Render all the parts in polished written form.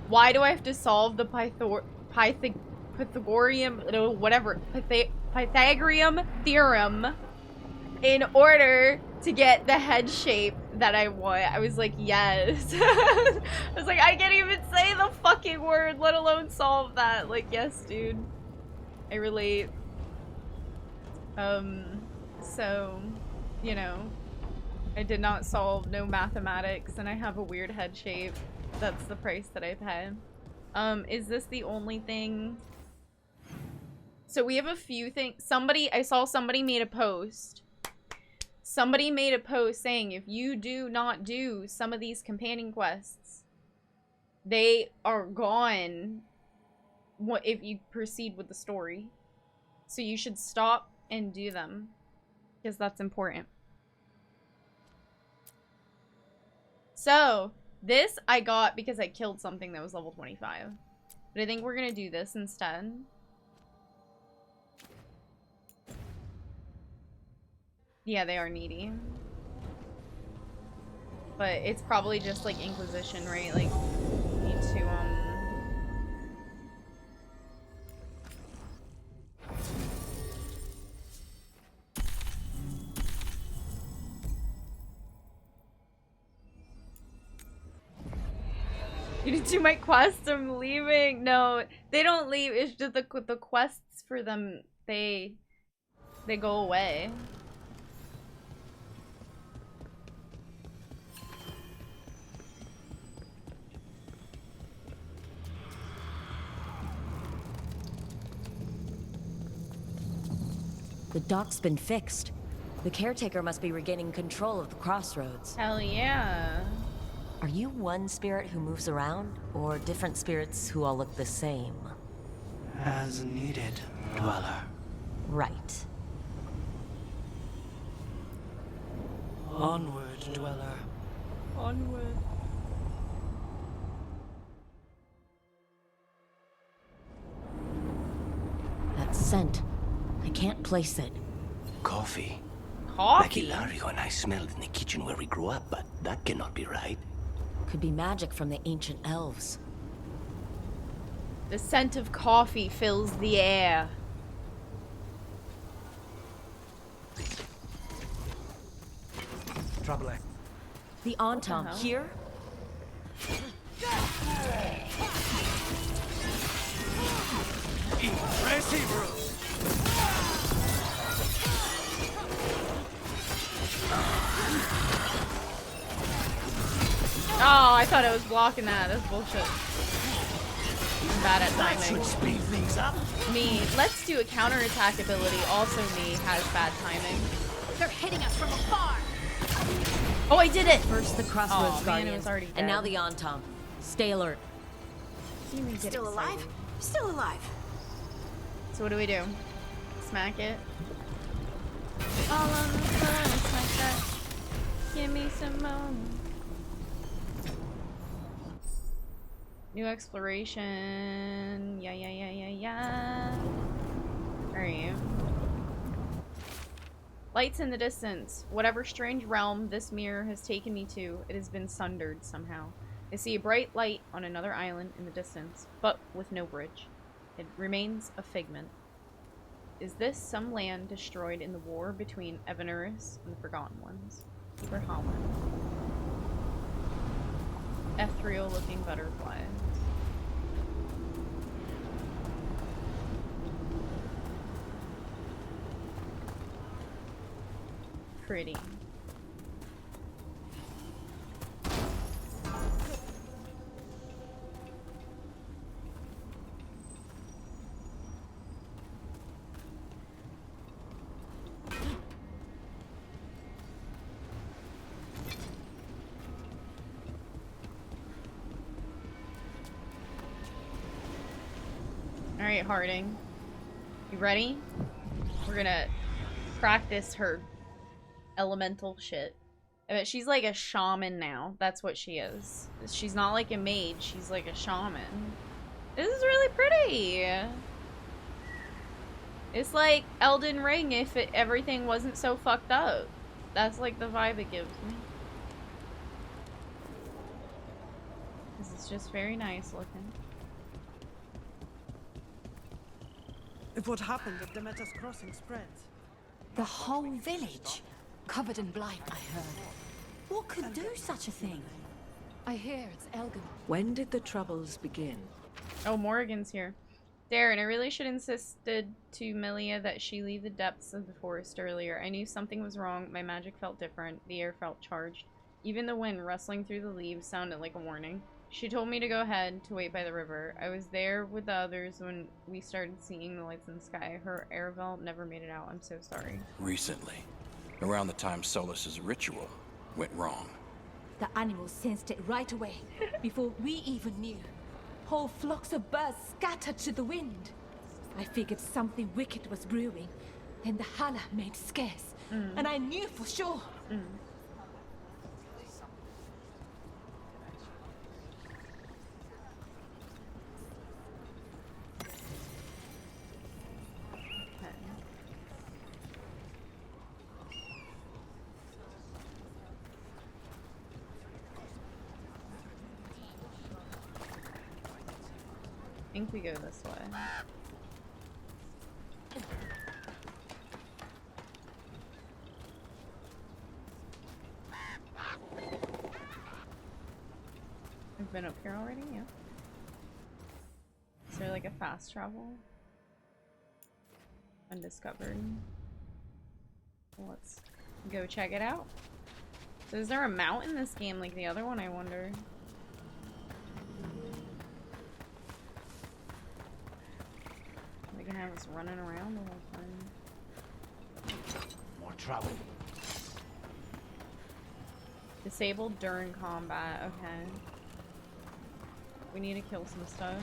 Why do I have to solve the Pythagorean, no, whatever, Pythagorean theorem in order to get the head shape that I want? I was like, yes. I was like, I can't even say the fucking word, let alone solve that. Like, yes, dude. I relate. So, you know, I did not solve no mathematics and I have a weird head shape. That's the price that I pay. Is this the only thing? So we have a few things. I saw somebody made a post. Somebody made a post saying if you do not do some of these companion quests, they are gone if you proceed with the story. So you should stop and do them, because that's important. So, this I got because I killed something that was level 25. But I think we're gonna do this instead. Yeah, they are needy. But it's probably just like Inquisition, right? Like, you need to, You need to do my quest, I'm leaving. No, they don't leave. It's just the quests for them, they go away. The dock's been fixed. The caretaker must be regaining control of the crossroads. Hell yeah. Are you one spirit who moves around, or different spirits who all look the same? As needed, Dweller. Right. Onward, Dweller. Onward. That scent. I can't place it. Coffee. Coffee? Like Ilario and I smelled in the kitchen where we grew up, but that cannot be right. Could be magic from the ancient elves. The scent of coffee fills the air. Trouble. The Antom here? Impressive, bro. Oh, I thought I was blocking that. That's bullshit. I'm bad at That timing. should speed things up. Me. Let's do a counterattack ability. Also me has bad timing. They're hitting us from afar. Oh, I did it! First the crossroads Oh, man, guardian, it was already and now dead. the Antom. Stay alert. You didn't get Still excited. alive? Still alive. So what do we do? Smack it? All on the floor, smack that. Give me some more. New exploration. Yeah. Alright. Lights in the distance. Whatever strange realm this mirror has taken me to, it has been sundered somehow. I see a bright light on another island in the distance, but with no bridge. It remains a figment. Is this some land destroyed in the war between Evanuris and the Forgotten Ones? Or Holland? Ethereal looking butterflies. Pretty. Alright, Harding. You ready? We're gonna practice her elemental shit. I bet she's like a shaman now. That's what she is. She's not like a mage, she's like a shaman. This is really pretty. It's like Elden Ring if everything wasn't so fucked up. That's like the vibe it gives me. This is just very nice looking. If what happened at the Metas Crossing spreads, The whole village, covered in blight, I heard. What could do such a thing? I hear it's Elgin. When did the troubles begin? Oh, Morrigan's here. Darren, I really should insisted to Melia that she leave the depths of the forest earlier. I knew something was wrong. My magic felt different. The air felt charged. Even the wind rustling through the leaves sounded like a warning. She told me to go ahead, to wait by the river. I was there with the others when we started seeing the lights in the sky. Her Airvel never made it out. I'm so sorry. Recently, around the time Solus's ritual went wrong. The animals sensed it right away, before we even knew. Whole flocks of birds scattered to the wind. I figured something wicked was brewing. Then the Hala made scarce, and I knew for sure. I think we go this way. We've been up here already, yeah. Is there like a fast travel? Undiscovered. Well, let's go check it out. So is there a mount in this game like the other one, I wonder? They can have us running around the whole time. More trouble. Disabled during combat, okay. We need to kill some stuff.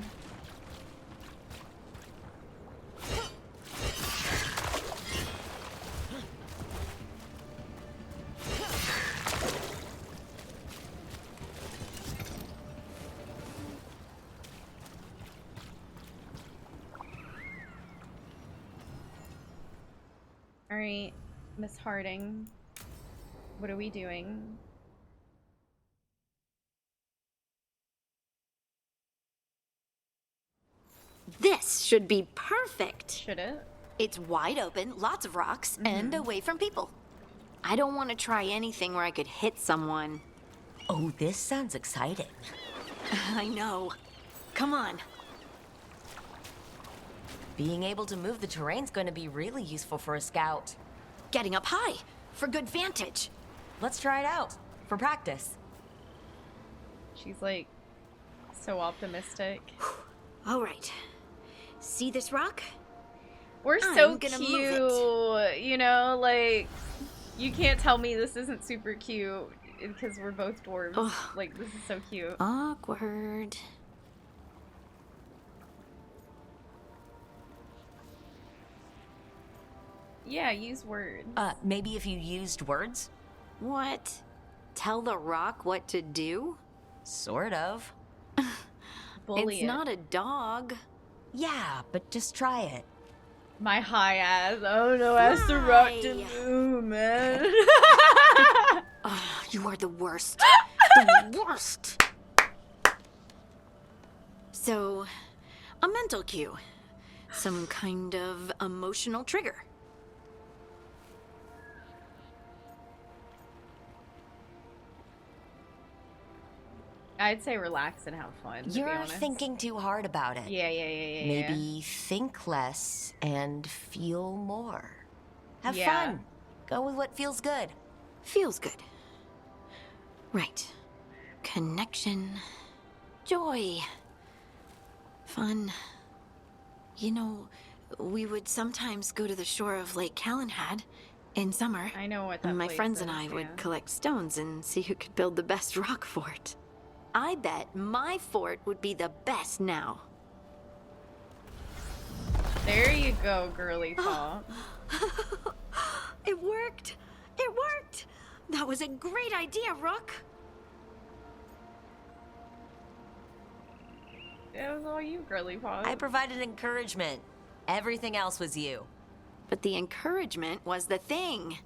Alright, Miss Harding, what are we doing? This should be perfect. Should it? It's wide open, lots of rocks, and away from people. I don't want to try anything where I could hit someone. Oh, this sounds exciting. I know. Come on. Being able to move the terrain's going to be really useful for a scout. Getting up high for good vantage. Let's try it out for practice. She's like so optimistic. All right. See this rock? We're so I'm gonna cute, move you know, like you can't tell me this isn't super cute because we're both dwarves. Ugh. Like this is so cute. Awkward. Yeah, use words. Maybe if you used words? What? Tell the rock what to do? Sort of. Bully It's it. not a dog. Yeah, but just try it. My high ass. Oh no, ask the rock to Fly. move, man. Oh, you are the worst. The worst. So, a mental cue. Some kind of emotional trigger. I'd say relax and have fun. To be You're honest. thinking too hard about it. Yeah. Yeah. Maybe think less and feel more. Have Yeah. fun. Go with what feels good. Feels good. Right. Connection. Joy. Fun. You know, we would sometimes go to the shore of Lake Calenhad in summer. I know what that And my place friends and is, I would yeah. collect stones and see who could build the best rock fort. I bet my fort would be the best now. There you go, girly talk. It worked! It worked! That was a great idea, Rook! It was all you, girly talk. I provided encouragement. Everything else was you. But the encouragement was the thing.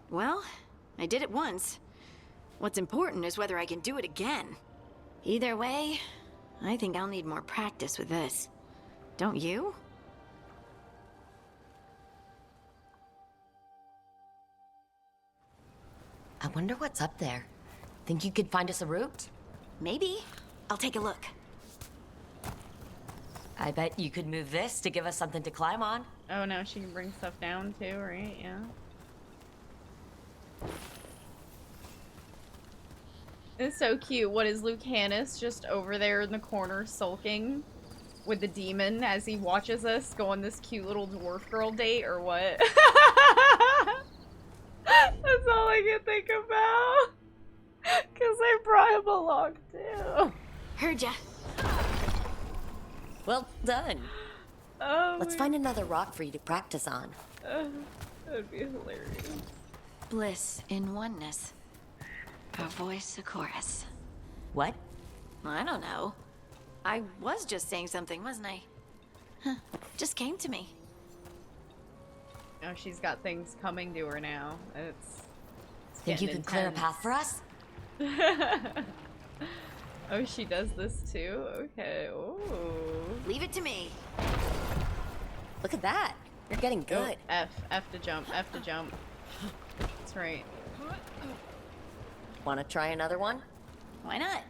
Well, I did it once. What's important is whether I can do it again. Either way, I think I'll need more practice with this. Don't you? I wonder what's up there. Think you could find us a route? Maybe. I'll take a look. I bet you could move this to give us something to climb on. Oh no, she can bring stuff down too, right? Yeah. It's so cute. What is Lucanus just over there in the corner sulking with the demon as he watches us go on this cute little dwarf girl date or what? That's all I can think about. Cause I brought him along too. Heard ya. Well done. Oh, Let's find another rock for you to practice on. that'd be hilarious. Bliss in oneness. A voice, a chorus. What? I don't know. I was just saying something, wasn't I? Huh. Just came to me. Oh, she's got things coming to her now. It's Think you getting could clear a intense. path for us? Oh, she does this too? Okay. Ooh. Leave it to me. Look at that. You're getting good. Oh, F to jump, F to jump. That's right. Want to try another one? Why not?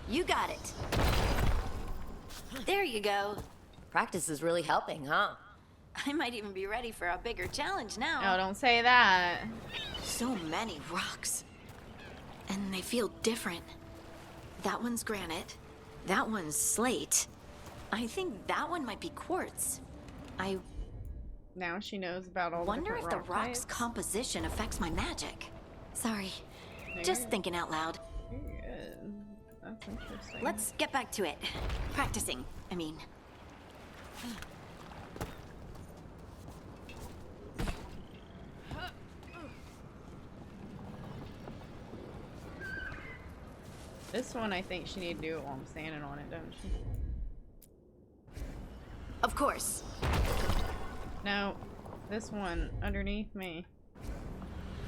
You got it. There you go. Practice is really helping, huh? I might even be ready for a bigger challenge now. Oh, don't say that. So many rocks. And they feel different. That one's granite. That one's slate. I think that one might be quartz. I Now she knows about all wonder the if the different rock's types. composition affects my magic. Sorry. No, Just you're- thinking out loud. you're good. That's interesting. Let's get back to it. Practicing, I mean. This one, I think she need to do it while I'm standing on it, don't she? Of course. No, this one underneath me.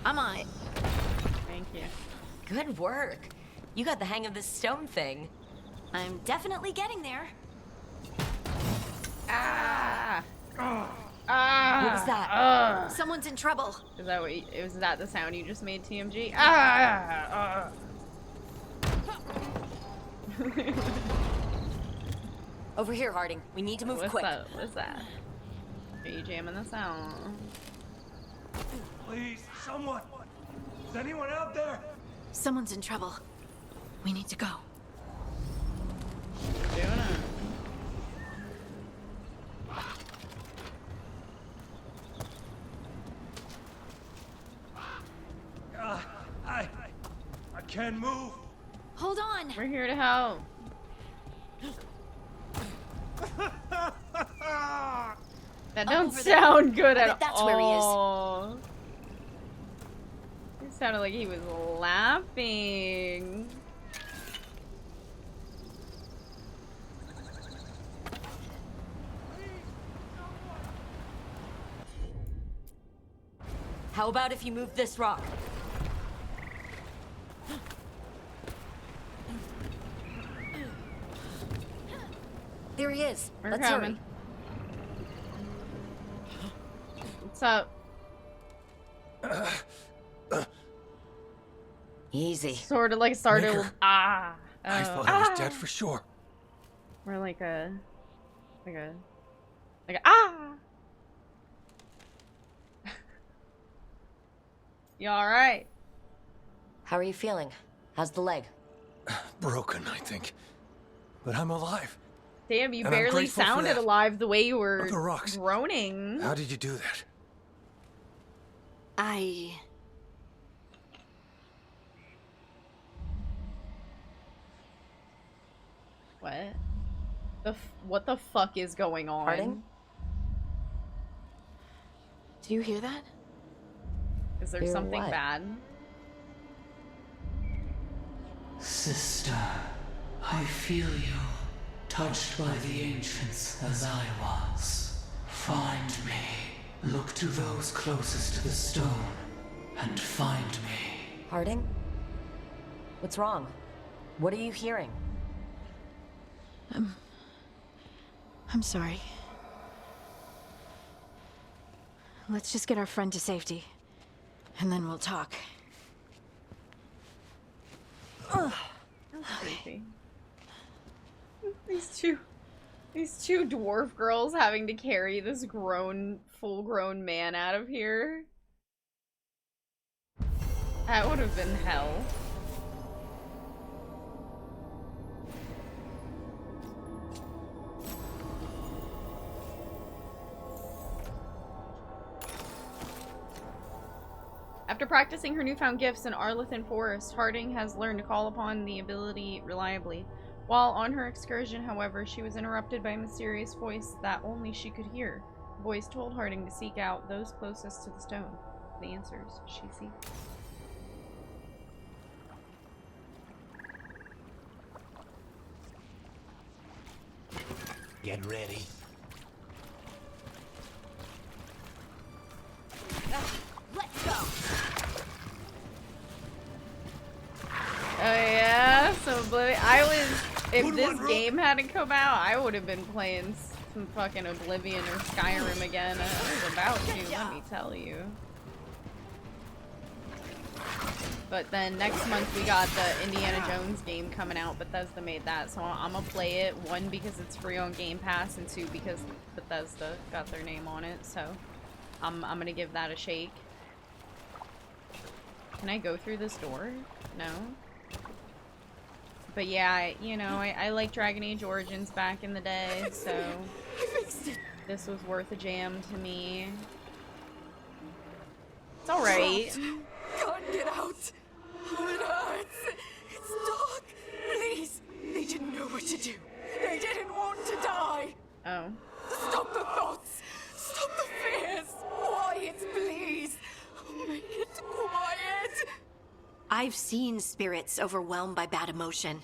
I'm on it. Thank you. Good work. You got the hang of this stone thing. I'm definitely getting there. Ah! Ah! What was that? Someone's in trouble. Is that what? Was that the sound you just made, TMG? Ah! Over here, Harding. We need to move What's quick. that? What's that? Are you jamming this out? Please, someone! Is anyone out there? Someone's in trouble. We need to go. Doing it. I can't move. Hold on. We're here to help. That don't over there. sound good I at bet that's where he is. all. It sounded like he was laughing. How about if you move this rock? There he is. We're Let's coming. hurry. What's up? Easy. Sort of like started. Maker. Ah. I Oh. thought I was dead for sure. We're like a ah. You all right? How are you feeling? How's the leg? Broken, I think. But I'm alive. Damn, you And I'm barely grateful for sounded that. alive the way you were The rocks. groaning. How did you do that? What? What the fuck is going on? Harding? Do you hear that? Is there Hear something what? bad? Sister, I feel you, touched by the ancients as I was. Find me. Look to those closest to the stone. and find me. Harding? What's wrong? What are you hearing? I'm sorry. Let's just get our friend to safety, and then we'll talk. That's creepy. These two dwarf girls having to carry this full-grown man out of here. That would have been hell. After practicing her newfound gifts in Arlethan Forest, Harding has learned to call upon the ability reliably. While on her excursion, however, she was interrupted by a mysterious voice that only she could hear. The voice told Harding to seek out those closest to the stone. The answers she seeks. Get ready. Let's go! Oh yeah, so Oblivion. If this game hadn't come out, I would have been playing some fucking Oblivion or Skyrim again. I was about to, let me tell you. But then next month we got the Indiana Jones game coming out. Bethesda made that, so I'm gonna play it. One, because it's free on Game Pass, and two, because Bethesda got their name on it. So I'm gonna give that a shake. Can I go through this door? No. But yeah, I like Dragon Age Origins back in the day, so this was worth a jam to me. It's alright. Can't get out. It hurts. It's dark. Please. They didn't know what to do. They didn't want to die. Oh. Stop the thoughts. Stop the fears. Quiet, please. Make it quiet. I've seen spirits overwhelmed by bad emotion.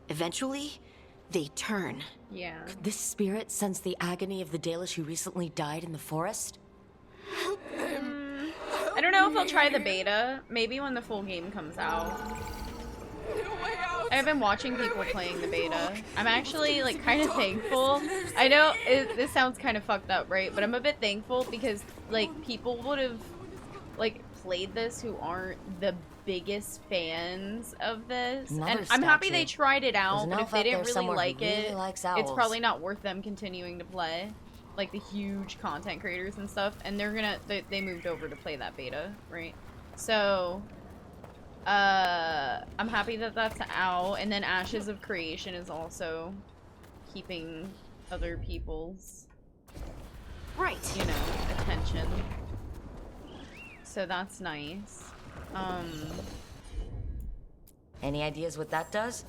Eventually, they turn. Yeah. Could this spirit sense the agony of the Dalish who recently died in the forest? I don't know if I'll try the beta. Maybe when the full game comes out. I've been watching people playing the beta. I'm actually, like, kind of thankful. I know this sounds kind of fucked up, right? But I'm a bit thankful because, like, people would have, like, played this who aren't the biggest fans of this. And I'm happy they tried it out, but if they didn't really like it, it's probably not worth them continuing to play. Like the huge content creators and stuff, and they moved over to play that beta, right? So I'm happy that that's out, and then Ashes of Creation is also keeping other people's attention. So that's nice. Any ideas what that does?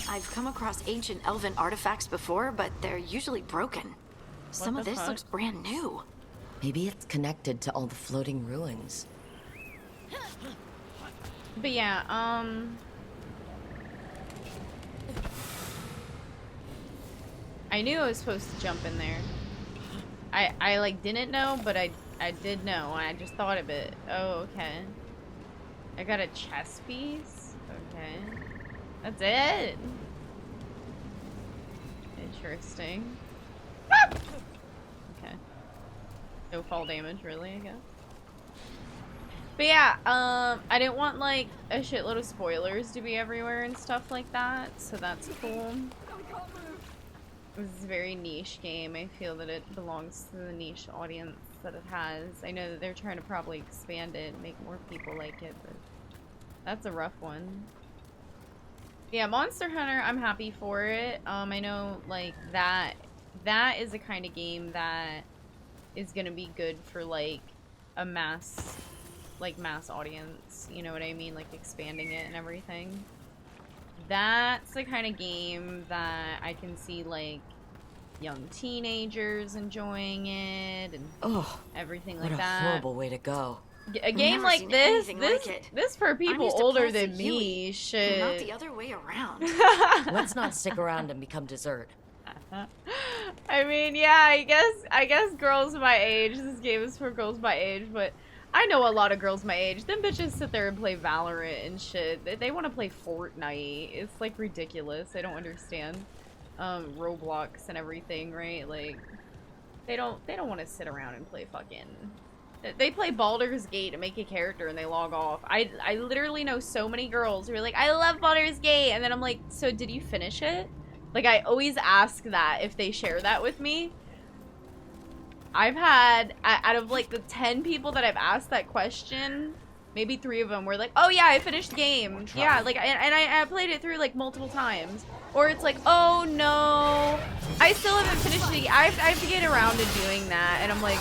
I've come across ancient elven artifacts before, but they're usually broken. Some of this looks brand new. Maybe it's connected to all the floating ruins. But yeah, I knew I was supposed to jump in there. I like didn't know, but I did know. I just thought of it. Oh, okay. I got a chess piece. Okay. That's it. Interesting. Okay. No fall damage, really, I guess. But yeah, I didn't want, like, a shitload of spoilers to be everywhere and stuff like that, so that's cool. This is a very niche game. I feel that it belongs to the niche audience that it has. I know that they're trying to probably expand it and make more people like it, but that's a rough one. Yeah, Monster Hunter, I'm happy for it. I know, like, that is the kind of game that is gonna be good for, like, a mass audience. You know what I mean? Like, expanding it and everything. That's the kind of game that I can see, like, young teenagers enjoying it and everything like that. What a horrible way to go. A game like this for people older than me should. Not the other way around. Let's not stick around and become dessert. I mean, yeah, I guess girls my age. This game is for girls my age, but I know a lot of girls my age. Them bitches sit there and play Valorant and shit. They want to play Fortnite. It's like ridiculous. I don't understand. Roblox and everything, right? Like, they don't want to sit around and play fucking. They play Baldur's Gate to make a character and they log off. I literally know so many girls who are like, I love Baldur's Gate, and then I'm like, so did you finish it? Like, I always ask that if they share that with me. I've had, out of like the 10 people that I've asked that question, maybe 3 of them were like, oh yeah, I finished the game. Yeah, like, and I played it through like multiple times. Or it's like, oh no, I still haven't finished it. I have to get around to doing that. And I'm like,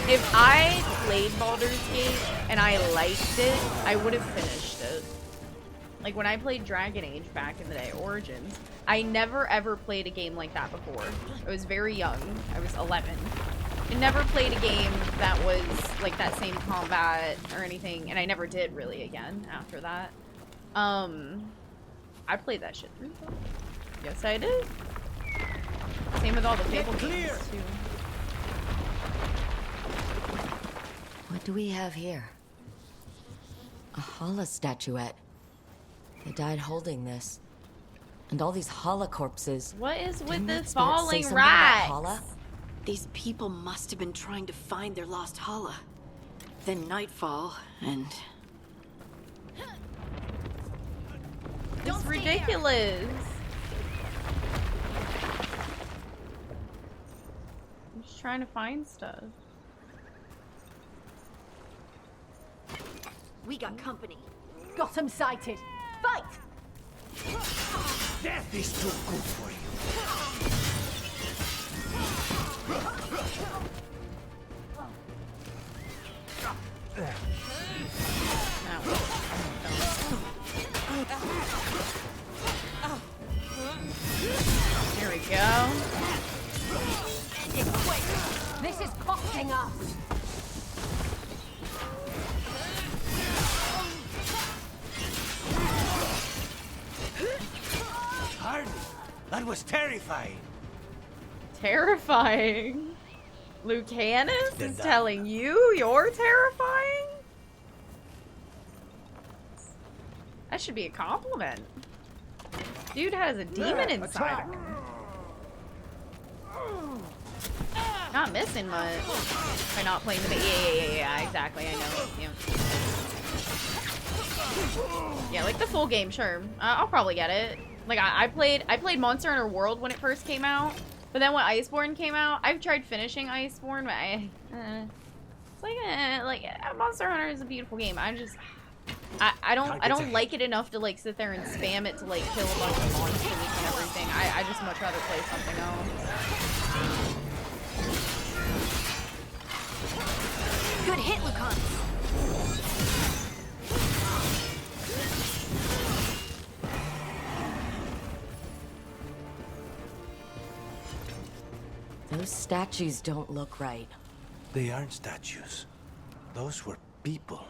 if I played Baldur's Gate and I liked it, I would have finished it. Like when I played Dragon Age back in the day, Origins, I never ever played a game like that before. I was very young. I was 11. I never played a game that was like that same combat or anything, and I never did really again after that. I played that shit through. Yes, I did. Same with all the Fable games too. What do we have here? A Hala statuette. They died holding this. And all these Hala corpses. What is with Didn't that this spirit say falling something about rats? Hala? These people must have been trying to find their lost Hala. Then nightfall, and... It's ridiculous. I'm just trying to find stuff. We got company. Got him sighted. Fight! Death is too good for Here we go. This is costing us. Hardly. That was terrifying. Terrifying. Lucanus They're is done. telling you you're terrifying? That should be a compliment. Dude has a demon inside him. Not missing much. By not playing the yeah, exactly, I know. Yeah, like the full game, sure. I'll probably get it. Like I played Monster Hunter World when it first came out, but then when Iceborne came out, I've tried finishing Iceborne, but it's like Monster Hunter is a beautiful game. I don't like it enough to like sit there and spam it to like kill a bunch of monsters and everything. I just much rather play something else. Good hit, Lucan. Those statues don't look right. They aren't statues. Those were people.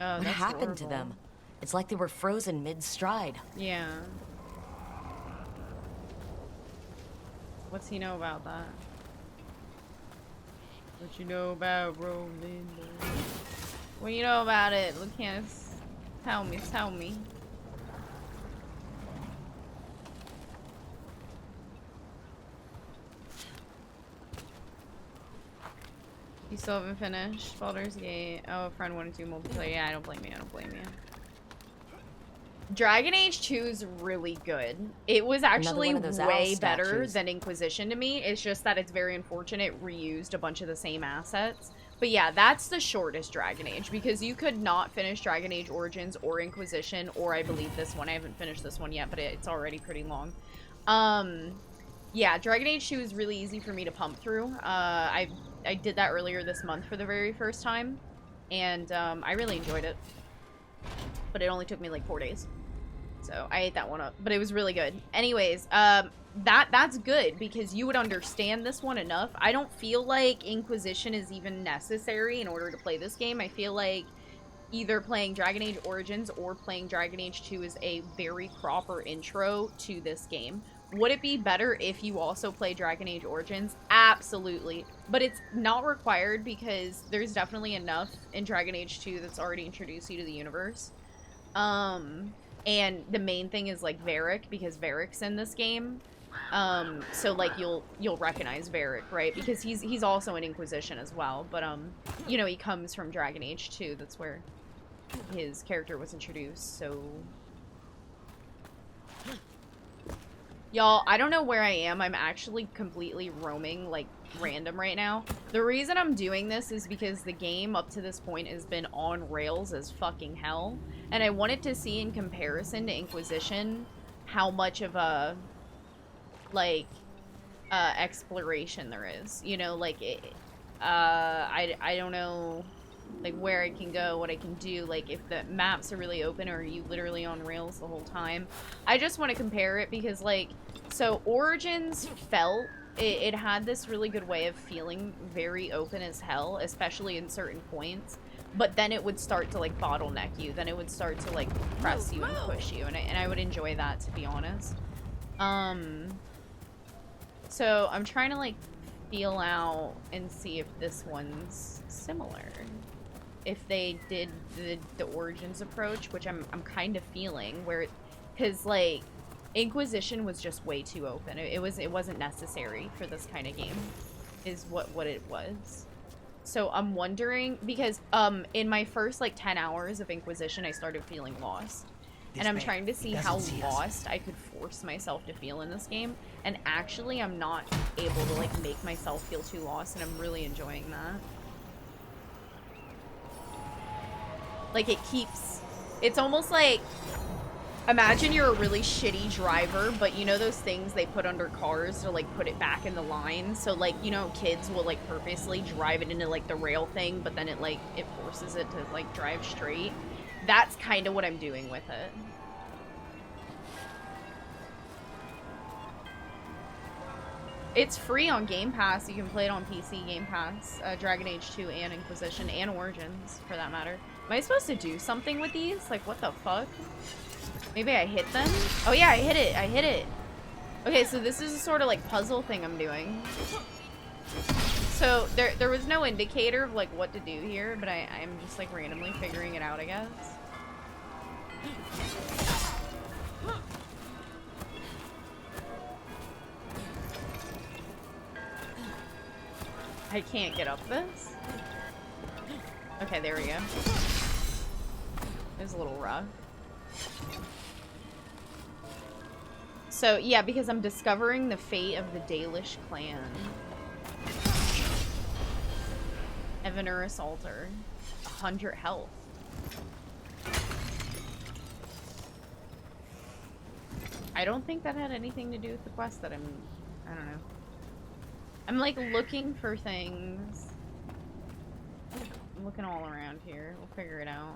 Oh, What that's happened to horrible. them? It's like they were frozen mid-stride. Yeah. What's he know about that? What you know about Roland? What you know about it, Lucanus? Tell me, tell me. You still haven't finished Baldur's Gate. Oh, a friend wanted to multiplayer. Yeah, I don't blame you. I don't blame you. Dragon Age 2 is really good. It was actually one of those way owl better statues. than Inquisition to me. It's just that it's very unfortunate it reused a bunch of the same assets. But yeah, that's the shortest Dragon Age because you could not finish Dragon Age Origins or Inquisition or I believe this one. I haven't finished this one yet, but it's already pretty long. Yeah, Dragon Age 2 is really easy for me to pump through. I did that earlier this month for the very first time, and I really enjoyed it. But it only took me like 4 days. So I ate that one up, but it was really good. Anyways, that's good because you would understand this one enough. I don't feel like Inquisition is even necessary in order to play this game. I feel like either playing Dragon Age Origins or playing Dragon Age 2 is a very proper intro to this game. would it be better if you also play Dragon Age Origins? Absolutely. But it's not required because there's definitely enough in Dragon Age 2 that's already introduced you to the universe. And the main thing is like Varric, because Varric's in this game. So like you'll recognize Varric, right? Because he's also an Inquisition as well. But you know, he comes from Dragon Age 2. That's where his character was introduced. So y'all, I don't know where I am. I'm actually completely roaming, like, random right now. The reason I'm doing this is because the game up to this point has been on rails as fucking hell. And I wanted to see in comparison to Inquisition how much of a, like, exploration there is. You know, like, I don't know, like, where I can go, what I can do, like, if the maps are really open or are you literally on rails the whole time. I just want to compare it because, like, so Origins felt, it had this really good way of feeling very open as hell, especially in certain points, but then it would start to, like, bottleneck you, then it would start to, like, press you and push you, and I would enjoy that, to be honest. So I'm trying to, like, feel out and see if this one's similar. If they did the Origins approach, which I'm kind of feeling, where, because, like, Inquisition was just way too open. It wasn't necessary for this kind of game, is what it was. So I'm wondering, because in my first, like, 10 hours of Inquisition, I started feeling lost. And I'm trying to see how lost I could force myself to feel in this game. And actually, I'm not able to, like, make myself feel too lost, and I'm really enjoying that. Like, it keeps... It's almost like... Imagine you're a really shitty driver, but you know those things they put under cars to, like, put it back in the line? So, like, you know, kids will, like, purposely drive it into, like, the rail thing, but then it, like, it forces it to, like, drive straight. That's kind of what I'm doing with it. It's free on Game Pass. You can play it on PC, Game Pass, Dragon Age 2, and Inquisition, and Origins, for that matter. Am I supposed to do something with these? Like, what the fuck? Maybe I hit them? Oh yeah, I hit it. I hit it. Okay, so this is a sort of, like, puzzle thing I'm doing. So there was no indicator of, like, what to do here, but I'm just, like, randomly figuring it out, I guess. I can't get up this? Okay, there we go. It was a little rough. So, yeah, because I'm discovering the fate of the Dalish clan. Evanurus altar. 100 health. I don't think that had anything to do with the quest that I don't know. I'm, like, looking for things. I'm looking all around here. We'll figure it out.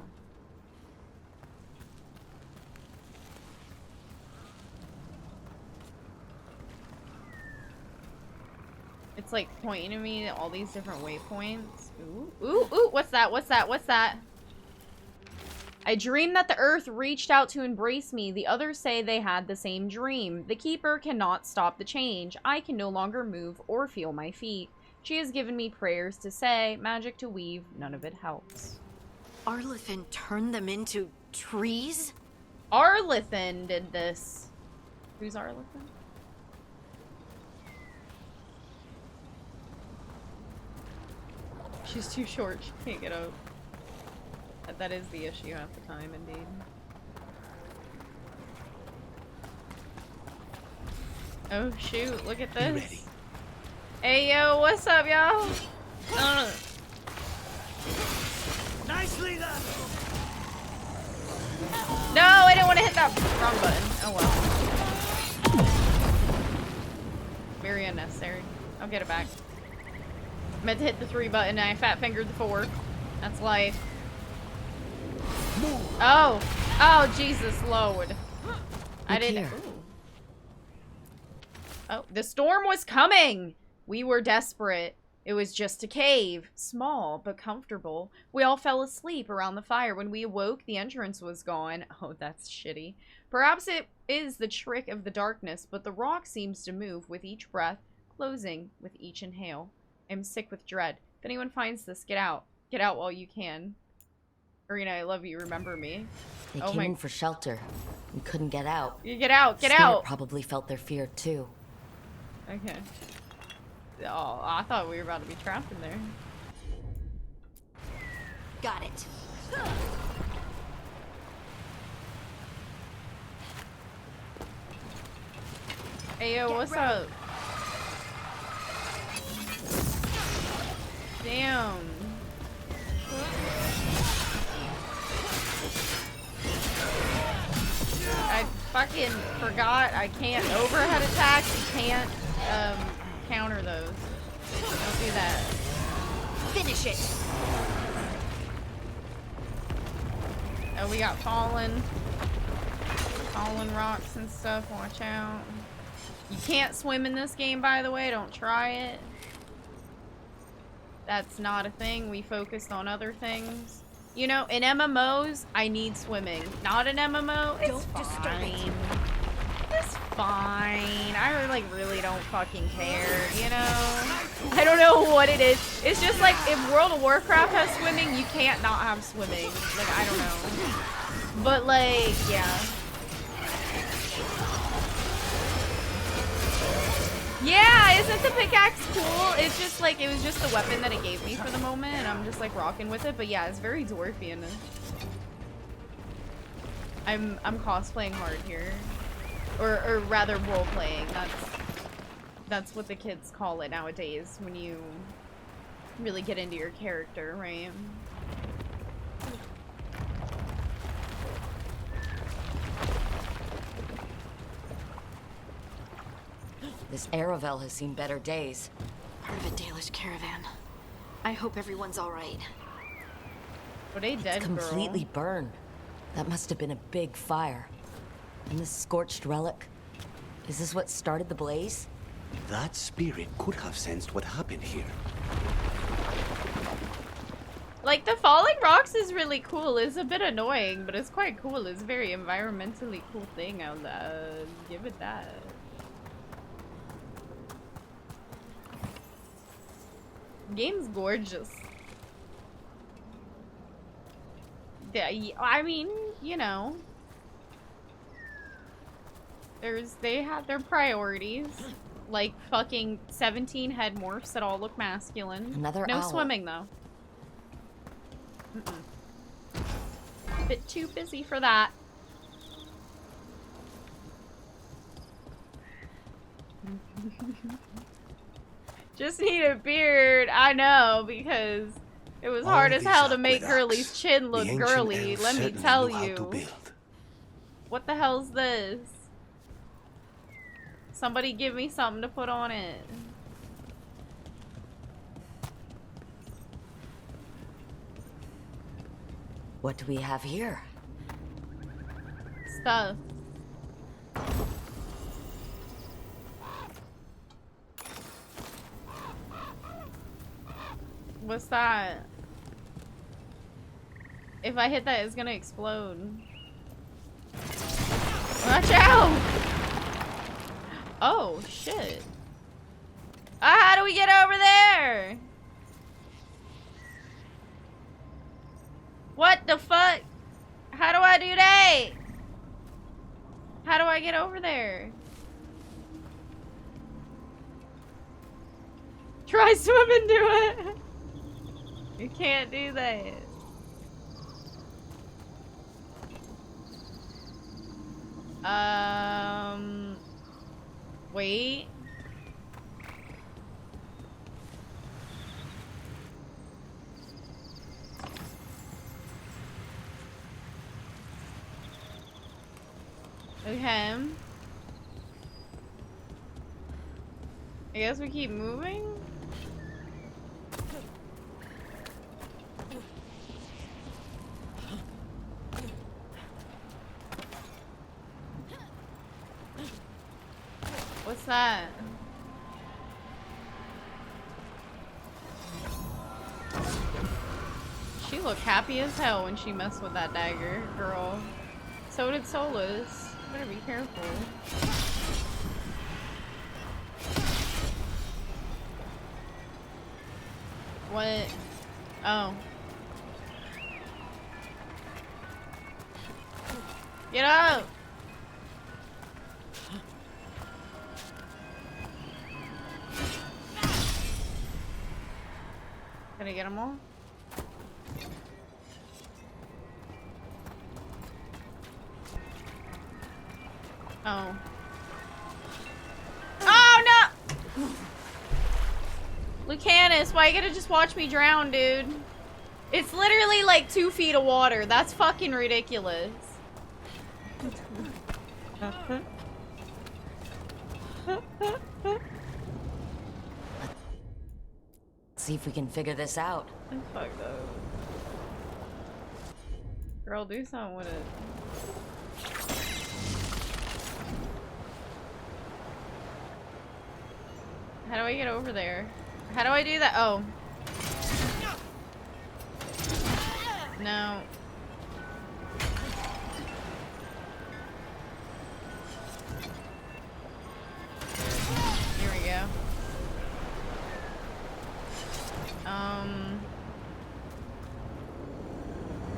It's, like, pointing to me at all these different waypoints. Ooh, ooh, ooh, what's that? What's that? What's that? I dreamed that the earth reached out to embrace me. The others say they had the same dream. The keeper cannot stop the change. I can no longer move or feel my feet. She has given me prayers to say, magic to weave. None of it helps. Arlithin turned them into trees? Arlithin did this. Who's Arlithin? She's too short. She can't get up. That is the issue half the time, indeed. Oh shoot, look at this. Ready. Hey yo, what's up, y'all? Nicely done. No, I didn't want to hit that wrong button. Oh well. Very unnecessary. I'll get it back. Meant to hit the 3 button and I fat fingered the 4. That's life. Oh! Oh, Jesus Lord. I didn't. Oh, the storm was coming! We were desperate. It was just a cave, small but comfortable. We all fell asleep around the fire. When we awoke, the entrance was gone. Oh, that's shitty. Perhaps it is the trick of the darkness, but the rock seems to move with each breath, closing with each inhale. I'm sick with dread. If anyone finds this, get out. Get out while you can. Arena, I love you. Remember me. They Oh came my... in for shelter and couldn't get out. You get out. Get Spirit out. probably felt their fear too. Okay. Oh, I thought we were about to be trapped in there. Got it. Hey, yo, what's up? Damn. I fucking forgot I can't overhead attack. You can't, counter those. Don't do that. Finish it. Oh, we got fallen rocks and stuff. Watch out. You can't swim in this game, by the way. Don't try it. That's not a thing. We focused on other things. You know, in MMOs, I need swimming. Not an MMO. It's fine. It's fine. I really don't fucking care, you know? I don't know what it is. It's just like, if World of Warcraft has swimming, you can't not have swimming. Like, I don't know. But like, yeah. Yeah, isn't the pickaxe cool? It's just like, it was just the weapon that it gave me for the moment, and I'm just like rocking with it. But yeah, it's very dwarfian. I'm cosplaying hard here. Or rather role playing. That's what the kids call it nowadays when you really get into your character, right? This Aravel has seen better days. Part of a Dalish caravan. I hope everyone's all right. Were they dead, It's completely burned. That must have been a big fire. And this scorched relic, is this what started the blaze? That spirit could have sensed what happened here. Like, the falling rocks is really cool. It's a bit annoying, but it's quite cool. It's a very environmentally cool thing. I'll give it that. Game's gorgeous. Yeah, I mean, you know. They have their priorities. Like fucking 17 head morphs that all look masculine. Another No owl. swimming though. Bit too busy for that. Just need a beard. I know, because it was hard as hell to make Girly's chin look girly. Let me tell you. What the hell's this? Somebody give me something to put on it. What do we have here? Stuff. What's that? If I hit that, it's gonna explode. Watch out! Oh, shit. How do we get over there? What the fuck? How do I do that? How do I get over there? Try swimming to it. You can't do that. Wait. Okay. I guess we keep moving? What's that? She looked happy as hell when she messed with that dagger, girl. So did Solus. Better be careful. What? Oh. Get up! Can I get them all? Oh. Oh no! Lucanus, why you gotta just watch me drown, dude? It's literally like 2 feet of water. That's fucking ridiculous. See if we can figure this out. That's fucked up. Girl, do something with it. How do I get over there? How do I do that? Oh. No. Here we go.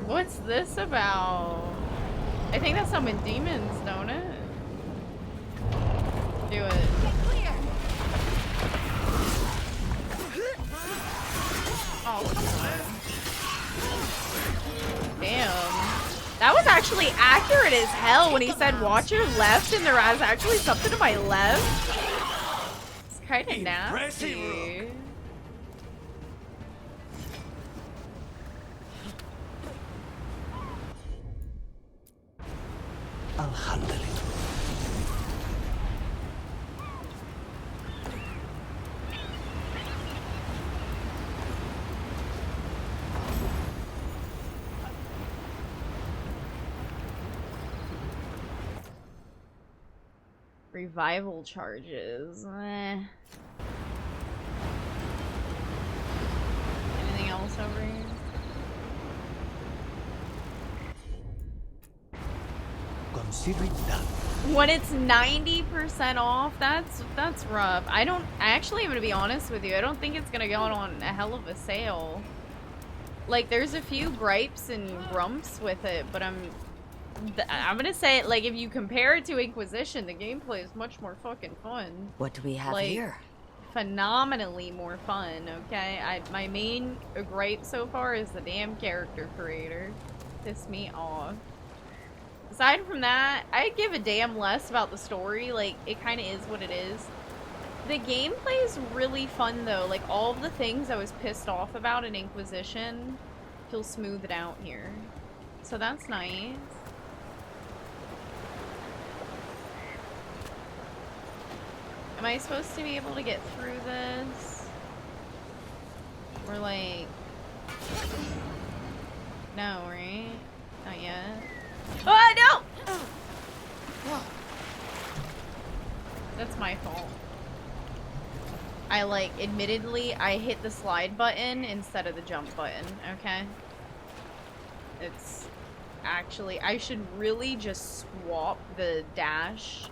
What's this about? I think that's summon demons, don't it? Do it. Oh, come on. Damn. That was actually accurate as hell when he said watch your left and there was actually something to my left. It's kind of nasty. I'll handle it. Revival charges. Anything else over here? Consider it done. When it's 90% off, that's rough. I actually am gonna be honest with you, I don't think it's gonna go on a hell of a sale. Like, there's a few gripes and grumps with it, but I'm gonna say, like, if you compare it to Inquisition, the gameplay is much more fucking fun. What do we have like, here? Phenomenally more fun, okay? My main gripe so far is the damn character creator. Pissed me off. Aside from that, I give a damn less about the story. Like, it kind of is what it is. The gameplay is really fun, though. Like, all of the things I was pissed off about in Inquisition feel smoothed out here. So that's nice. Am I supposed to be able to get through this? Or, like... No, right? Not yet. Oh, no! That's my fault. Admittedly, I hit the slide button instead of the jump button, okay? It's actually... I should really just swap the dash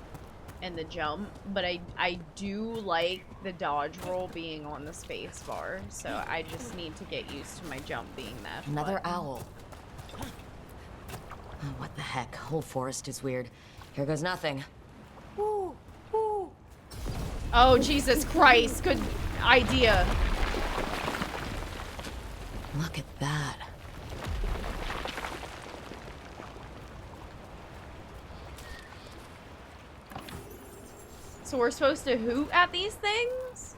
and the jump, but I do like the dodge roll being on the space bar, so I just need to get used to my jump being that Another button. owl. Oh, what the heck? Whole forest is weird. Here goes nothing. Ooh, ooh. Oh, Jesus Christ. Good idea. Look at that. So we're supposed to hoot at these things?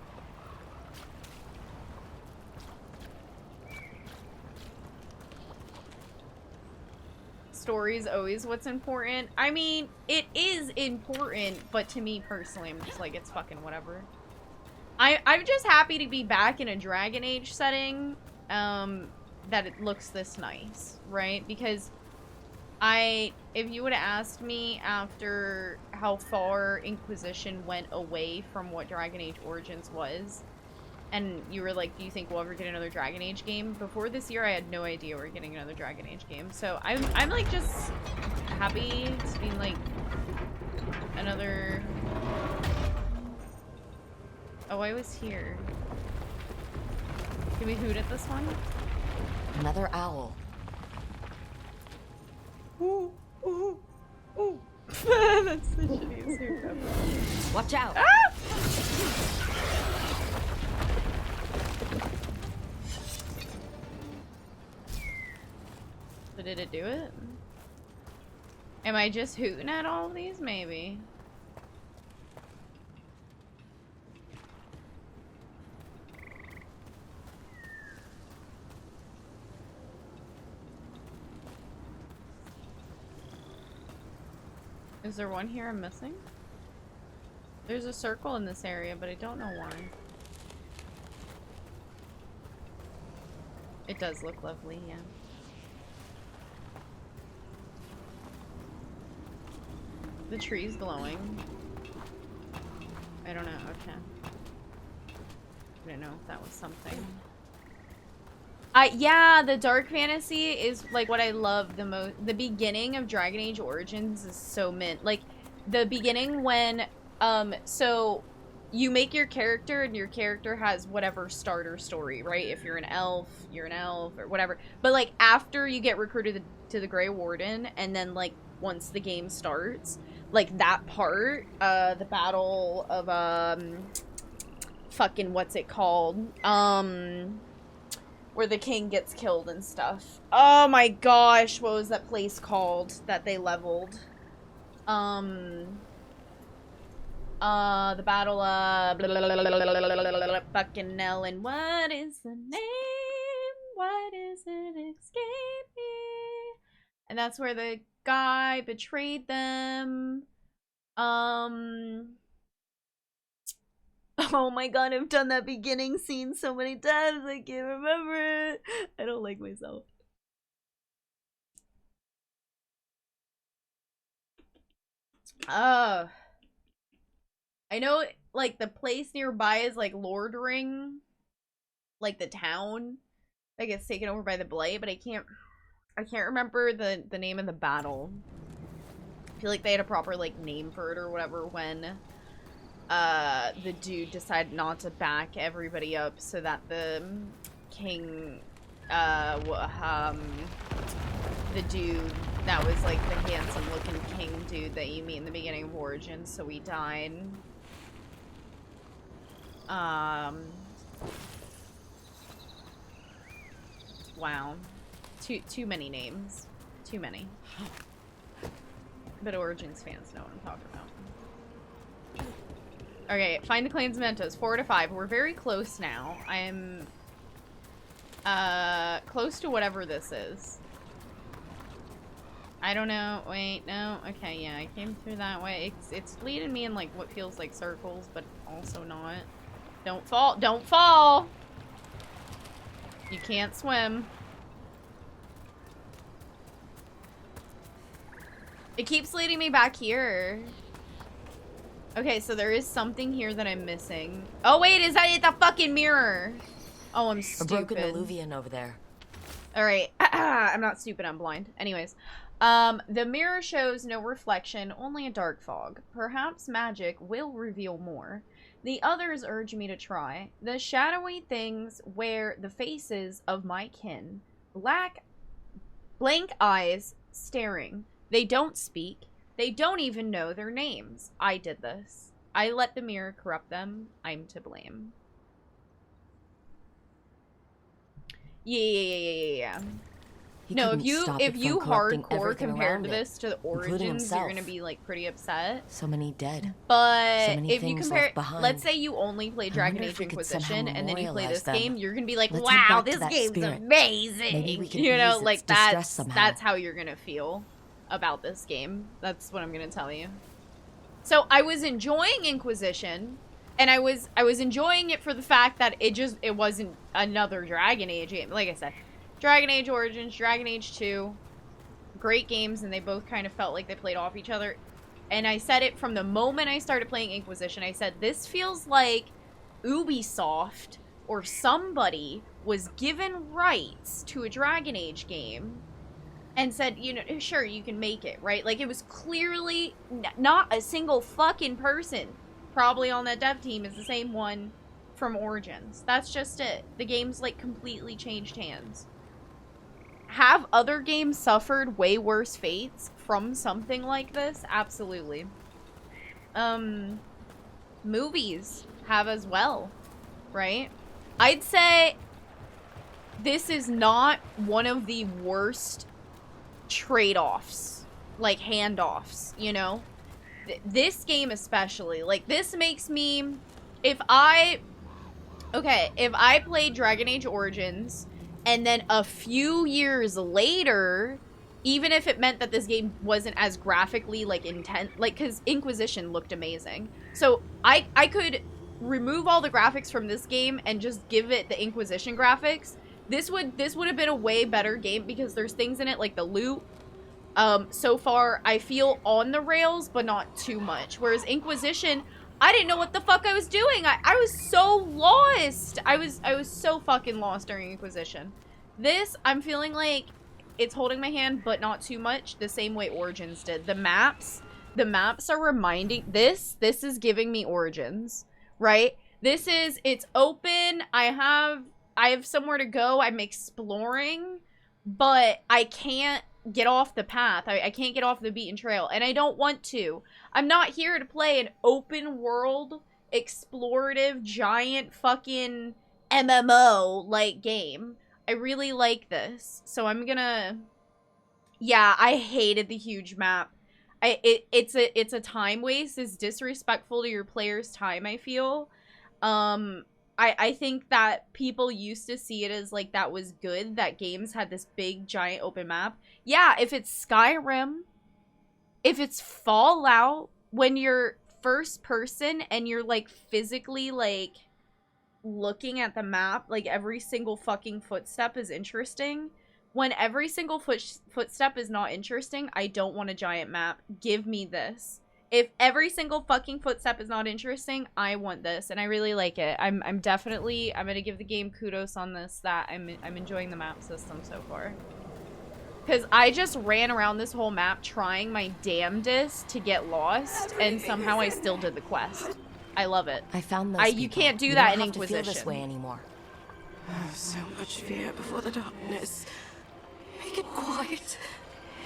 Story's always what's important. I mean, it is important, but to me personally, I'm just like, it's fucking whatever. I'm just happy to be back in a Dragon Age setting, that it looks this nice, right? Because if you would have asked me after how far Inquisition went away from what Dragon Age Origins was, and you were like, do you think we'll ever get another Dragon Age game? Before this year, I had no idea we were getting another Dragon Age game. So I'm like just happy to be like another... Oh, I was here. Can we hoot at this one? Another owl. Ooh, ooh, ooh. That's the shittiest hoot ever. Watch out! Ah! So did it do it? Am I just hooting at all of these? Maybe. Is there one here I'm missing? There's a circle in this area, but I don't know why. It does look lovely, yeah. The tree's glowing. I don't know, okay. I didn't know if that was something. Yeah, the dark fantasy is like what I love the most. The beginning of Dragon Age Origins is so mint. Like the beginning when so you make your character and your character has whatever starter story, right? If you're an elf or whatever. But like after you get recruited to the Grey Warden and then like once the game starts, like that part, the battle of fucking what's it called? Where the king gets killed and stuff. Oh my gosh, what was that place called that they leveled? The battle of fucking Nellen. What is the name? Why does it escape me? And that's where the guy betrayed them. Oh my god, I've done that beginning scene so many times, I can't remember it. I don't like myself. I know, like, the place nearby is, like, Lord Ring. Like, the town that gets taken over by the Blight, but I can't remember the name of the battle. I feel like they had a proper, like, name for it or whatever when the dude decided not to back everybody up so that the king, the dude that was like the handsome looking king dude that you meet in the beginning of Origins, so he died. Wow. Too many names. Too many. But Origins fans know what I'm talking about. Okay, find the clan's mementos. 4 to 5. We're very close now. I'm close to whatever this is. I don't know. Wait, no. Okay, yeah, I came through that way. It's leading me in like what feels like circles, but also not. Don't fall. Don't fall! You can't swim. It keeps leading me back here. Okay, so there is something here that I'm missing. Oh wait, is that the fucking mirror? Oh, I'm stupid. A broken alluvian over there. Alright, I'm not stupid, I'm blind. Anyways, the mirror shows no reflection, only a dark fog. Perhaps magic will reveal more. The others urge me to try. The shadowy things wear the faces of my kin. Blank eyes staring. They don't speak. They don't even know their names. I did this. I let the mirror corrupt them. I'm to blame. Yeah. No, if you hardcore compared to this to the Origins, you're gonna be like pretty upset. So many dead. But so many if you compare, let's say you only play Dragon Age Inquisition and then you play this game, you're gonna be like, wow, this game's amazing. Maybe we can like that's how you're gonna feel about this game. That's what I'm gonna tell you. So I was enjoying Inquisition, and I was enjoying it for the fact that it wasn't another Dragon Age game. Like I said, Dragon Age Origins, Dragon Age 2, great games, and they both kind of felt like they played off each other. And I said it from the moment I started playing Inquisition. I said, this feels like Ubisoft or somebody was given rights to a Dragon Age game and said, you know, sure, you can make it, right? Like, it was clearly not a single fucking person probably on that dev team is the same one from Origins. That's just it. The game's, like, completely changed hands. Have other games suffered way worse fates from something like this? Absolutely. Movies have as well, right? I'd say this is not one of the worst trade-offs, like handoffs, you know? This game especially, like, this makes me, if I played Dragon Age Origins, and then a few years later, even if it meant that this game wasn't as graphically, like, intense, like, because Inquisition looked amazing. So, I could remove all the graphics from this game and just give it the Inquisition graphics. This would have been a way better game because there's things in it, like the loot. So far, I feel on the rails, but not too much. Whereas Inquisition, I didn't know what the fuck I was doing. I was so lost. I was so fucking lost during Inquisition. This, I'm feeling like it's holding my hand, but not too much, the same way Origins did. The maps are reminding, this is giving me Origins, right? It's open, I have somewhere to go, I'm exploring, but I can't get off the path. I can't get off the beaten trail, and I don't want to. I'm not here to play an open world, explorative, giant fucking MMO-like game. I really like this, so I'm gonna... Yeah, I hated the huge map. It's a time waste. It's disrespectful to your player's time, I feel. I think that people used to see it as, like, that was good, that games had this big, giant open map. Yeah, if it's Skyrim, if it's Fallout, when you're first person and you're, like, physically, like, looking at the map, like, every single fucking footstep is interesting. When every single footstep is not interesting, I don't want a giant map. Give me this. If every single fucking footstep is not interesting, I want this, and I really like it. I'm gonna give the game kudos on this, that I'm enjoying the map system so far. Because I just ran around this whole map trying my damnedest to get lost, and somehow I still did the quest. I love it. I found those You people. can't do You that don't in have to Inquisition. feel this way anymore. So much fear before the darkness. Make it quiet.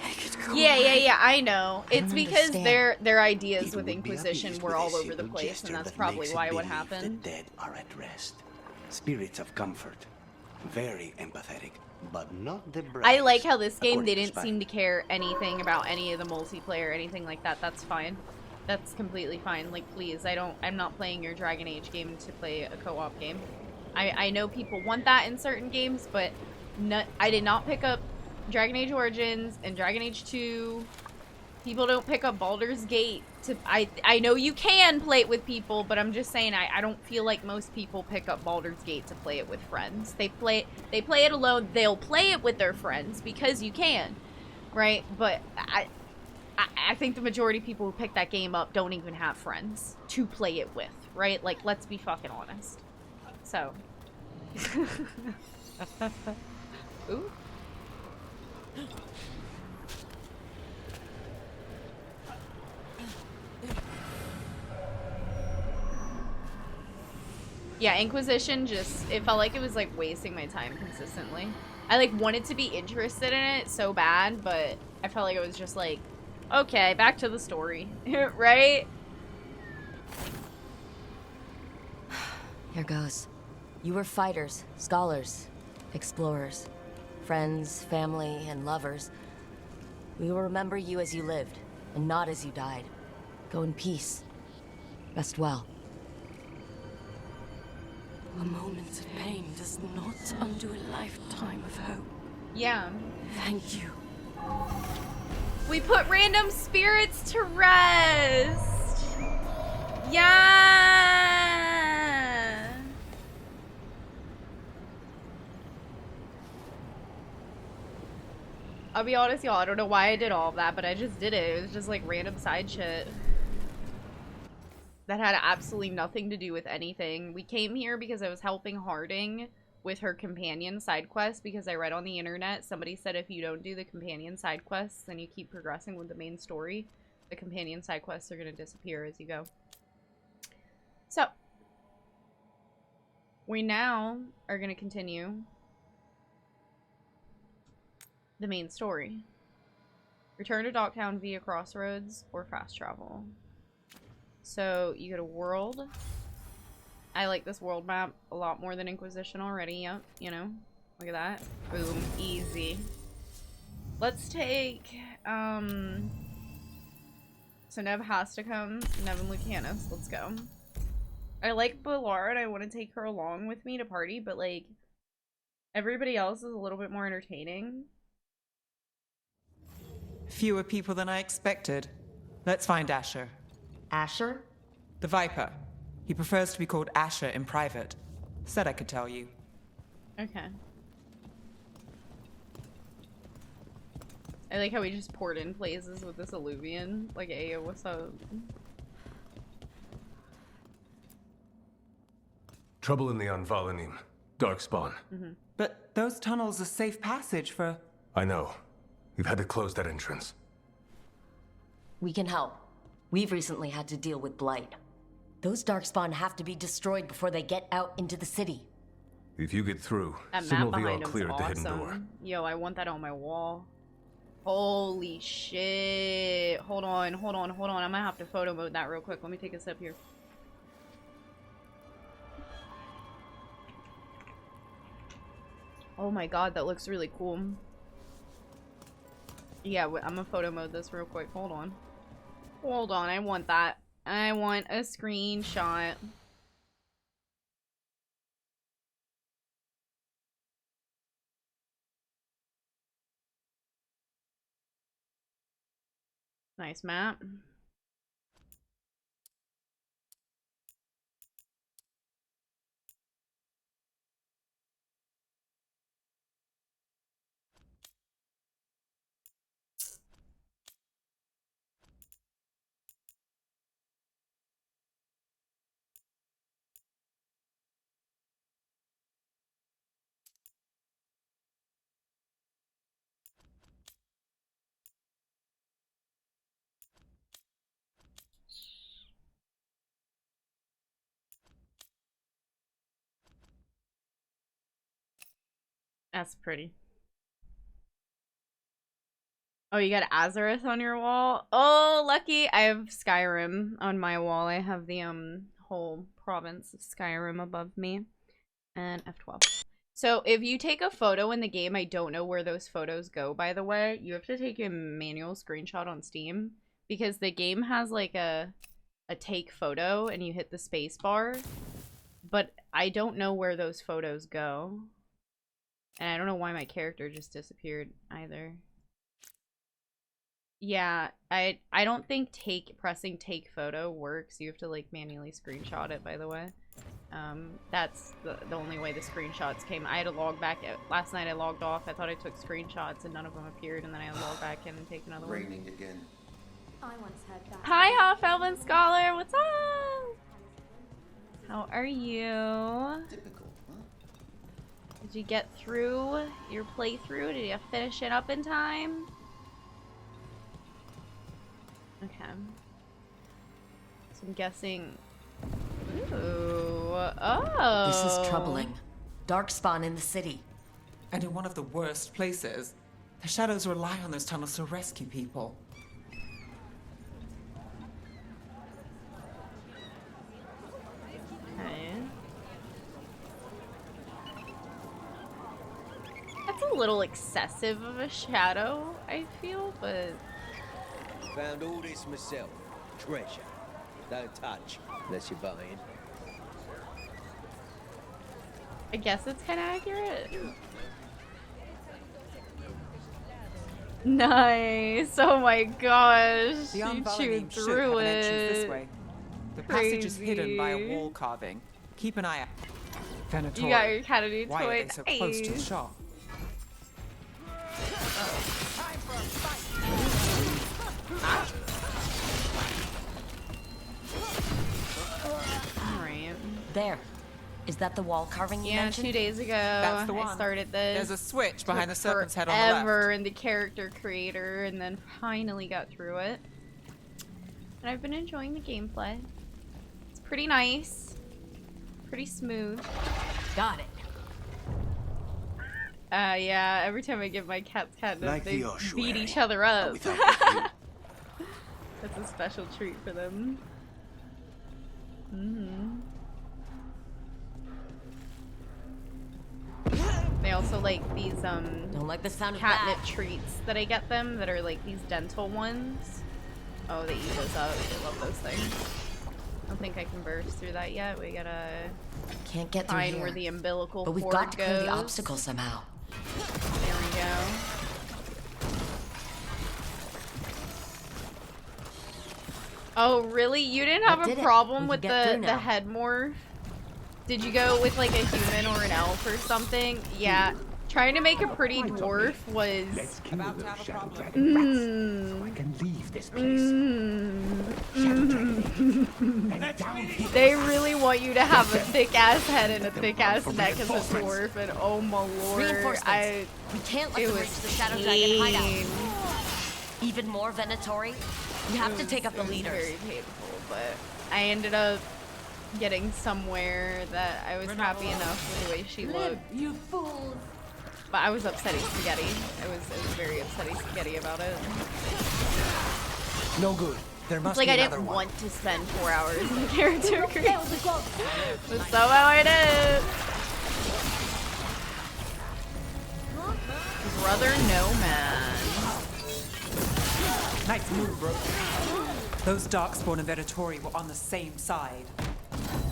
Make it go Yeah, away. I know. It's don't because understand. their ideas It with would be Inquisition obvious were with a all over the simple place, gesture and that's that probably makes it why what believe happened. The dead are at rest. Spirits of comfort. Very empathetic, but not the brightest. I like how this game, they according to didn't Spike. seem to care anything about any of the multiplayer or anything like that. That's fine. That's completely fine. Like, please, I'm not playing your Dragon Age game to play a co-op game. I know people want that in certain games, but I did not pick up Dragon Age Origins and Dragon Age 2. People don't pick up Baldur's Gate to... I know you can play it with people, but I'm just saying I don't feel like most people pick up Baldur's Gate to play it with friends. They play it alone. They'll play it with their friends because you can, right? But I think the majority of people who pick that game up don't even have friends to play it with, right? Like, let's be fucking honest. So. Ooh. Yeah, Inquisition just, it felt like it was, like, wasting my time consistently. I, like, wanted to be interested in it so bad, but I felt like it was just, like, okay, back to the story, right? Here goes. You were fighters, scholars, explorers, friends, family, and lovers. We will remember you as you lived, and not as you died. Go in peace. Rest well. A moment of pain does not undo a lifetime of hope. Yeah. Thank you. We put random spirits to rest. Yeah. I'll be honest, y'all, I don't know why I did all of that, but I just did it. It was just like random side shit. that had absolutely nothing to do with anything. We came here because I was helping Harding with her companion side quest, because I read on the internet, somebody said if you don't do the companion side quests and you keep progressing with the main story, the companion side quests are going to disappear as you go. So, we now are going to continue the main story. Return to Docktown via Crossroads or fast travel. So, you go to World. I like this world map a lot more than Inquisition already. Yep, you know. Look at that. Boom. Easy. Let's take, so Nev has to come. Nev and Lucanus. Let's go. I like Balar and I want to take her along with me to party, but like, everybody else is a little bit more entertaining. Fewer people than I expected. Let's find Asher. Asher? The Viper. He prefers to be called Asher in private. Said I could tell you. Okay. I like how we just poured in places with this alluvian. Like, hey, what's up? Trouble in the Anvalanim. Darkspawn. But those tunnels are safe passage for... I know. We've had to close that entrance. We can help. We've recently had to deal with Blight. Those Darkspawn have to be destroyed before they get out into the city. If you get through, That signal map the all behind him's clear at the hidden door. awesome. Yo, I want that on my wall. Holy shit. Hold on, hold on, hold on. I might have to photo mode that real quick. Let me take a sip here. Oh my god, that looks really cool. Yeah, I'm gonna photo mode this real quick. Hold on. Hold on, I want that. I want a screenshot. Nice map. That's pretty. Oh, you got Azareth on your wall? Oh, lucky. I have Skyrim on my wall. I have the whole province of Skyrim above me. And F12. So if you take a photo in the game, I don't know where those photos go, by the way. You have to take a manual screenshot on Steam. Because the game has like a take photo and you hit the space bar. But I don't know where those photos go. And I don't know why my character just disappeared either. Yeah, I don't think pressing take photo works. You have to like manually screenshot it, by the way. That's the only way the screenshots came. I had to log back. Last night I logged off. I thought I took screenshots and none of them appeared, and then I had to log back in and take another one. Raining again. I once heard that. Hi, Half Elven Scholar. What's up? How are you? Typical, huh? Did you get through your playthrough? Did you finish it up in time? Okay. So I'm guessing... Ooh. Oh. This is troubling. Darkspawn in the city. And in one of the worst places. The shadows rely on those tunnels to rescue people. Okay. That's a little excessive of a shadow, I feel, but... Found all this myself. Treasure. Don't touch unless you're buying. I guess it's kind of accurate. Nice. Oh my gosh. The You Anvalanim chewed should through have an entrance this it. way. The passage is hidden by a Crazy. wall carving. Keep an eye out. Venator. You got your Kennedy Why are toy. they so close to the shop? There. Is that the wall carving you Yeah, mentioned? 2 days ago That's the I one. started this. There's a switch behind the Took serpent's head on the left. forever in the character creator, and then finally got through it. And I've been enjoying the gameplay. It's pretty nice. Pretty smooth. Got it. Yeah, every time I give my cats catnip, Like they the ossuary, beat each other up. but without you. That's a special treat for them. They also like these Don't like the sound of catnip that. treats that I get them that are like these dental ones. Oh, they eat those up. They love those things. I don't think I can burst through that yet. We gotta Can't get through find here. where the umbilical But we've cord got to clear goes. the obstacle somehow. There we go. Oh, really? You didn't have That a did it. problem We with can get through the now. head morph? Did you go with like a human or an elf or something? Yeah. Trying to make a pretty dwarf was... Let's kill About to those have a shadow problem. dragon rats so I can leave this place. Shadow dragon. And down here. They really want you to have a thick ass head and a thick ass neck as a dwarf, and oh my lord, Reinforcements. We can't let it them was reach the Shadow Dragon hideout. pain. Even more Venatori? You have to take up the It was leaders. very painful, but I ended up getting somewhere that I was happy enough with the way she looked. You fools! But I was upsetting Spaghetti. I was very upsetting Spaghetti about it. No good. There must It's like be I another didn't one. want to spend 4 hours in the character creation. There was a god. But somehow I did. Brother Nomad. Nice move, bro. Those Darkspawn and Venatori were on the same side.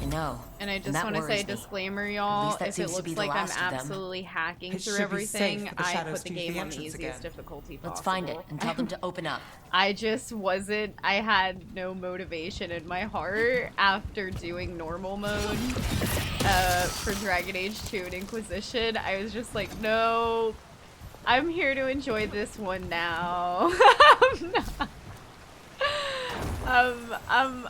I know. And I just that want to say, worries me. disclaimer, At y'all, least that if it seems to be looks the like I'm last of them. absolutely hacking It through should be safe everything, for the I shadows put the to use the game on the entrance easiest again. difficulty possible. Let's find it and tell them to open up. I just wasn't, I had no motivation in my heart after doing normal mode for Dragon Age 2 and Inquisition. I was just like, no, I'm here to enjoy this one now. I'm not.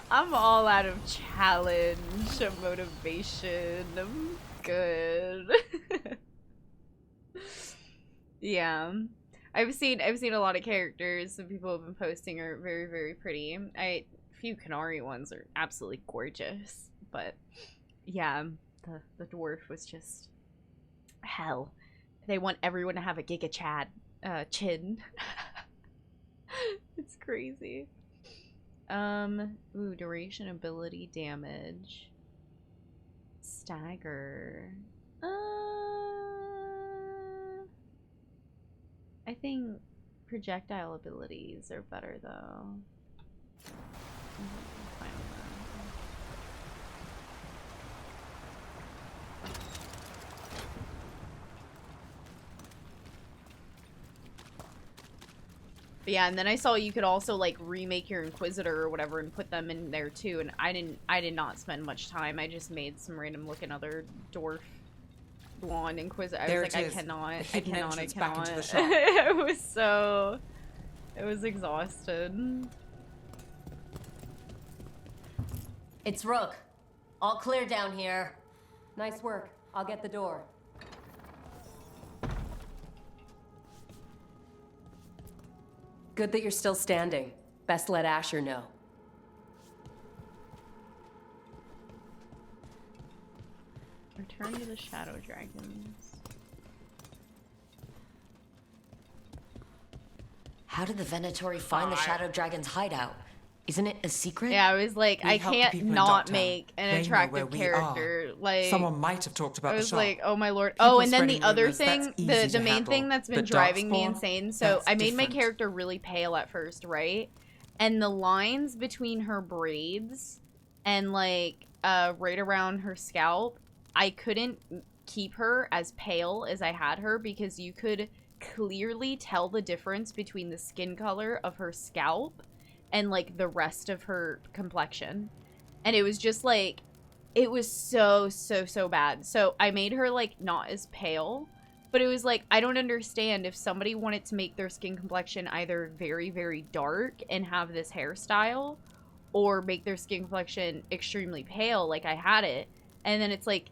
I'm all out of challenge, of motivation. I'm good. Yeah. I've seen a lot of characters that people have been posting are very, very pretty. A few Canary ones are absolutely gorgeous, but yeah, the dwarf was just hell. They want everyone to have a Giga Chad chin. It's crazy. Ooh, duration, ability, damage, stagger. I think projectile abilities are better though. Fine with that. But yeah, and then I saw you could also like remake your Inquisitor or whatever and put them in there too, and I did not spend much time. I just made some random looking other dwarf blonde Inquisitor. I There was it like, is. I cannot. The hidden I entrance cannot. back into the shop. It was exhausted. It's Rook. All clear down here. Nice work. I'll get the door. Good that you're still standing. Best let Asher know. Return to the Shadow Dragons. How did the Venatori find the Shadow Dragon's hideout? Isn't it a secret? Yeah, I was like, We I help the can't people in not Dogtown. make They an know where attractive we character. Like Someone might have talked about I the was shop. like, oh my lord. People Oh, and then the spreading other rumors, that's thing, easy the to main handle. thing that's been But driving me Darkspawn, insane. So that's I made my different. character really pale at first, right? And the lines between her braids and like right around her scalp, I couldn't keep her as pale as I had her because you could clearly tell the difference between the skin color of her scalp and like the rest of her complexion. And it was just like, it was so bad. So I made her like not as pale, but it was like, I don't understand if somebody wanted to make their skin complexion either very dark and have this hairstyle, or make their skin complexion extremely pale like I had it. And then it's like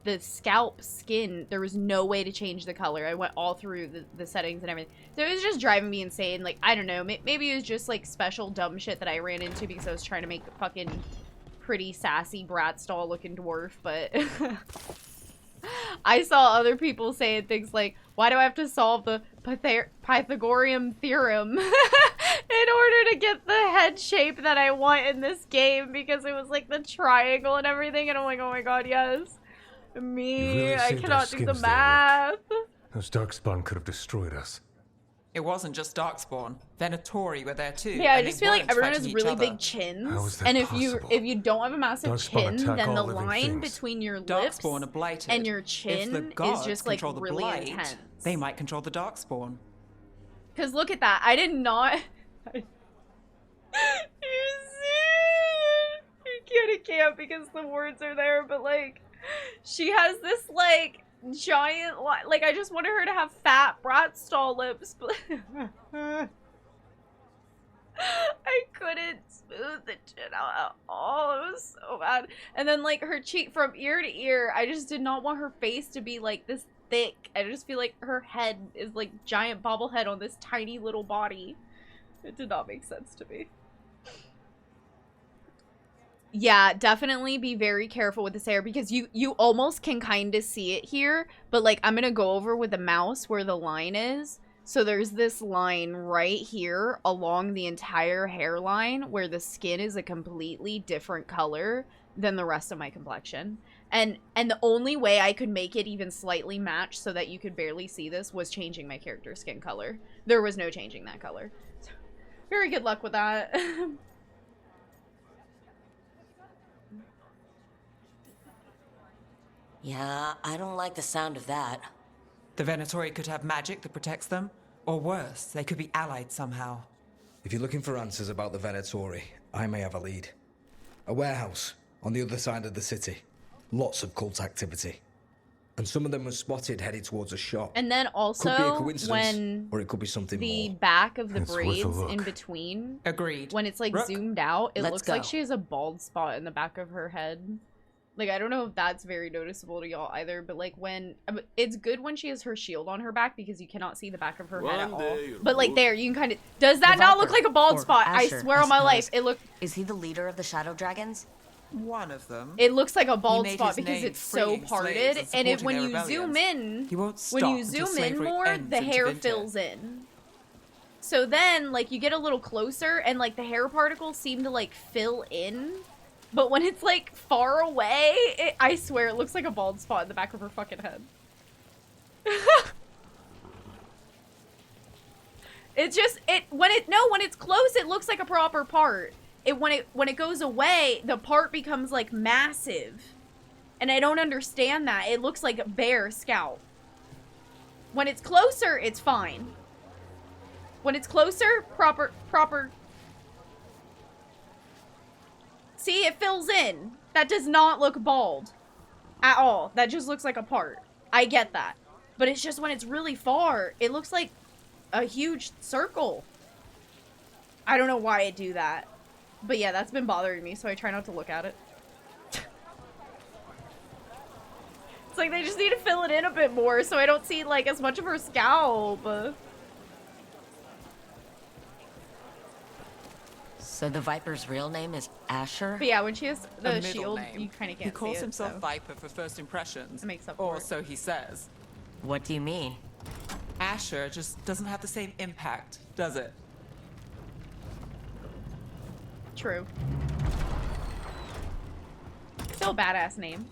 the scalp skin, there was no way to change the color. I went all through the settings and everything. So it was just driving me insane. Like, I don't know. Maybe it was just like special dumb shit that I ran into because I was trying to make a fucking pretty sassy brat stall looking dwarf. But I saw other people saying things like, why do I have to solve the Pythagorean theorem in order to get the head shape that I want in this game? Because it was like the triangle and everything. And I'm like, oh my god, yes. Me, really I saved our cannot do the skins there, math. Those darkspawn could have destroyed us. It wasn't just Darkspawn. Venatori were there too. Yeah, I and just they feel like weren't everyone fighting has each really other. big chins. How is that And possible? if you don't have a massive Darkspawn chin, attack then the all living line things. between your lips Darkspawn are blighted. and your If the chin gods is just like control the really blight, intense. they might control the Darkspawn. Because look at that. I did not... You see it? You can't because the words are there, but like... She has this like giant... Like, I just wanted her to have fat brat stall lips, but... I couldn't smooth the chin out at all. It was so bad. And then like her cheek from ear to ear, I just did not want her face to be like this thick. I just feel like her head is like giant bobblehead on this tiny little body. It did not make sense to me. Yeah, definitely be very careful with this hair because you almost can kind of see it here, but like I'm gonna go over with the mouse where the line is. So there's this line right here along the entire hairline where the skin is a completely different color than the rest of my complexion. And the only way I could make it even slightly match so that you could barely see this was changing my character's skin color. There was no changing that color. So, very good luck with that. Yeah, I don't like the sound of that. The Venatori could have magic that protects them, or worse, they could be allied somehow. If you're looking for answers about the Venatori, I may have a lead. A warehouse on the other side of the city. Lots of cult activity. And some of them were spotted headed towards a shop. And then also, could be a coincidence, when or it could be something the more. back of the It's worth a braids look. in between, agreed. When it's like Rook, zoomed out, it let's looks like go. she has a bald spot in the back of her head. Like, I don't know if that's very noticeable to y'all either, but like when it's good when she has her shield on her back because you cannot see the back of her head at all. But like there, you can kind of. Does that not look like a bald spot? Asher, I swear on my life, it look. Is he the leader of the Shadow Dragons? One of them. It looks like a bald made spot his because name it's so freeing parted, slaves and and when supporting you their zoom in, He won't when stop you until zoom in slavery more, ends the in hair Tevinter. fills in. So then, like, you get a little closer, and like the hair particles seem to like fill in. But when it's like far away, I swear it looks like a bald spot in the back of her fucking head. It's just when it's close, it looks like a proper part. When it goes away, the part becomes like massive, and I don't understand that. It looks like a bare scalp. When it's closer, it's fine. When it's closer, proper. See, it fills in. That does not look bald at all. That just looks like a part. I get that. But it's just when it's really far, it looks like a huge circle. I don't know why I do that. But yeah, that's been bothering me, so I try not to look at it. It's like they just need to fill it in a bit more so I don't see like as much of her scalp. So the Viper's real name is Asher? But yeah, when she has A the middle shield, name. you kind of He can't calls see it, himself so. Viper for first impressions. It makes up or for it. so he says. What do you mean? Asher just doesn't have the same impact, does it? True. Still a badass name.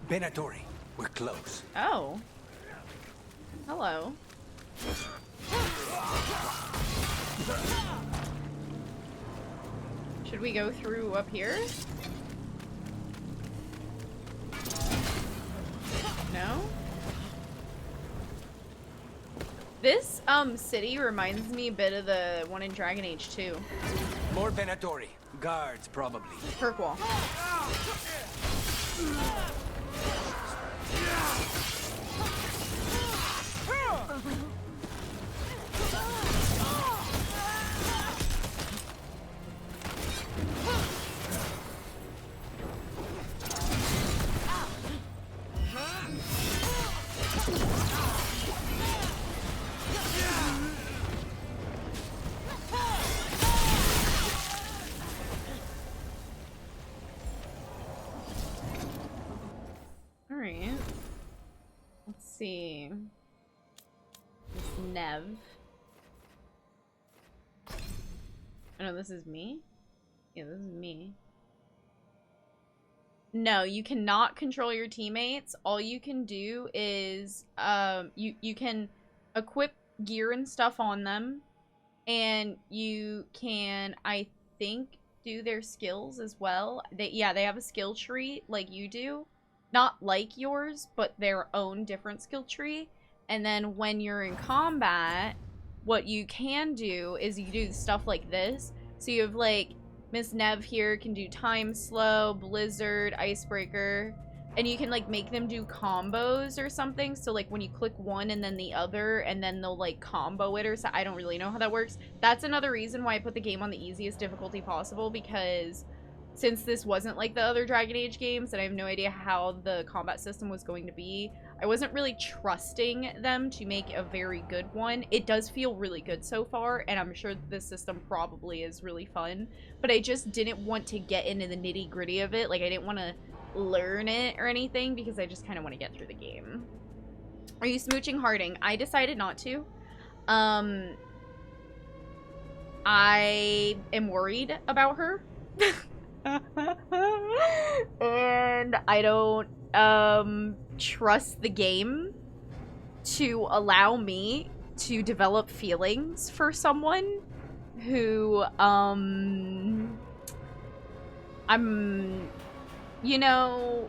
Venatori, we're close. Oh. Hello. Should we go through up here? No? This, city reminds me a bit of the one in Dragon Age 2. More Venatori. Guards, probably. Kirkwall. see. This Nev. Oh no, this is me? Yeah, this is me. No, you cannot control your teammates. All you can do is, you can equip gear and stuff on them. And you can, I think, do their skills as well. They have a skill tree like you do. Not like yours, but their own different skill tree. And then when you're in combat, what you can do is you do stuff like this. So you have, like, Miss Nev here can do Time Slow, Blizzard, Icebreaker. And you can, like, make them do combos or something. So, like, when you click one and then the other, and then they'll, like, combo it or so. I don't really know how that works. That's another reason why I put the game on the easiest difficulty possible, because since this wasn't like the other Dragon Age games, and I have no idea how the combat system was going to be, I wasn't really trusting them to make a very good one. It does feel really good so far, and I'm sure this system probably is really fun, but I just didn't want to get into the nitty-gritty of it. Like, I didn't want to learn it or anything, because I just kind of want to get through the game. Are you smooching Harding? I decided not to. I am worried about her. And I don't trust the game to allow me to develop feelings for someone who you know,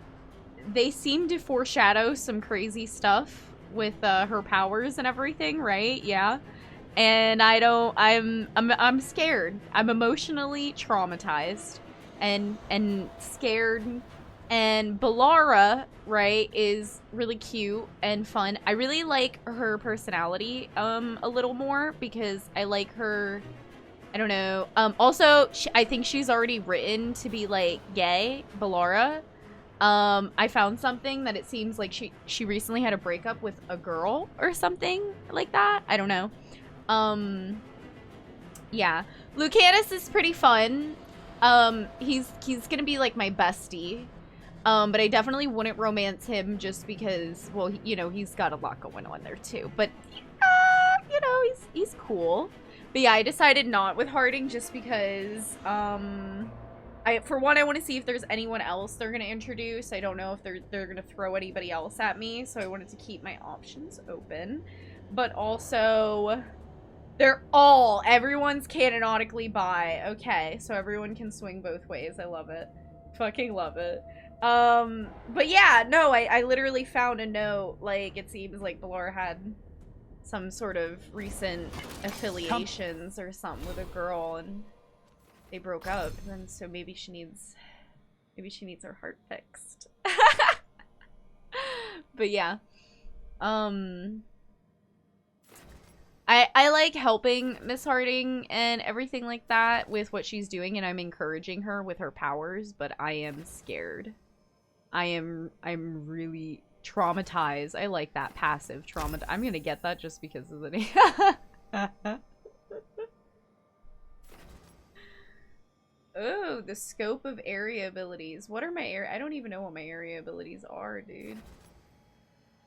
they seem to foreshadow some crazy stuff with her powers and everything, right? Yeah. And I'm scared. I'm emotionally traumatized and scared. And Balara, right, is really cute and fun. I really like her personality a little more, because I like her, I don't know. Also, I think she's already written to be, like, gay, Balara. I found something that it seems like she recently had a breakup with a girl or something like that. I don't know. Yeah. Lucanus is pretty fun. He's gonna be, like, my bestie. But I definitely wouldn't romance him just because, well, you know, he's got a lot going on there too. But, you know, he's cool. But yeah, I decided not with Harding just because, for one, I want to see if there's anyone else they're going to introduce. I don't know if they're going to throw anybody else at me, so I wanted to keep my options open. But also, everyone's canonically bi. Okay, so everyone can swing both ways. I love it. Fucking love it. But yeah, no, I literally found a note, like, it seems like Balara had some sort of recent affiliations or something with a girl, and they broke up, and so maybe she needs her heart fixed. But yeah, I like helping Miss Harding and everything like that with what she's doing, and I'm encouraging her with her powers, but I am scared. I'm really traumatized. I like that passive trauma. I'm gonna get that just because of the name. Oh, the scope of area abilities. What are my area? I don't even know what my area abilities are, dude.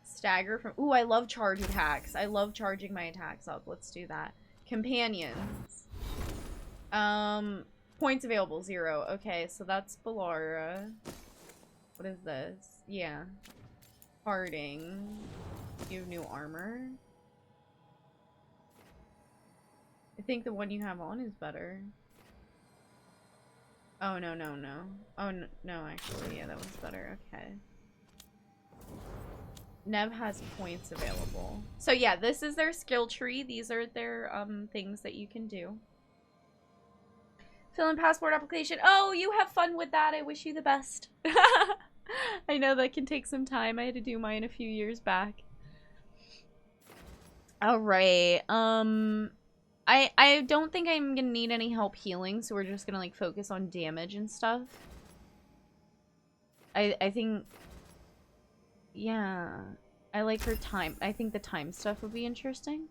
Stagger from. Ooh, I love charge attacks. I love charging my attacks up. Let's do that. Companions. Points available 0. Okay, so that's Balara. What is this? Yeah. Harding. You have new armor. I think the one you have on is better. Oh, no. Oh, no, actually, yeah, that was better. Okay. Nev has points available. So, yeah, this is their skill tree. These are their, things that you can do. Fill in passport application. Oh, you have fun with that. I wish you the best. I know that can take some time. I had to do mine a few years back. Alright, I don't think I'm gonna need any help healing, so we're just gonna, like, focus on damage and stuff. I think... Yeah. I like her time. I think the time stuff would be interesting.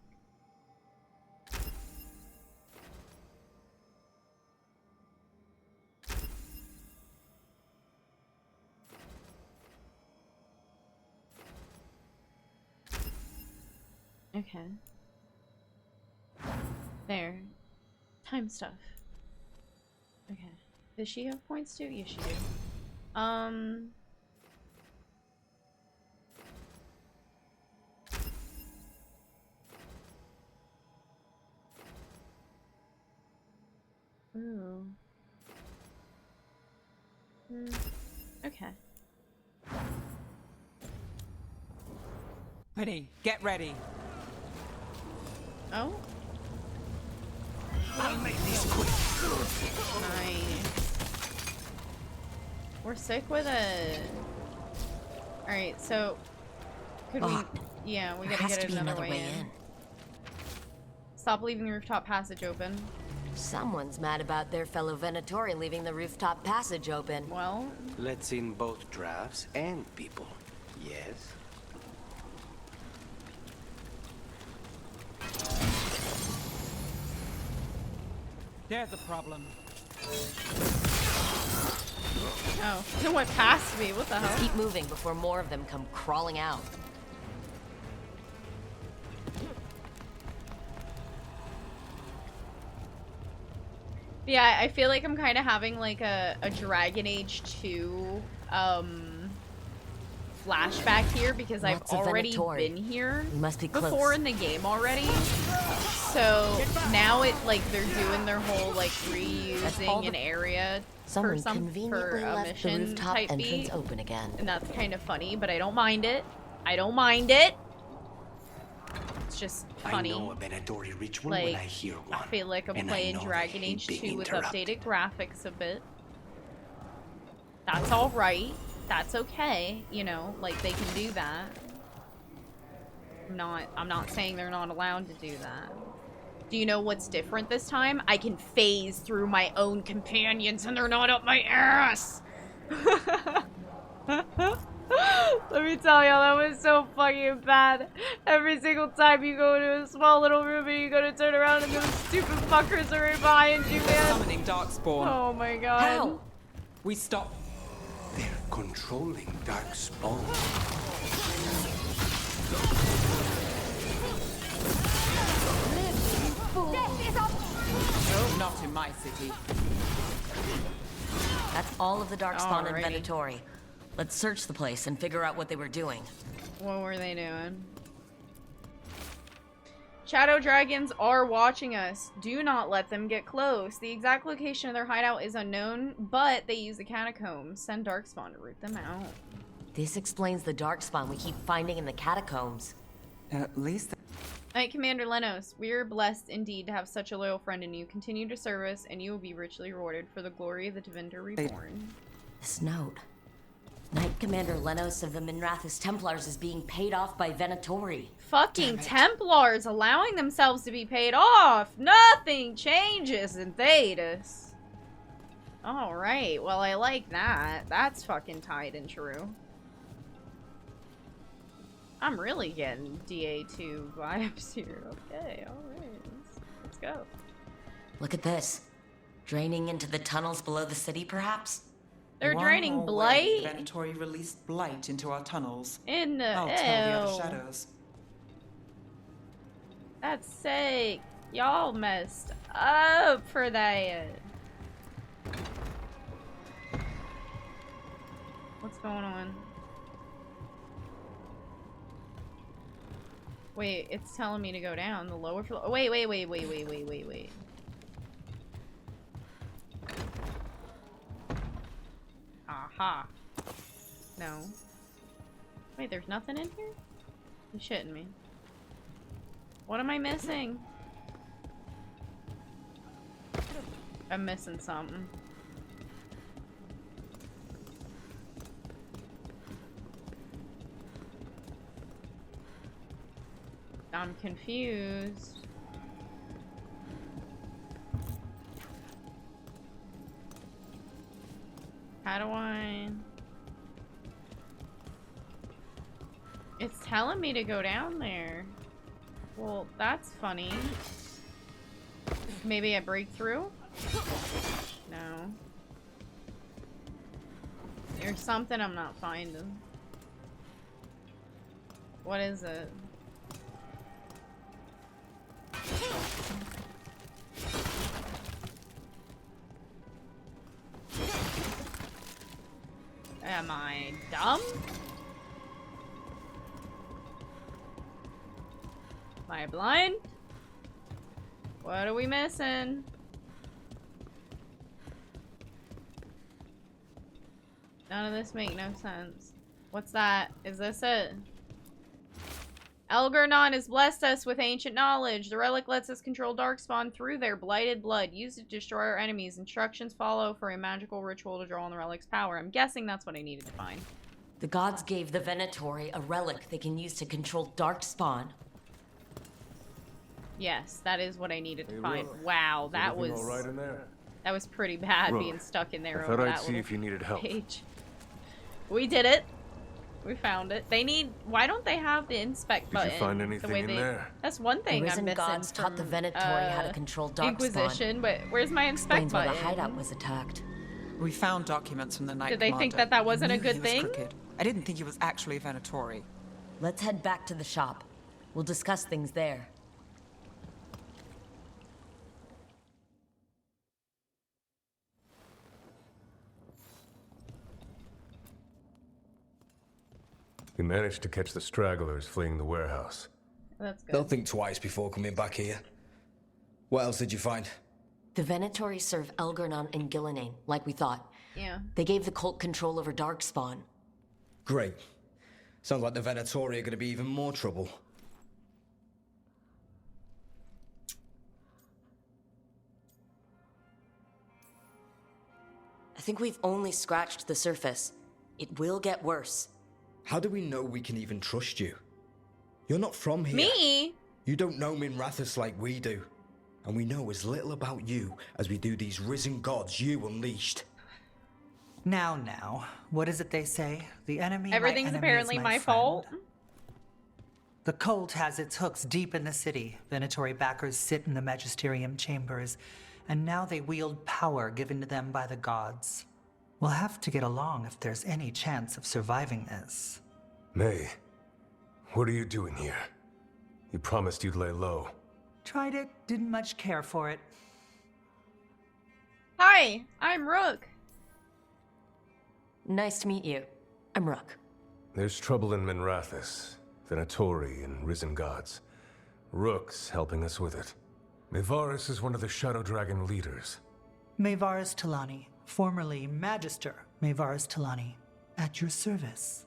Okay. There. Time stuff. Okay. Does she have points too? Yes, she do. Ooh. Okay. Ready, get ready. Oh? I'll make this quick. Nice. We're sick with it. Alright, so could we yeah, we gotta get another way in. Stop leaving the rooftop passage open. Someone's mad about their fellow Venatori leaving the rooftop passage open. Well, Let's in both drafts and people. Yes. There's a problem. oh, it went past me. What the hell? Let's keep moving before more of them come crawling out. Yeah, I feel like I'm kind of having like a Dragon Age 2 flashback here because I've already been here before in the game already. So now it like they're doing their whole like reusing an area for a mission type beat, open again. and that's kind of funny. But I don't mind it. I don't mind it. It's just funny. I know a Venatori ritual Like, when I hear one. I feel like I'm and playing I know Dragon they Age hate 2 being with interrupted. updated graphics a bit. That's alright. That's okay. You know, like they can do that. I'm not saying they're not allowed to do that. Do you know what's different this time? I can phase through my own companions and they're not up my ass! Let me tell y'all, that was so fucking bad. Every single time you go into a small little room and you go to turn around and those stupid fuckers are right behind you, man. Summoning Darkspawn. Oh my god. How? We stop. They're controlling Darkspawn. Oh, not in my city. That's all of the Darkspawn in Venatori. Let's search the place and figure out what they were doing. What were they doing? Shadow dragons are watching us. Do not let them get close. The exact location of their hideout is unknown, but they use the catacombs. Send Darkspawn to root them out. This explains the Darkspawn we keep finding in the catacombs. At least... Knight Commander Lenos, we are blessed indeed to have such a loyal friend in you. Continue to serve us, and you will be richly rewarded for the glory of the Tevinter Reborn. This note. Knight Commander Lenos of the Minrathous Templars is being paid off by Venatori. Fucking Templars allowing themselves to be paid off. Nothing changes in Thedas. Alright, well I like that. That's fucking tied and true. I'm really getting DA2 vibes here. Okay, alright. Let's go. Look at this. Draining into the tunnels below the city, perhaps? They're One draining more blight? way Venatori released blight into our tunnels. In the I'll tell the other shadows. That's sick. Y'all messed up for that. What's going on? Wait, it's telling me to go down the lower floor. Wait. Aha. No. Wait, there's nothing in here? You're shitting me. What am I missing? I'm missing something. I'm confused. How do I... It's telling me to go down there. Well, that's funny. Maybe I break through? No. There's something I'm not finding. What is it? Am I dumb? Am I blind? What are we missing? None of this make no sense. What's that? Is this it? Elgarnon has blessed us with ancient knowledge. The relic lets us control Darkspawn through their blighted blood. Use it to destroy our enemies. Instructions follow for a magical ritual to draw on the relic's power. I'm guessing that's what I needed to find. The gods gave the Venatori a relic they can use to control Darkspawn. Yes, that is what I needed to find. Will. Wow, Is that was everything all right in there? that was pretty bad Will, being stuck in there I over thought I'd that see little if you needed help. page. We did it. We found it. They need. Why don't they have the inspect button? Did you find the anything way in they, there? That's one thing The I'm risen missing gods taught the from, Venatori how to control Darkspawn. Inquisition, but where's my inspect Explains why button? the hideout was attacked. We found documents from the Night Did they think Commander. that wasn't a Knew good he was thing? crooked. I didn't think he was actually a Venatori. Let's head back to the shop. We'll discuss things there. We managed to catch the stragglers fleeing the warehouse. That's good. They'll think twice before coming back here. What else did you find? The Venatori serve Elgarnon and Gillinane, like we thought. Yeah. They gave the cult control over Darkspawn. Great. Sounds like the Venatori are going to be even more trouble. I think we've only scratched the surface. It will get worse. How do we know we can even trust you? You're not from here. Me? You don't know Minrathous like we do. And we know as little about you as we do these risen gods you unleashed. Now, what is it they say? The enemy, Everything's my enemy apparently is my friend. fault. The cult has its hooks deep in the city. Venatori backers sit in the magisterium chambers, and now they wield power given to them by the gods. We'll have to get along if there's any chance of surviving this. May, what are you doing here? You promised you'd lay low. Tried it, didn't much care for it. Hi, I'm Rook. Nice to meet you. I'm Rook. There's trouble in Minrathous, Venatori and risen gods. Rook's helping us with it. Mayvaris is one of the Shadow Dragon leaders. Mayvaris Talani, formerly Magister Mayvaris Talani, at your service.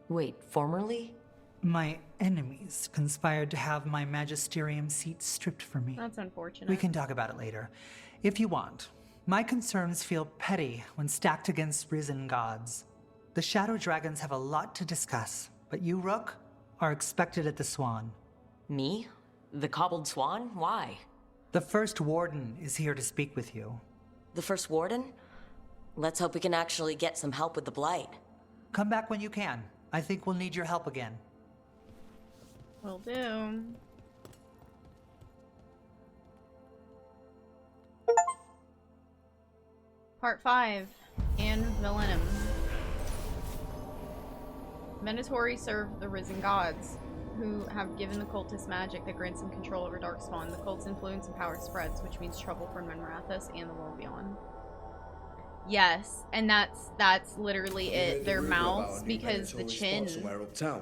Wait, formerly? My enemies conspired to have my magisterium seat stripped from me. That's unfortunate. We can talk about it later, if you want. My concerns feel petty when stacked against risen gods. The Shadow Dragons have a lot to discuss, but you, Rook, are expected at the Swan. Me? The Cobbled Swan? Why? The First Warden is here to speak with you. The First Warden? Let's hope we can actually get some help with the Blight. Come back when you can. I think we'll need your help again. Will do. Part 5. Anne Villenum. Venatori serve the risen gods, who have given the cultist magic that grants them control over Darkspawn. The cult's influence and power spreads, which means trouble for Minrathous and the world beyond. Yes, and that's literally it. Their mouths, because the chin,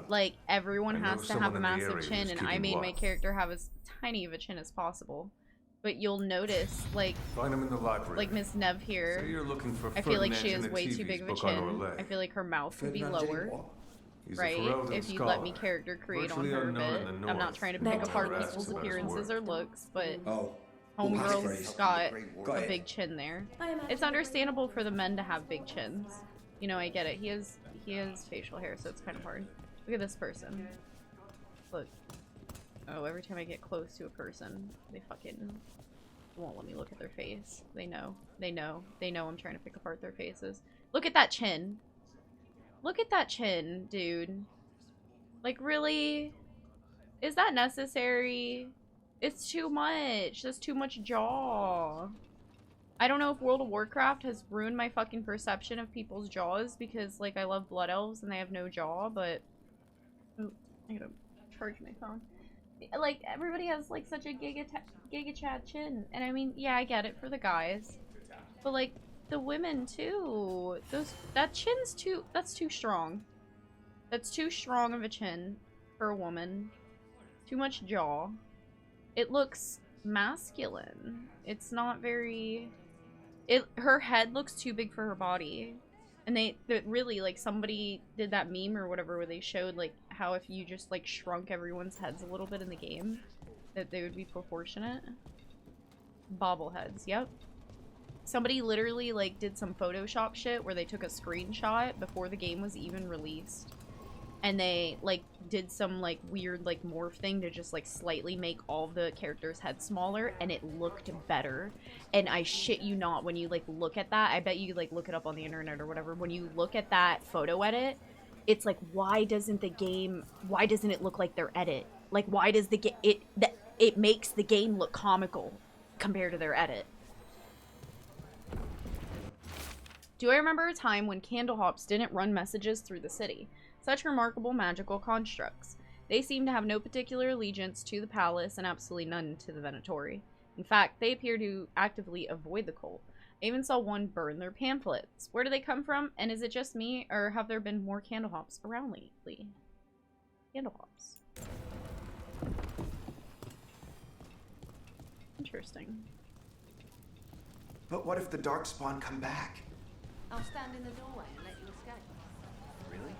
like, everyone has to have a massive chin, and I made my character have as tiny of a chin as possible. But you'll notice, like, Find him in the library. like Miss Nev here, Say you're looking for I feel like Ferdinand she has in the way too TV's big of a book on chin. Orlais. I feel like her mouth would be lower, He's a right? Ferelden If you let me scholar. character create on Virtually her a unknown bit. in the I'm not North. trying to No pick one apart ever asks people's about his appearances work. or looks, but Oh. Homegirl's got Go a ahead. big chin there. It's understandable for the men to have big chins. You know, I get it. He has facial hair, so it's kind of hard. Look at this person. Look. Oh, every time I get close to a person, they fucking won't let me look at their face. They know. They know. They know I'm trying to pick apart their faces. Look at that chin. Look at that chin, dude. Like, really? Is that necessary? It's too much. That's too much jaw. I don't know if World of Warcraft has ruined my fucking perception of people's jaws because, like, I love Blood Elves and they have no jaw, but... Oh, I gotta charge my phone. like, everybody has, like, such a Giga Chad chin. And I mean, yeah, I get it for the guys. But, like, the women, too. That chin's that's too strong. That's too strong of a chin for a woman. Too much jaw. It looks masculine. It's not very... Her head looks too big for her body. And they really, like, somebody did that meme or whatever where they showed, like, how if you just, like, shrunk everyone's heads a little bit in the game, that they would be proportionate. Bobbleheads, yep. Somebody literally, like, did some Photoshop shit where they took a screenshot before the game was even released. And they, like, did some, like, weird, like, morph thing to just, like, slightly make all the characters' heads smaller, and it looked better. And I shit you not, when you, like, look at that, I bet you, like, look it up on the internet or whatever, when you look at that photo edit, it's like, why doesn't it look like their edit? Like, why does it makes the game look comical compared to their edit. Do I remember a time when candlehops didn't run messages through the city? Such remarkable magical constructs. They seem to have no particular allegiance to the palace and absolutely none to the Venatori. In fact, they appear to actively avoid the cult. I even saw one burn their pamphlets. Where do they come from? And is it just me, or have there been more candlehops around lately? Candlehops. Interesting. But what if the Darkspawn come back? I'll stand in the doorway and let you escape. Really?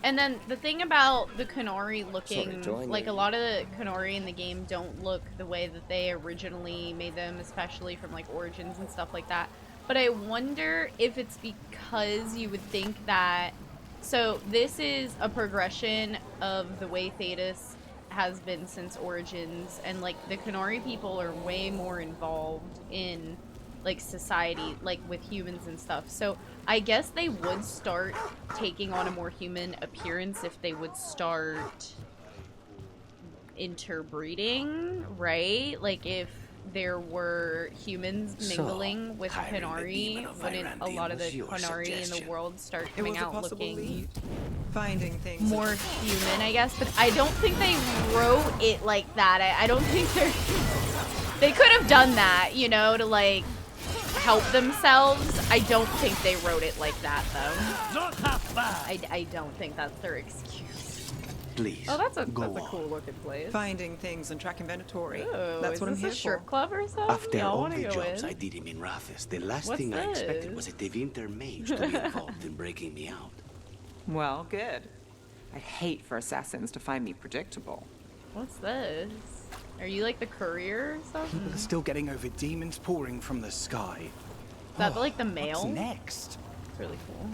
And then the thing about the Kenari looking, like you. a lot of the Kenari in the game don't look the way that they originally made them, especially from like Origins and stuff like that. But I wonder if it's because you would think that, so this is a progression of the way Thetis has been since Origins, and like the Kenari people are way more involved in like society, like with humans and stuff. So I guess they would start taking on a more human appearance if they would start interbreeding, right? Like if there were humans mingling with Kenari, wouldn't a lot of the Kenari in the world start coming out looking finding things more human, I guess? But I don't think they wrote it like that. I don't think they could have done that, you know, to like help themselves. I don't think they wrote it like that, though. I don't think that's their excuse. Please. Oh, that's a cool looking place. Finding things and tracking Venatori. Oh, That's is what I'm this here a strip for. club or something? After Y'all all wanna the go jobs in? I did in Minrafis, the last What's thing I expected this? was a Tevinter mage to be involved in breaking me out. Well, good. I'd hate for assassins to find me predictable. What's this? Are you like the courier or something? People are still getting over demons pouring from the sky. Is that like the mail? What's next? It's really cool.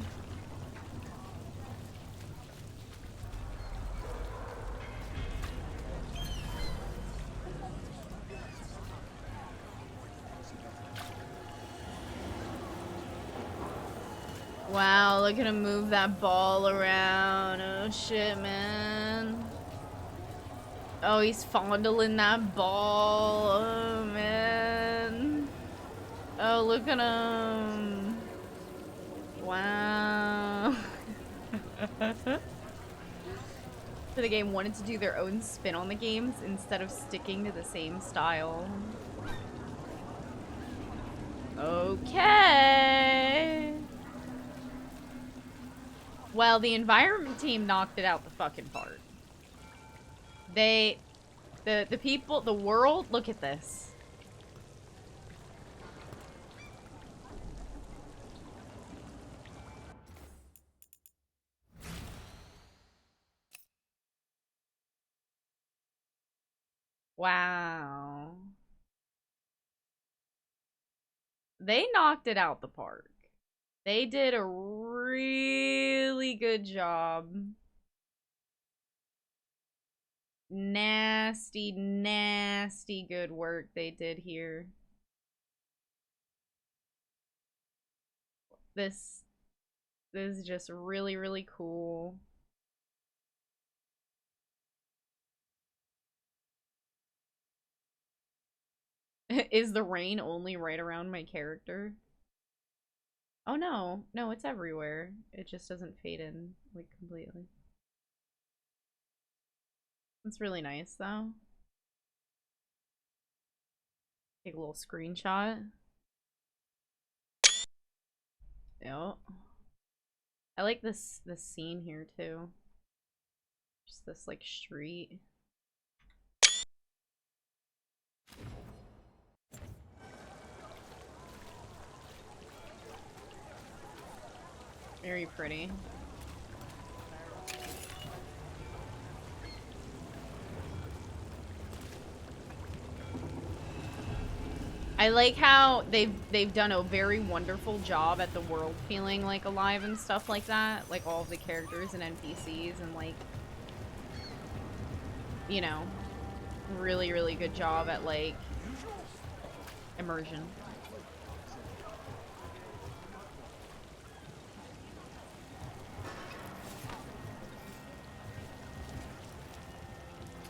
Wow, look at him move that ball around. Oh shit, man. Oh, he's fondling that ball. Oh, man. Oh, look at him. Wow. So the game wanted to do their own spin on the games instead of sticking to the same style. Okay. Well, the environment team knocked it out the fucking park. The people, the world, look at this. Wow. They knocked it out the park. They did a really good job. Nasty, nasty good work they did here. This is just really, really cool. Is the rain only right around my character? Oh no, no, it's everywhere. It just doesn't fade in like completely. It's really nice though. Take a little screenshot. Yep. I like this scene here too. Just this like street. Very pretty. I like how they've done a very wonderful job at the world feeling like alive and stuff like that. Like all of the characters and NPCs and like, you know, really, really good job at like immersion.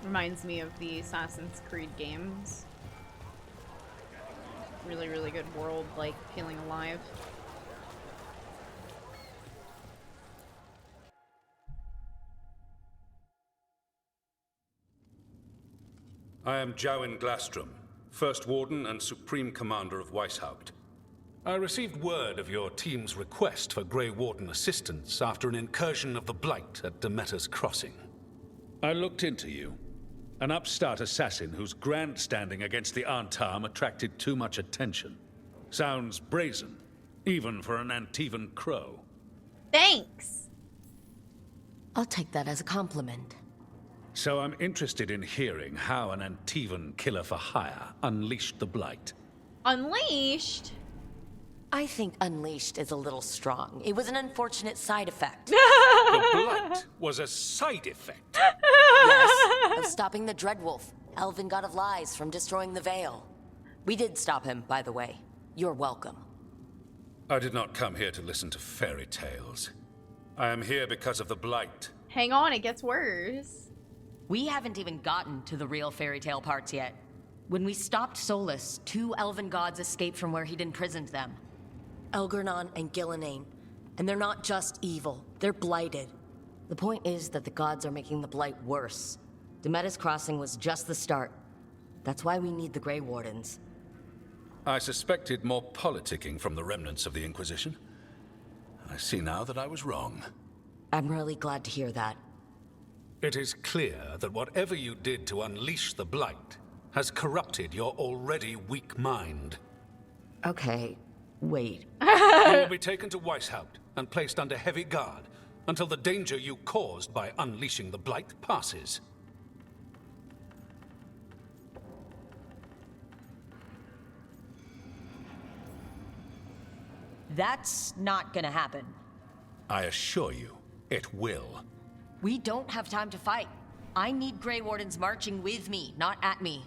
Reminds me of the Assassin's Creed games. Really, really good world, like feeling alive. I am Jowen Glastrom, First Warden and Supreme Commander of Weishaupt. I received word of your team's request for Grey Warden assistance after an incursion of the Blight at Demeter's Crossing. I looked into you. An upstart assassin whose grandstanding against the Antam attracted too much attention. Sounds brazen, even for an Antivan crow. Thanks! I'll take that as a compliment. So I'm interested in hearing how an Antivan killer for hire unleashed the Blight. Unleashed? I think unleashed is a little strong. It was an unfortunate side effect. The Blight was a side effect. Yes, of stopping the Dreadwolf, elven god of lies, from destroying the Veil. We did stop him, by the way. You're welcome. I did not come here to listen to fairy tales. I am here because of the Blight. Hang on, it gets worse. We haven't even gotten to the real fairy tale parts yet. When we stopped Solus, 2 elven gods escaped from where he'd imprisoned them. Elgernon and Gillenane. And they're not just evil, they're blighted. The point is that the gods are making the Blight worse. Demeter's Crossing was just the start. That's why we need the Grey Wardens. I suspected more politicking from the remnants of the Inquisition. I see now that I was wrong. I'm really glad to hear that. It is clear that whatever you did to unleash the Blight has corrupted your already weak mind. Okay, wait. You will be taken to Weishaupt and placed under heavy guard until the danger you caused by unleashing the Blight passes. That's not gonna happen. I assure you, it will. We don't have time to fight. I need Grey Wardens marching with me, not at me.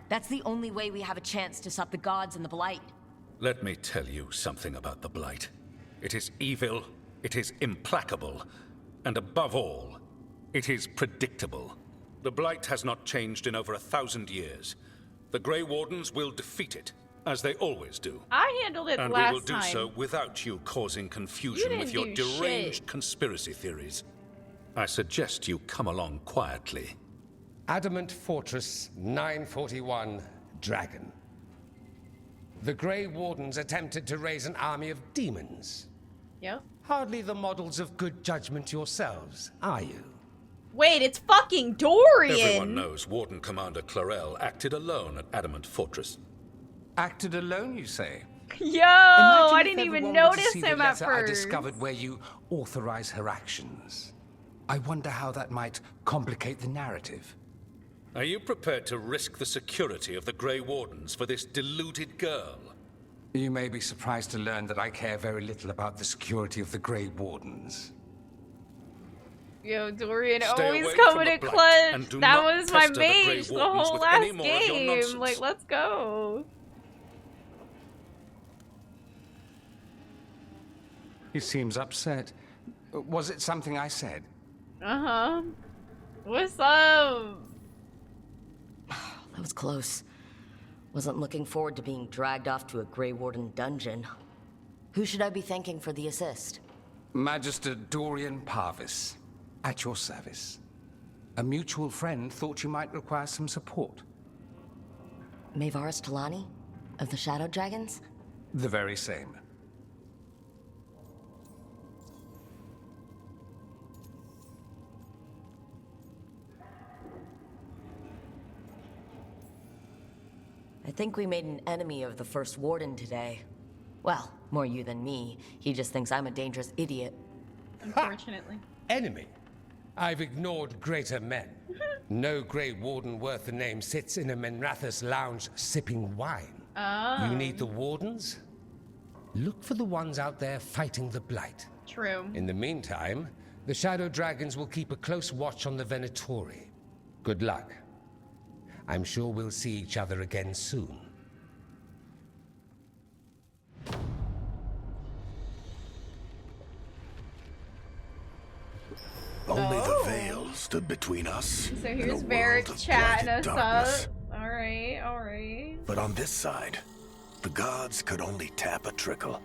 That's the only way we have a chance to stop the gods and the Blight. Let me tell you something about the Blight. It is evil, it is implacable, and above all, it is predictable. The Blight has not changed in over 1,000 years. The Grey Wardens will defeat it, as they always do. I handled it last time. And we will do so without you causing confusion with your deranged conspiracy theories. I suggest you come along quietly. Adamant Fortress 941, Dragon. The Grey Wardens attempted to raise an army of demons. Yep. Hardly the models of good judgment yourselves, are you? Wait, it's fucking Dorian! Everyone knows Warden Commander Clarel acted alone at Adamant Fortress. Acted alone, you say? Yo, I Imagine didn't if even everyone were to notice see him the at letter I first. discovered where you authorize her actions. I wonder how that might complicate the narrative. Are you prepared to risk the security of the Grey Wardens for this deluded girl? You may be surprised to learn that I care very little about the security of the Grey Wardens. Yo, Dorian Stay always away coming from in the Blight, clutch. and do That not was my pester the Grey mage the Wardens whole with last any more of your game. nonsense. Like, let's go. He seems upset. Was it something I said? Uh-huh. What's up? That was close. Wasn't looking forward to being dragged off to a Grey Warden dungeon. Who should I be thanking for the assist? Magister Dorian Parvis, at your service. A mutual friend thought you might require some support. Maevaris Talani? Of the Shadow Dragons? The very same. I think we made an enemy of the First Warden today. Well, more you than me. He just thinks I'm a dangerous idiot. Unfortunately. Enemy? I've ignored greater men. No Grey Warden worth the name sits in a Menrathus lounge sipping wine. Oh. You need the Wardens? Look for the ones out there fighting the Blight. True. In the meantime, the Shadow Dragons will keep a close watch on the Venatori. Good luck. I'm sure we'll see each other again soon. Only the veil stood between us. So and a here's world Varric of chatting blighted us darkness. up. Alright, alright. But on this side, the gods could only tap a trickle.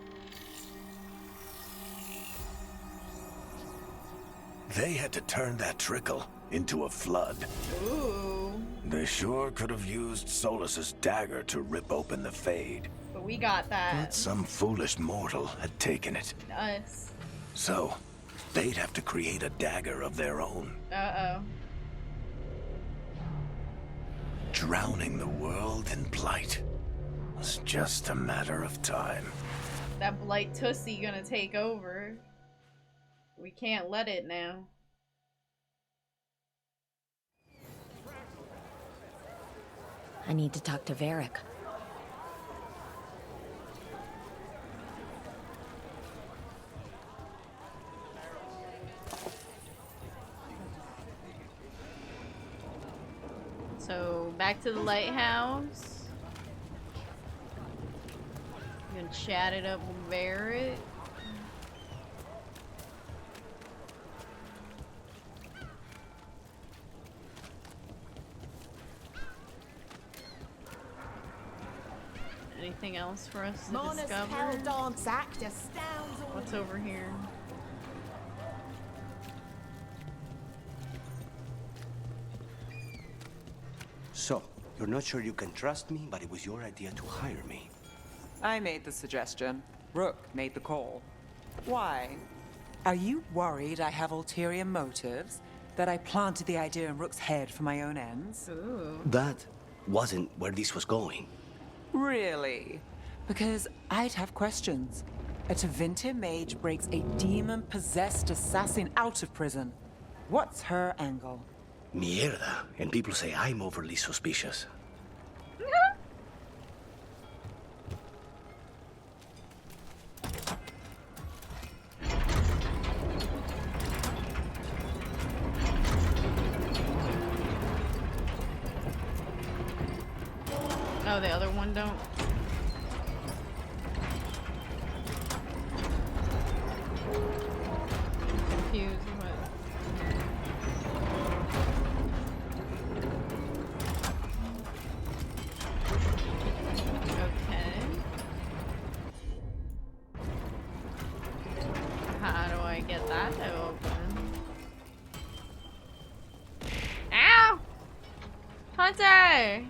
They had to turn that trickle into a flood. Ooh. They sure could have used Solus's dagger to rip open the Fade. But we got But that. some foolish mortal had taken it. Us. So, they'd have to create a dagger of their own. Uh-oh. Drowning the world in blight was just a matter of time. That blight tussie gonna take over. We can't let it now. I need to talk to Varric. So, back to the lighthouse. You can chat it up with Varric. Anything else for us to Mona's discover? hell dance act astounds all. What's over here? So, you're not sure you can trust me, but it was your idea to hire me. I made the suggestion. Rook made the call. Why? Are you worried I have ulterior motives? That I planted the idea in Rook's head for my own ends? Ooh. That wasn't where this was going. Really? Because I'd have questions. A Tevinter mage breaks a demon-possessed assassin out of prison. What's her angle? Mierda. And people say I'm overly suspicious. Oh, the other one don't. Confused. Okay. How do I get that to open? Ow! Hunter!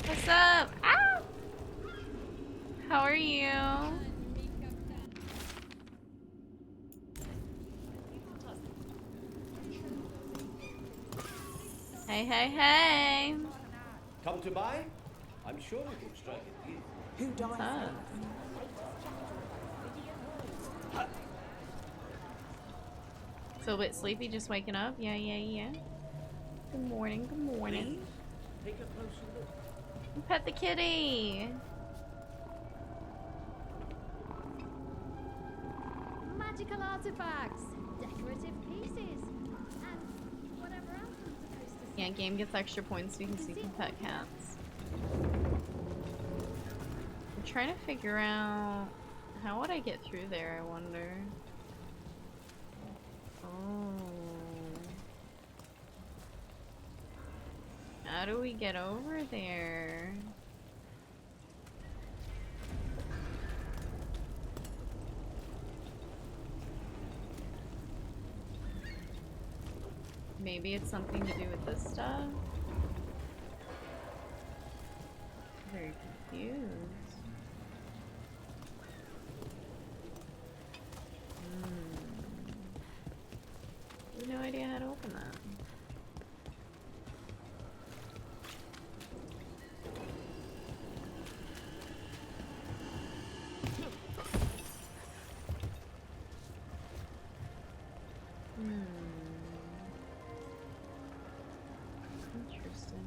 What's up? Ow! How are you? Hey, hey, hey! Come to buy? I'm sure we can strike a deal. Who What's up? Still a bit sleepy, just waking up? Yeah, yeah, yeah. Good morning, good morning. Take a closer look. Pet the kitty! Magical artifacts, decorative pieces, and whatever else I'm supposed to say. Yeah, game gets extra points so you can see some pet cats. I'm trying to figure out how would I get through there, I wonder. Oh. How do we get over there? Maybe it's something to do with this stuff? Very confused. I have no idea how to open that. Interesting.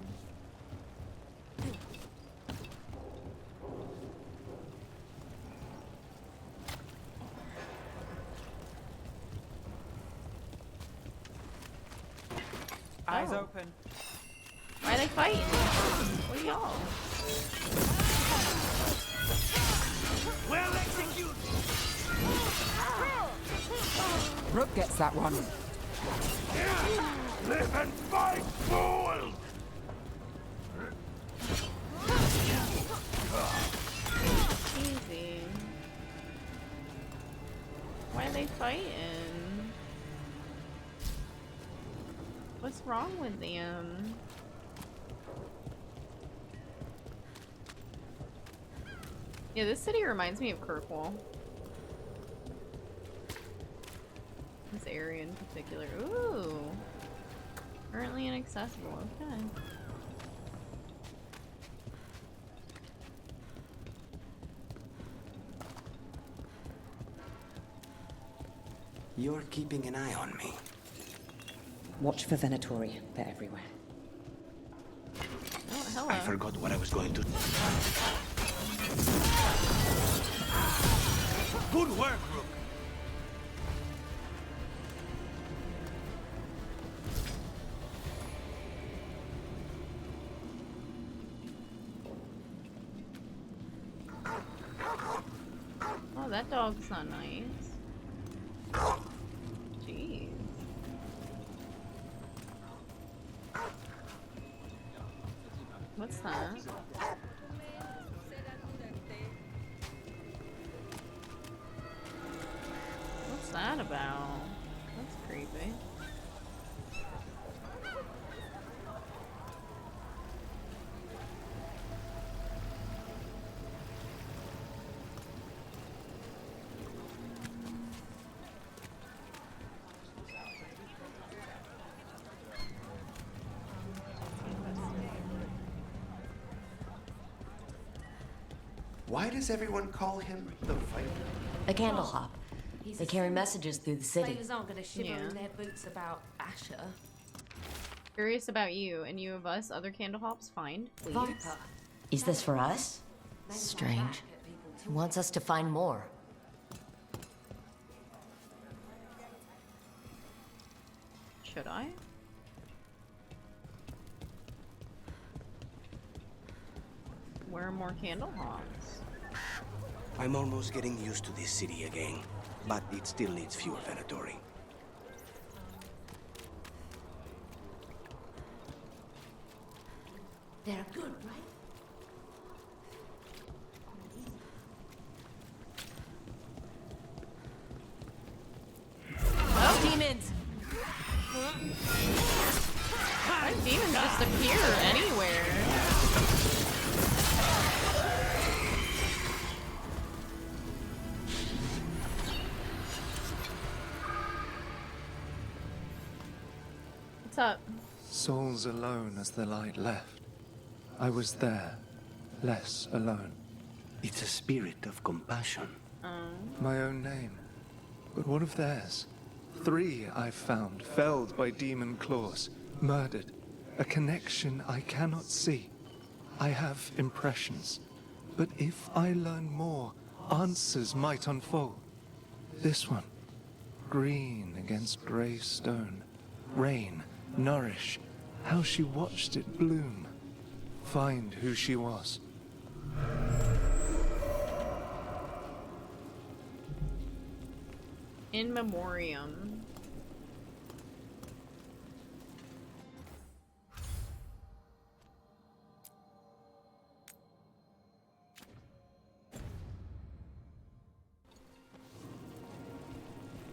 Eyes Oh. open. Why are they fighting? What are y'all? Well executed! Rook gets that one. Live and fight, fool! Easy. Why are they fighting? What's wrong with them? Yeah, this city reminds me of Kirkwall. This area in particular. Ooh. Currently inaccessible. Okay. You're keeping an eye on me. Watch for Venatori. They're everywhere. Oh, hello. I forgot what I was going to do. Good work, Rook. Oh, that dog's not nice. Jeez. What's that? What's that about? That's creepy. Why does everyone call him the Fighter? A candle hop. They carry messages through the city. Slavers aren't gonna shiver Yeah. in their boots about Asher. Curious about you and you of us, other candle hops, find, please. Viper. Is this for us? Strange. He wants us to find more. Should I? Where are more candle hops? I'm almost getting used to this city again, but it still needs fewer Venatori. They're good, right? Oh, demons! Why do demons just appear anywhere? What's up? Souls alone as the light left. I was there, less alone. It's a spirit of compassion. My own name. But what of theirs? 3 I've found, felled by demon claws, murdered. A connection I cannot see. I have impressions. But if I learn more, answers might unfold. This one, green against grey stone. Rain, nourish, how she watched it bloom. Find who she was. In memoriam.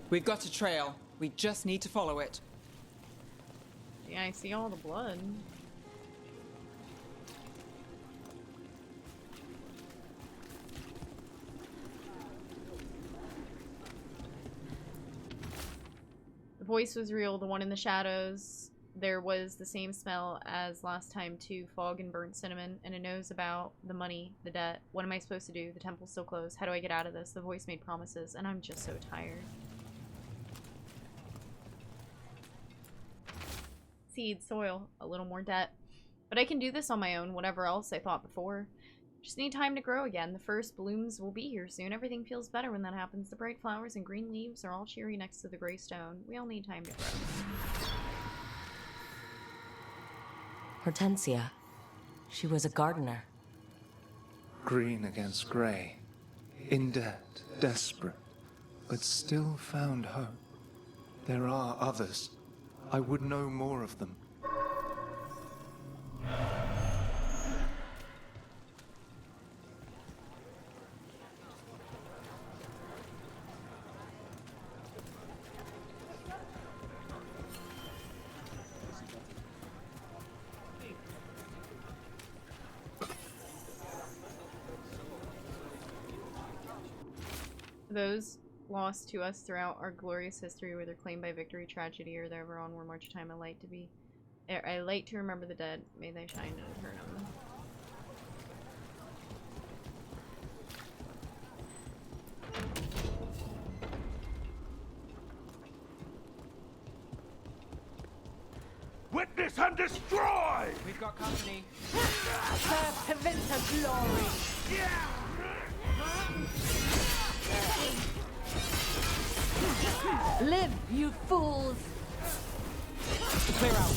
We've got a trail. We just need to follow it. Yeah, I see all the blood. The voice was real, the one in the shadows. There was the same smell as last time too, fog and burnt cinnamon, and it knows about the money, the debt. What am I supposed to do? The temple's still closed. How do I get out of this? The voice made promises, and I'm just so tired. Seed, soil, a little more debt. But I can do this on my own, whatever else I thought before. Just need time to grow again. The first blooms will be here soon. Everything feels better when that happens. The bright flowers and green leaves are all cheery next to the gray stone. We all need time to grow. Hortensia. She was a gardener. Green against grey. In debt, desperate, but still found hope. There are others. I would know more of them. Those lost to us throughout our glorious history, whether claimed by victory, tragedy, or ever on war march time, I light to remember the dead. May they shine in eternum. Witness and destroy! We've got company. Serve to winter glory! Live, you fools! Clear out.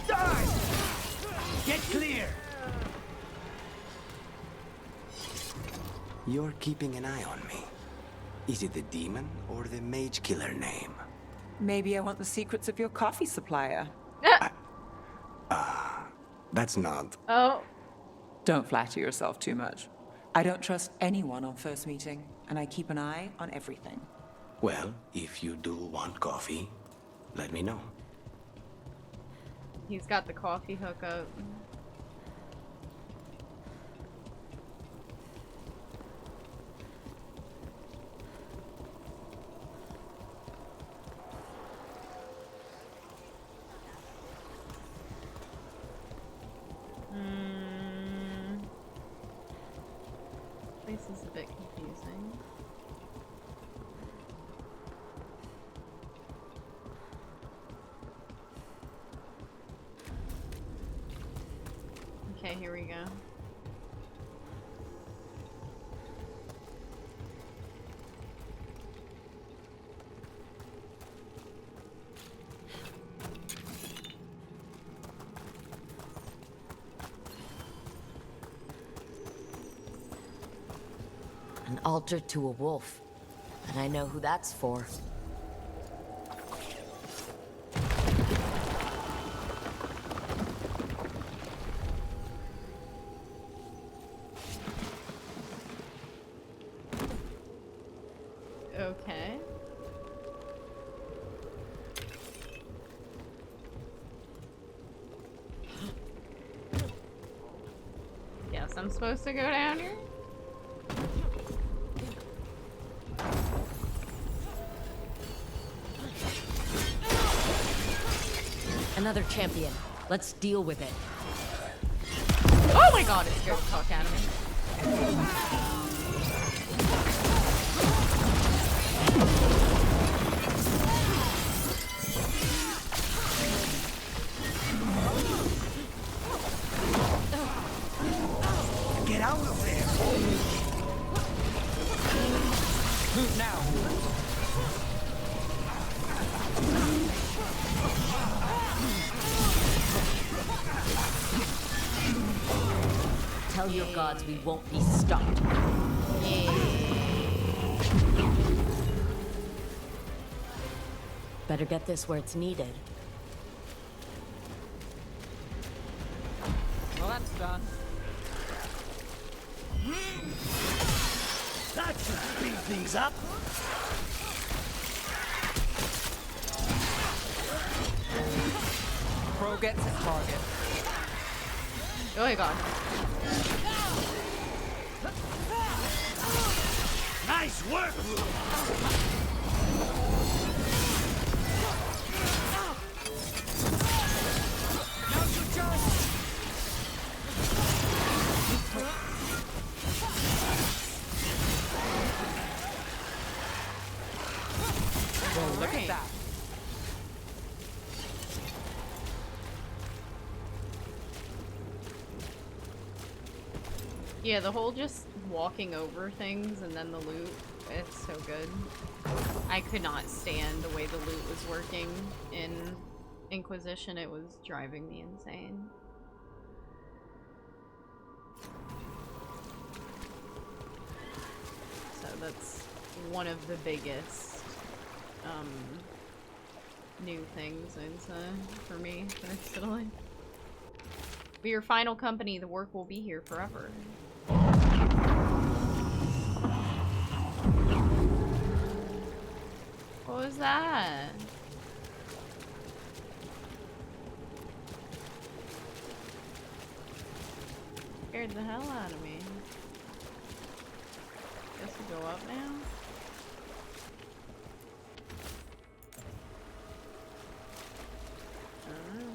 Die! Get clear! You're keeping an eye on me. Is it the demon or the mage killer name? Maybe I want the secrets of your coffee supplier. That's not. Oh. Don't flatter yourself too much. I don't trust anyone on first meeting, and I keep an eye on everything. Well, if you do want coffee, let me know. He's got the coffee hookup. This is a bit confusing. Okay, here we go. An altar to a wolf. And I know who that's for. Okay. Guess I'm supposed to go down here? Another champion. Let's deal with it. Oh my god, it scared the fuck out of me. Get out of there! Move now. Tell your gods we won't be stopped. Better get this where it's needed. Well, that's done. That should speed things up! Go get his target. Oh my god. Nice work, Whoa, look at that. Yeah, the whole just walking over things and then the loot, it's so good. I could not stand the way the loot was working in Inquisition. It was driving me insane. So that's one of the biggest new things, I'd say, for me, personally. For your final company, the work will be here forever. What was that? Scared the hell out of me. Guess we go up now? I don't know.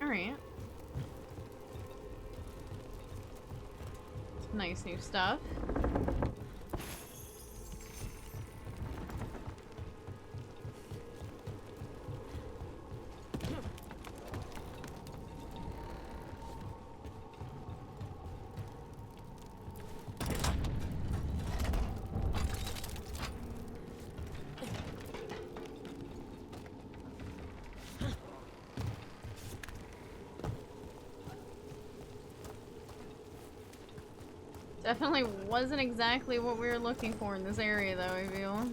Alright. Nice new stuff. Definitely wasn't exactly what we were looking for in this area, though, I feel.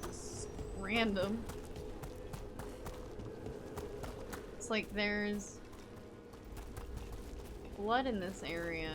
It's random. It's like there's blood in this area.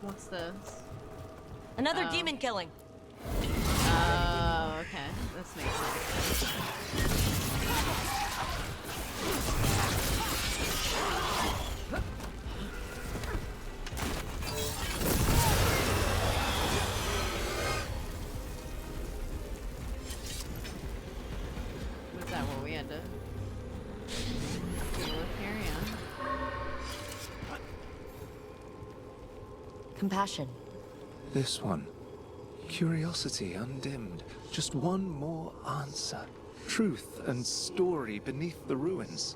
What's this? Another demon killing. Oh, okay. This makes sense. Was that what we had to deal with here? Yeah. Compassion. This one. Curiosity undimmed. Just one more answer. Truth and story beneath the ruins.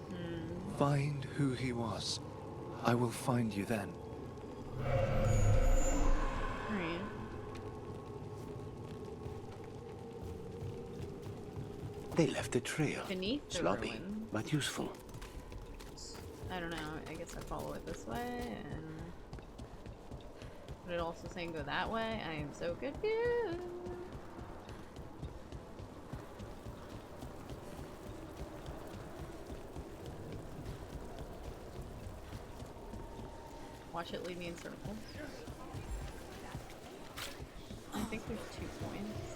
Find who he was. I will find you then. Alright. They left a trail. Beneath the Sloppy, ruin. but useful. I don't know. I guess I follow it this way and... But it also saying go that way? I am so confused. Watch it lead me in circles. I think there's 2 points.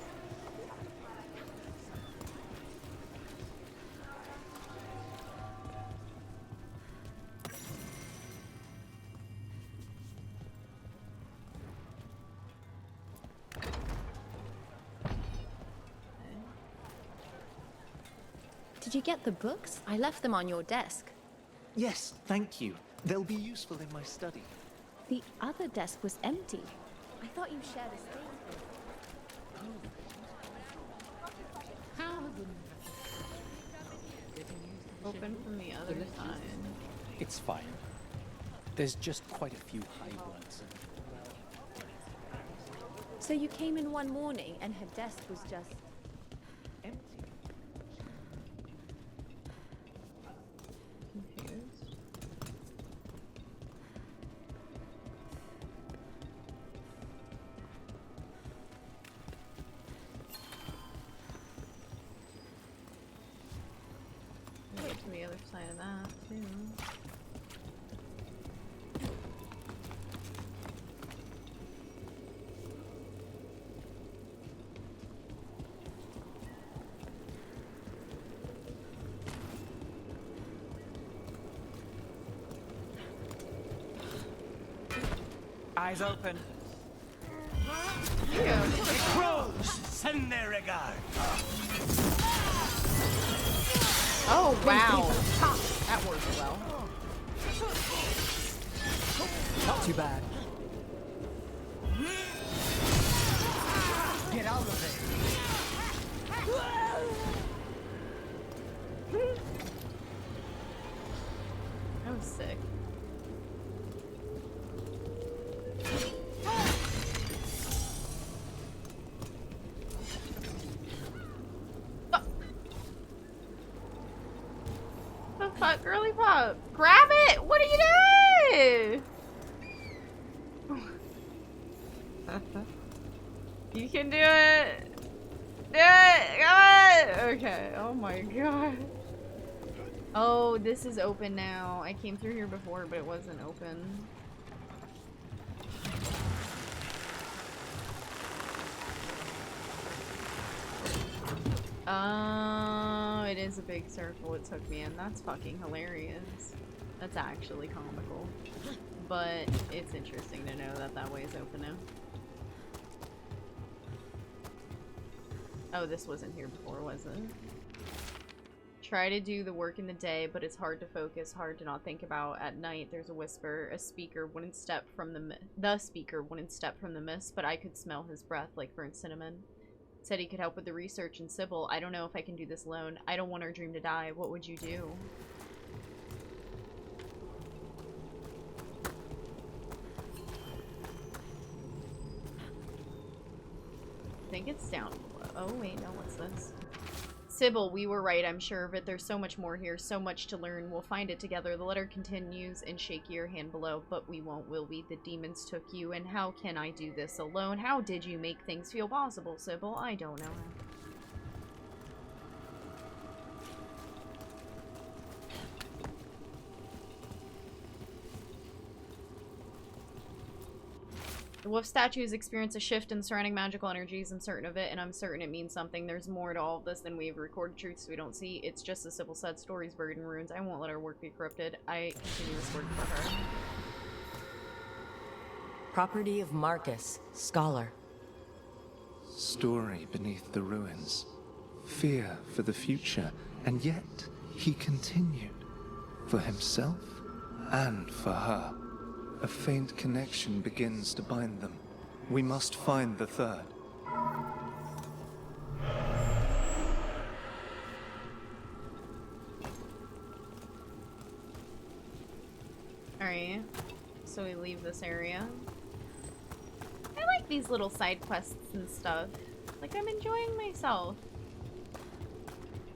Did you get the books? I left them on your desk. Yes, thank you. They'll be useful in my study. The other desk was empty. I thought you shared a space. Open from the other side. It's fine. There's just quite a few high ones. So you came in one morning and her desk was just empty. Confused. I'll get to the other side of that too. Eyes open. Crows, send their regard. Oh wow, that worked well. Not too bad. Get out of That was sick. The fuck, girly pop? Grab it! What are you doing? You can do it. Do it. Come on. Okay. Oh my god. Oh, this is open now. I came through here before, but it wasn't open. Oh, it is a big circle it took me in. That's fucking hilarious. That's actually comical. But it's interesting to know that that way is open now. Oh, this wasn't here before, was it? Try to do the work in the day, but it's hard to focus, hard to not think about. At night, there's a whisper. A speaker wouldn't step from the speaker wouldn't step from the mist, but I could smell his breath like burnt cinnamon. Said he could help with the research in Sybil. I don't know if I can do this alone. I don't want our dream to die. What would you do? I think it's down below. Oh wait, no, what's this? Sybil, we were right, I'm sure of it. There's so much more here, so much to learn. We'll find it together. The letter continues in shakier hand below, but we won't, will we? The demons took you, and how can I do this alone? How did you make things feel possible, Sybil? I don't know. The wolf statues experience a shift in surrounding magical energies. I'm certain of it, and I'm certain it means something. There's more to all of this than we've recorded truths we don't see. It's just as Sybil said, stories buried in ruins. I won't let our work be corrupted. I continue this work for her. Property of Marcus, scholar. Story beneath the ruins. Fear for the future. And yet, he continued. For himself and for her. A faint connection begins to bind them. We must find the third. Alright, so we leave this area. I like these little side quests and stuff. Like, I'm enjoying myself.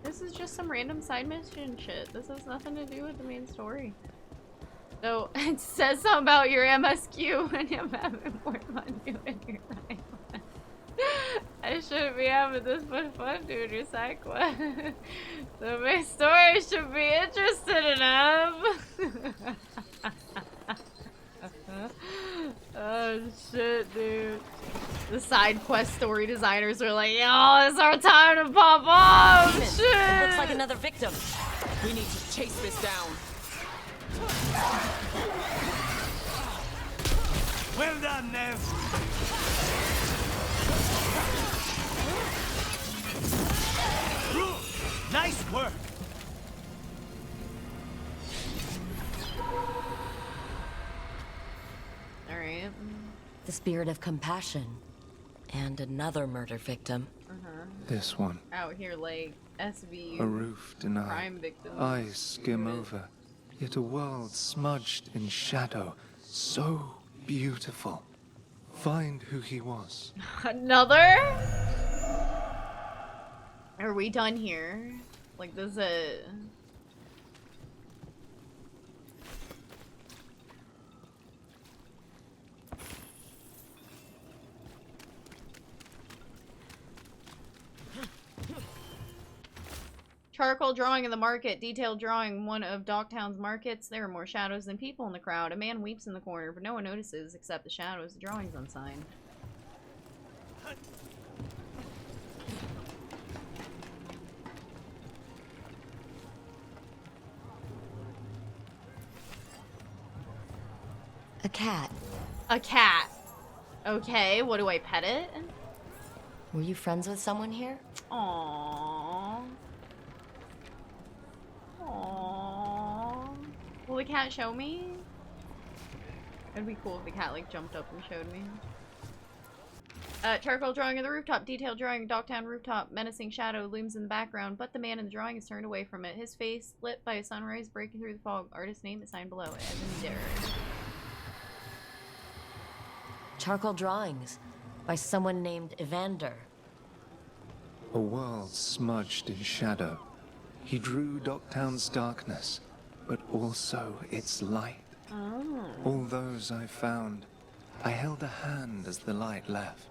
This is just some random side mission shit. This has nothing to do with the main story. So, it says something about your MSQ and him having more fun doing your side quest. I shouldn't be having this much fun doing your side quest. The main story should be interested in him. Oh shit, dude. The side quest story designers are like, yo, it's our time to pop off! Demon, Shit! it looks like another victim. We need to chase this down. Well done, Nev. Nice work. spirit of compassion. And another murder victim. This one. Out here like SVU. A roof denied. Crime victims. Eyes skim over. Yet a world smudged in shadow. So beautiful. Find who he was. Another? Are we done here? Like, this is a... Charcoal drawing in the market. Detailed drawing. One of Dogtown's markets. There are more shadows than people in the crowd. A man weeps in the corner, but no one notices except the shadows. The drawing's unsigned. A cat. A cat. Okay, what do I pet it? Were you friends with someone here? Aww. Aww. Will the cat show me? It'd be cool if the cat like jumped up and showed me. Charcoal drawing of the rooftop. Detailed drawing of Dogtown rooftop. Menacing shadow looms in the background, but the man in the drawing is turned away from it. His face lit by a sunrise breaking through the fog. Artist's name is signed below. Evan Derr. Charcoal drawings by someone named Evander. A world smudged in shadow. He drew Dogtown's darkness, but also its light. Oh. All those I found, I held a hand as the light left.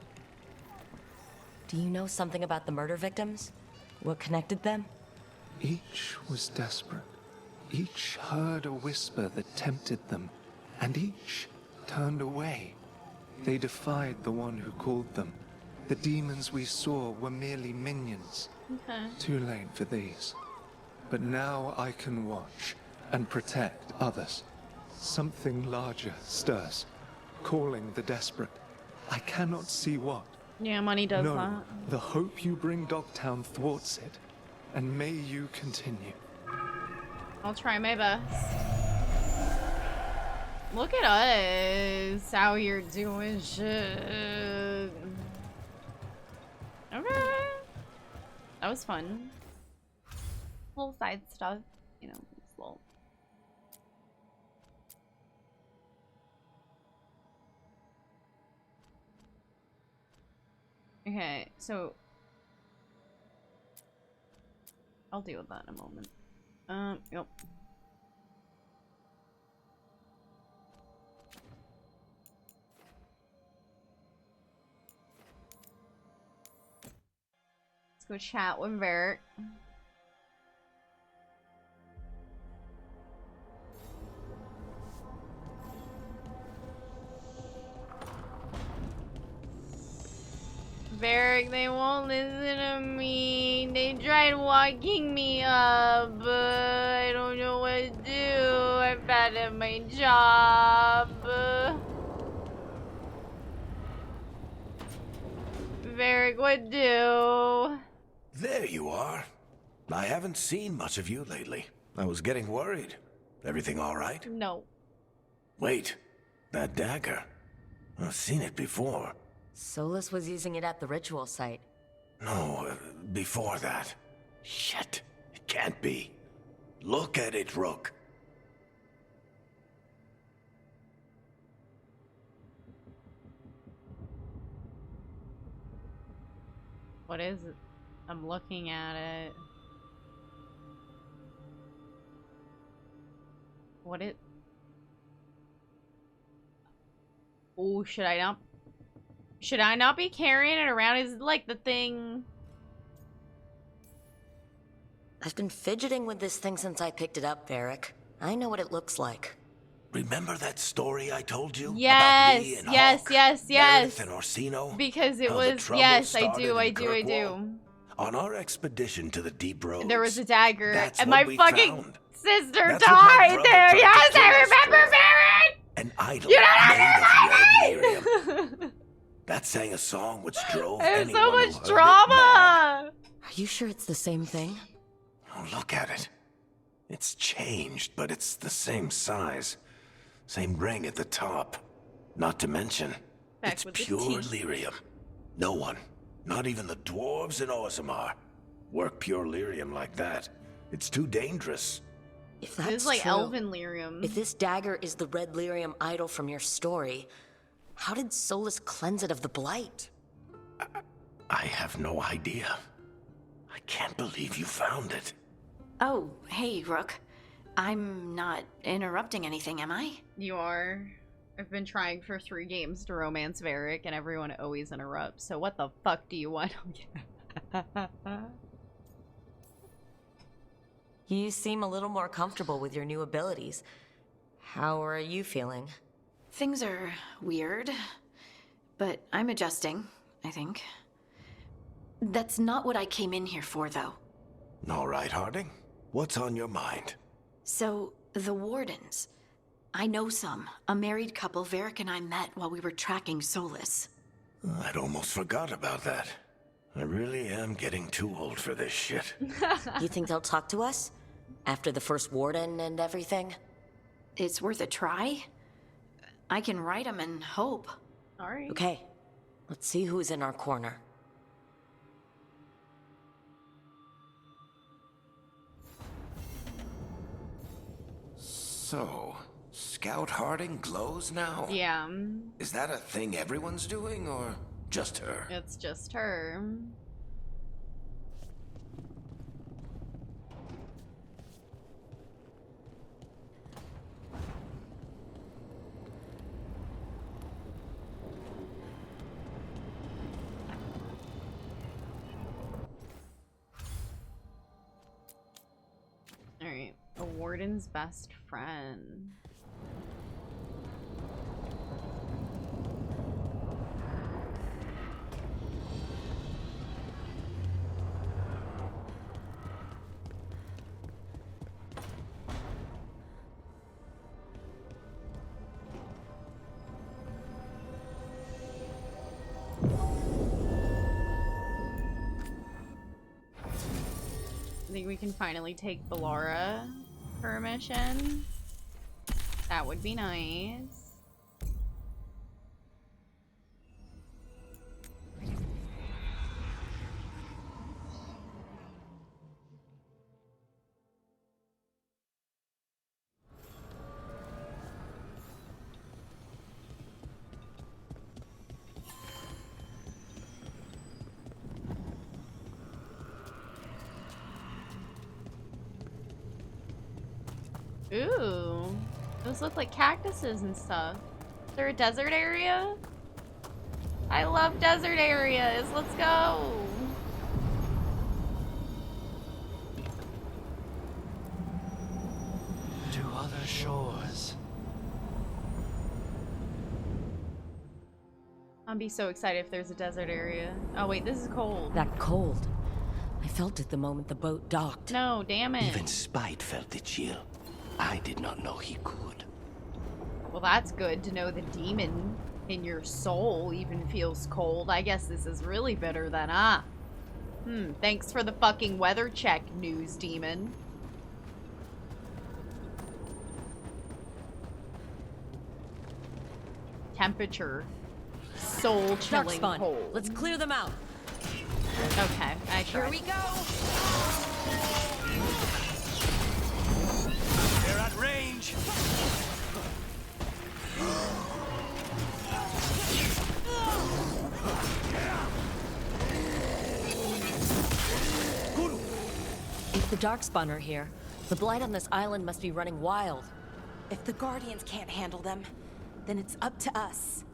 Do you know something about the murder victims? What connected them? Each was desperate. Each heard a whisper that tempted them, and each turned away. They defied the one who called them. The demons we saw were merely minions. Okay. Too late for these. But now I can watch and protect others. Something larger stirs, calling the desperate. I cannot see what. Yeah, money does no, that. The hope you bring Dogtown thwarts it, and may you continue. I'll try my best. Look at us out here doing shit. Okay. That was fun. Little side stuff, you know, it's little. Okay, so I'll deal with that in a moment. Yep. Let's go chat with Vert. Varric, they won't listen to me. They tried walking me up, but I don't know what to do. I'm bad at my job. Varric, what do? There you are. I haven't seen much of you lately. I was getting worried. Everything all right? No. Wait, that dagger. I've seen it before. Solus was using it at the ritual site. No, before that. Shit, it can't be. Look at it, Rook. What is it? I'm looking at it. What it? Oh, should I not? Should I not be carrying it around? Is it like the thing? I've been fidgeting with this thing since I picked it up, Varric. I know what it looks like. Remember that story I told you? Yes, about me and yes, Hawk, yes, yes. Meredith and Orsino? Because it How the was, trouble yes, I started do, I in do, I Kirkwall? do. On our expedition to the Deep Roads. There was a dagger, That's and what my we fucking found. sister That's what my died brother there. tried to Yes, kill I us remember, for. Varric! An idol You made don't of red Miriam. That sang a song which drove I have anyone so who much heard it trauma! mad. Are you sure it's the same thing? Oh, look at it. It's changed, but it's the same size. Same ring at the top. Not to mention, Back It's with the pure tea. lyrium. No one, not even the dwarves in Orzammar, work pure lyrium like that. It's too dangerous. If that's This is like true, elven lyrium. if this dagger is the red lyrium idol from your story, how did Solus cleanse it of the blight? I have no idea. I can't believe you found it. Oh, hey, Rook. I'm not interrupting anything, am I? You are. I've been trying for 3 games to romance Varric, and everyone always interrupts. So what the fuck do you want? You seem a little more comfortable with your new abilities. How are you feeling? Things are weird, but I'm adjusting, I think. That's not what I came in here for, though. All right, Harding. What's on your mind? So, the Wardens. I know some. A married couple Varric and I met while we were tracking Solus. I'd almost forgot about that. I really am getting too old for this shit. You think they'll talk to us? After the first warden and everything? It's worth a try. I can write them and hope. Alright. Okay, let's see who's in our corner. So, Scout Harding glows now? Yeah. Is that a thing everyone's doing, or just her? It's just her. Alright, a warden's best friend. I think we can finally take Bellara for a mission. That would be nice. Ooh, those look like cactuses and stuff. Is there a desert area? I love desert areas. Let's go. To other shores. I'll be so excited if there's a desert area. Oh wait, this is cold. That cold. I felt it the moment the boat docked. No, damn it. Even Spite felt the chill. I did not know he could. Well, that's good to know the demon in your soul even feels cold. I guess this is really bitter then, ah. Thanks for the fucking weather check, news demon. Temperature. Soul chilling Darkspawn. cold. Let's clear them out. Okay, I Here we go. They're at range. If the Darkspawn are here, the blight on this island must be running wild. If the Guardians can't handle them, then it's up to us.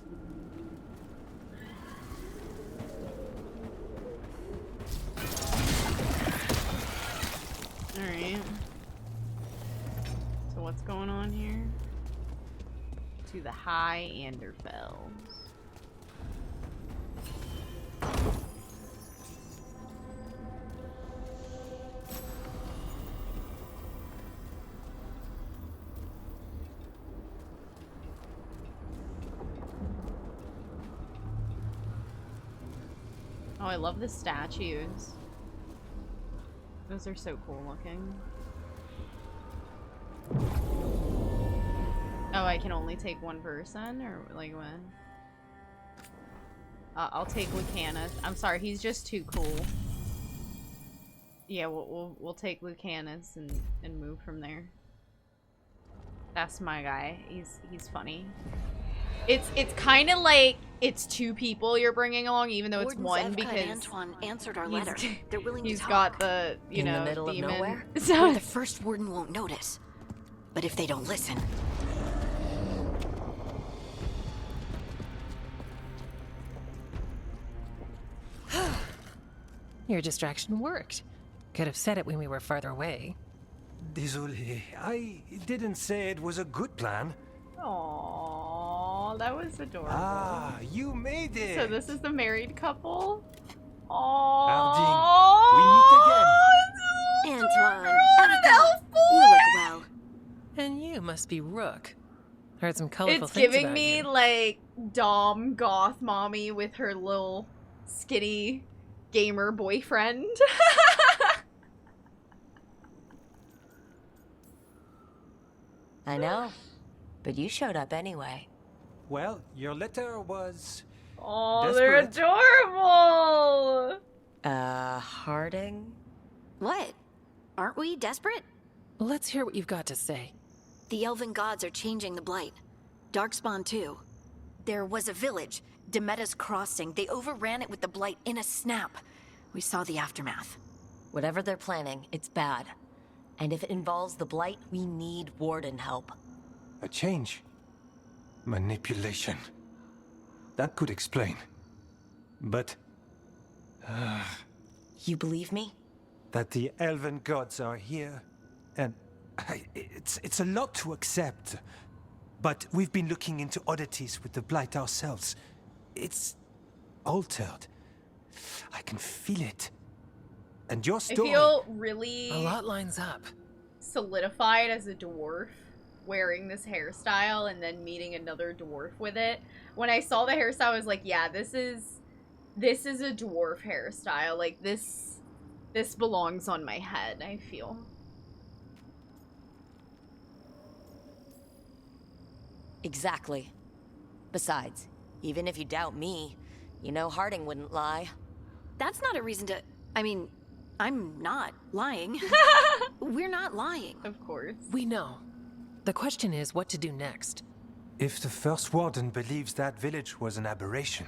Alright. So what's going on here? To the High Anderfells. Oh, I love the statues. Those are so cool looking. Oh, I can only take one person? Or like what? I'll take Lucanus. I'm sorry, he's just too cool. Yeah, we'll take Lucanus and move from there. That's my guy. He's funny. It's kind of like it's two people you're bringing along, even though it's one, because Antoine answered our letter. They're willing to he's talk. got the In the middle of demon. nowhere, where the first warden won't notice. But if they don't listen, Your distraction worked. Could have said it when we were farther away. Désolé, I didn't say it was a good plan. Aww, that was adorable. Ah, you made it. So this is the married couple. Harding, we meet again. Antoine, Elfka, you look well. And you must be Rook. Heard some colorful It's things giving about me you. like Dom goth mommy with her little skinny gamer boyfriend. I know, but you showed up anyway. Well, your letter was... Oh, they're adorable! Harding? What? Aren't we desperate? Let's hear what you've got to say. The elven gods are changing the blight. Darkspawn too. There was a village, Demeta's Crossing. They overran it with the blight in a snap. We saw the aftermath. Whatever they're planning, it's bad. And if it involves the blight, we need warden help. A change. Manipulation. That could explain. But... You believe me? that the elven gods are here, and... it's a lot to accept. But we've been looking into oddities with the blight ourselves. It's... altered. I can feel it. And your story... I feel really... A lot lines up. solidified as a dwarf wearing this hairstyle and then meeting another dwarf with it. When I saw the hairstyle, I was like, yeah, this is a dwarf hairstyle. Like, this belongs on my head, I feel. Exactly. Besides, even if you doubt me, you know Harding wouldn't lie. That's not a reason to... I mean, I'm not lying. We're not lying. Of course. We know. The question is what to do next. If the First Warden believes that village was an aberration,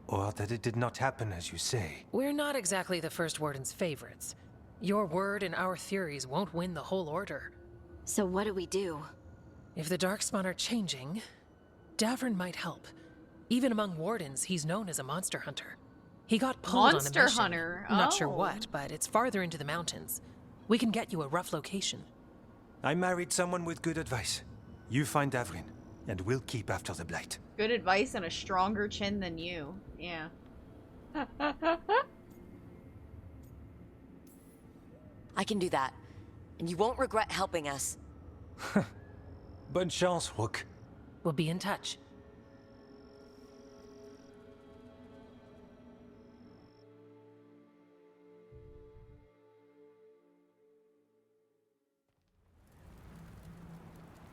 or that it did not happen as you say... We're not exactly the First Warden's favorites. Your word and our theories won't win the whole order. So what do we do? If the Darkspawn are changing, Davrin might help. Even among Wardens, he's known as a monster hunter. He got pulled Monster on a mission. hunter? Not sure Oh. what, but it's farther into the mountains. We can get you a rough location. I married someone with good advice. You find Davrin, and we'll keep after the blight. Good advice and a stronger chin than you. Yeah. I can do that. And you won't regret helping us. Bonne chance, Rook. We'll be in touch.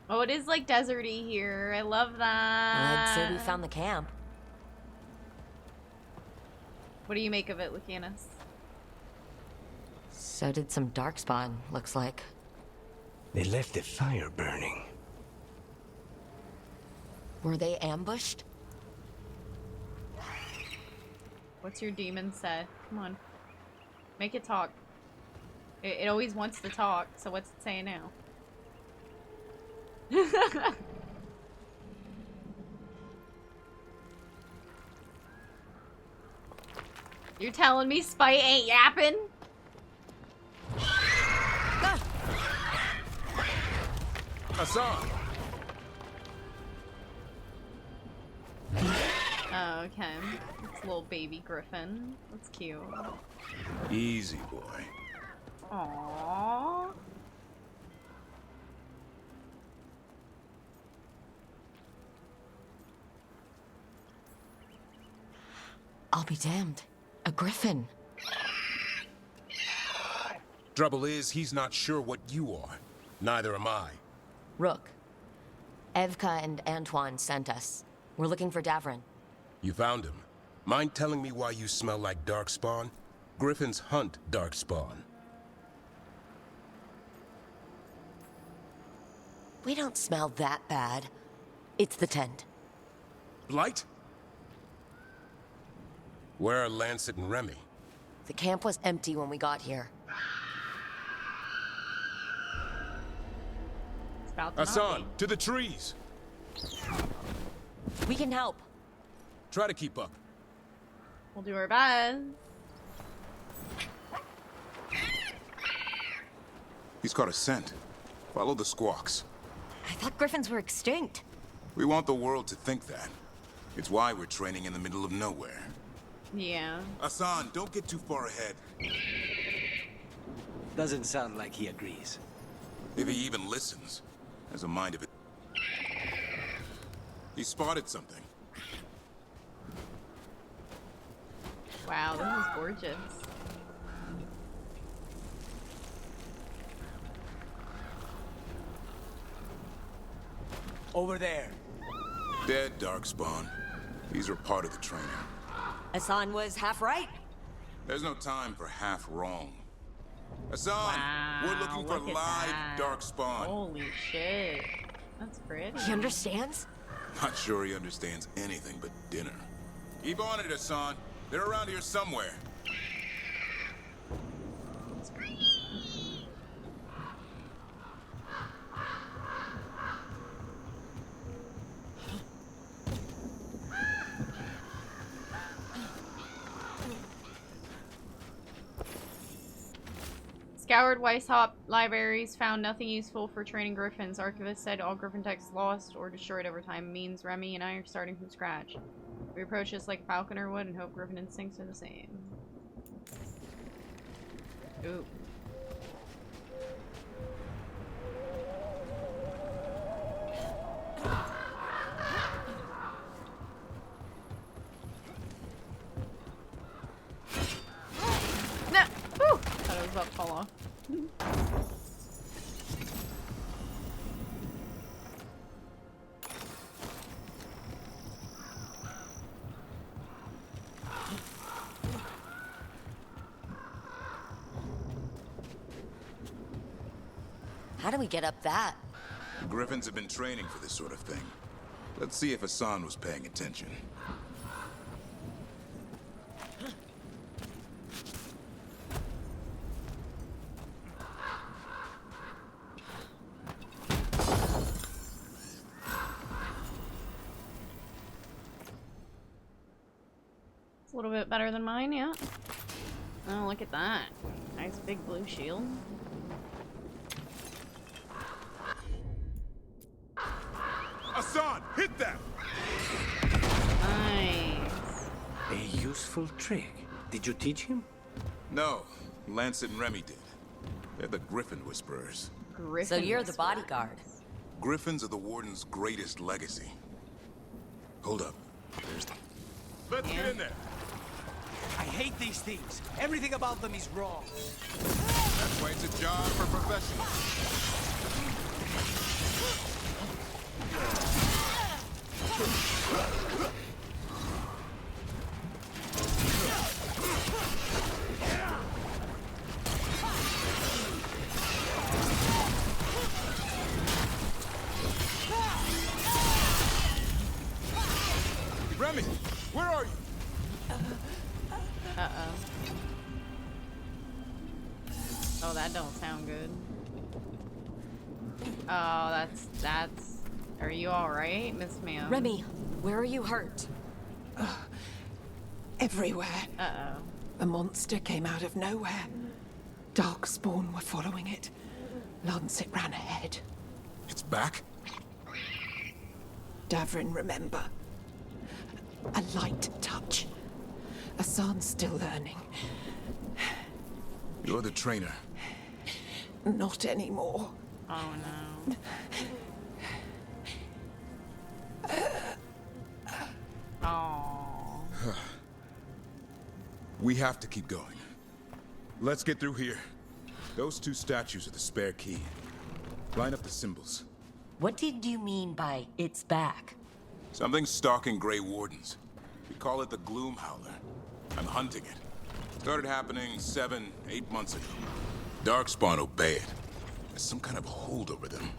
Oh, it is like deserty here. I love that. I'd say we found the camp. What do you make of it, Lucanus? So did some Darkspawn, looks like. They left the fire burning. Were they ambushed? What's your demon say? Come on. Make it talk. It always wants to talk, so what's it saying now? You're telling me Spite ain't yapping? Hassan! Oh, okay. It's a little baby griffin. That's cute. Easy, boy. Aww. I'll be damned. A griffin. Trouble is, he's not sure what you are. Neither am I. Rook. Evka and Antoine sent us. We're looking for Davrin. You found him? Mind telling me why you smell like darkspawn? Griffins hunt darkspawn. We don't smell that bad. It's the tent. Blight? Where are Lancet and Remy? The camp was empty when we got here. It's about to Hassan, to the trees! We can help. Try to keep up. We'll do our best. He's caught a scent. Follow the squawks. I thought griffins were extinct. We want the world to think that. It's why we're training in the middle of nowhere. Yeah. Hassan, don't get too far ahead. Doesn't sound like he agrees. If he even listens, has a mind of it. He spotted something. Wow, this is gorgeous. Over there. Dead darkspawn. These are part of the training. Hassan was half right. There's no time for half wrong. Hassan, Wow, we're looking for look at live that. darkspawn. Holy shit. That's pretty. He understands? Not sure he understands anything but dinner. Keep on it, Hassan. They're around here somewhere. Scoured Weishaupt libraries, found nothing useful for training griffins. Archivist said all griffin texts lost or destroyed over time. Means Remy and I are starting from scratch. We approach this like a falconer would and hope griffin instincts are the same. Ooh. No! Woo! Thought it was about to fall off. How do we get up that? The Griffins have been training for this sort of thing. Let's see if Hassan was paying attention. It's a little bit better than mine, yeah. Oh, look at that. Nice big blue shield. Hassan, hit them! Nice. A useful trick. Did you teach him? No, Lancet and Remy did. They're the Griffin Whisperers. Griffin So you're the Whisperers. bodyguard. Griffins are the Warden's greatest legacy. Hold up. Let's get in there. I hate these things. Everything about them is wrong. That's why it's a job for professionals. Remy, where are you? Uh-oh. Oh, that don't sound good. Oh, that's... Are you alright, Miss Ma'am? Remy, where are you hurt? Everywhere. Uh-oh. A monster came out of nowhere. Darkspawn were following it. Lancet ran ahead. It's back? Davrin, remember. A light touch. Hassan's still learning. You're the trainer. Not anymore. Oh no. Oh. We have to keep going. Let's get through here. Those two statues are the spare key. Line up the symbols. What did you mean by it's back? Something's stalking Grey Wardens. We We call it the Gloom Howler. I'm hunting it. Started happening 7, 8 months ago. Darkspawn obey it. There's some kind of hold over them.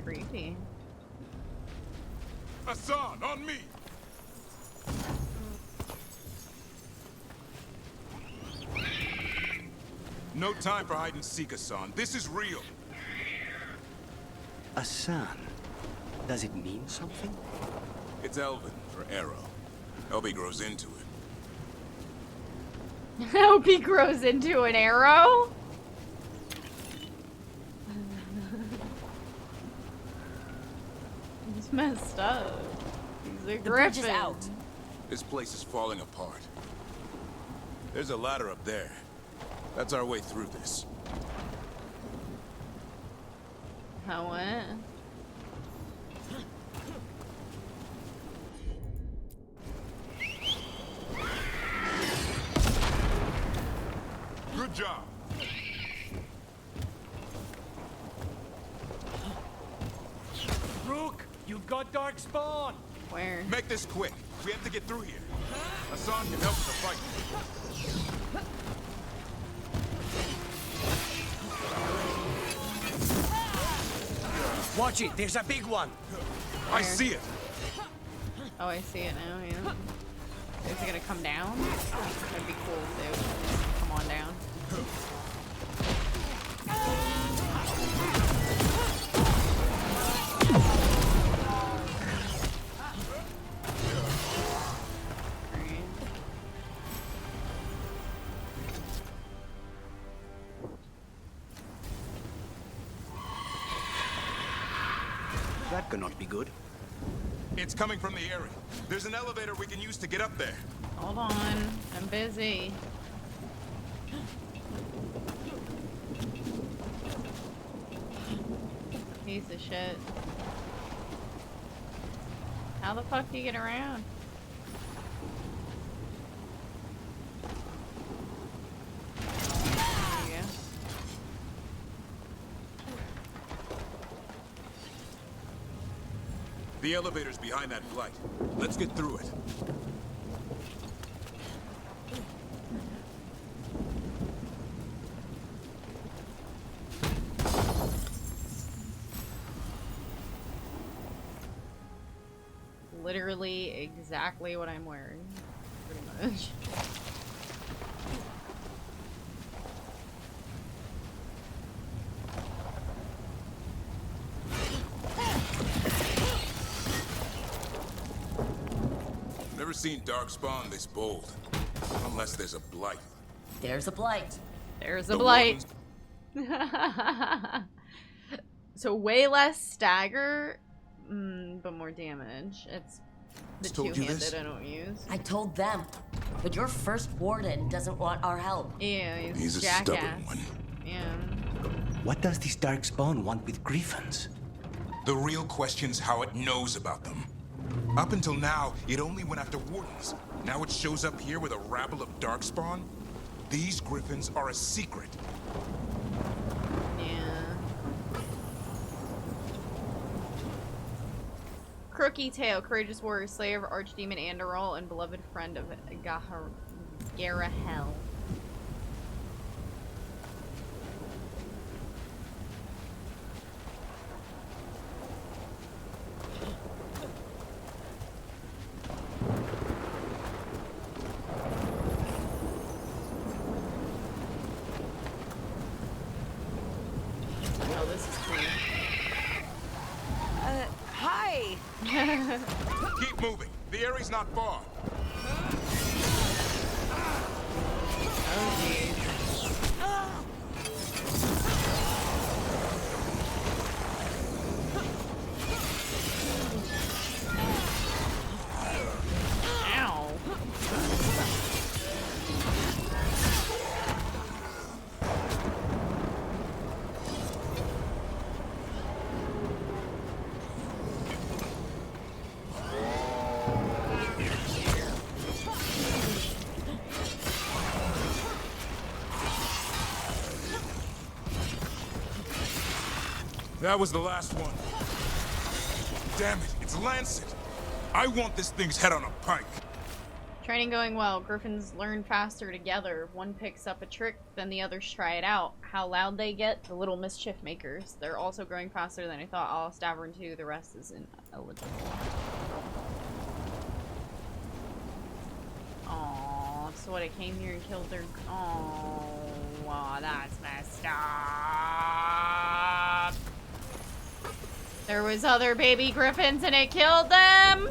Creepy. Hassan, on me! No time for hide and seek, Hassan. This is real. Asan. Does it mean something? It's Elven for arrow. Elby grows into it. Hope he grows into an arrow? He's messed up. He's a The bridge is griffin. out. This place is falling apart. There's a ladder up there. That's our way through this. How went? Good job. Rook, you've got Darkspawn. Where? Make this quick. We have to get through here. Hassan can help with the fight. Watch it, there's a big one. I see it. Oh, I see it now, yeah. Is it gonna come down? That'd be cool too. Come on down. That cannot be good. It's coming from the area. There's an elevator we can use to get up there. Hold on. I'm busy. Piece of shit. How the fuck do you get around? There you go. The elevator's behind that blight. Let's get through it. Literally exactly what I'm wearing. Pretty much. Never seen Darkspawn this bold. Unless there's a blight. There's a blight. There's a blight. So way less stagger, but more damage. It's the two-handed I don't use. I told them, but your first warden doesn't want our help. Yeah, He's a jackass. stubborn one. Yeah. What does this Darkspawn want with Griffins? The real question's how it knows about them. Up until now, it only went after wardens. Now it shows up here with a rabble of Darkspawn? These Griffins are a secret. Crooky Tail, courageous warrior, slayer of Archdemon Andorol, and beloved friend of Garahel. Oh, this is cool. Hi! Keep moving. The area's not far. Oh, geez. Ow. That was the last one. Damn it, it's Lancet. I want this thing's head on a pike. Training going well. Griffins learn faster together. One picks up a trick, then the others try it out. How loud they get, the little mischief makers. They're also growing faster than I thought. I'll Stavern 2, the rest is ineligible. Aww, so what, I came here and killed their... Aww, wow, that's messed up. There was other baby griffins and it killed them?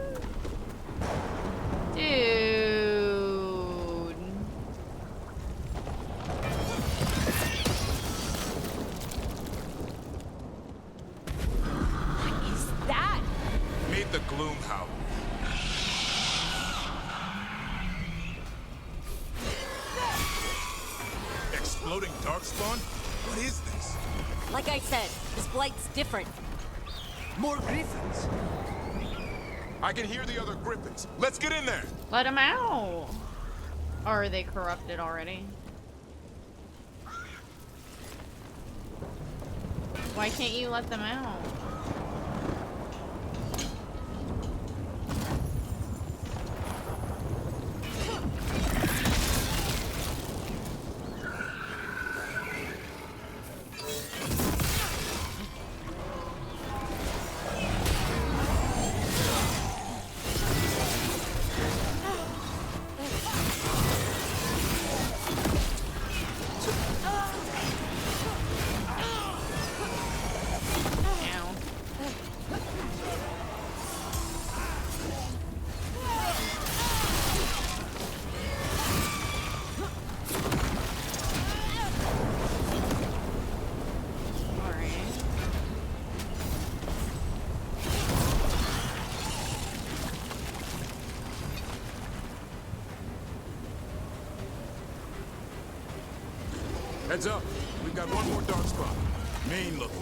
Dude. What is that? Meet the gloom howl. Exploding darkspawn? What is this? Like I said, this blight's different. More griffins. I can hear the other griffins. Let's get in there. Let them out. Or are they corrupted already? Why can't you let them out? Heads up. We've got one more dark spot. Mean looking.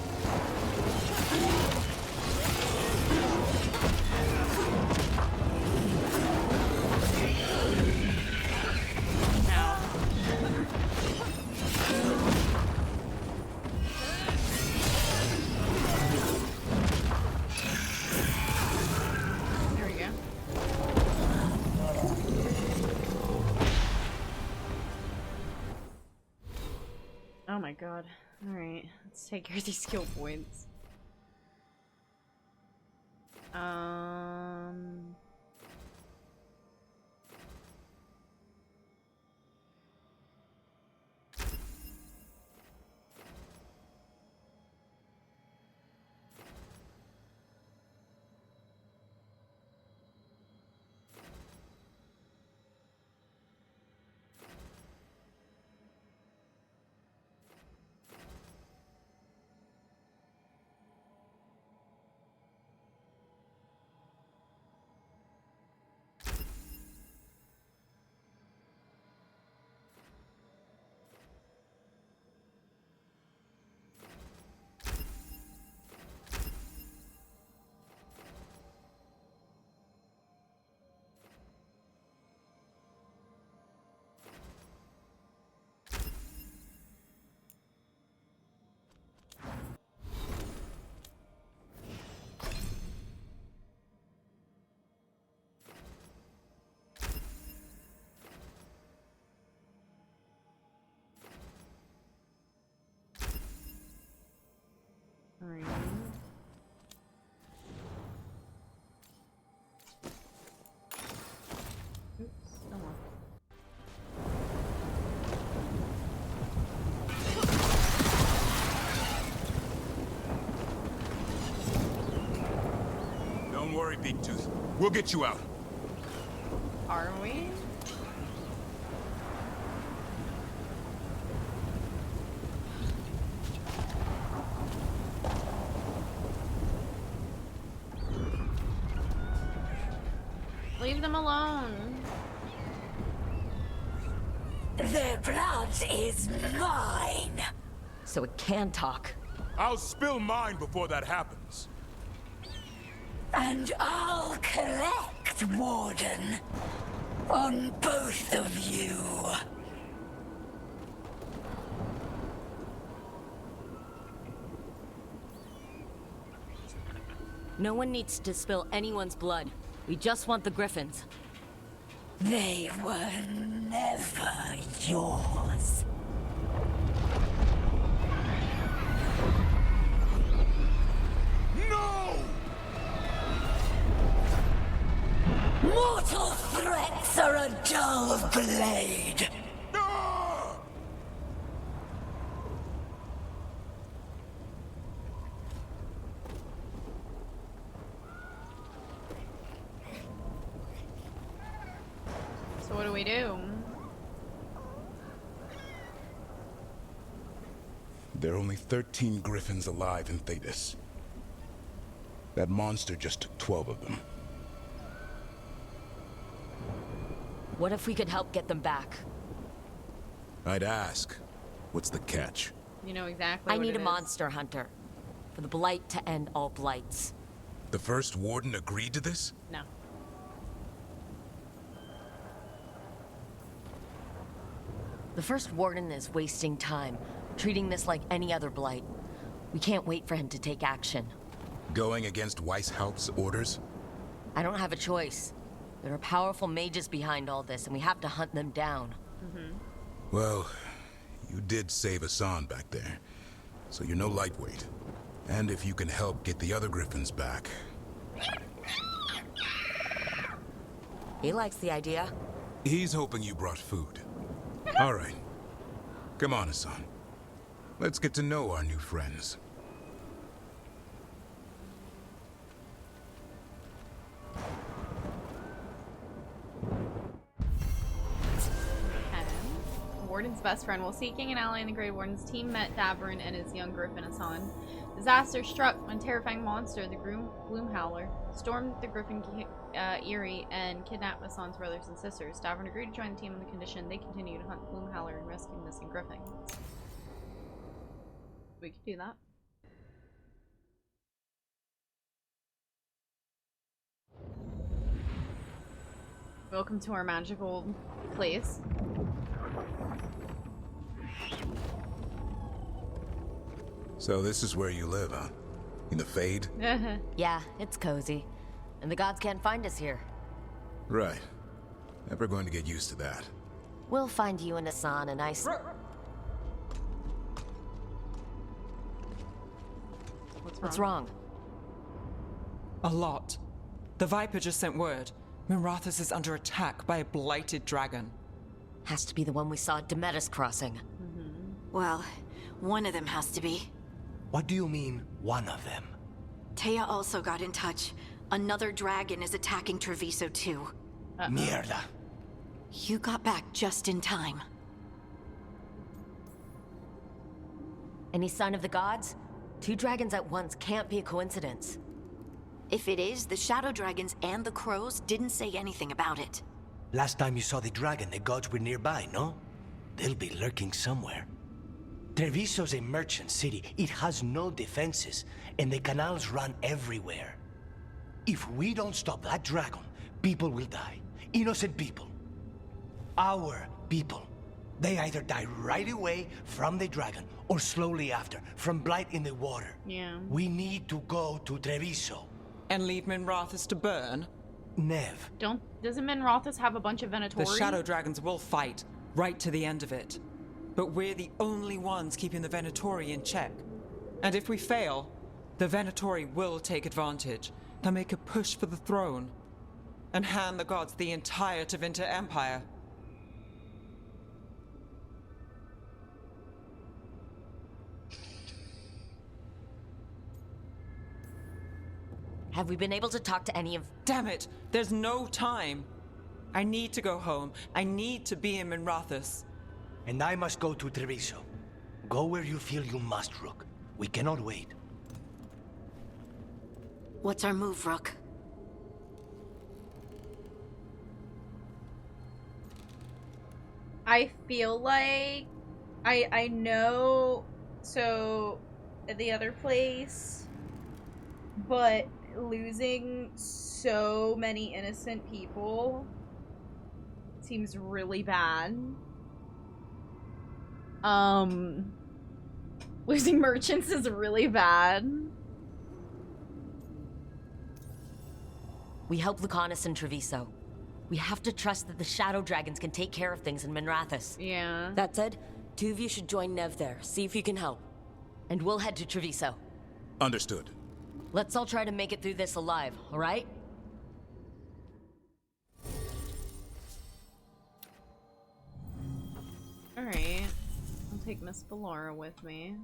There we go. Oh my god. Alright, let's take care of these skill points. Alright. Oops, oh well. Don't worry, Big Tooth. We'll get you out. Are we? Leave them alone. Their blood is mine. So it can talk. I'll spill mine before that happens. And I'll collect, Warden. On both of you. No one needs to spill anyone's blood. We just want the Griffins. They were never yours. No! Mortal threats are a dull blade. So what do we do? There are only 13 griffins alive in Thetis. That monster just took 12 of them. What if we could help get them back? I'd ask, what's the catch? You know exactly I what need it a is. monster hunter. For the Blight to end all blights. The first warden agreed to this? No. The first warden is wasting time, treating this like any other blight. We can't wait for him to take action. Going against Weishaupt's orders? I don't have a choice. There are powerful mages behind all this, and we have to hunt them down. Well, you did save Hassan back there, so you're no lightweight. And if you can help get the other griffins back... He likes the idea. He's hoping you brought food. All right. Come on, Hassan. Let's get to know our new friends. Warden's best friend. While seeking an ally in the Grey Warden's team met Davern and his young griffin Hassan. Disaster struck when terrifying monster, the Gloom Howler, stormed the Griffin Eyrie and kidnapped Hassan's brothers and sisters. Davern agreed to join the team on the condition they continue to hunt Gloom Howler and rescue missing Griffin. We could do that. Welcome to our magical place. So this is where you live, huh? In the Fade? Yeah, it's cozy. And the gods can't find us here. Right. Never going to get used to that. We'll find you and Hassan a nice... What's wrong? A lot. The Viper just sent word. Mirathus is under attack by a blighted dragon. Has to be the one we saw at Demetus Crossing. Well, one of them has to be. What do you mean, one of them? Taya also got in touch. Another dragon is attacking Treviso too. Mierda. You got back just in time. Any sign of the gods? 2 dragons at once can't be a coincidence. If it is, the Shadow Dragons and the Crows didn't say anything about it. Last time you saw the dragon, the gods were nearby, no? They'll be lurking somewhere. Treviso's a merchant city. It has no defenses, and the canals run everywhere. If we don't stop that dragon, people will die. Innocent people. Our people. They either die right away from the dragon, or slowly after, from blight in the water. Yeah. We need to go to Treviso. And leave Minrathus to burn? Nev. Doesn't Minrathus have a bunch of Venatori? The Shadow Dragons will fight, right to the end of it. But we're the only ones keeping the Venatori in check. And if we fail, the Venatori will take advantage. They'll make a push for the throne. And hand the gods the entire Tevinter Empire. Have we been able to talk to any of... Damn it! There's no time! I need to go home. I need to be in Minrathus. And I must go to Treviso. Go where you feel you must, Rook. We cannot wait. What's our move, Rook? I feel like I know, so at the other place, but losing so many innocent people seems really bad. Losing merchants is really bad. We help Lucanus and Treviso. We have to trust that the Shadow Dragons can take care of things in Minrathous. Yeah. That said, 2 of you should join Nev there. See if you can help. And we'll head to Treviso. Understood. Let's all try to make it through this alive, alright? Alright. I'll take Miss Ballora with me.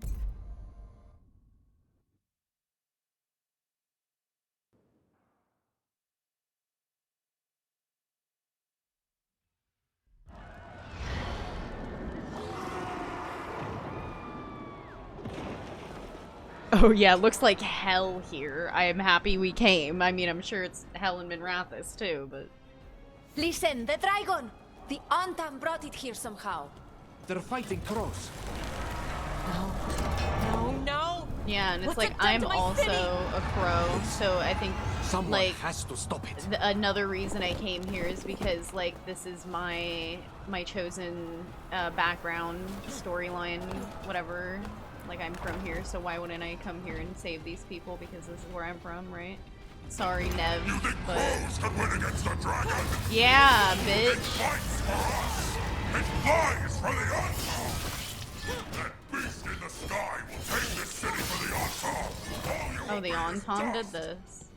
Oh yeah, looks like hell here. I am happy we came. I mean, I'm sure it's hell in Minrathous too, but... Listen, the dragon! The Antam brought it here somehow. They're fighting crows. No! Yeah, and it's What's like, it done I'm to my also city? a crow, so I think, Someone like, has to stop it. Another reason I came here is because, like, this is my chosen background, storyline, whatever. Like, I'm from here, so why wouldn't I come here and save these people, because this is where I'm from, right? Sorry, Nev, but... Crows can win against the dragon! Yeah, bitch! It fights for us! It flies for the Antam! That beast in the sky will take this city for the Antam! Oh, the Antam did this.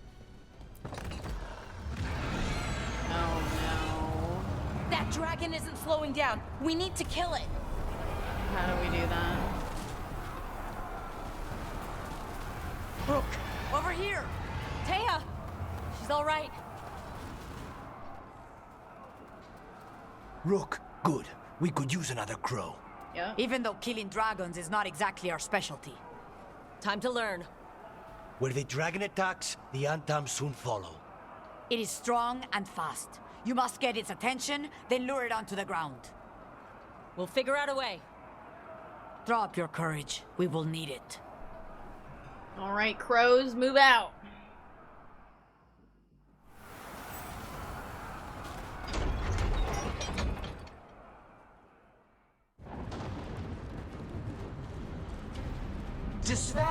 Oh no. That dragon isn't slowing down. We need to kill it. How do we do that? Brooke, over here. Taya, she's all right. Rook, good. We could use another crow. Yeah. Even though killing dragons is not exactly our specialty. Time to learn. Where the dragon attacks, the Antam soon follow. It is strong and fast. You must get its attention, then lure it onto the ground. We'll figure out a way. Draw up your courage. We will need it. Alright, crows, move out. Despair?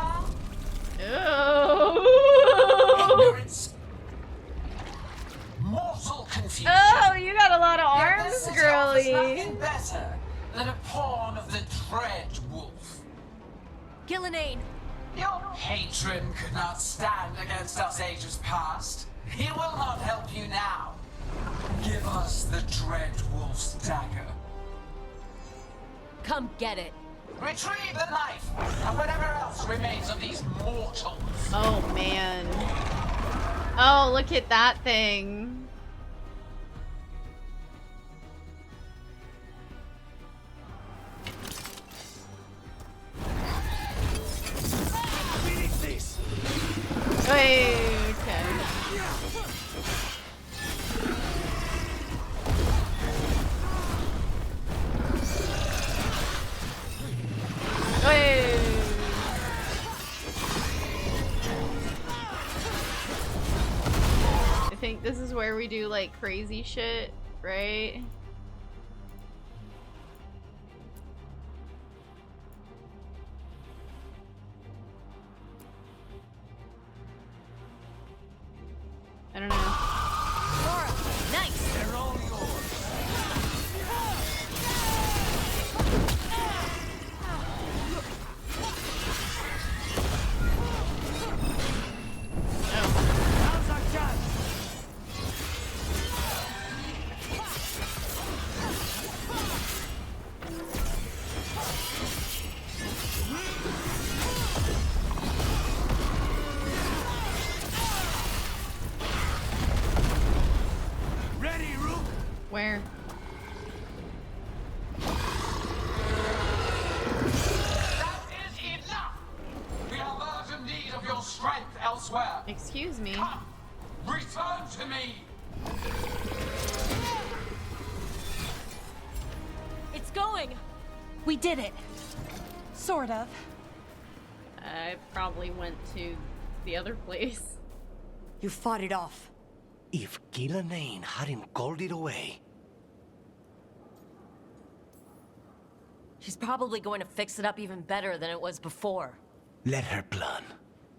Oh. Ignorance? Mortal confusion? Oh, you got a lot of Yet arms, this city offers girly. nothing better than a pawn of the Dread Wolf. Gillenane! Your patron could not stand against us ages past. He will not help you now. Give us the Dread Wolf's dagger. Come get it. Retrieve the knife and whatever else remains of these mortals. Oh man. Oh, look at that thing. Wait, okay. Wait. I think this is where we do like crazy shit, right? I don't know. Laura, nice! They're all yours. How's our judge? Ready, Rook? Where? That is enough! We have urgent need of your strength elsewhere. Excuse me. Come, return to me! It's going. We did it. Sort of. I probably went to the other place. You fought it off. If Gillenane hadn't called it away... She's probably going to fix it up even better than it was before. Let her plan.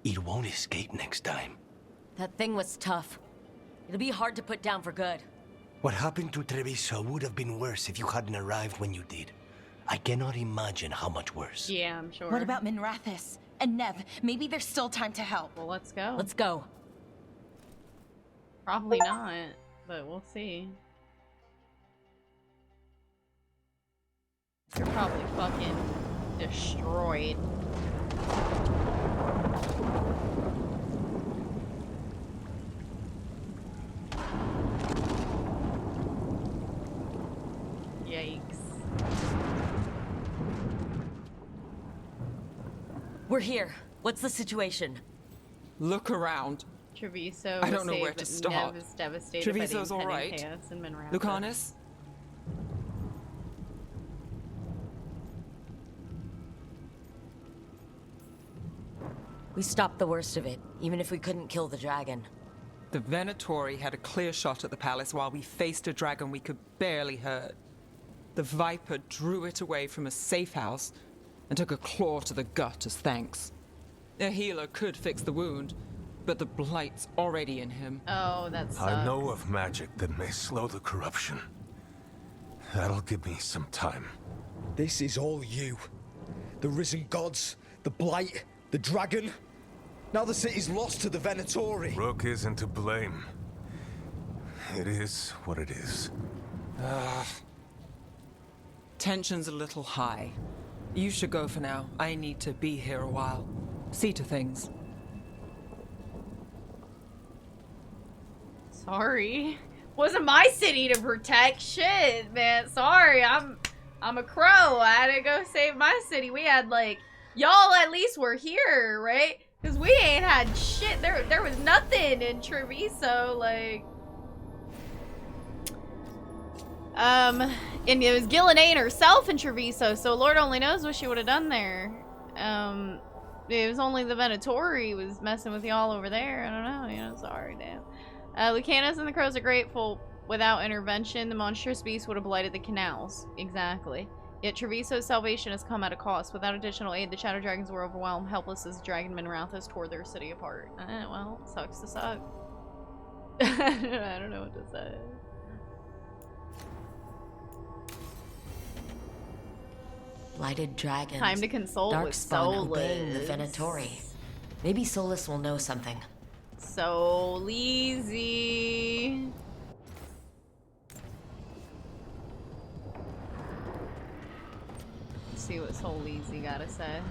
It won't escape next time. That thing was tough. It'll be hard to put down for good. What happened to Treviso would have been worse if you hadn't arrived when you did. I cannot imagine how much worse. Yeah, I'm sure. What about Minrathis? And Nev, maybe there's still time to help. Well, let's go. Let's go. Probably not, but we'll see. You're probably fucking destroyed. Yikes. We're here. What's the situation? Look around. Treviso I don't know saved, where to but start. Nev is devastated Treviso's by the impending alright. chaos in Minrathis. Lucanus? We stopped the worst of it, even if we couldn't kill the dragon. The Venatori had a clear shot at the palace while we faced a dragon we could barely hurt. The Viper drew it away from a safe house and took a claw to the gut as thanks. A healer could fix the wound, but the blight's already in him. Oh, that sucks. I know of magic that may slow the corruption. That'll give me some time. This is all you. The risen gods, the blight, the dragon. Now the city's lost to the Venatori. Rook isn't to blame. It is what it is. Tension's a little high. You should go for now. I need to be here a while. See to things. Sorry. Wasn't my city to protect. Shit, man. Sorry. I'm a crow. I had to go save my city. We had like y'all at least were here, right? Cause we ain't had shit. There was nothing in Treviso, like and it was Gillenane herself in Treviso, so Lord only knows what she would have done there. It was only the Venatori was messing with y'all over there. I don't know, you know, sorry, damn. Lucanus and the crows are grateful. Without intervention, the monstrous beast would have blighted the canals. Exactly. Yet Treviso's salvation has come at a cost. Without additional aid, the Shadow Dragons were overwhelmed, helpless as Dragon Minrathis tore their city apart. Well, sucks to suck. I don't know what to say. Blighted dragons. Time to consult with Darkspawn obeying the Solus. Venatori. Maybe Solus will know something. So easy. Let's see what Soul Easy gotta say.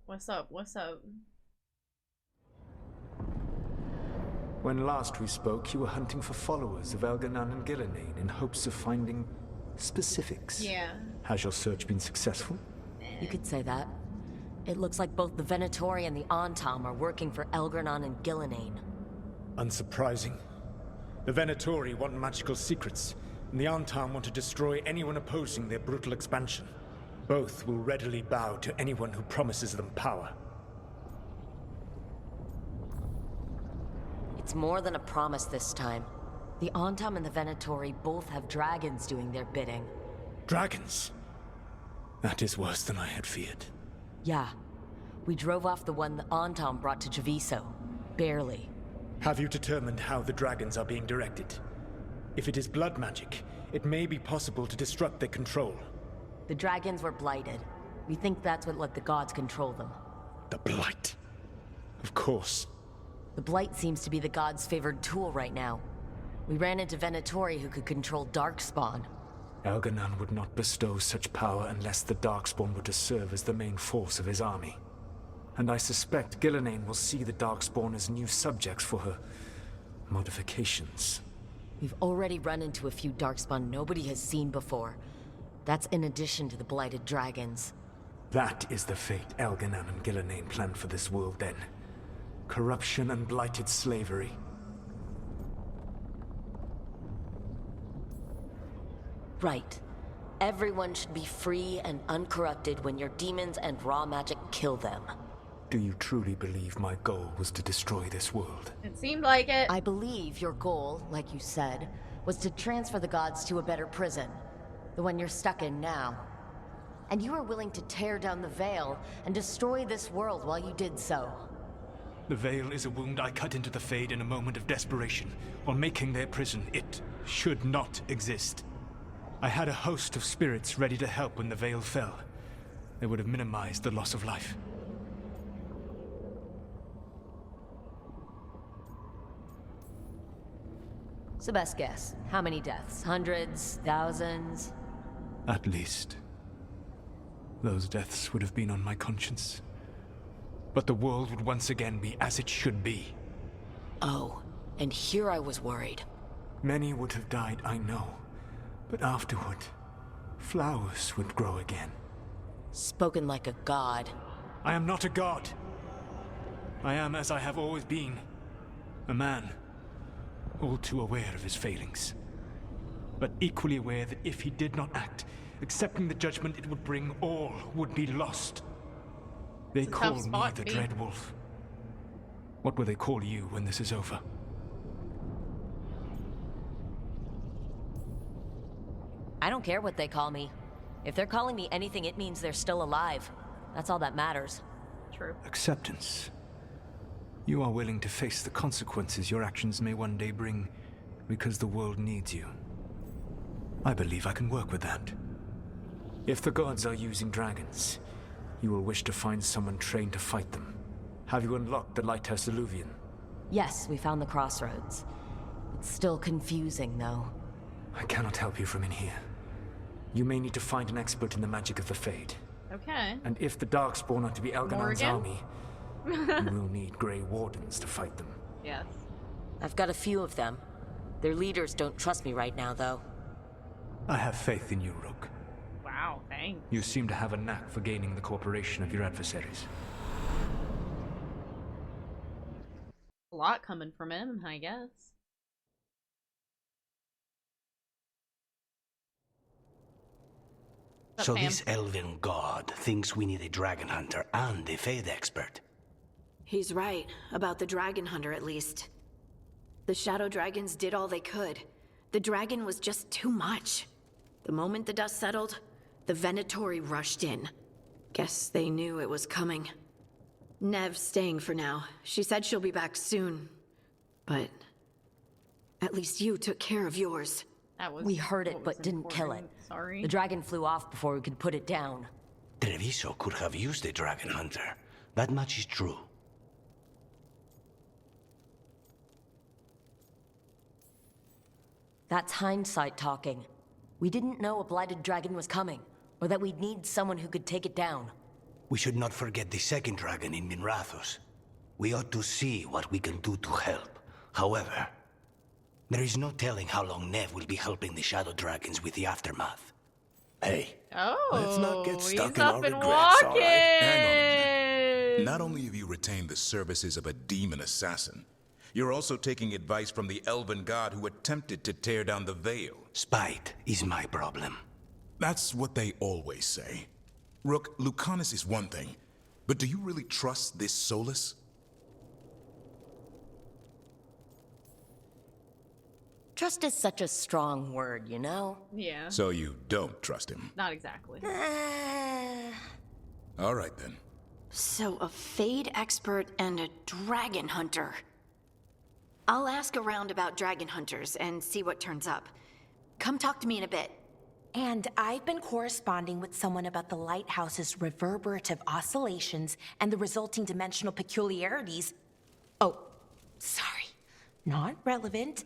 What's up? What's up? When last we spoke, you were hunting for followers of Elganan and Gillenane in hopes of finding specifics. Yeah. Has your search been successful? You could say that. It looks like both the Venatori and the Antam are working for Elgranon and Gillenane. Unsurprising. The Venatori want magical secrets, and the Antam want to destroy anyone opposing their brutal expansion. Both will readily bow to anyone who promises them power. It's more than a promise this time. The Antam and the Venatori both have dragons doing their bidding. Dragons? That is worse than I had feared. Yeah. We drove off the one the Antam brought to Treviso. Barely. Have you determined how the dragons are being directed? If it is blood magic, it may be possible to disrupt their control. The dragons were blighted. We think that's what let the gods control them. The Blight. Of course. The Blight seems to be the gods' favored tool right now. We ran into Venatori who could control Darkspawn. Elganan would not bestow such power unless the Darkspawn were to serve as the main force of his army. And I suspect Gillenane will see the Darkspawn as new subjects for her modifications. We've already run into a few Darkspawn nobody has seen before. That's in addition to the blighted dragons. That is the fate Elganan and Gillenane planned for this world then. Corruption and blighted slavery. Right. Everyone should be free and uncorrupted when your demons and raw magic kill them. Do you truly believe my goal was to destroy this world? It seemed like it. I believe your goal, like you said, was to transfer the gods to a better prison. The one you're stuck in now. And you were willing to tear down the Veil and destroy this world while you did so. The Veil is a wound I cut into the Fade in a moment of desperation, while making their prison. It should not exist. I had a host of spirits ready to help when the Veil fell. They would have minimized the loss of life. So best guess, how many deaths? Hundreds? Thousands? At least. Those deaths would have been on my conscience. But the world would once again be as it should be. Oh, and here I was worried. Many would have died, I know. But afterward, flowers would grow again. Spoken like a god. I am not a god. I am as I have always been. A man. All too aware of his failings. But equally aware that if he did not act, accepting the judgment it would bring, all would be lost. They call me the Dread Wolf. What will they call you when this is over? I don't care what they call me. If they're calling me anything, it means they're still alive. That's all that matters. True. Acceptance. You are willing to face the consequences your actions may one day bring because the world needs you. I believe I can work with that. If the gods are using dragons, you will wish to find someone trained to fight them. Have you unlocked the Lighthouse Illuvian? Yes, we found the crossroads. It's still confusing, though. I cannot help you from in here. You may need to find an expert in the magic of the Fade. Okay. And if the Darkspawn are to be Elganon's Morgan? army, you will need Grey Wardens to fight them. Yes. I've got a few of them. Their leaders don't trust me right now, though. I have faith in you, Rook. Wow, thanks. You seem to have a knack for gaining the cooperation of your adversaries. A lot coming from him, I guess. So this elven god thinks we need a dragon hunter and a Fade expert. He's right, about the dragon hunter at least. The shadow dragons did all they could. The dragon was just too much. The moment the dust settled, the Venatori rushed in. Guess they knew it was coming. Nev's staying for now. She said she'll be back soon. But at least you took care of yours. We heard it, but didn't kill it. Sorry. The dragon flew off before we could put it down. Treviso could have used a dragon hunter. That much is true. That's hindsight talking. We didn't know a blighted dragon was coming, or that we'd need someone who could take it down. We should not forget the second dragon in Minrathos. We ought to see what we can do to help. However, there is no telling how long Nev will be helping the shadow dragons with the aftermath. Hey, Oh, let's not get stuck he's in up our and regrets, all walking. right? Hang on a minute. Not only have you retained the services of a demon assassin, you're also taking advice from the elven god who attempted to tear down the Veil. Spite is my problem. That's what they always say. Rook, Lucanus is one thing, but do you really trust this Solus? Trust is such a strong word, you know? Yeah. So you don't trust him. Not exactly. All right then. So a Fade expert and a dragon hunter. I'll ask around about dragon hunters and see what turns up. Come talk to me in a bit. And I've been corresponding with someone about the lighthouse's reverberative oscillations and the resulting dimensional peculiarities. Oh, sorry. Not relevant.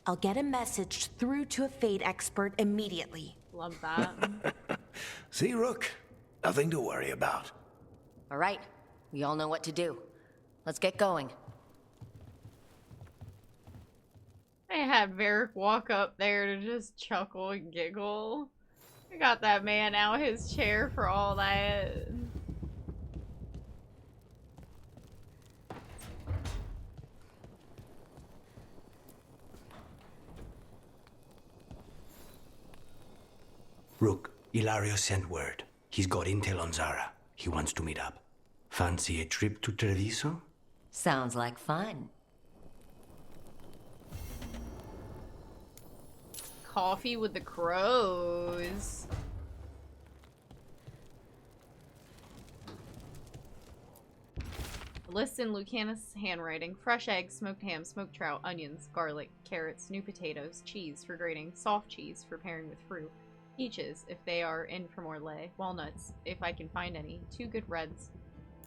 I'll get a message through to a Fade expert immediately. Love that. See, Rook? Nothing to worry about. All right, we all know what to do. Let's get going. I had Varric walk up there to just chuckle and giggle. I got that man out his chair for all that. Rook, Ilario sent word. He's got intel on Zara. He wants to meet up. Fancy a trip to Treviso? Sounds like fun. Coffee with the crows. List in Lucanus' handwriting. Fresh eggs, smoked ham, smoked trout, onions, garlic, carrots, new potatoes, cheese for grating, soft cheese for pairing with fruit, peaches if they are in for more lay, walnuts if I can find any, 2 good reds,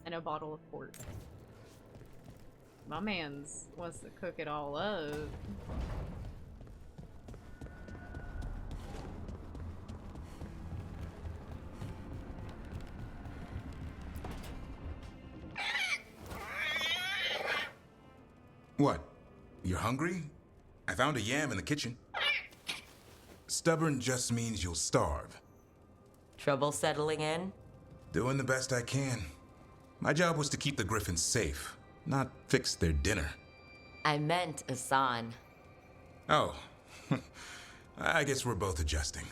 and a bottle of port. My man's wants to cook it all up. What? You're hungry? I found a yam in the kitchen. Stubborn just means you'll starve. Trouble settling in? Doing the best I can. My job was to keep the Griffins safe, not fix their dinner. I meant Asan. Oh. I guess we're both adjusting.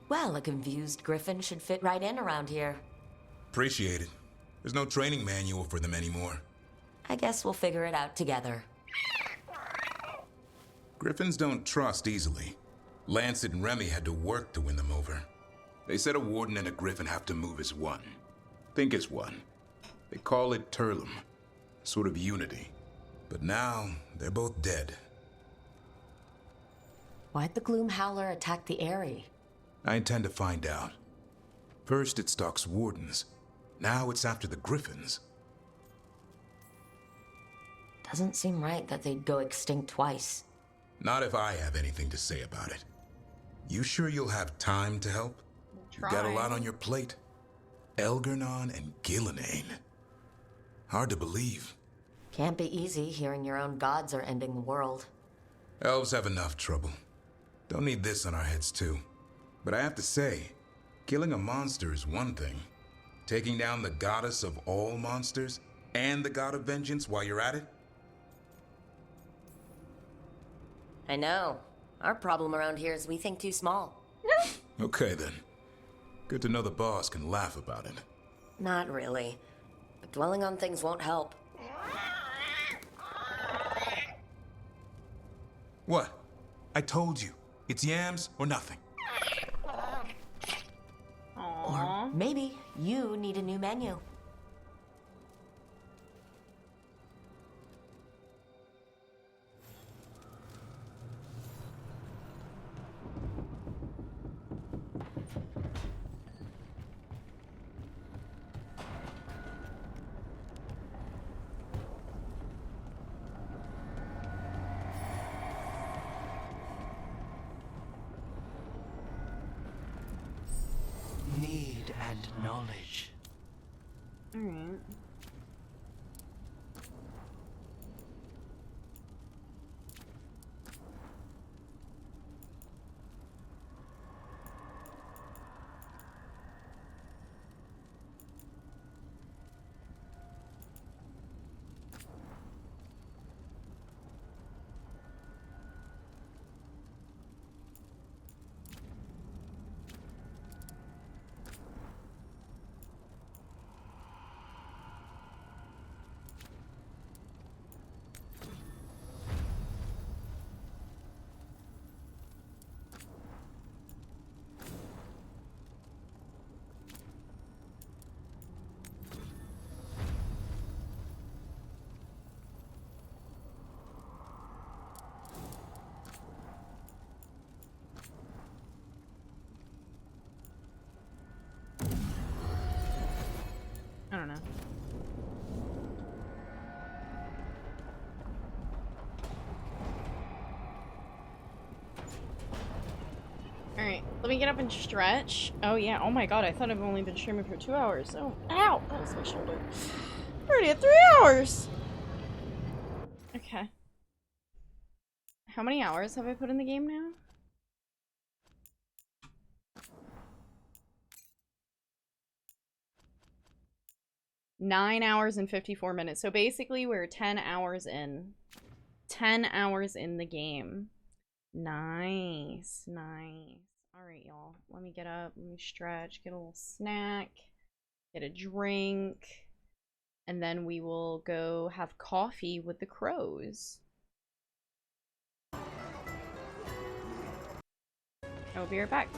Well, a confused griffin should fit right in around here. Appreciate it. There's no training manual for them anymore. I guess we'll figure it out together. Griffins don't trust easily. Lancet and Remy had to work to win them over. They said a warden and a griffin have to move as one. Think as one. They call it Turlum. Sort of unity. But now, they're both dead. Why'd the Gloom Howler attack the Eyrie? I intend to find out. First it stalks wardens. Now it's after the Griffins. Doesn't seem right that they'd go extinct twice. Not if I have anything to say about it. You sure you'll have time to help? You got a lot on your plate. Elgernon and Gillenane. Hard to believe. Can't be easy hearing your own gods are ending the world. Elves have enough trouble. Don't need this on our heads too. But I have to say, killing a monster is one thing. Taking down the goddess of all monsters and the god of vengeance while you're at it? I know. Our problem around here is we think too small. Okay then. Good to know the boss can laugh about it. Not really. But dwelling on things won't help. What? I told you. It's yams or nothing. Or maybe you need a new menu. Need and knowledge. Alright. I don't know. Alright, let me get up and stretch. Oh yeah, oh my god, I thought I've only been streaming for 2 hours. Oh, ow! That was my shoulder. Already at 3 hours! Okay. How many hours have I put in the game now? Nine hours and 54 minutes. So basically we're 10 hours in. 10 hours in the game. Nice, nice. Alright, y'all. Let me get up. Let me stretch. Get a little snack. Get a drink. And then we will go have coffee with the crows. I'll be right back.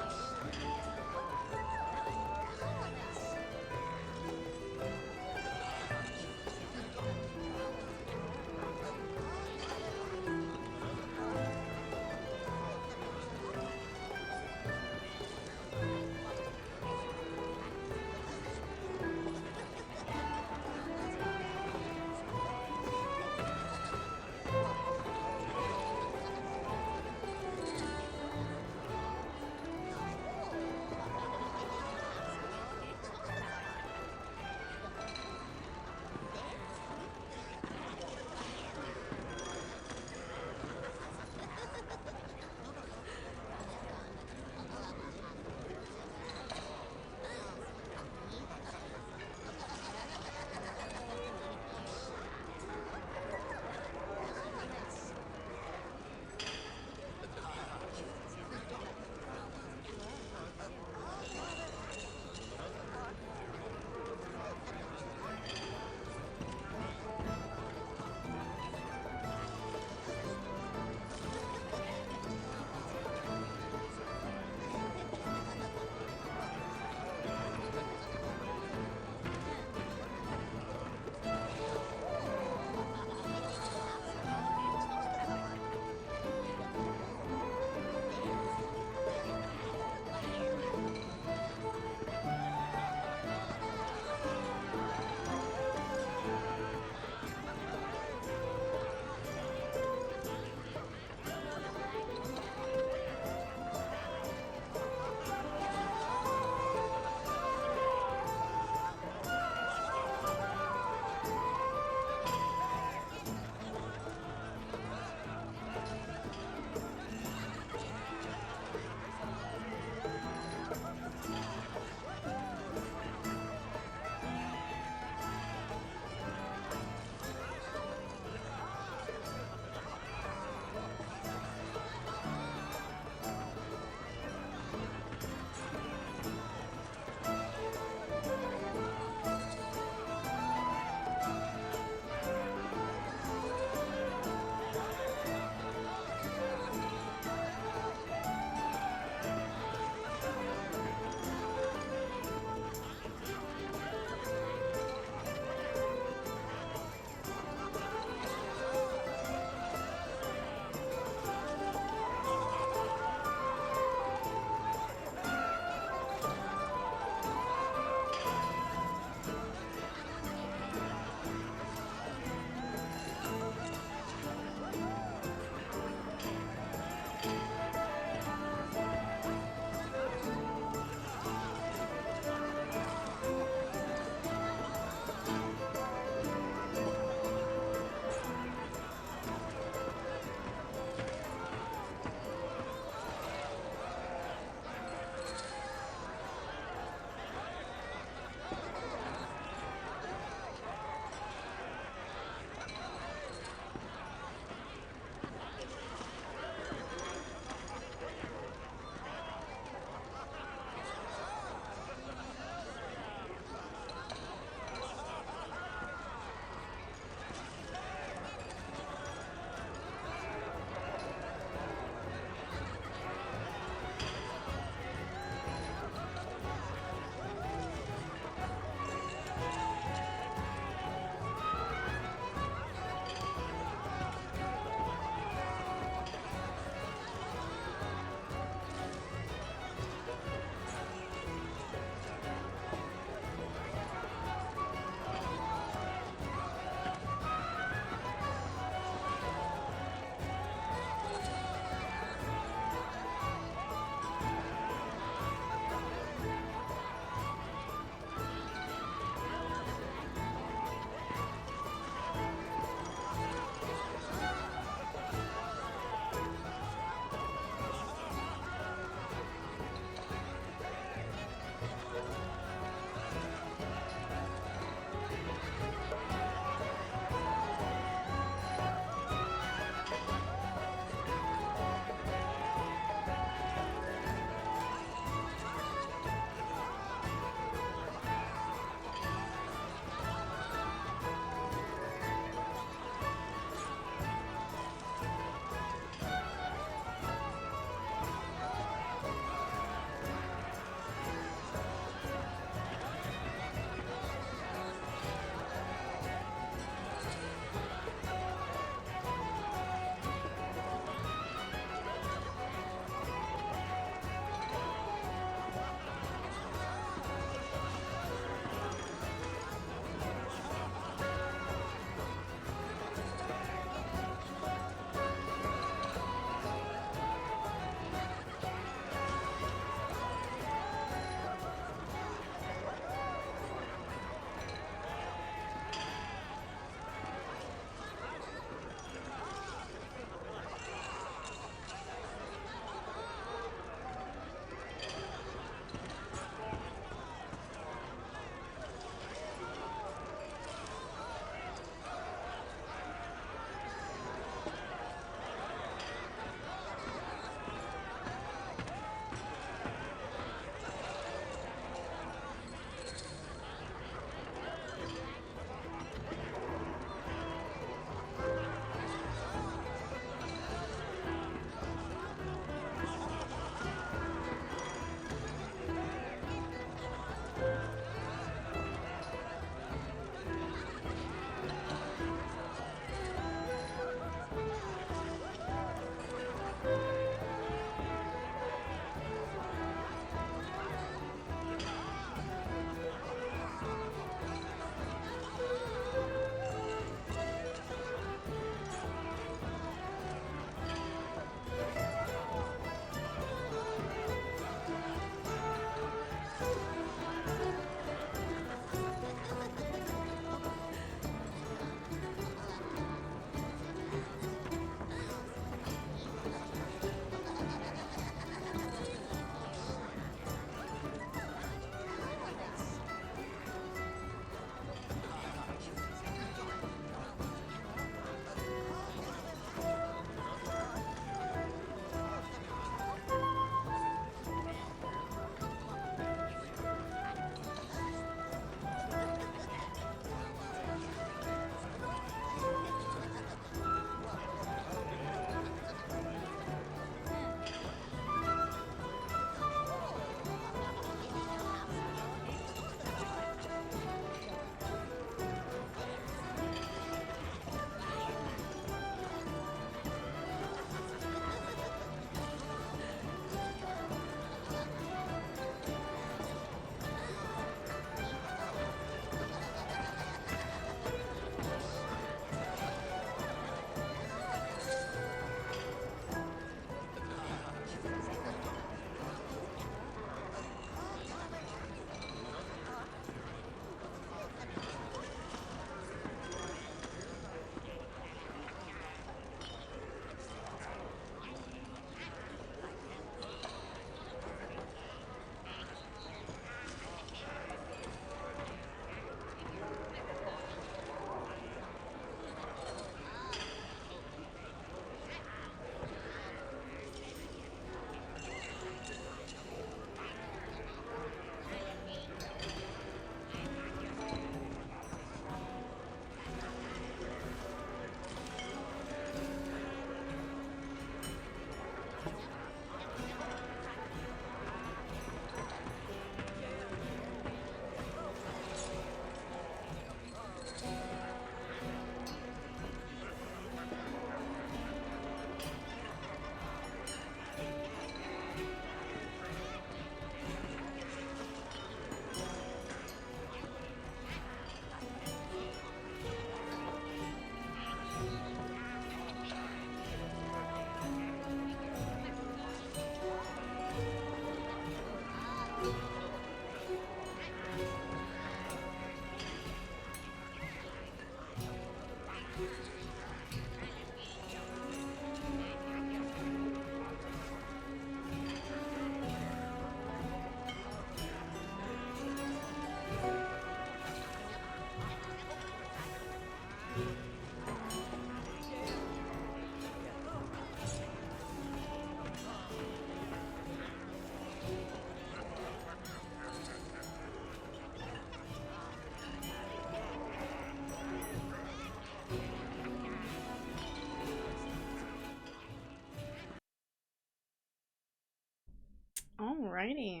Alrighty.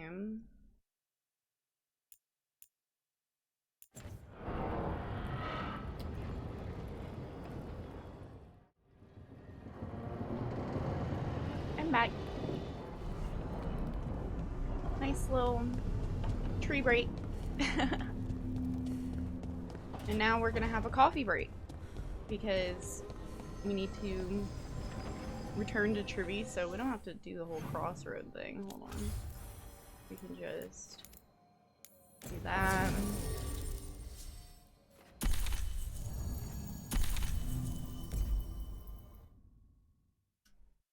I'm back. Nice little tree break. And now we're gonna have a coffee break because we need to return to Trevi, so we don't have to do the whole crossroad thing. Hold on. We can just do that.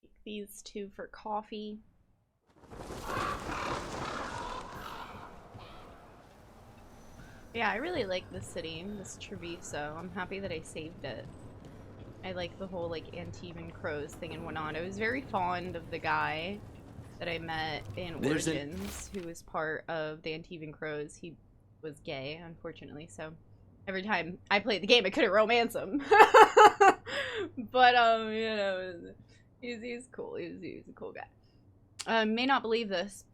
Take these two for coffee. Yeah, I really like this city, this Treviso. I'm happy that I saved it. I like the whole like Antivan Crows thing and whatnot. I was very fond of the guy that I met in Origins who was part of the Antivan Crows. He was gay, unfortunately, so every time I played the game I couldn't romance him. But you know, he's cool. He's a cool guy. May not believe this,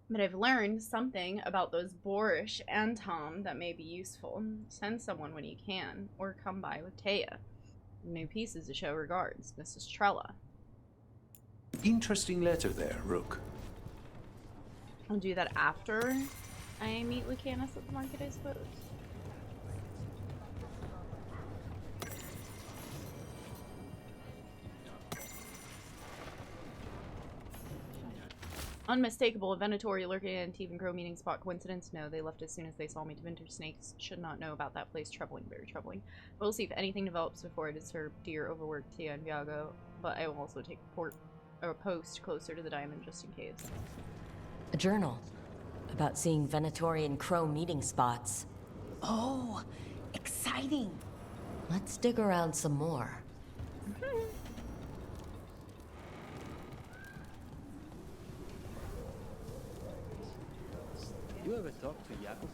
but I've learned something about those boorish Antom that may be useful. Send someone when you can, or come by with Taya. New pieces to show regards, Mrs. Trella. Interesting letter there, Rook. I'll do that after I meet Lucanus at the market, I suppose. Unmistakable, a Venatori lurking at Antivan Crow meeting spot. Coincidence? No, they left as soon as they saw me. Winter snakes should not know about that place. Troubling, very troubling. We'll see if anything develops before I disturb dear overworked Tia and Viago, but I will also take a post closer to the diamond just in case. A journal about seeing Venatori and Crow meeting spots. Oh, exciting. Let's dig around some more. You ever talk to Jakob?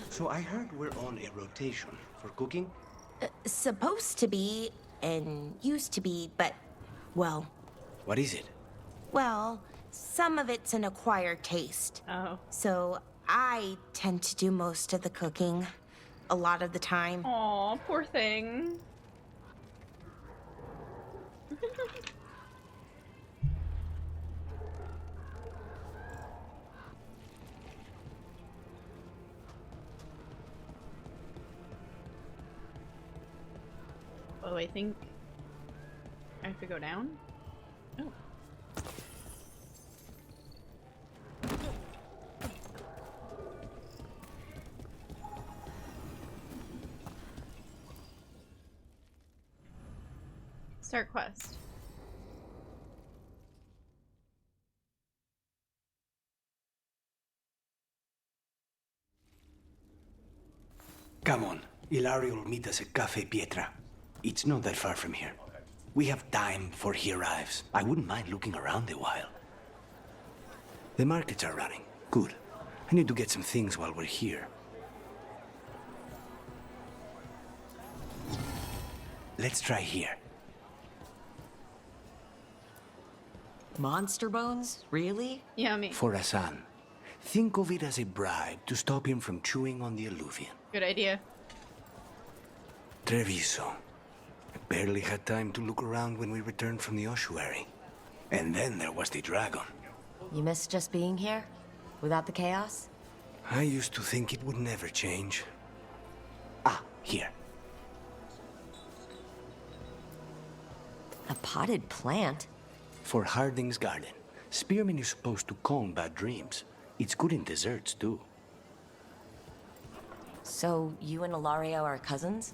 So I heard we're on a rotation for cooking? Supposed to be, and used to be, but, well... What is it? Well, some of it's an acquired taste. Oh. So I tend to do most of the cooking. A lot of the time. Aw, poor thing. Oh, I think I have to go down? Oh. Start quest. Come on. Ilario will meet us at Cafe Pietra. It's not that far from here. We have time before he arrives. I wouldn't mind looking around a while. The markets are running. Good. I need to get some things while we're here. Let's try here. Monster bones? Really? Yummy. For Hassan. Think of it as a bribe to stop him from chewing on the alluvian. Good idea. Treviso. I barely had time to look around when we returned from the ossuary. And then there was the dragon. You miss just being here? Without the chaos? I used to think it would never change. Ah, here. A potted plant? For Harding's garden. Spearmint is supposed to calm bad dreams. It's good in desserts, too. So, you and Ilario are cousins?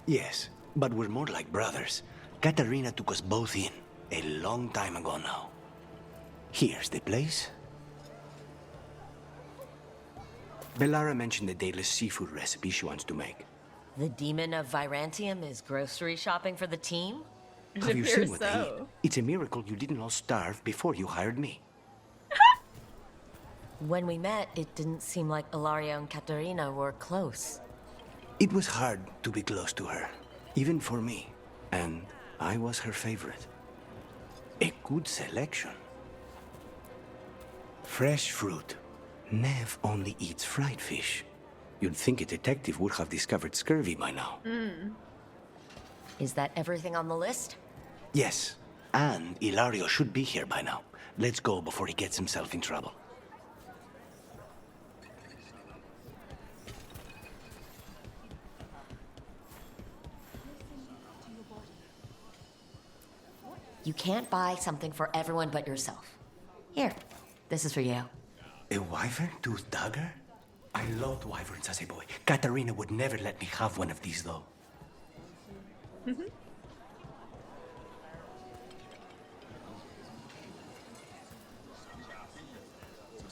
Yes, but we're more like brothers. Katarina took us both in, a long time ago now. Here's the place. Bellara mentioned the dayless seafood recipe she wants to make. The demon of Virantium is grocery shopping for the team? Have you seen what they eat? It's a miracle you didn't all starve before you hired me. When we met, it didn't seem like Ilario and Katarina were close. It was hard to be close to her, even for me, and I was her favorite. A good selection. Fresh fruit. Nev only eats fried fish. You'd think a detective would have discovered scurvy by now. Is that everything on the list? Yes, and Ilario should be here by now. Let's go before he gets himself in trouble. You can't buy something for everyone but yourself. Here, this is for you. A wyvern-toothed dagger? I loved wyverns as a boy. Katarina would never let me have one of these, though.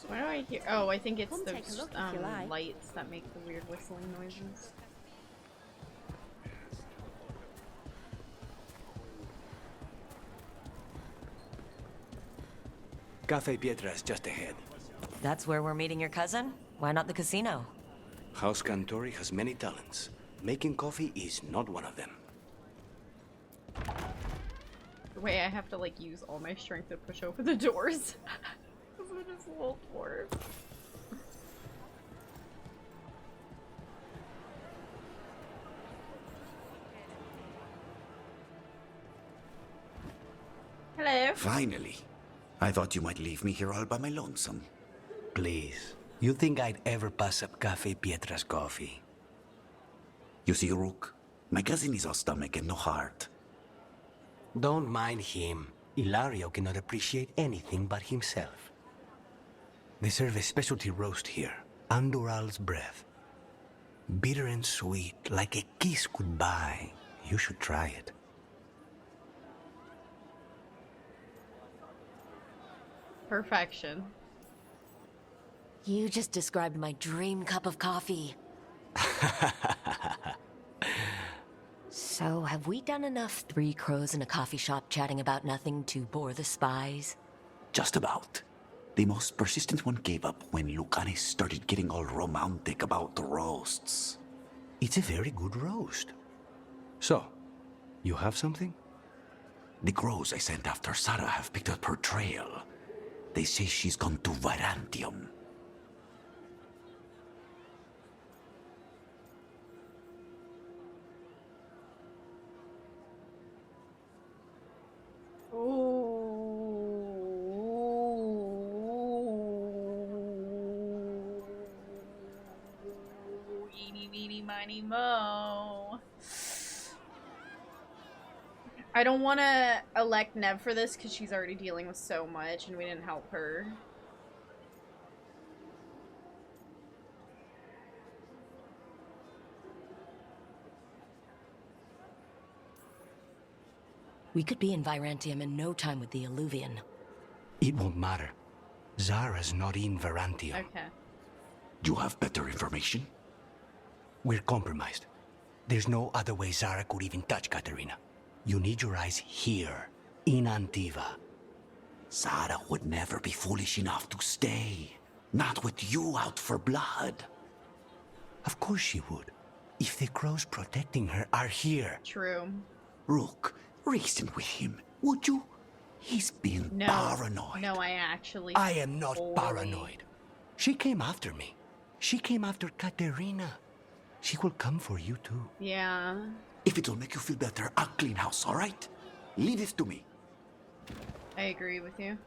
Why do I hear? Oh, I think it's Come the take a look if you like. lights that make the weird whistling noises. Cafe Pietra's just ahead. That's where we're meeting your cousin? Why not the casino? House Cantori has many talents. Making coffee is not one of them. The way I have to like use all my strength to push open the doors. Because we're just little dwarves. Hello. Finally. I thought you might leave me here all by my lonesome. Please. You think I'd ever pass up Cafe Pietra's coffee? You see, Rook, my cousin is all stomach and no heart. Don't mind him. Ilario cannot appreciate anything but himself. They serve a specialty roast here, Andoral's breath. Bitter and sweet, like a kiss goodbye. You should try it. Perfection. You just described my dream cup of coffee. So, have we done enough Three Crows in a coffee shop chatting about nothing to bore the spies? Just about. The most persistent one gave up when Lucanes started getting all romantic about the roasts. It's a very good roast. So, you have something? The crows I sent after Sarah have picked up her trail. They say she's gone to Virantium. Eeny, meeny, miny, mo. I don't want to elect Nev for this because she's already dealing with so much and we didn't help her. We could be in Virantium in no time with the Alluvian. It won't matter. Zara's not in Virantium. Okay. You have better information? We're compromised. There's no other way Zara could even touch Katerina. You need your eyes here, in Antiva. Zara would never be foolish enough to stay. Not with you out for blood. Of course she would. If the crows protecting her are here. True. Rook, reason with him, would you? He's being paranoid. No, I actually... I am not paranoid. She came after me. She came after Katerina. She will come for you too. Yeah. If it'll make you feel better, I'll clean house, all right? Leave this to me. I agree with you.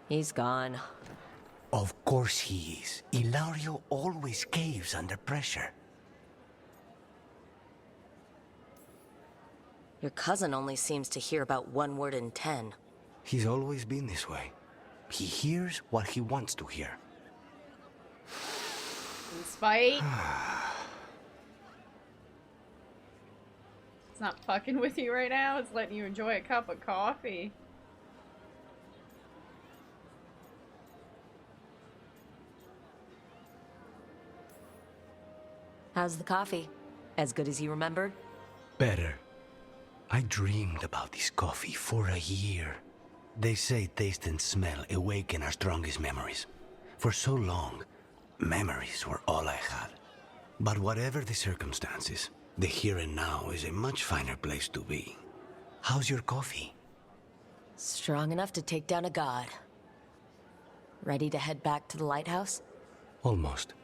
He's gone. Of course he is. Ilario always caves under pressure. Your cousin only seems to hear about one word in 10. He's always been this way. He hears what he wants to hear. In spite. It's not fucking with you right now. It's letting you enjoy a cup of coffee. How's the coffee? As good as you remembered? Better. I dreamed about this coffee for a year. They say taste and smell awaken our strongest memories. For so long, memories were all I had. But whatever the circumstances, the here and now is a much finer place to be. How's your coffee? Strong enough to take down a god. Ready to head back to the lighthouse? Almost.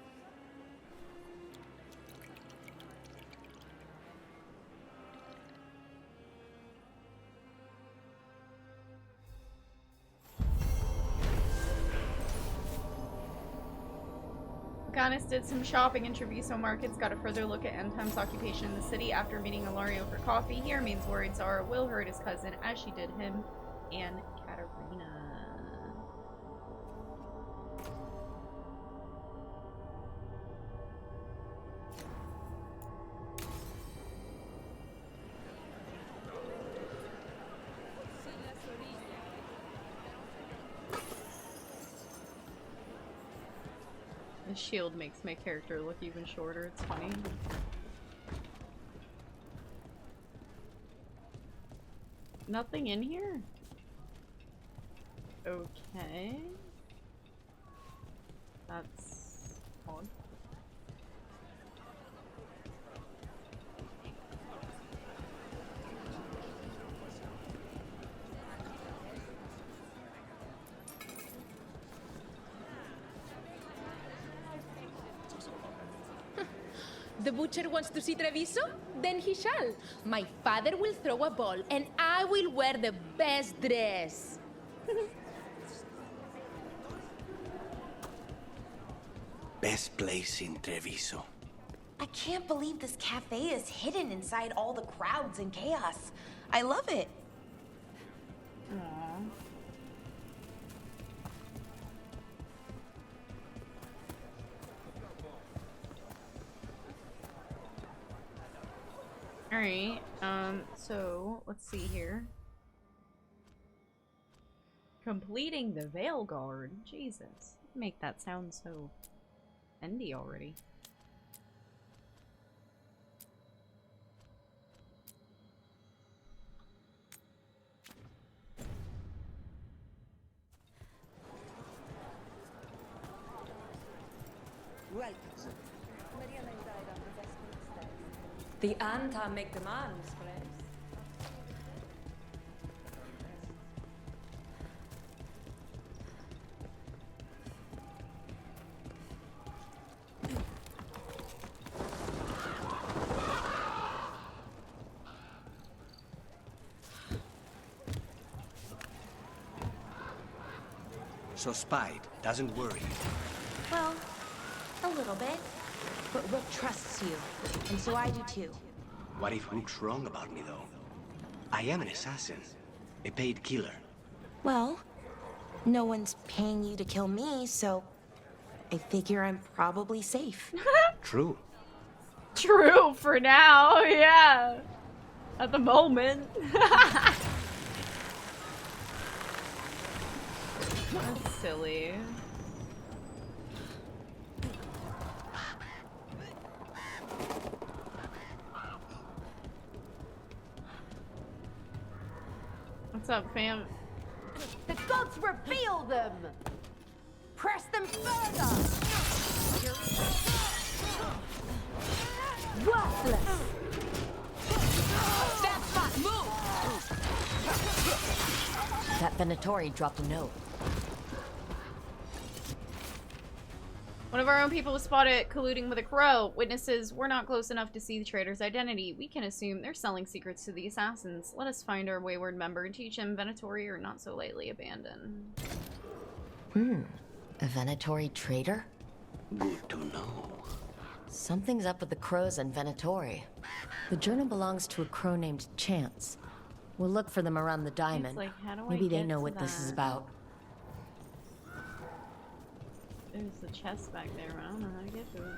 Ganis did some shopping in Treviso markets, got a further look at Endtime's occupation in the city after meeting Ilario for coffee. He remains worried Zara will hurt his cousin, as she did him and Katerina. The shield makes my character look even shorter, it's funny. Nothing in here? Okay. That's odd. The butcher wants to see Treviso? Then he shall. My father will throw a ball, and I will wear the best dress. Best place in Treviso. I can't believe this cafe is hidden inside all the crowds and chaos. I love it. Aww. Alright, so let's see here. Completing the Veilguard. Jesus. Make that sound so endy already. Right. The Anta make demands, friends. So spied, doesn't worry. Well, a little bit. But Rook trusts you, and so I do too. What if Rook's wrong about me, though? I am an assassin, a paid killer. Well, no one's paying you to kill me, so I figure I'm probably safe. True. True for now, yeah. At the moment. That's silly. What's up, fam? The gods reveal them! Press them further! Worthless! That's my move! That Venatori dropped a note. One of our own people was spotted colluding with a crow. Witnesses were not close enough to see the traitor's identity. We can assume they're selling secrets to the assassins. Let us find our wayward member and teach him Venatori are not so lightly abandoned. A Venatori traitor? Good to know. Something's up with the crows and Venatori. The journal belongs to a crow named Chance. We'll look for them around the diamond. Like, how do Maybe I they get know to what this is that? about. There's the chest back there, but I don't know how to get to it.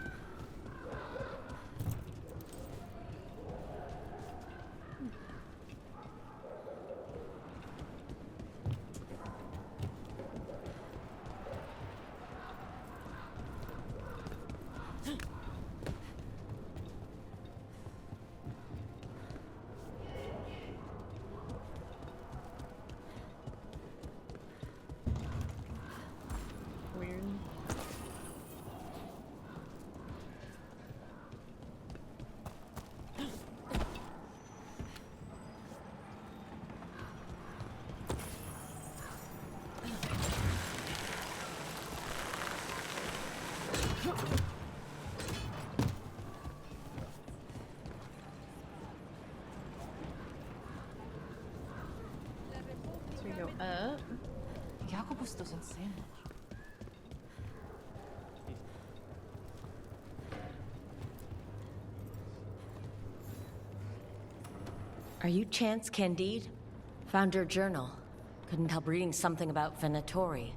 So we go up. Jacobus doesn't say much. Are you Chance Candide? Found your journal. Couldn't help reading something about Venatori.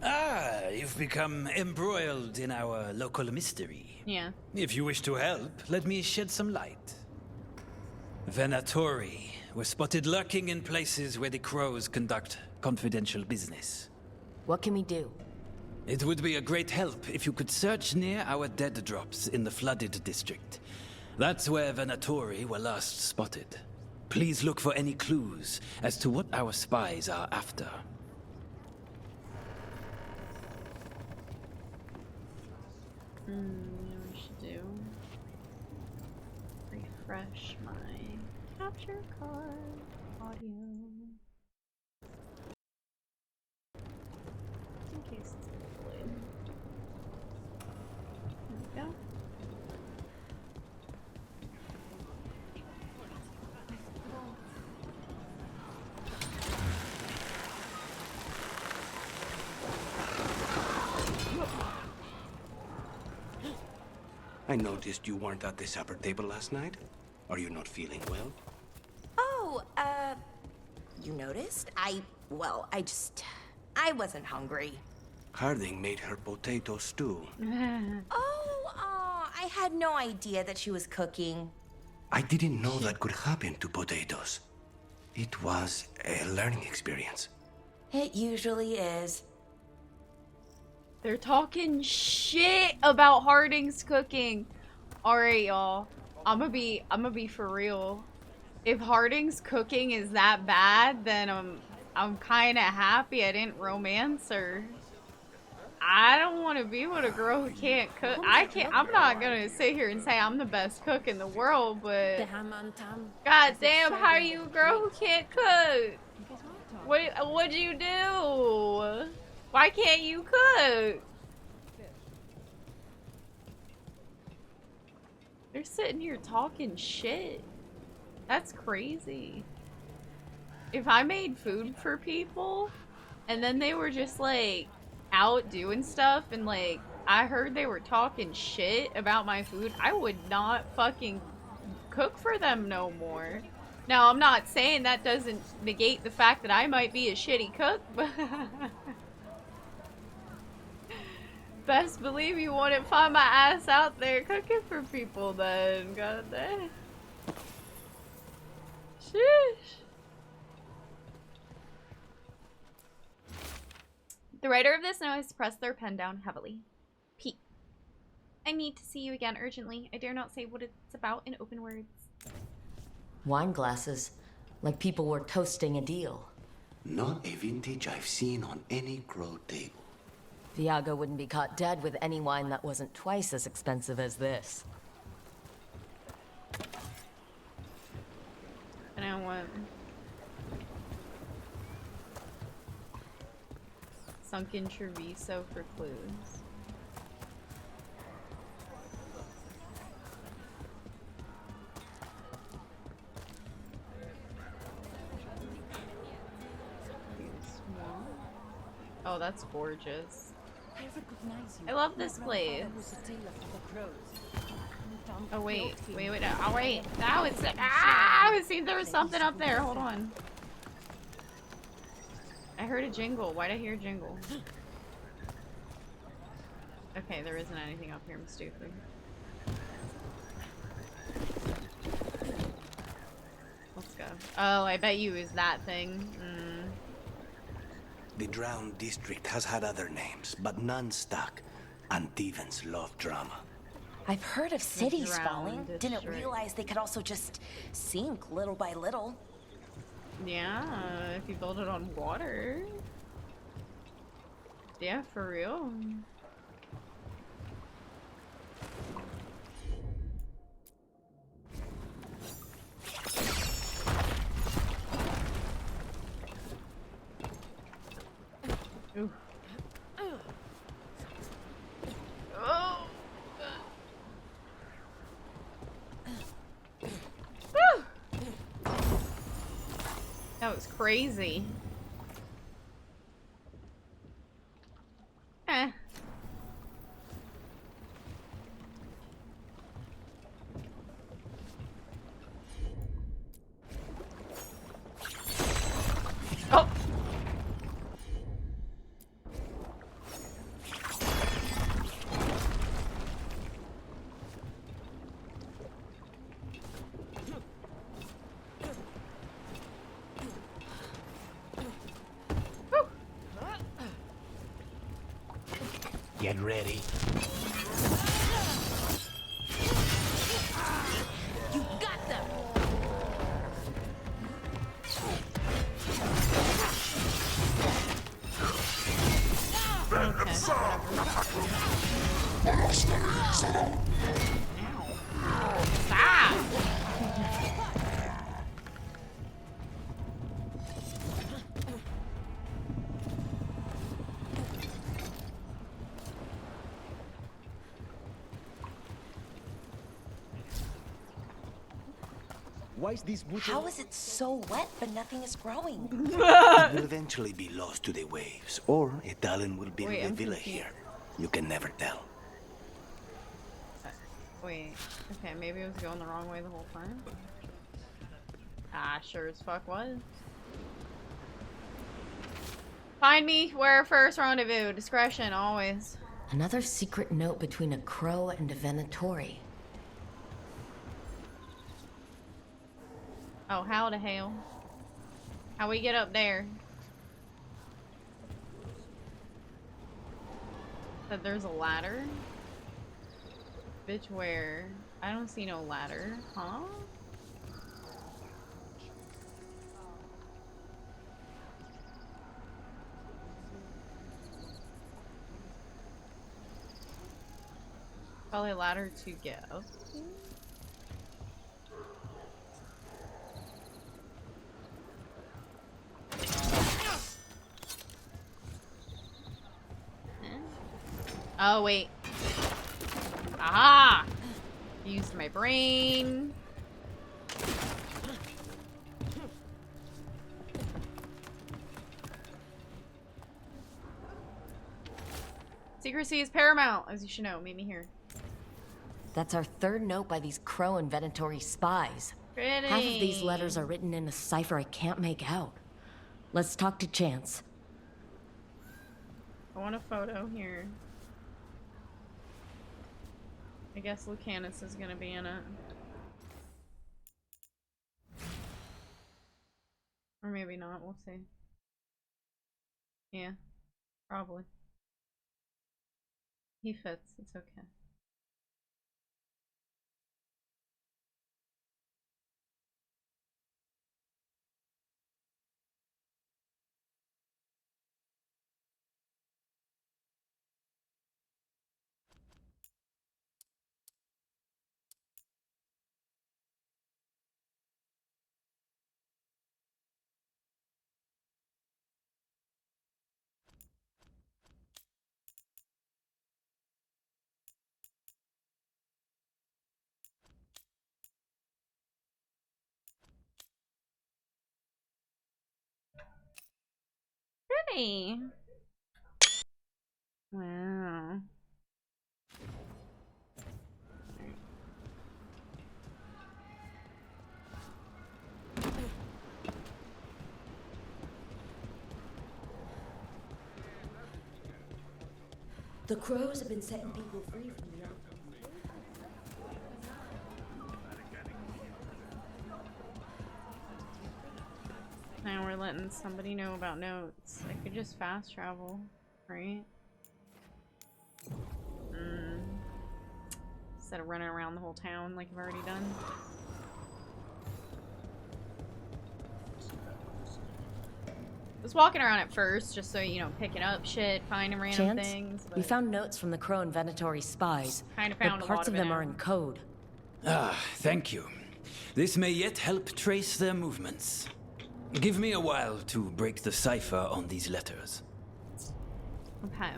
Ah, you've become embroiled in our local mystery. Yeah. If you wish to help, let me shed some light. Venatori were spotted lurking in places where the crows conduct confidential business. What can we do? It would be a great help if you could search near our dead drops in the flooded district. That's where Venatori were last spotted. Please look for any clues as to what our spies are after. You know what I should do? Refresh my capture card audio. In case it's delayed. There we go. I noticed you weren't at the supper table last night. Are you not feeling well? Oh, you noticed? I wasn't hungry. Harding made her potato stew. I had no idea that she was cooking. I didn't know that could happen to potatoes. It was a learning experience. It usually is. They're talking shit about Harding's cooking. Alright, y'all. I'ma be for real. If Harding's cooking is that bad, then I'm kinda happy I didn't romance her. I don't want to be with a girl who can't cook. I'm not gonna sit here and say I'm the best cook in the world, but god damn, how are you a girl who can't cook? What'd you do? Why can't you cook? They're sitting here talking shit. That's crazy. If I made food for people and then they were just like out doing stuff and like I heard they were talking shit about my food, I would not fucking cook for them no more. Now, I'm not saying that doesn't negate the fact that I might be a shitty cook, but best believe you wouldn't find my ass out there cooking for people then. God damn. Sheesh. The writer of this note has pressed their pen down heavily. Pete. I need to see you again urgently. I dare not say what it's about in open words. Wine glasses. Like people were toasting a deal. Not a vintage I've seen on any grow table. Viago wouldn't be caught dead with any wine that wasn't twice as expensive as this. And I want sunken Treviso for clues. Oh, that's gorgeous. I love this place. Oh wait, wait, no. Oh wait, now it's it seemed there was something up there. Hold on. I heard a jingle. Why'd I hear a jingle? Okay, there isn't anything up here. I'm stupid. Let's go. Oh, I bet you is that thing. The Drowned District has had other names, but none stuck. Antevans love drama. I've heard of cities Drowned falling. Didn't District. realize they could also just sink little by little. Yeah, if you build it on water. Yeah, for real. Ooh. Oh. crazy. Eh. Oh. Get ready. You got them! Why is this wood? How is it so wet but nothing is growing? It will eventually be lost to the waves, or a Talon will build a villa here. You can never tell. Wait, okay, maybe I was going the wrong way the whole time. Ah, sure as fuck was. Find me where first rendezvous. Discretion, always. Another secret note between a crow and a Venatori. Oh, how the hell? How we get up there? Said there's a ladder? Bitch, where? I don't see no ladder. Huh? Probably a ladder to get up to? Oh, wait. Aha! Used my brain. Secrecy is paramount, as you should know. Meet me here. That's our third note by these Crow and Venatori spies. Pretty. Half of these letters are written in a cipher I can't make out. Let's talk to Chance. I want a photo here. I guess Lucanus is gonna be in it. Or maybe not, we'll see. Yeah, probably. He fits, it's okay. Pretty. Wow. The crows have been setting people free from the outpost. Now we're letting somebody know about notes. I could just fast travel, right? Instead of running around the whole town like I've already done. I was walking around at first, just so, you know, picking up shit, finding random Chance, things. we found notes from the Crow and Venatori spies. Kind of found but a parts lot of of them it are in code. Ah, thank you. This may yet help trace their movements. Give me a while to break the cipher on these letters. Okay.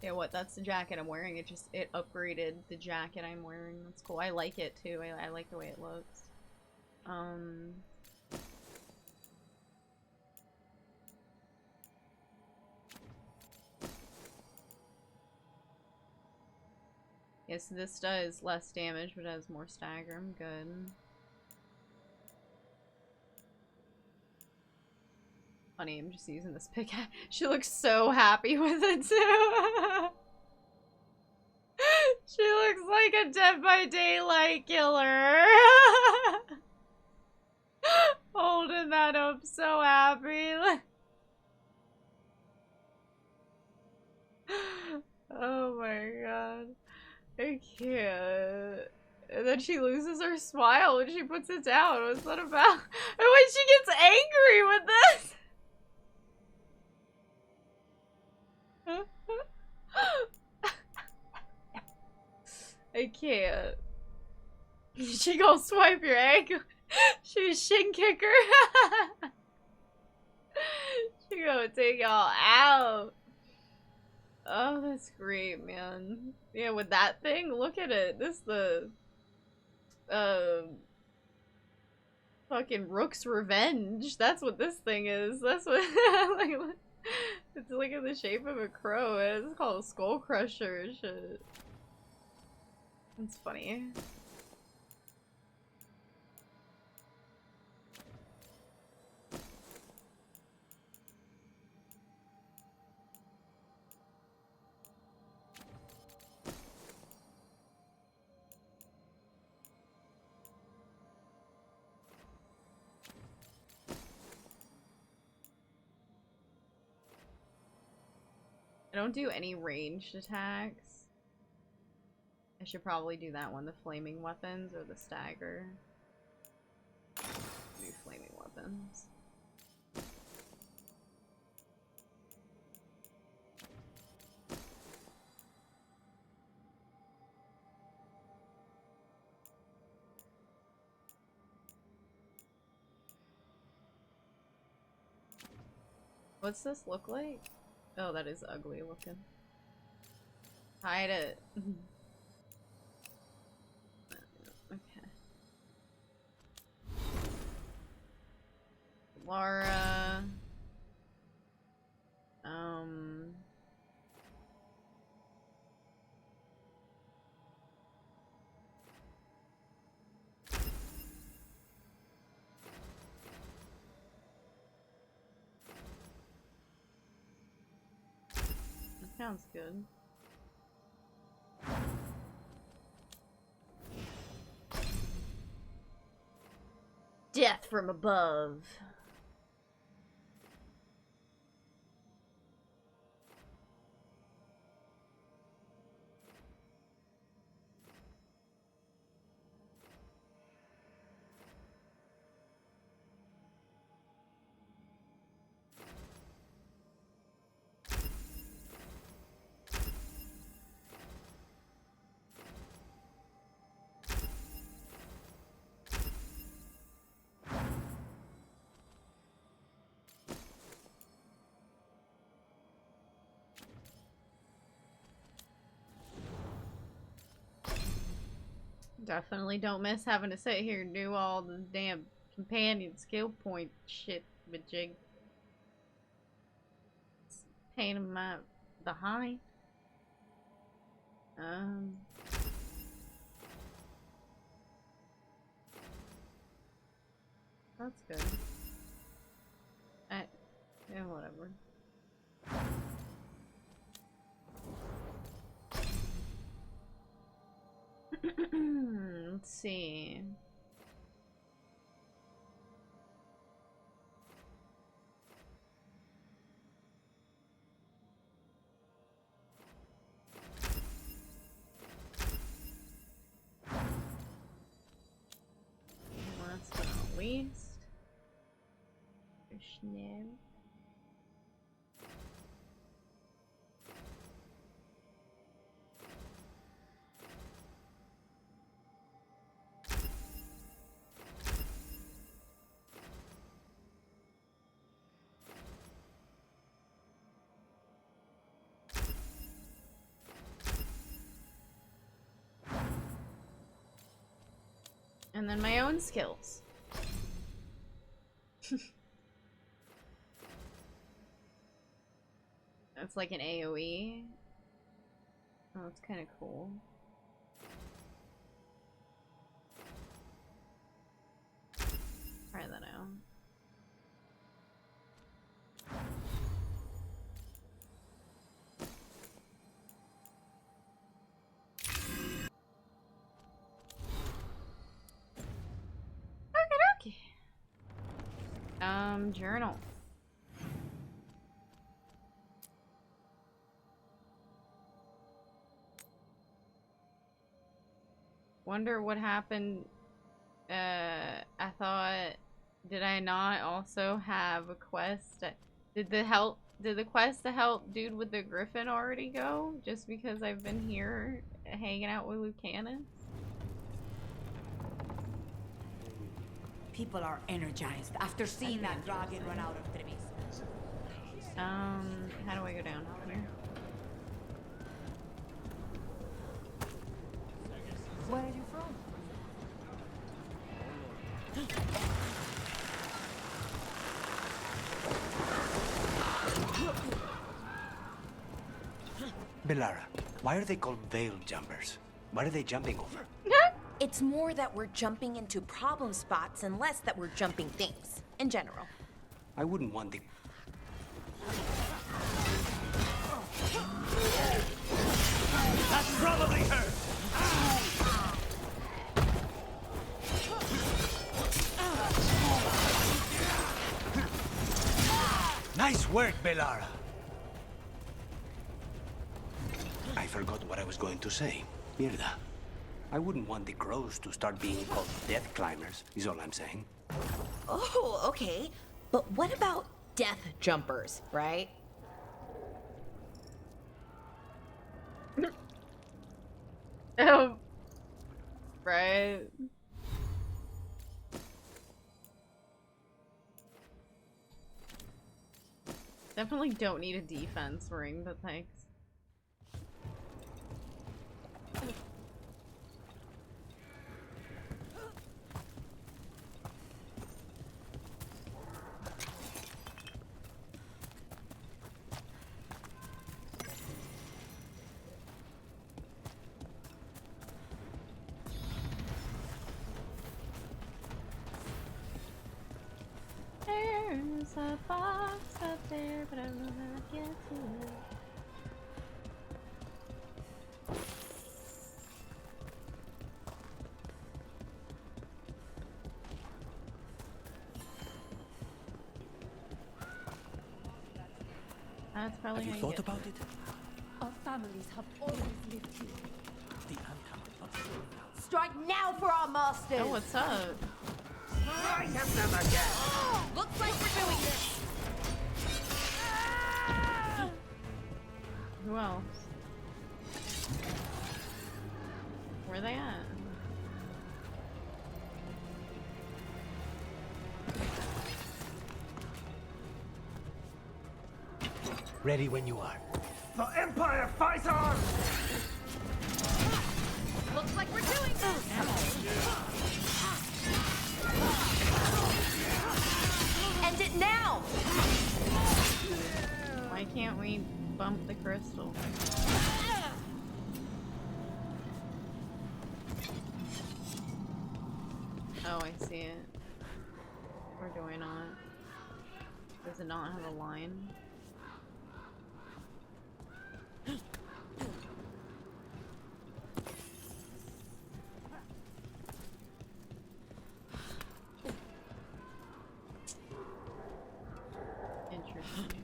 Yeah, what? That's the jacket I'm wearing. It upgraded the jacket I'm wearing. That's cool. I like it too. I like the way it looks. Yes, this does less damage, but has more stagger. I'm good. Funny, I'm just using this pickaxe. She looks so happy with it too. She looks like a Dead by Daylight killer. Holding that up so happy. Oh my god. I can't. And then she loses her smile when she puts it down. What's that about? And when she gets angry with this. I can't. She gonna swipe your ankle. She's shin kicker. She gonna take y'all out. Oh, that's great, man. Yeah, with that thing, look at it. This the fucking Rook's Revenge. That's what this thing is. That's what like it's like in the shape of a crow. It's called a Skull Crusher and shit. It's funny. I don't do any ranged attacks. I should probably do that one, the flaming weapons or the stagger. Do flaming weapons. What's this look like? Oh, that is ugly looking. Hide it. Okay. Laura. That sounds good. Death from above. Definitely don't miss having to sit here and do all the damn companion skill point shit with Jig. It's a pain in my behind. That's good. Yeah, whatever. Let's see. Last but not least, Snap. And then my own skills. It's like an AoE. Oh, it's kind of cool. Try that out. Okay. Journal. Wonder what happened. I thought, did I not also have a quest? Did the quest to help dude with the griffin already go? Just because I've been here hanging out with Lucanus? People are energized after seeing that dragon run out of Treviso. How do I go down here? Where are you from? Belara, why are they called veil jumpers? What are they jumping over? It's more that we're jumping into problem spots and less that we're jumping things, in general. I wouldn't want the... That's probably her! Nice work, Belara! I forgot what I was going to say. Mierda. I wouldn't want the crows to start being called death climbers, is all I'm saying. Oh, okay. But what about death jumpers, right? Oh, right. Definitely don't need a defense ring, but thanks. There's a box up there, but I will not get to it. That's probably Have you how thought get about it? Our families have always lived here. The uncommon. Strike now for our masters! Oh, what's up? I have them again! Looks like we're doing this! Who else? Where are they at? Ready when you are. The Empire fights on! Looks like we're doing this! End it now! Why can't we bump the crystal? Oh, I see it. Or do I not? Does it not have a line? Interesting.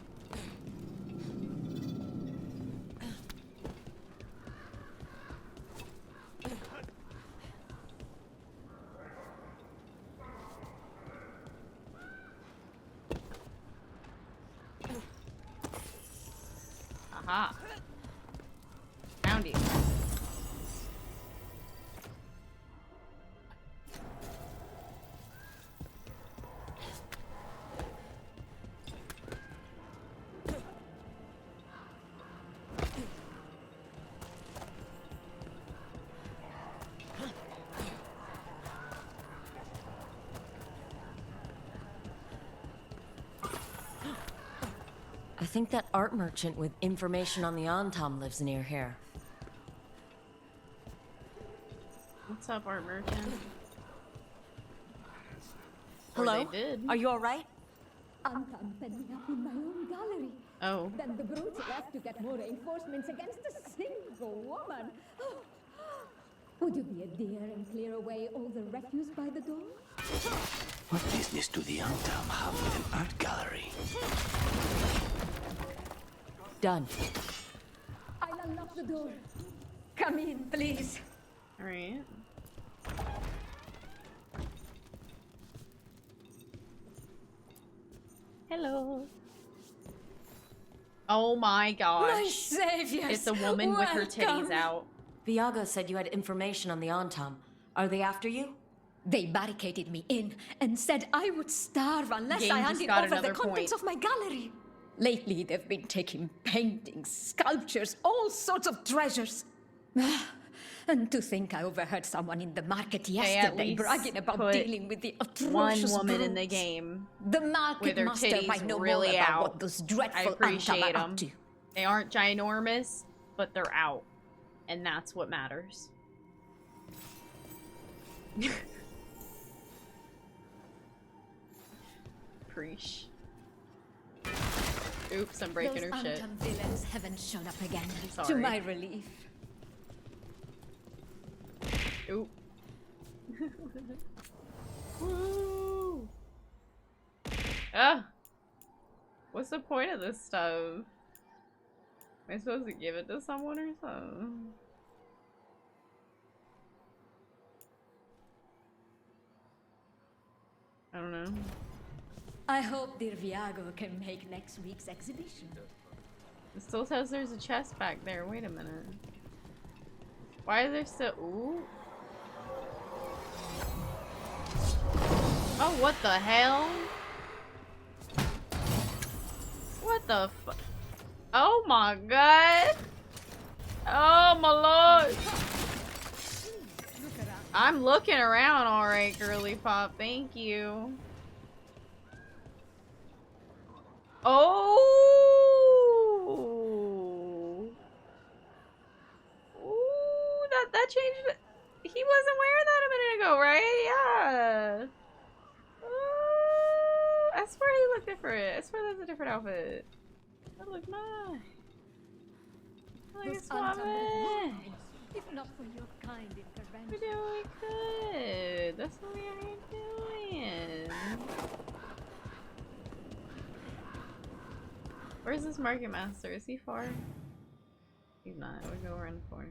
Aha. Found you. think that art merchant with information on the Antam lives near here. What's up, art merchant? Hello? They did. Are you alright? Antam said me up in my own gallery. Oh. Then the brutes left to get more reinforcements against a single woman. Would you be a dear and clear away all the refuse by the door? What business do the Antam have with an art gallery? Done. I'll unlock the door. Come in, please. All right. Hello. Oh my gosh. My saviors. It's a woman with her titties out. Viago said you had information on the Antam. Are they after you? They barricaded me in and said I would starve unless Game I just handed got over the another contents point. of my gallery. Lately, they've been taking paintings, sculptures, all sorts of treasures. And to think I overheard someone in the market They yesterday at least bragging about put dealing with the one atrocious woman in the brutes. game The with market her master titties might know really more about out. what those I dreadful Antam appreciate are them. up to. They aren't ginormous, but they're out, and that's what matters. Preach. Oops, I'm breaking Those her shit. Antam villains haven't shown up again. Sorry. To my relief. Oop. Woo! Ah! What's the point of this stuff? Am I supposed to give it to someone or something? I don't know. I hope dear Viago can make next week's exhibition. It still says there's a chest back there. Wait a minute. Why is there still... Ooh. Oh, what the hell? What the fu- Oh my god! Oh my lord! I'm looking around alright, girly pop. Thank you. Oh! Ooh, that changed it. He wasn't wearing that a minute ago, right? Yeah. Ooh, I swear he looked different. I swear that's a different outfit. That looked nice. Look at Suave. If not for your kind intervention. We're doing good. That's what we are doing. Where's this market master? Is he far? He's not. We'll go around the corner.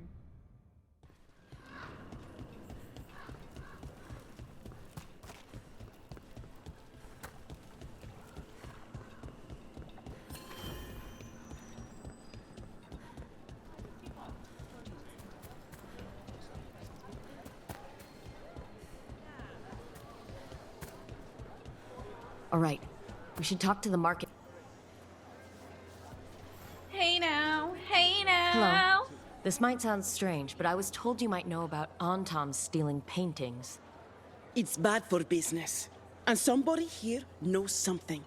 All right. We should talk to the market. Hey now. Hey now. Hello. This might sound strange, but I was told you might know about Antam stealing paintings. It's bad for business. And somebody here knows something.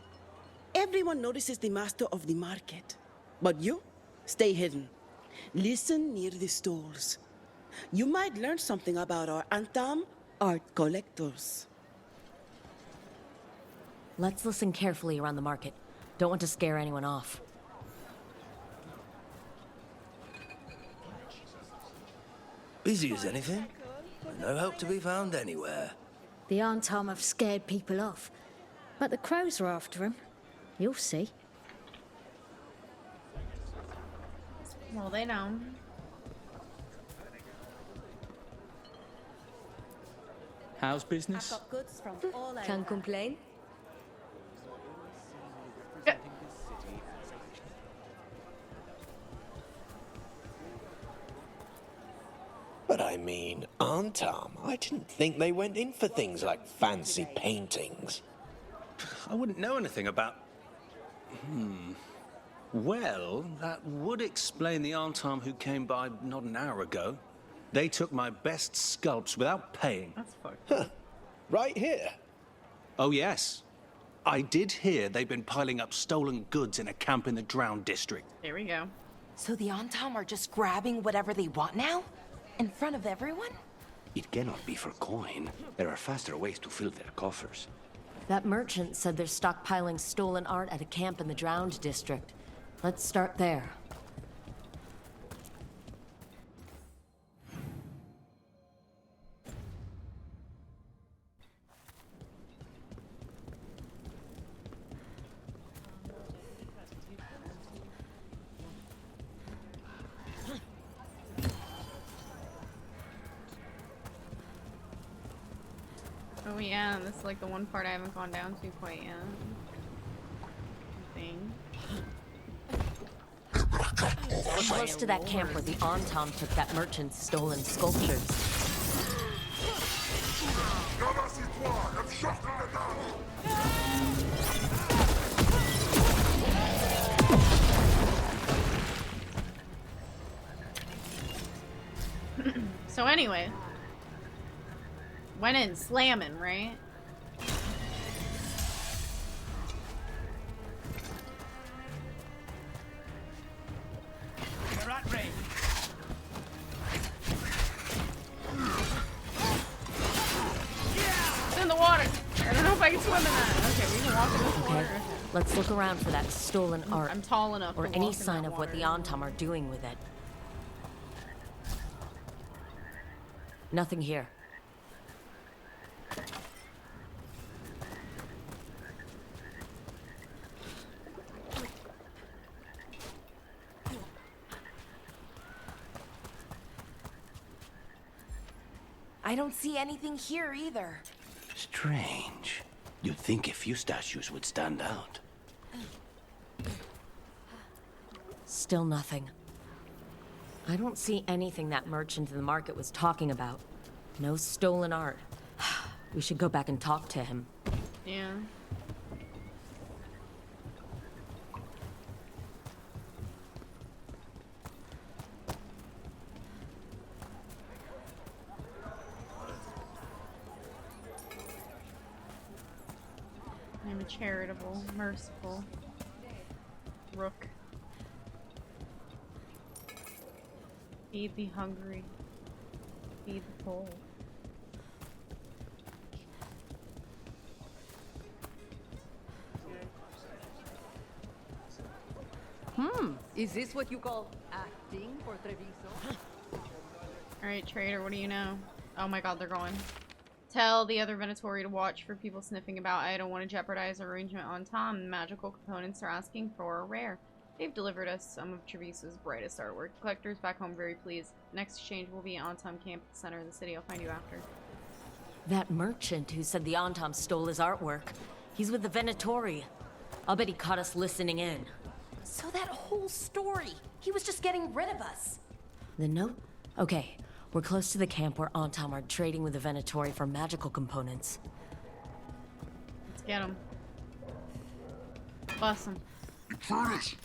Everyone notices the master of the market. But you, stay hidden. Listen near the stalls. You might learn something about our Antam art collectors. Let's listen carefully around the market. Don't want to scare anyone off. Busy as anything. No help to be found anywhere. The Antam have scared people off, but the crows are after him. You'll see. Well, they know. How's business? I've got goods from all over. Can't complain. But I mean, Antam, I didn't think they went in for things like fancy paintings. I wouldn't know anything about... Well, that would explain the Antam who came by not an hour ago. They took my best sculpts without paying. That's fucked. Right here? Oh, yes. I did hear they've been piling up stolen goods in a camp in the Drowned district. There we go. So the Antam are just grabbing whatever they want now? In front of everyone? It cannot be for coin. There are faster ways to fill their coffers. That merchant said they're stockpiling stolen art at a camp in the Drowned district. Let's start there. Oh yeah, this is like the one part I haven't gone down to quite yet. Thing. We're close to that camp where the Antam took that merchant's stolen sculptures. So anyway, went in slamming, right? You're at range. It's in the water. I don't know if I can swim in that. Okay, we can walk in this water. Okay, let's look around for that stolen art. I'm tall enough or to any walk in sign that of what the water. Antam are doing with it. Nothing here. I don't see anything here either. Strange. You'd think a few statues would stand out. Still nothing. I don't see anything that merchant in the market was talking about. No stolen art. We should go back and talk to him. Yeah. I'm a charitable, merciful rook. Feed the hungry. Feed the cold. Is this what you call acting for Treviso? Alright, trader, what do you know? Oh my god, they're going. Tell the other Venatori to watch for people sniffing about. I don't want to jeopardize our arrangement on Tom. The magical components they're asking for are rare. They've delivered us some of Treviso's brightest artwork. Collectors back home very pleased. Next exchange will be at Antam Camp at the center of the city. I'll find you after. That merchant who said the Antam stole his artwork. He's with the Venatori. I'll bet he caught us listening in. So that whole story, he was just getting rid of us. The note? Okay, we're close to the camp where Antam are trading with the Venatori for magical components. Let's get him. Bust him. Intruders!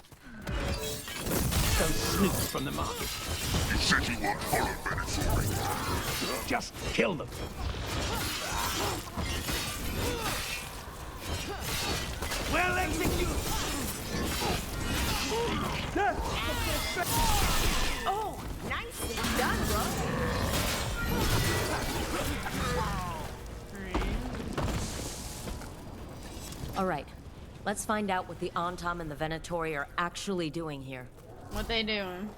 Those snoops from the market. You said you weren't follow Venetori. Just kill them. Well executed! Oh, nicely done, bro. All right, let's find out what the Antam and the Venatori are actually doing here. What they doing?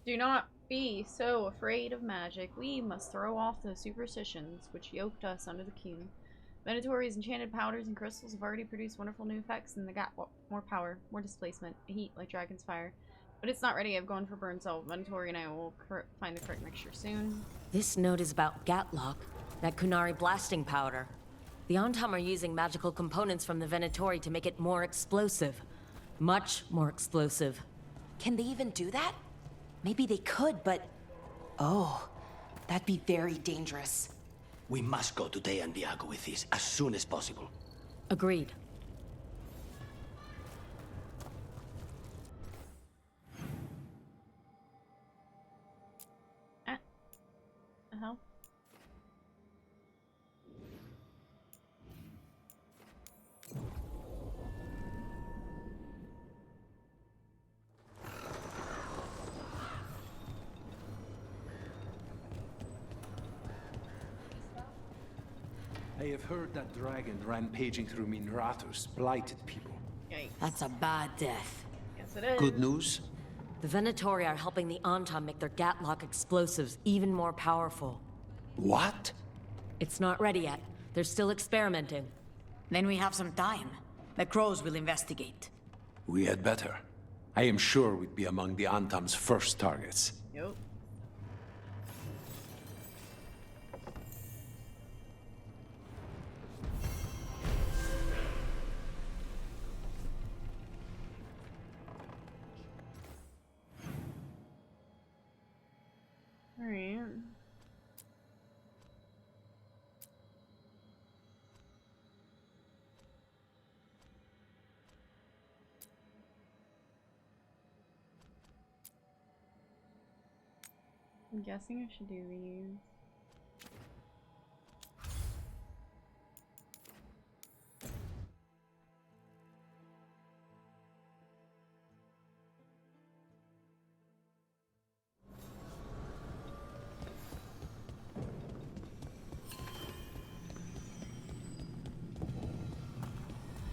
Do not be so afraid of magic. We must throw off the superstitions which yoked us under the king. Venatori's enchanted powders and crystals have already produced wonderful new effects, and they got more power, more displacement, heat like dragon's fire. But it's not ready. I've gone for burn salt. Venatori and I will find the correct mixture soon. This note is about Gatlock, that Kunari blasting powder. The Antam are using magical components from the Venatori to make it more explosive. Much more explosive. Can they even do that? Maybe they could, but... Oh, That'd be very dangerous. We must go to De Andiago with this as soon as possible. Agreed. Uh-huh. I have heard that dragon rampaging through Minrathous blighted people. Yikes. That's a bad death. Yes, it is. Good news? The Venatori are helping the Anton make their Gatlock explosives even more powerful. What? It's not ready yet. They're still experimenting. Then we have some time. The crows will investigate. We had better. I am sure we'd be among the Antam's first targets. Yep. All right. I'm guessing I should do these.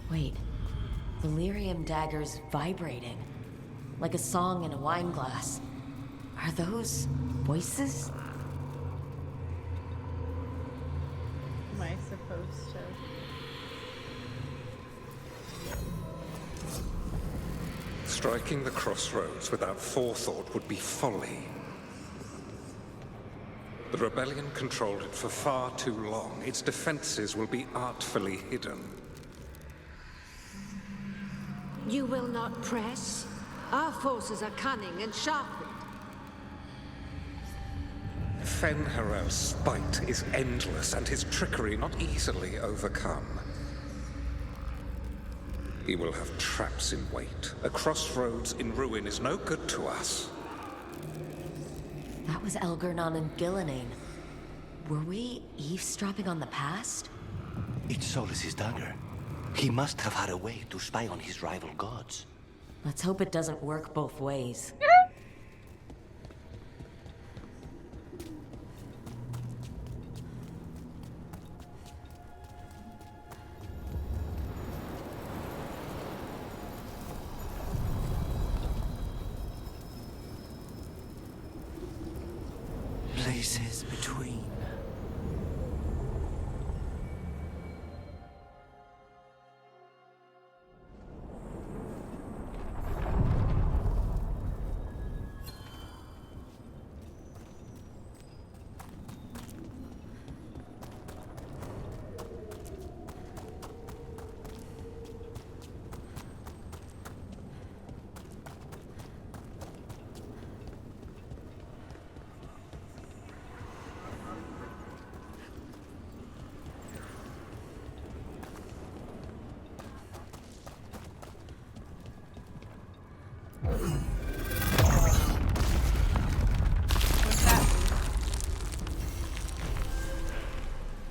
Wait. The lyrium dagger's vibrating. Like a song in a wine glass. Are those voices? Am I supposed to? Striking the crossroads without forethought would be folly. The rebellion controlled it for far too long. Its defenses will be artfully hidden. You will not press? Our forces are cunning and sharpened. Fen'Harel's spite is endless and his trickery not easily overcome. He will have traps in wait. A crossroads in ruin is no good to us. That was Elgernon and Gillenane. Were we eavesdropping on the past? It's Solus's dagger. He must have had a way to spy on his rival gods. Let's hope it doesn't work both ways. Places between.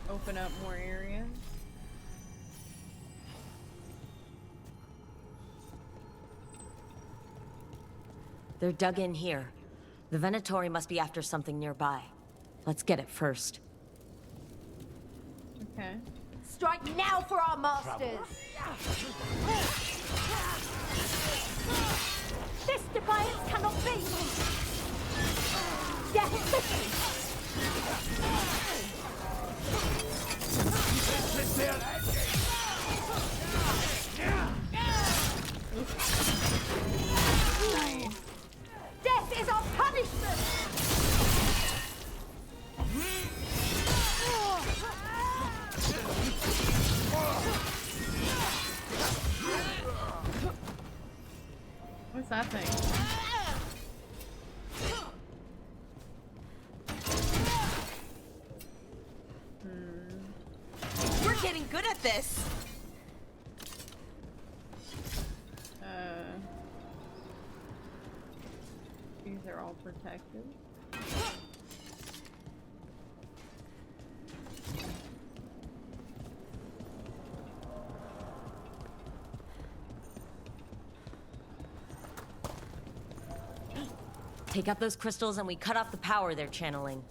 Open up more areas. They're dug in here. The Venatori must be after something nearby. Let's get it first. Okay. Strike now for our masters! This defiance cannot be! Death listen! Death is our punishment! What's that thing? they're all protected. Take out those crystals and we cut off the power they're channeling.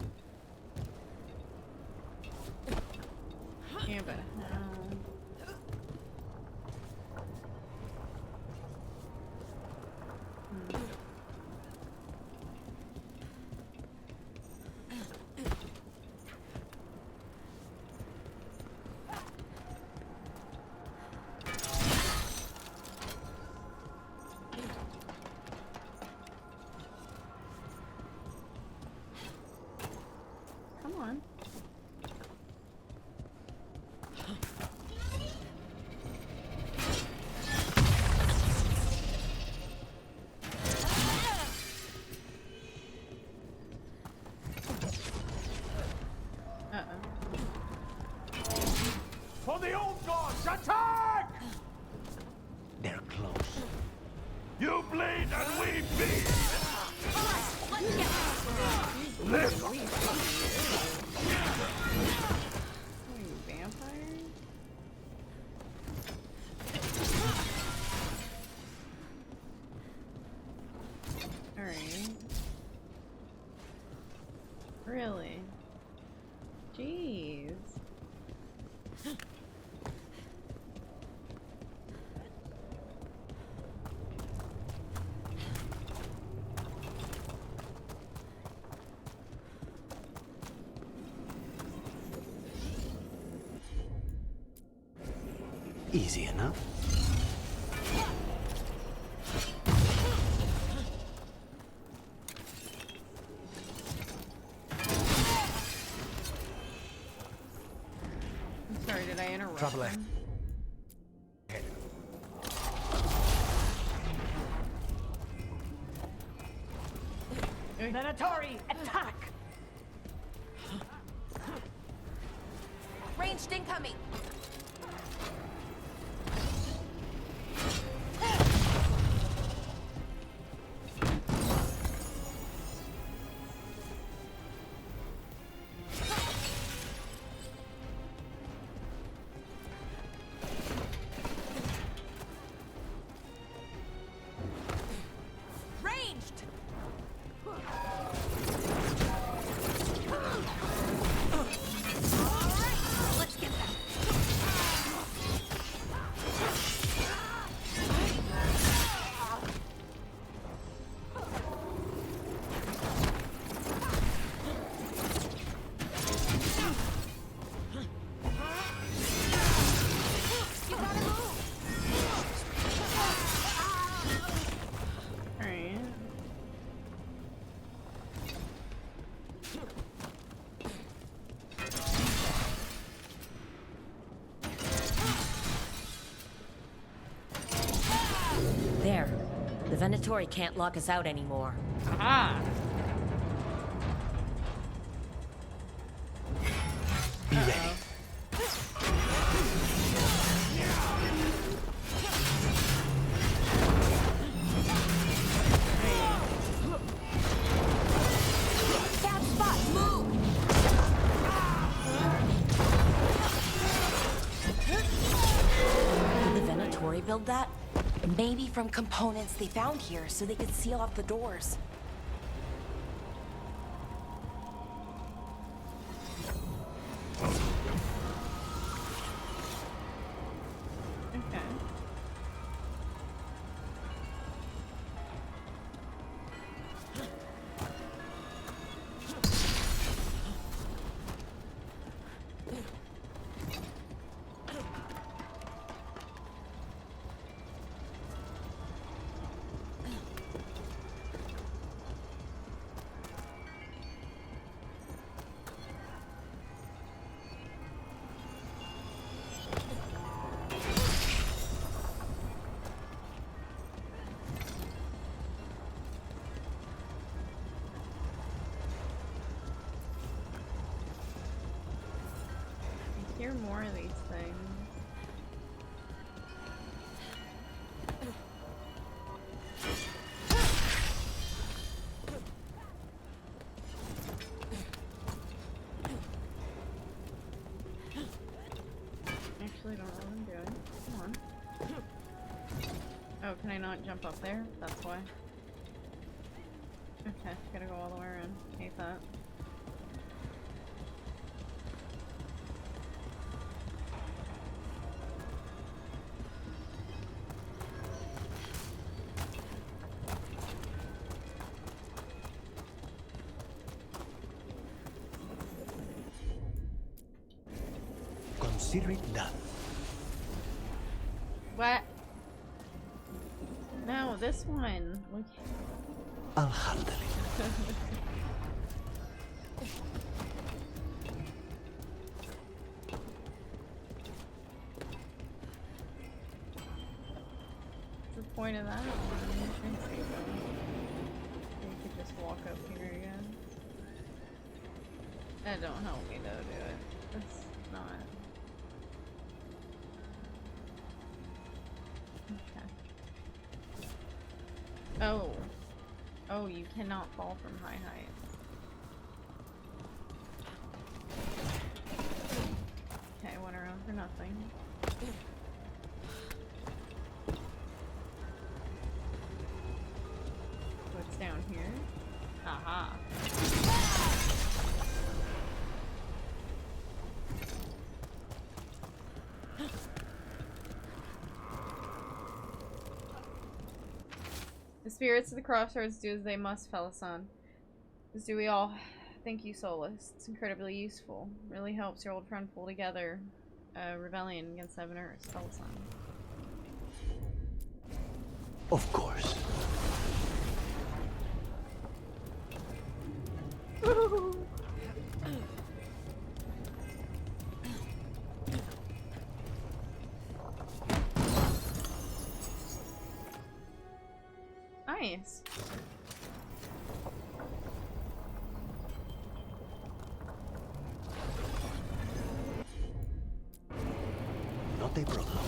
Yeah, but how? Come on. For the old gods, attack! They're close. You bleed and we bleed! Live! Vampires? Alright. Really? Jeez. Easy enough. I'm sorry, did I interrupt? Trouble ahead. him? Venatori, attack! Ranged incoming. Ranged! Let's get that. You gotta move. Alright. There. The Venatori can't lock us out anymore. Aha! Be ready. Bad spot. Move. Did the Venatori build that? Maybe from components they found here so they could seal off the doors. Okay. I hear more of these things. not jump up there? That's why. Okay, gotta go all the way around. Hate that. Consider it done. What? No, this one. Look. I'll handle it. What's the point of that? You could just walk up here again. That don't help me though, do it? That's not. Oh. Oh, you cannot fall from high height. Okay, I went around for nothing. What's down here? Aha. The spirits of the crossroads do as they must, Felisan. As do we all. Thank you, Solus. It's incredibly useful. Really helps your old friend pull together a rebellion against Seven Earths, Felisan. Of course. Nice. Not a problem.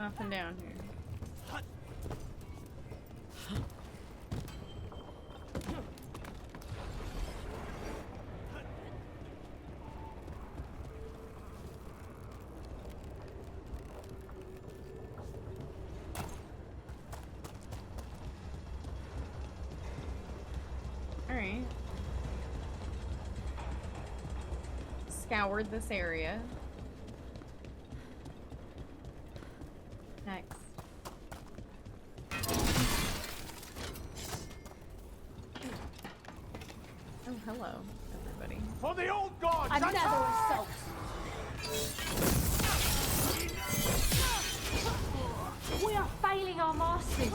Up and down here. Alright. Scoured this area. Next. Oh, hello, everybody. For the old gods! Another assault! We are failing our masters!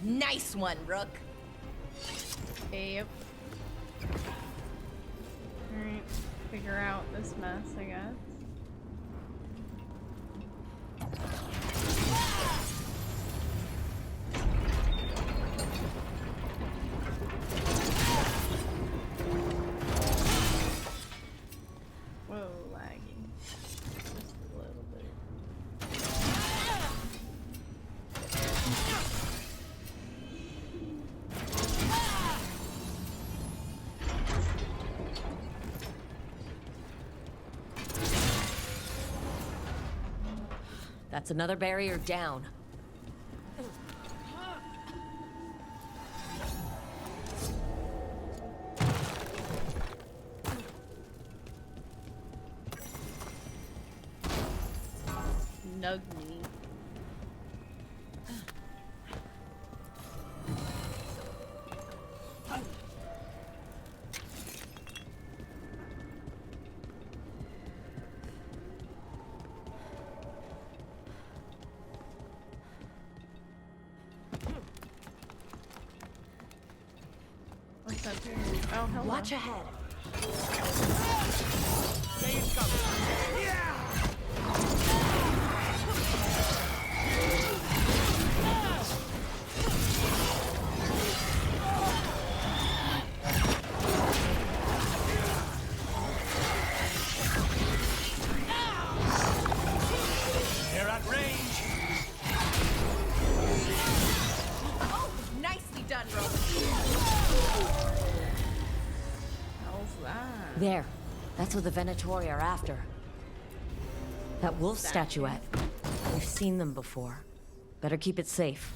Nice one, Rook. Yep. Alright, figure out this mess, I guess. Whoa, laggy. Just a little bit. That's another barrier down. Nug me. What's up here? Oh, hello. Watch ahead. There. That's what the Venatori are after. That wolf statuette. We've seen them before. Better keep it safe.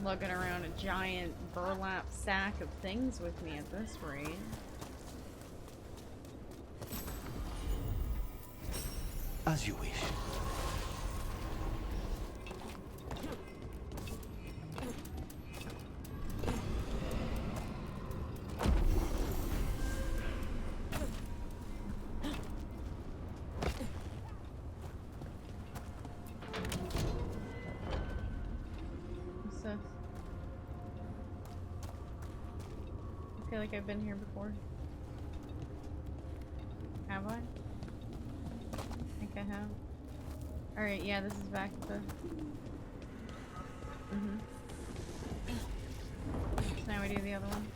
Lugging around a giant burlap sack of things with me at this rate. As you wish. What's this? I feel like I've been here before. Have I? I think I have. Alright, yeah, this is back at the... So now we do the other one.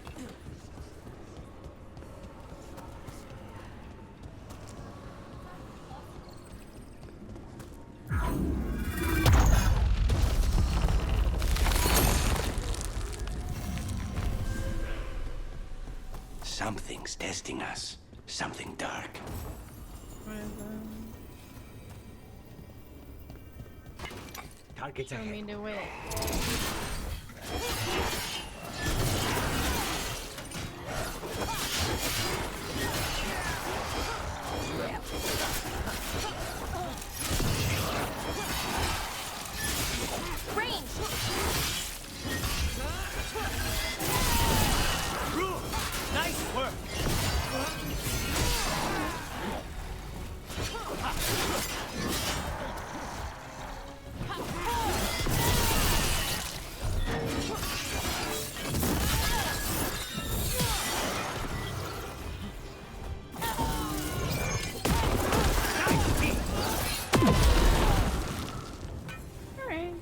Something's testing us. Something dark. What is Targets Show me the way. Nice work! Alright.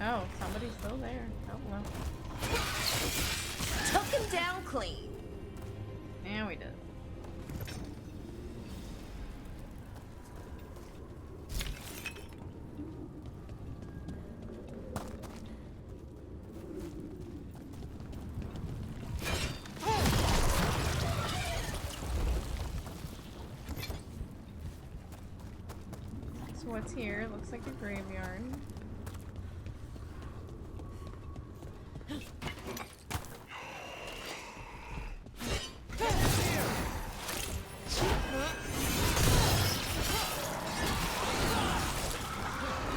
Oh, somebody's still there. Oh well. Took him down clean. Yeah, we did. So what's here? Looks like a graveyard.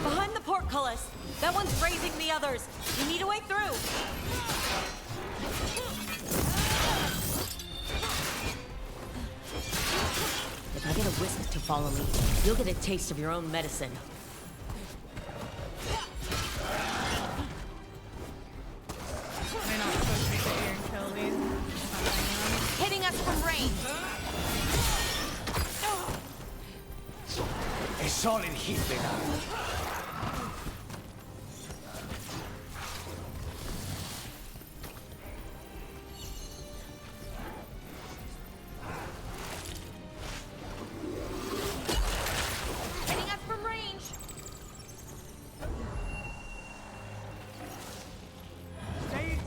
Behind the portcullis! That one's raising the others! We need a way through! If I get a wisp to follow me, you'll get a taste of your own medicine. Am I not supposed to be here and kill these? Hitting us from range. A solid hit, Vega. Hitting us from range.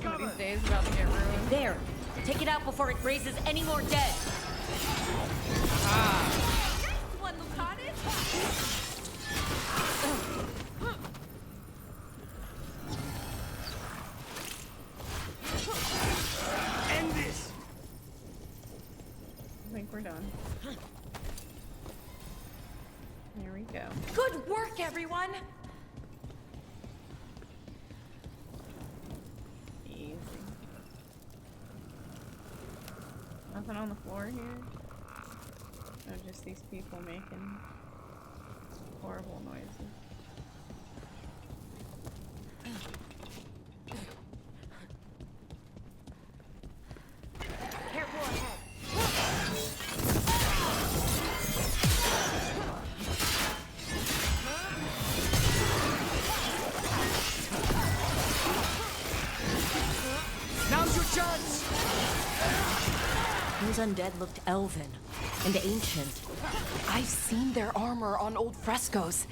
One of these days about to get ruined. There! Take it out before it raises any more dead! One look at it. End this! I think we're done. There we go. Good work, everyone. Easy. Nothing on the floor here? Oh, just these people making horrible noises. Careful ahead. Now's your chance! Those undead looked elven and ancient. I've seen their armor on old frescoes.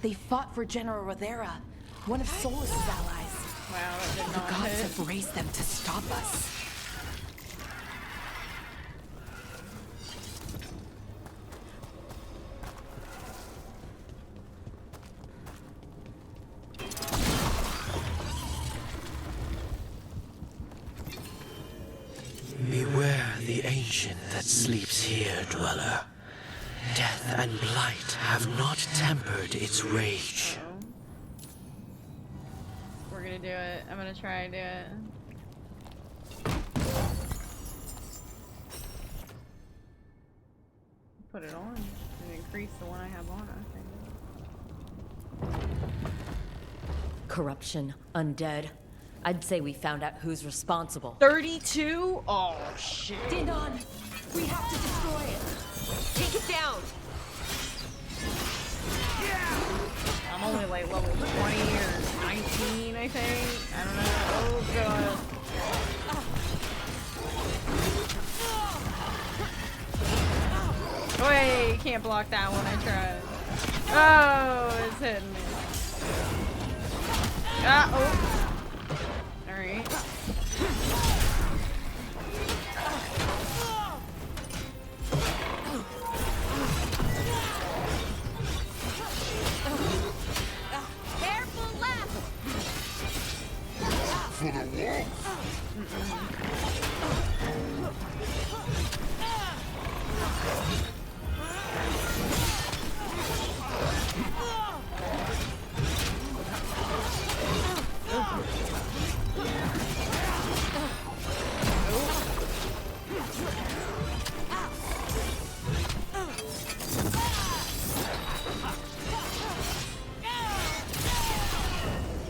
They fought for General Rodera, one of Solus's allies. Wow, that did The not gods hit. have raised them to stop us. Beware the ancient that sleeps here, dweller. Death and blight have not tempered its rage. We're gonna do it. I'm gonna try and do it. Put it on and increase the one I have on, I think. Corruption, undead. I'd say we found out who's responsible. 32? Oh, shit. Dinon, we have to destroy it. Take it down. I'm only like level 20 or 19, I think. I don't know. Oh, God. Wait, can't block that one. I tried. Oh, it's hitting me. Ah, oh. Alright. Careful left. For the wolf.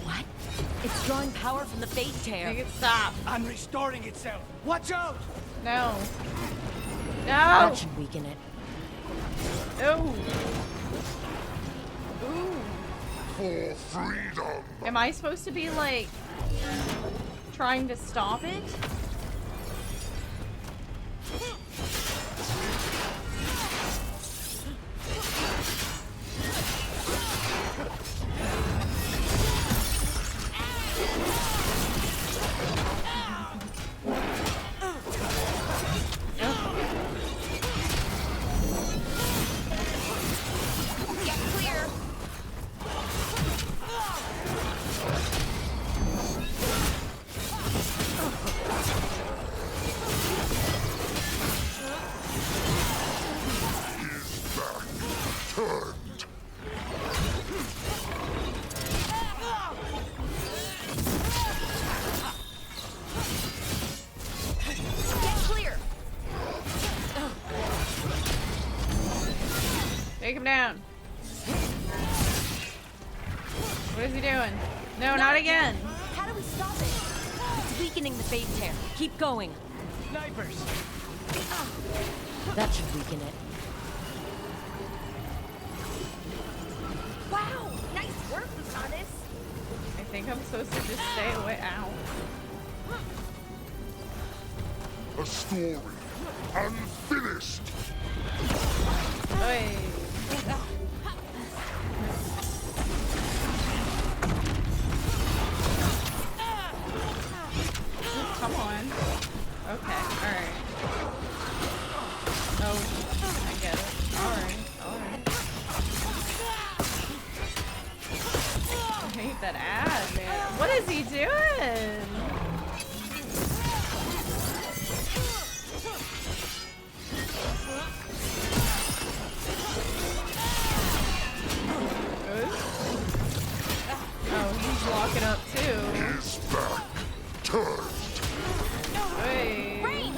What? It's drawing power from the Fate Tear. Make it stop. I'm restoring itself. Watch out! No. No! That should weaken it. Ooh. Ooh. For freedom. Am I supposed to be like trying to stop it? Get clear. Turned. Get clear. Take him down. What is he doing? No, not again. How do we stop it? It's weakening the Fate Tear. Keep going. Snipers! That should weaken it. Wow, nice work, Lucanus. I think I'm supposed to just stay away. Ow. A story unfinished. Hey. Come on. Okay, alright. Oh, I get it. Alright, alright. I hate that ad, man. What is he doing? Oh, he's locking up too. His back turned. Wait.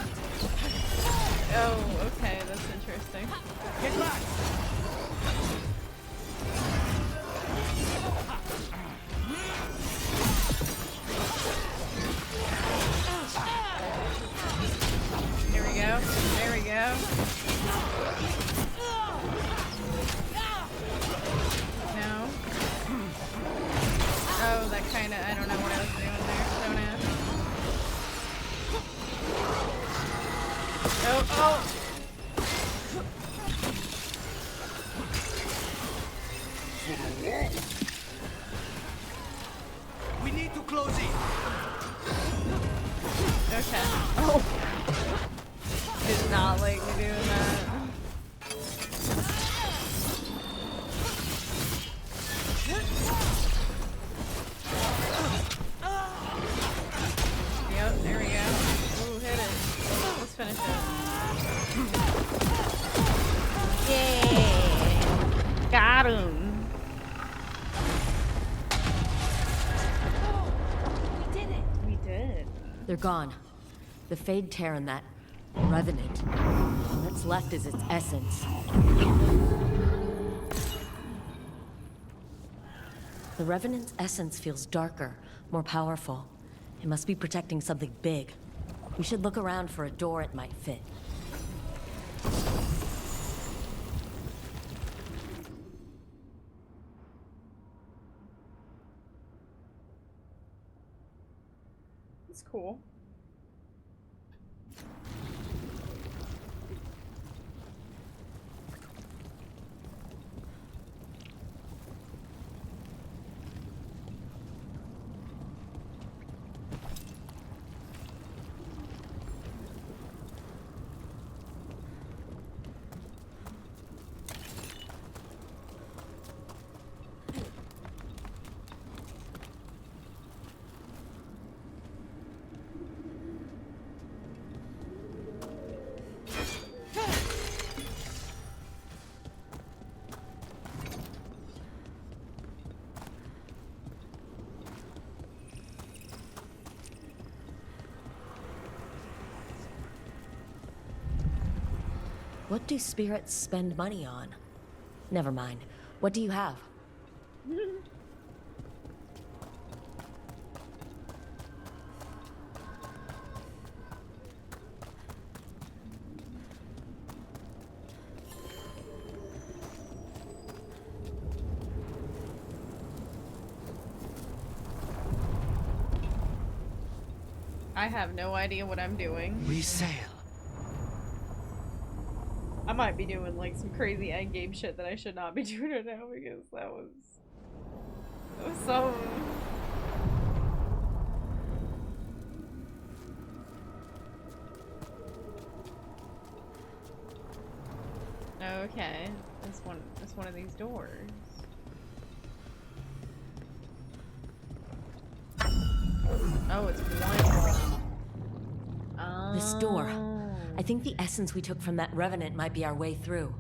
Oh, okay, that's interesting. Get back! Here we go. There we go. No. Oh, that kind of, I don't know what I was doing there. Don't ask. Oh, oh! For the wolf. We need to close in. Okay. Oh. Did not like me doing that. Yep, there we go. Ooh, hit it. Let's finish it. Yeah! Got him! We did it! We did. They're gone. The Fade Terran, that Revenant. All that's left is its essence. The Revenant's essence feels darker, more powerful. It must be protecting something big. We should look around for a door it might fit. It's cool. What do spirits spend money on? Never mind. What do you have? I have no idea what I'm doing. We sail. I might be doing like some crazy endgame shit that I should not be doing right now because that was so. Okay, it's one of these doors. Oh, it's one. This door. I think the essence we took from that Revenant might be our way through.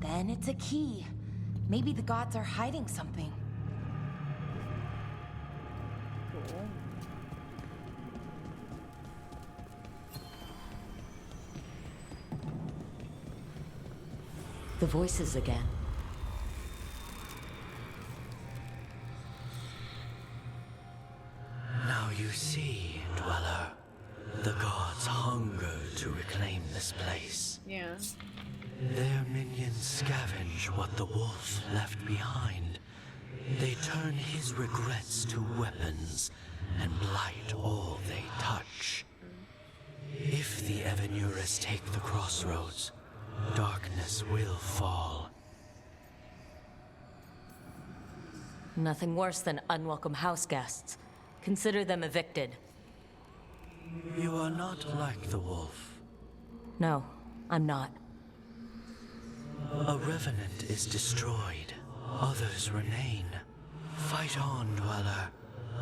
Then it's a key. Maybe the gods are hiding something. Cool. The voices again. Now you see, Dweller. The gods hunger to reclaim this place. Yeah. Their minions scavenge what the wolf left behind. They turn his regrets to weapons and blight all they touch. If the Evanuras take the crossroads, darkness will fall. Nothing worse than unwelcome house guests. Consider them evicted. You are not like the wolf. No, I'm not. A revenant is destroyed. Others remain. Fight on, Dweller.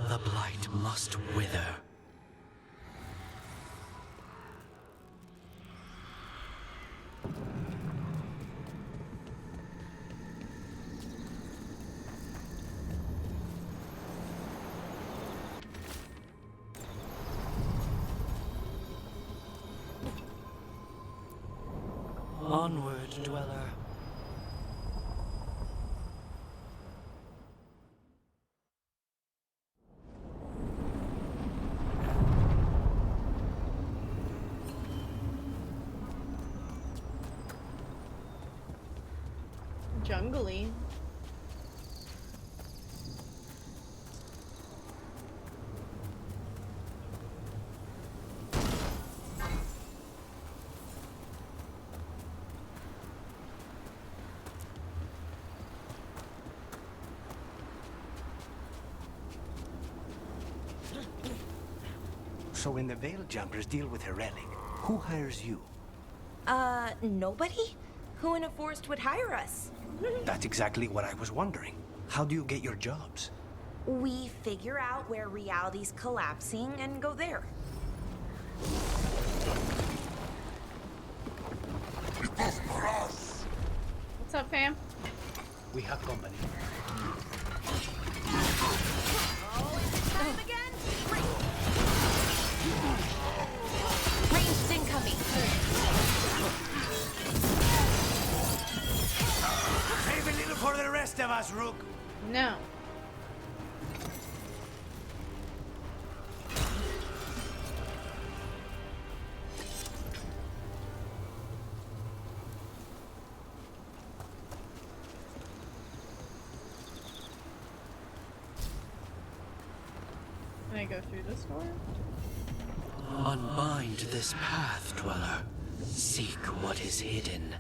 The blight must wither. Onward, Dweller. Jungly. So when the Veil Jumpers deal with her relic, who hires you? Nobody? Who in a forest would hire us? That's exactly what I was wondering. How do you get your jobs? We figure out where reality's collapsing and go there. What's up, fam? We have company. Time again? Ranged incoming. Save a little for the rest of us, Rook. No. Can I go through this door? Unbind this path, Dweller. Seek what is hidden.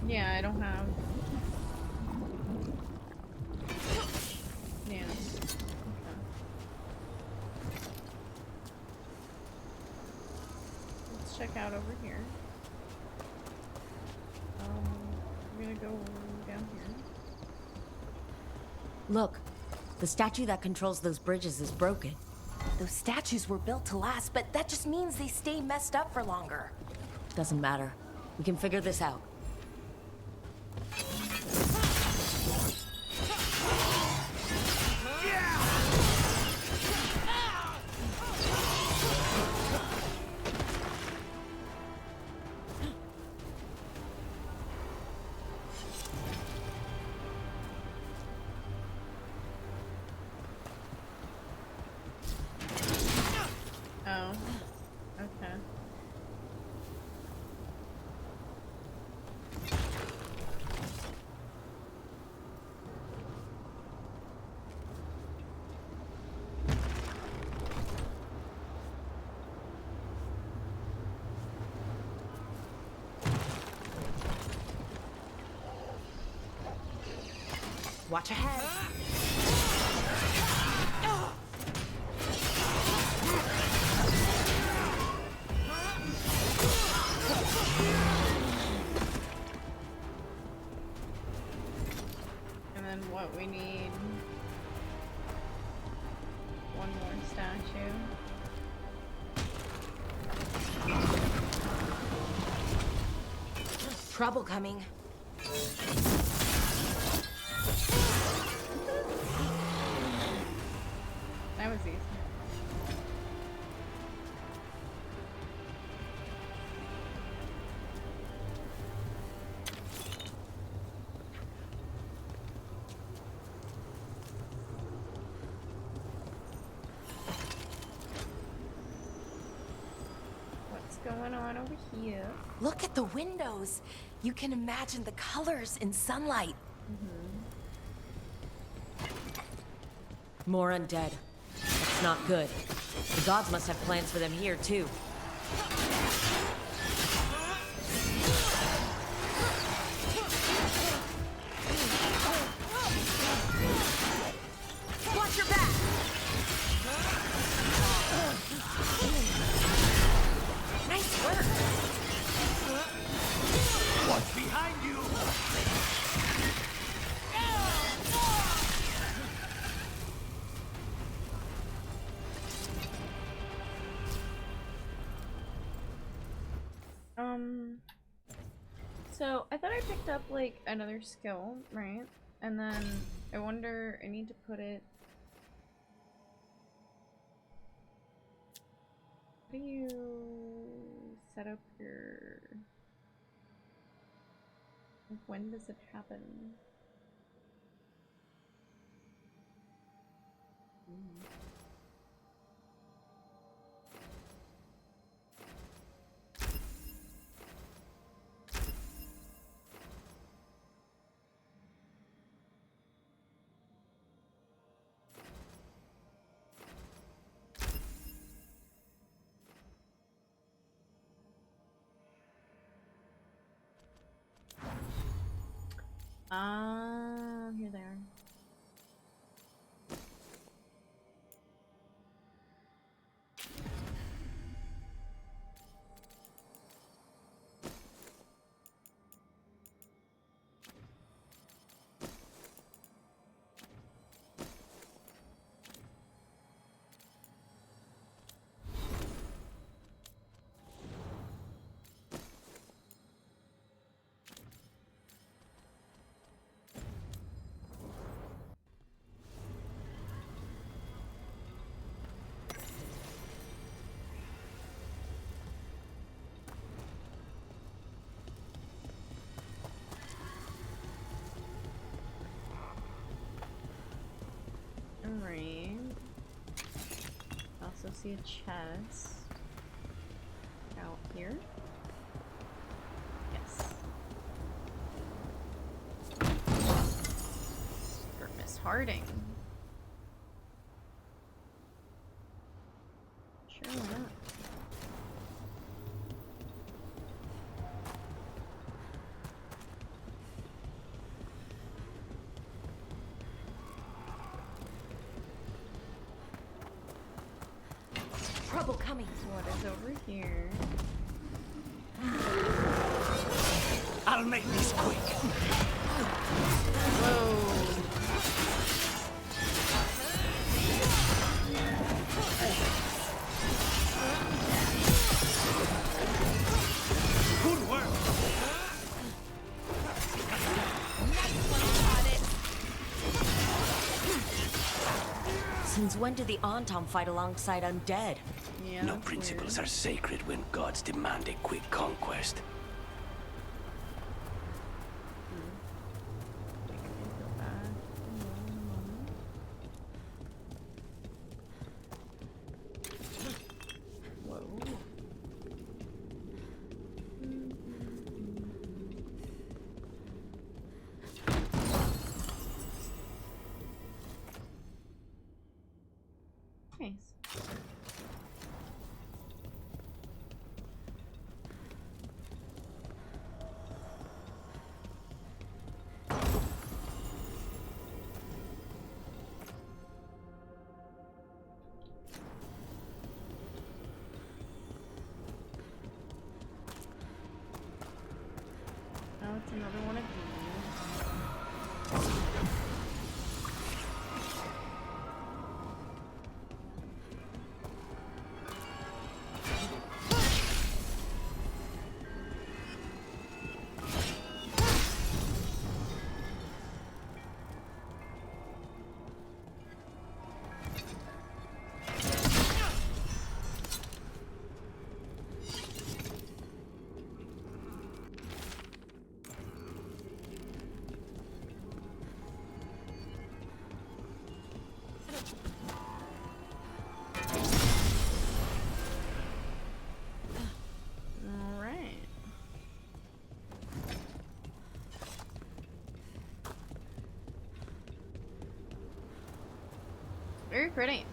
Yeah, I don't have. Yeah. Let's check out over here. I'm gonna go down here. Look, the statue that controls those bridges is broken. Those statues were built to last, but that just means they stay messed up for longer. Doesn't matter. We can figure this out. Oh. Okay. Watch ahead. And then what we need? One more statue. Trouble coming. That was easy. What's going on over here? Look at the windows. You can imagine the colors in sunlight. More undead. That's not good. The gods must have plans for them here, too. Watch your back. Nice work. What's behind you? So I thought I picked up like another skill, right? And then I wonder, I need to put it. How do you set up your? Like, when does it happen? Ah, here they are. see a chest out here. Yes. For Miss Harding. Sure, why not? Trouble coming. What is over here? I'll make this quick. Good work. Since when did the Antom fight alongside undead? Yeah, No principles are sacred when gods demand a quick conquest. Nice. Oh, it's another one of these. Very pretty.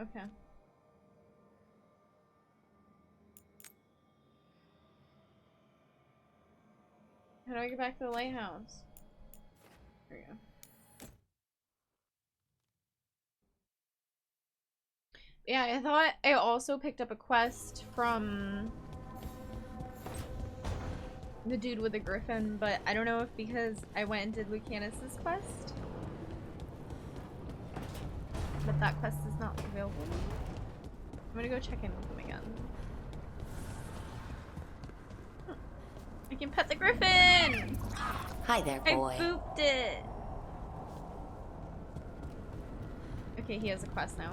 Okay. How do I get back to the lighthouse? There we go. Yeah, I thought I also picked up a quest from the dude with the griffin, but I don't know if because I went and did Lucanus's quest, but that quest is not available. I'm gonna go check in with him again. Huh. I can pet the griffin! Hi there, boy. I booped it! Okay, he has a quest now.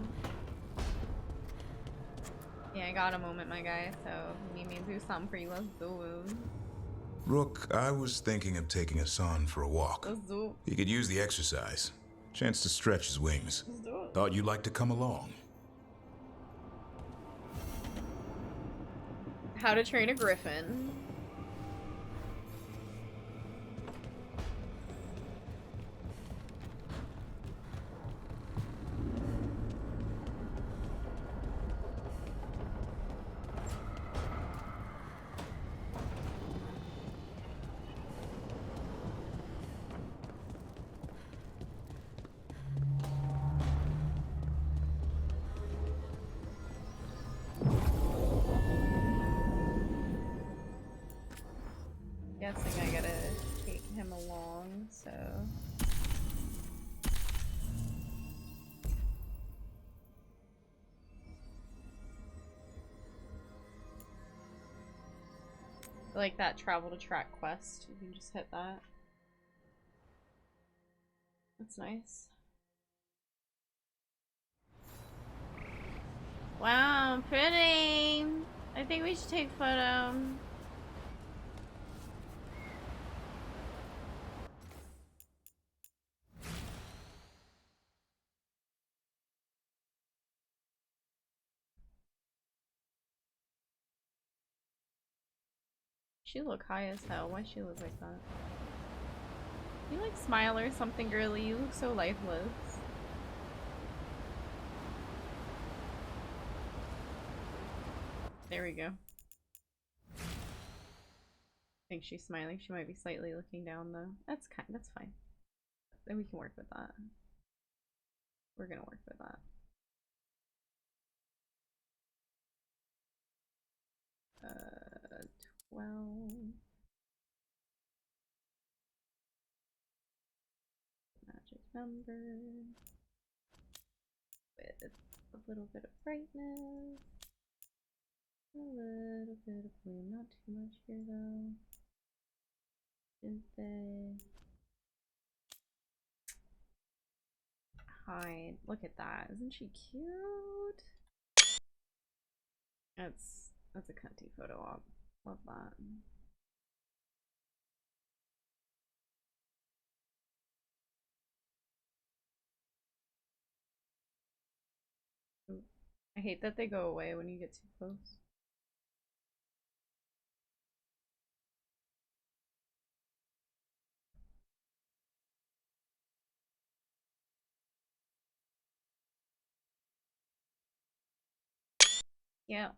Yeah, I got a moment, my guy, so if you need me to do something for you, let's do it. Rook, I was thinking of taking Hassan for a walk. Let's do it. He could use the exercise. Chance to stretch his wings. Let's do it. Thought you'd like to come along. How to train a griffin. guessing I gotta take him along, so... Like that travel to track quest, you can just hit that. That's nice. Wow, pretty! I think we should take a photo. She look high as hell. Why she look like that? You like smile or something, girly? You look so lifeless. There we go. I think she's smiling. She might be slightly looking down though. That's fine. Then we can work with that. We're gonna work with that. 12. Magic number. With a little bit of brightness. A little bit of blue. Not too much here though. Is they hide? Look at that. Isn't she cute? That's a cunty photo op. Love that. Ooh. I hate that they go away when you get too close. Yeah.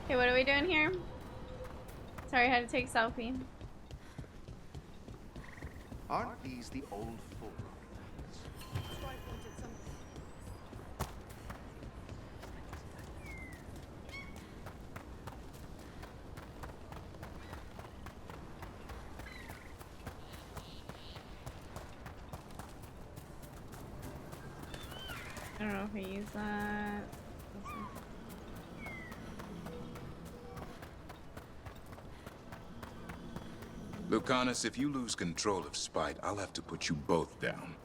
Okay, what are we doing here? Sorry, I had to take a selfie. Aren't these the old folk? I don't know if I use that. Lucanus, if you lose control of Spite, I'll have to put you both down.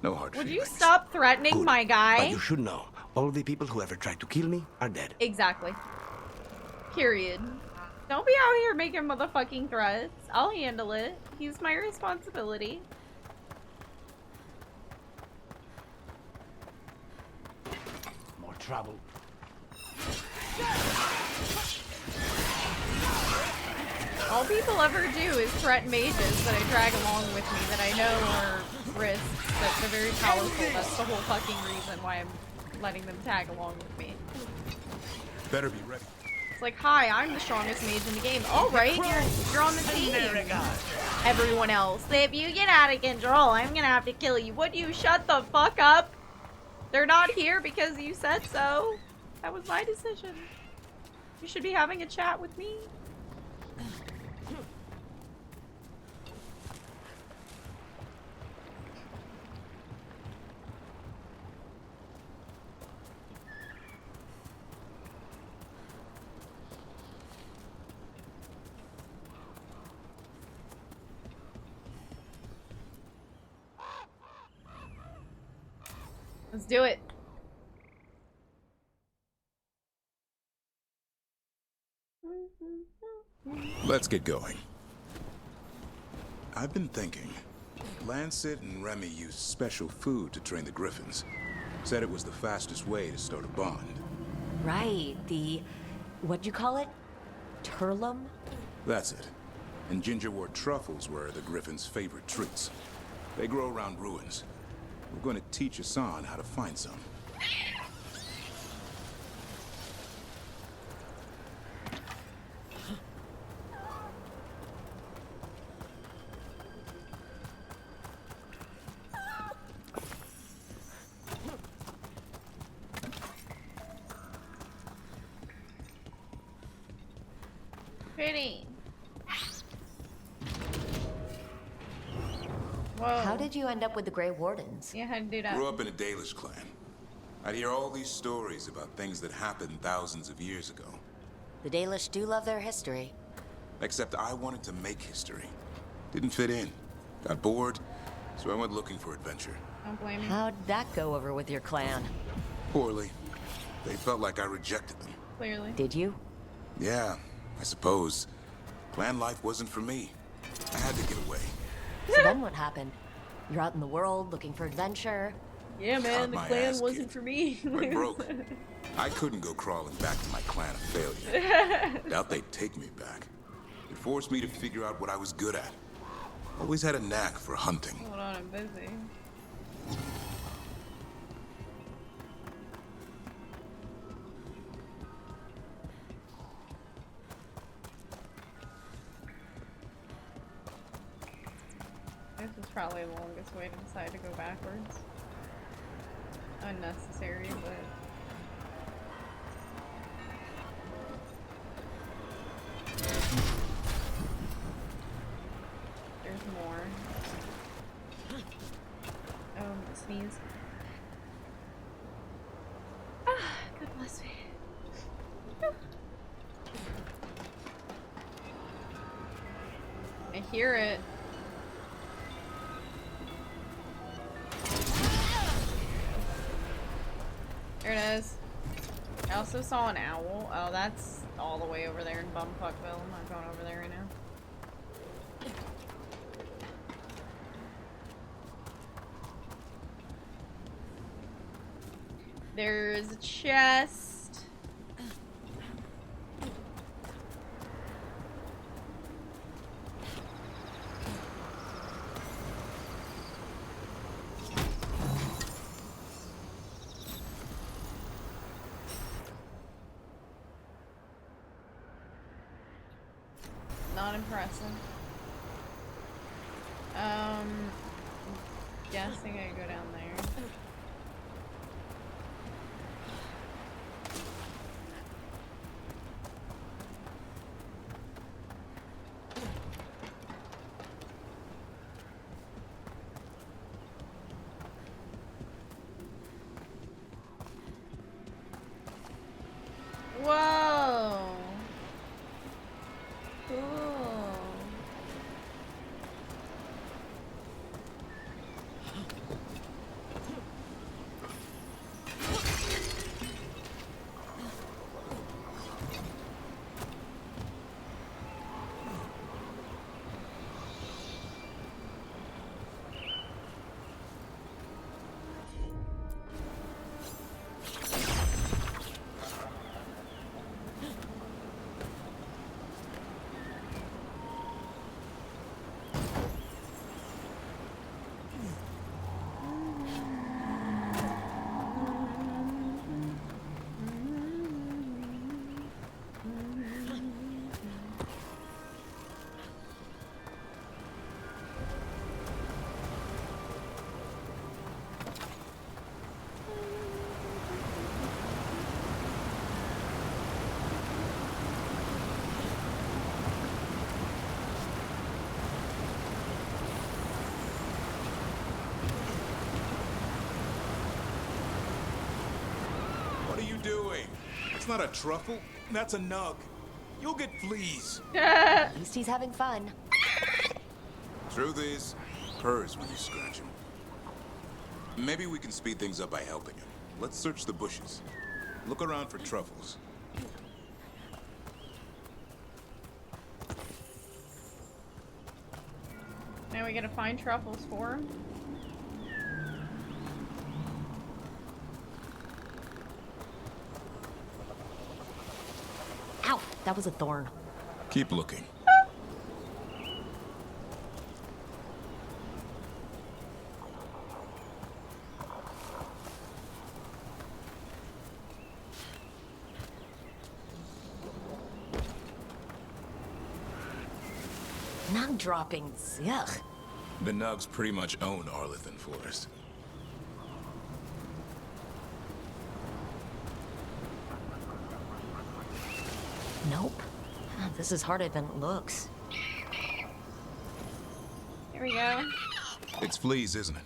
No hard Would feelings. you stop threatening Good. my guy? But you should know, all the people who ever tried to kill me are dead. Exactly. Period. Don't be out here making motherfucking threats. I'll handle it. He's my responsibility. More trouble. All people ever do is threaten mages that I drag along with me that I know are risks, that they're very powerful. That's the whole fucking reason why I'm letting them tag along with me. Better be ready. It's like, hi, I'm the strongest mage in the game. Alright, you're on the team. Everyone else. If you get out of control, I'm gonna have to kill you. Would you shut the fuck up? They're not here because you said so. That was my decision. You should be having a chat with me. Let's do it. Let's get going. I've been thinking. Lancet and Remy used special food to train the Griffins. Said it was the fastest way to start a bond. Right, what'd you call it? Turlum? That's it. And gingerwort truffles were the Griffins' favorite treats. They grow around ruins. We're going to teach Hassan how to find some. Shitty. Whoa. How did you end up with the Grey Wardens? Yeah, how'd you do that? Grew up in a Dalish clan. I'd hear all these stories about things that happened thousands of years ago. The Dalish do love their history. Except I wanted to make history. Didn't fit in. Got bored, so I went looking for adventure. Don't blame me. How'd that go over with your clan? Poorly. They felt like I rejected them. Clearly. Did you? Yeah, I suppose. Clan life wasn't for me. I had to get away. So then what happened? You're out in the world looking for adventure. Yeah, man, the my clan ass wasn't for me. Went broke. I couldn't go crawling back to my clan of failure. Doubt they'd take me back. It forced me to figure out what I was good at. Always had a knack for hunting. Hold on, I'm busy. This is probably the longest way to decide to go backwards. Unnecessary, but... There's more. Oh, sneeze. Ah, God bless me. I hear it. There it is. I also saw an owl. Oh, that's all the way over there in Bumfuckville. I'm not going over there right now. There's a chest. Not impressive. Guessing I go down there. Whoa! Cool. What are you doing? It's not a truffle. That's a nug. You'll get fleas. At least he's having fun. Truth is, purrs when you scratch him. Maybe we can speed things up by helping him. Let's search the bushes. Look around for truffles. Now we gotta find truffles for him. Ow! That was a thorn. Keep looking. Nug droppings. Yuck. The Nugs pretty much own Arlithan Forest. Nope. This is harder than it looks. Here we go. It's fleas, isn't it?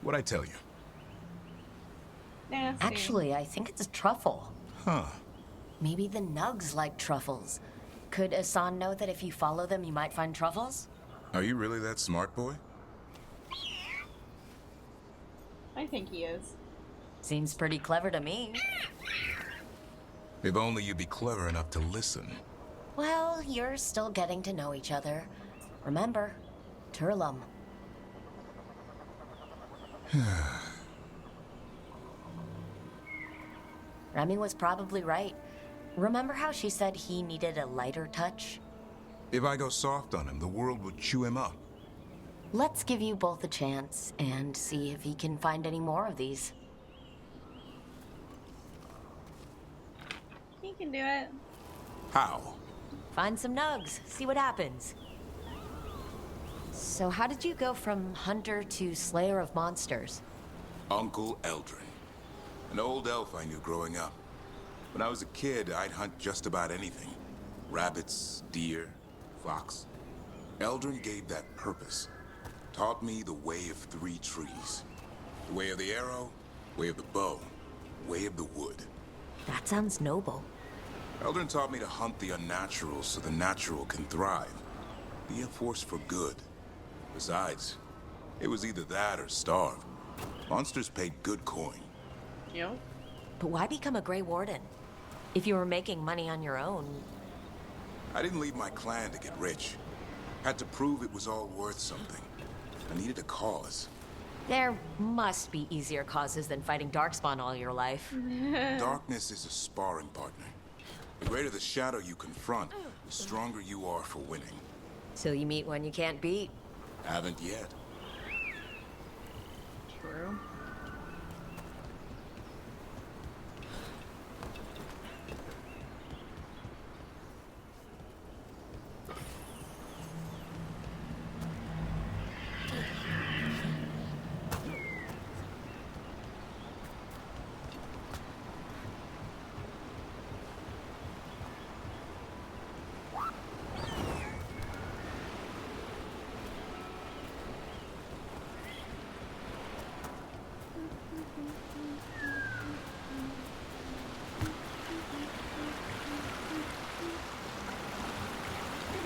What'd I tell you? Nasty. Actually, I think it's a truffle. Huh. Maybe the nugs like truffles. Could Asan know that if you follow them, you might find truffles? Are you really that smart, boy? I think he is. Seems pretty clever to me. If only you'd be clever enough to listen. Well, you're still getting to know each other. Remember, Turlum. Remy was probably right. Remember how she said he needed a lighter touch? If I go soft on him, the world would chew him up. Let's give you both a chance and see if he can find any more of these. He can do it. How? Find some nugs, see what happens. So how did you go from hunter to slayer of monsters? Uncle Eldrin. An old elf I knew growing up. When I was a kid, I'd hunt just about anything. Rabbits, deer, fox. Eldrin gave that purpose. Taught me the way of 3 trees. The way of the arrow, way of the bow, way of the wood. That sounds noble. Eldrin taught me to hunt the unnatural so the natural can thrive. Be a force for good. Besides, it was either that or starve. Monsters paid good coin. Yep. But why become a Grey Warden? If you were making money on your own... I didn't leave my clan to get rich. Had to prove it was all worth something. I needed a cause. There must be easier causes than fighting Darkspawn all your life. Darkness is a sparring partner. The greater the shadow you confront, the stronger you are for winning. So you meet one you can't beat. Haven't yet. True.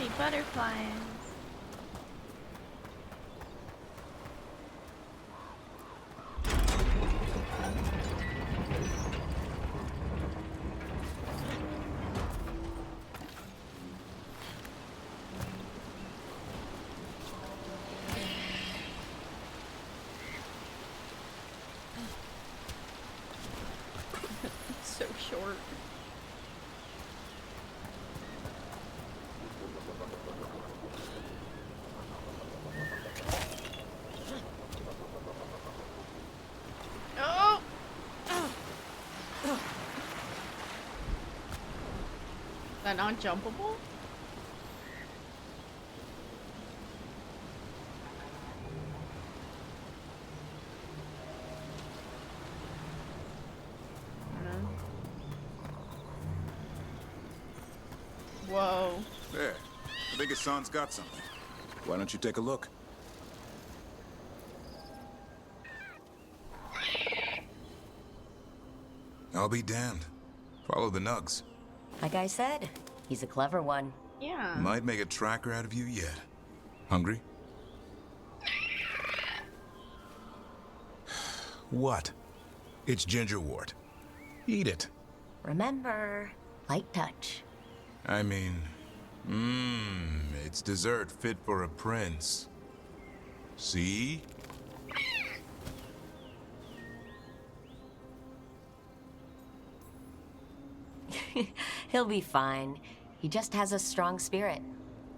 Pretty butterflies. So short. Oh! Is that not jumpable? Whoa. There. I think Hassan's got something. Why don't you take a look? I'll be damned. Follow the nugs. Like I said, he's a clever one. Yeah. Might make a tracker out of you yet. Hungry? What? It's gingerwort. Eat it. Remember, light touch. I mean, it's dessert fit for a prince. See? He'll be fine. He just has a strong spirit.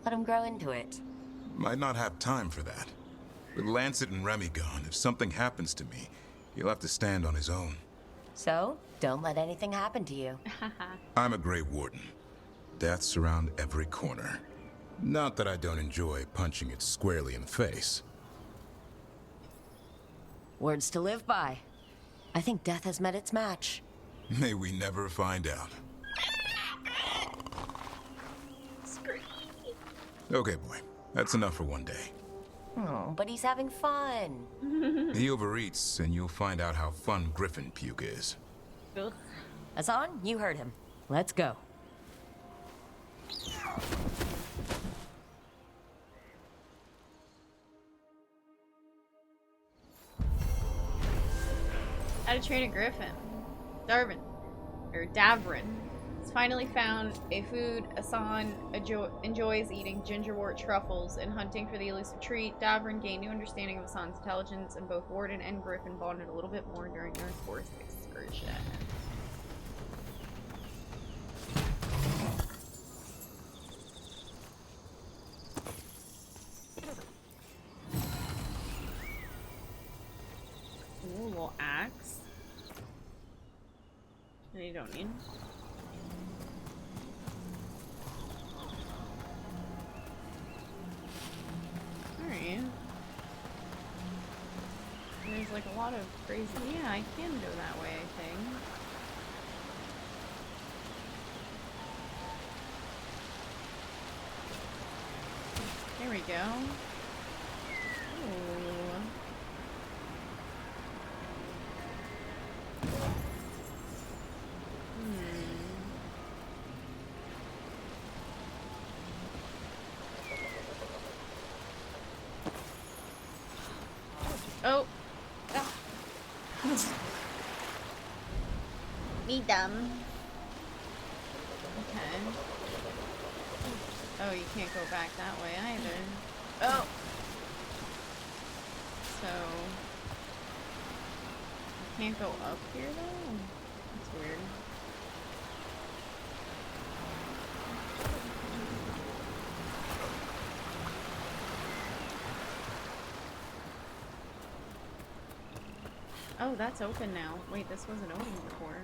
Let him grow into it. Might not have time for that. With Lancet and Remy gone, if something happens to me, he'll have to stand on his own. So, don't let anything happen to you. I'm a Grey Warden. Death's around every corner. Not that I don't enjoy punching it squarely in the face. Words to live by. I think death has met its match. May we never find out. Screw Okay, boy. That's enough for one day. Oh, but he's having fun. He overeats, and you'll find out how fun Griffin puke is. Hassan, you heard him. Let's go. How to Train a Griffin. Davrin has finally found a food Hassan enjoys eating: gingerwort truffles. In hunting for the elusive treat, Davrin gained new understanding of Hassan's intelligence, and both Warden and Griffin bonded a little bit more during their forest excursion. Ooh, a little axe. You don't need. Alright. There's like a lot of crazy. Yeah, I can go that way, I think. There we go. Ooh. Oh. Ah. Me dumb. Okay. Oh, you can't go back that way either. Oh. So you can't go up here though? That's weird. Oh, that's open now. Wait, this wasn't open before.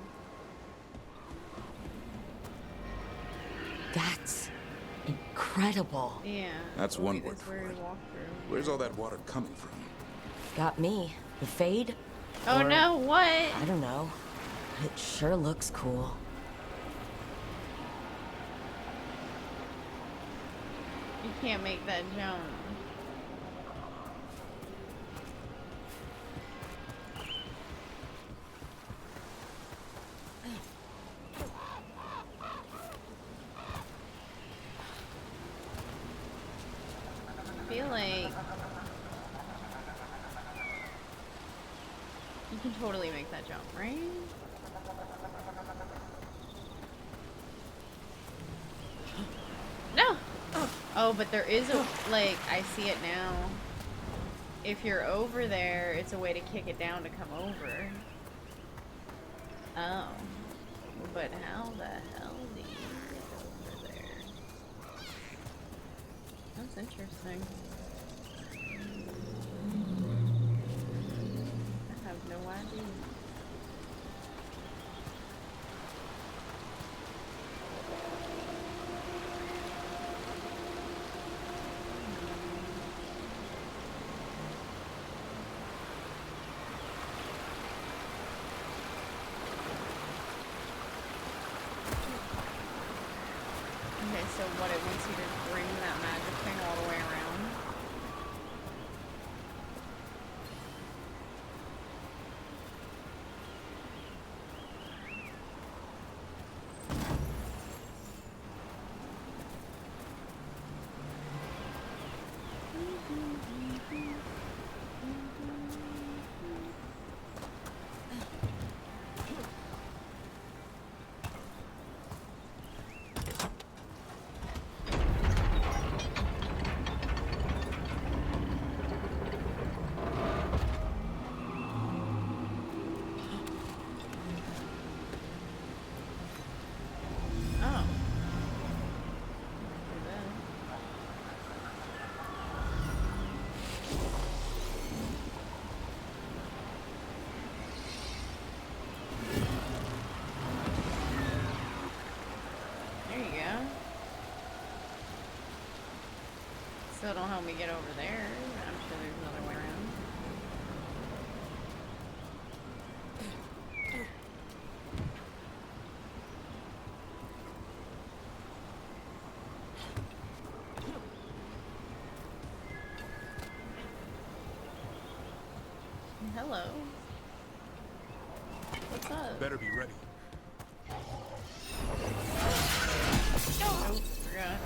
That's incredible. Yeah. That's one word That's for where we it. walked through. Where's all that water coming from? Got me. The Fade? Oh Or, no, what? I don't know. It sure looks cool. You can't make that jump. I feel like you can totally make that jump, right? No! Oh, but there is a, like, I see it now. If you're over there, it's a way to kick it down to come over. Oh. But how the hell do you get over there? That's interesting. I have no idea. Okay, so what, it wants you to bring that magic thing all the way around? Oh. There you go. Still don't help me get over there. I'm sure there's another way around. hello. What's up? Better be ready. Oh, forgot.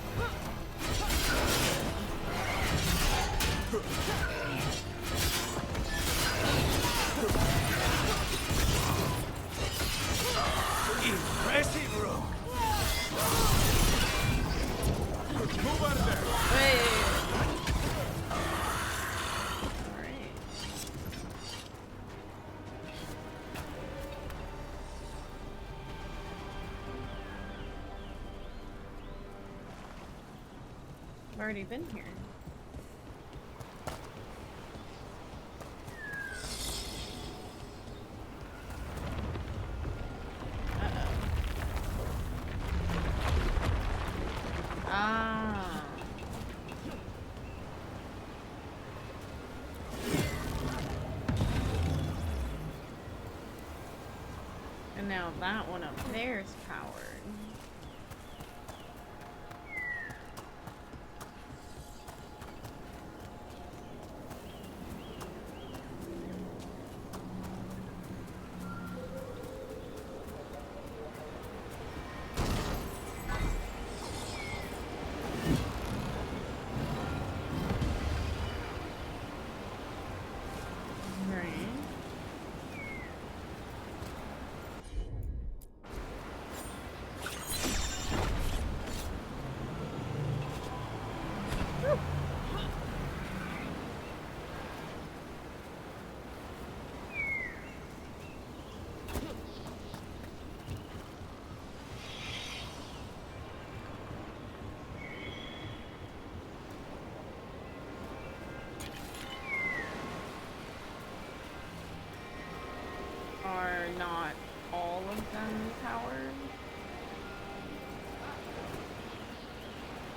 Impressive, Rook. Move out of there. Wait. I've already been here. Ah. And now that one up there is powered. Are not all of them powered?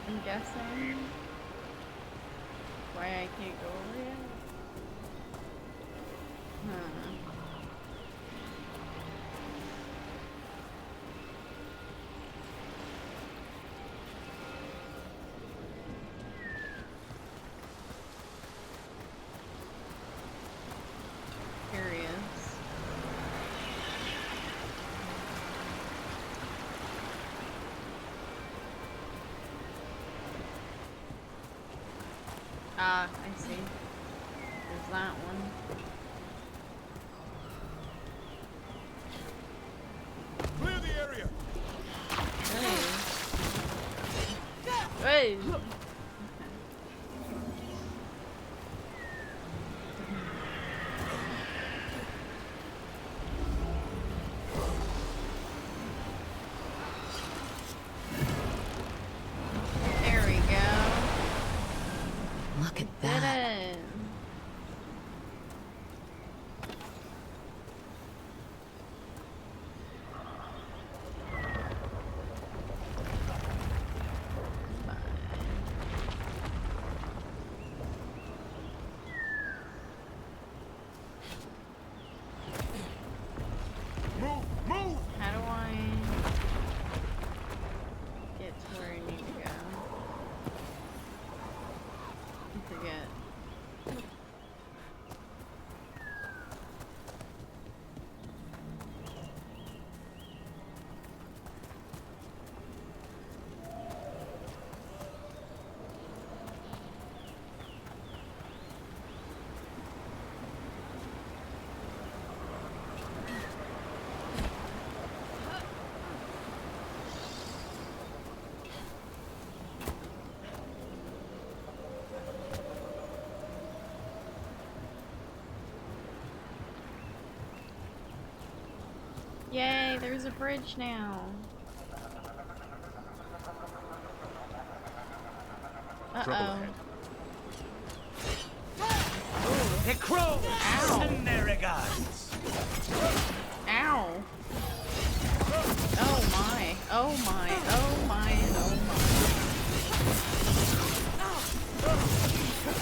I'm guessing. Why I can't go over yet? Curious. Ah, I see. There's that one. Clear the area. Hey. Hey. There we go. Look at that. Did it. Move, move. How do I get to where I need to go? I forget. Yay, there's a bridge now. Uh-oh. The crow! Ow. Send their regards. Ow. Oh my. Oh my. Oh my. Oh my.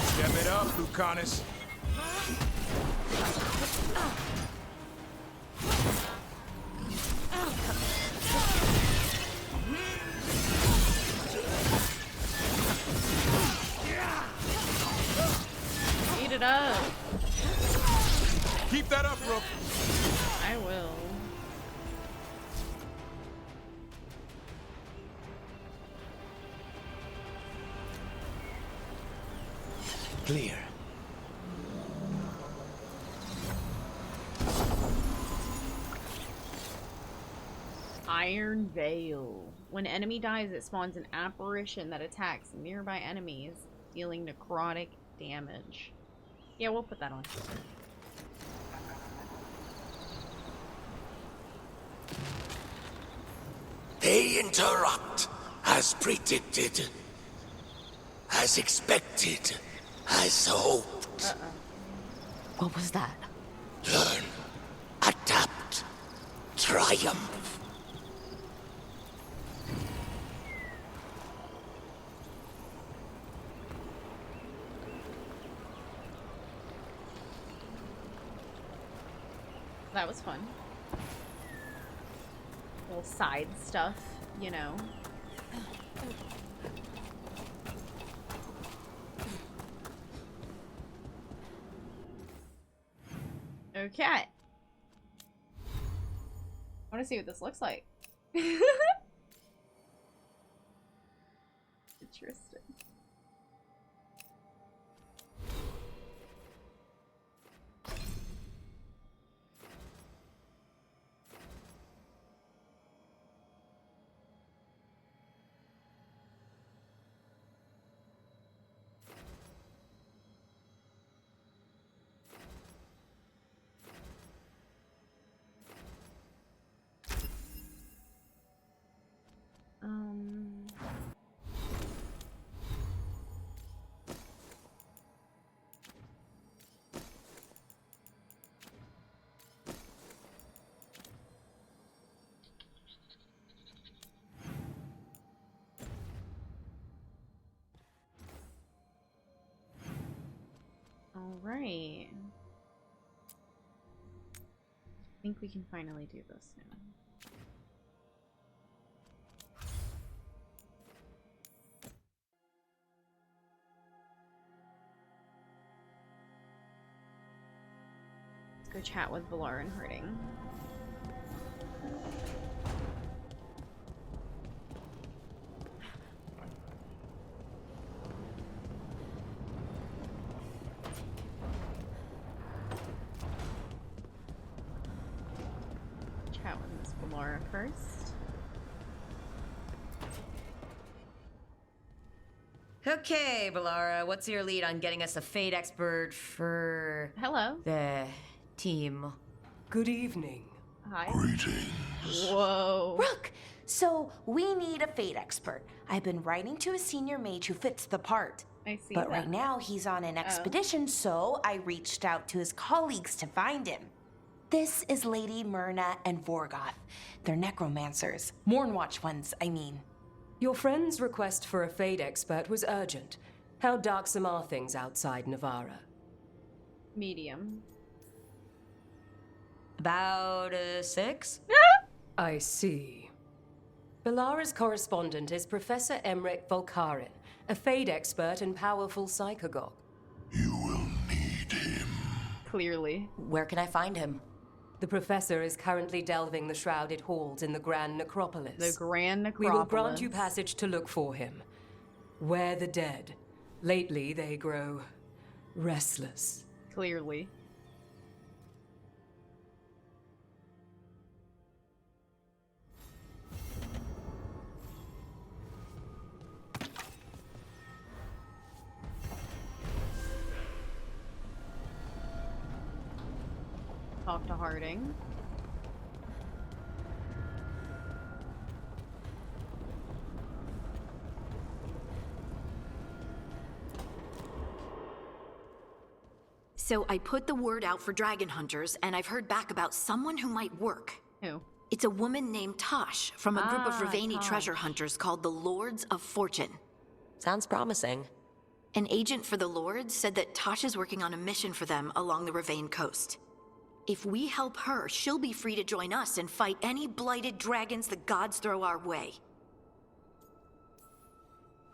Step it up, Lucanus. Eat it up. Keep Europe. I will. Clear. Iron Veil. When enemy dies, it spawns an apparition that attacks nearby enemies, dealing necrotic damage. Yeah, we'll put that on. They interrupt, as predicted, as expected, as hoped. What was that? Learn, adapt, triumph. That was fun. Little side stuff, you know. Okay. I want to see what this looks like. Interesting. All right. I think we can finally do this now. Let's go chat with Valar and Herding. Chat with Miss Valara first. Okay, Valara, what's your lead on getting us a Fate expert for... Hello. The team? Good evening. Hi. Greetings. Whoa. Rook, so we need a Fate expert. I've been writing to a senior mage who fits the part. I see But that. right now he's on an expedition, so I reached out to his colleagues to find him. This is Lady Myrna and Vorgoth. They're necromancers. Mournwatch ones, I mean. Your friend's request for a Fade expert was urgent. How darksome are things outside Navarra? Medium. About 6? I see. Valara's correspondent is Professor Emmerich Volkarin, a Fade expert and powerful psychagogue. Clearly. Where can I find him? The professor is currently delving the shrouded halls in the Grand Necropolis. The Grand We will Necropolis. grant you passage to look for him. Where the dead. Lately, they grow restless. Clearly. Talk to Harding. So I put the word out for dragon hunters, and I've heard back about someone who might work. Who? It's a woman named Tosh from a group of Ravani Tosh. treasure hunters called the Lords of Fortune. Sounds promising. An agent for the Lords said that Tosh is working on a mission for them along the Ravane coast. If we help her, she'll be free to join us and fight any blighted dragons the gods throw our way.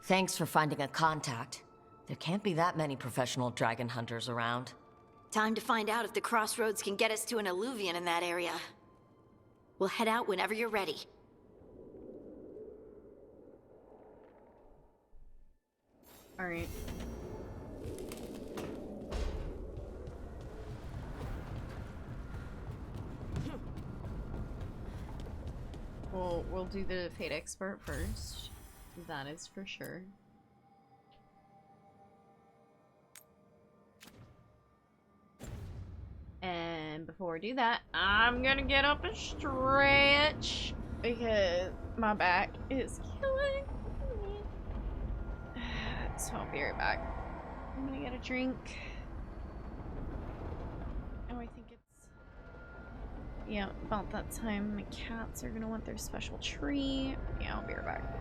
Thanks for finding a contact. There can't be that many professional dragon hunters around. Time to find out if the crossroads can get us to an alluvion in that area. We'll head out whenever you're ready. Alright. We'll do the Fate Expert first. That is for sure. And before I do that, I'm gonna get up and stretch because my back is killing me. So I'll be right back. I'm gonna get a drink. Oh, I think it's, yeah, about that time. My cats are gonna want their special treat. Yeah, I'll be right back.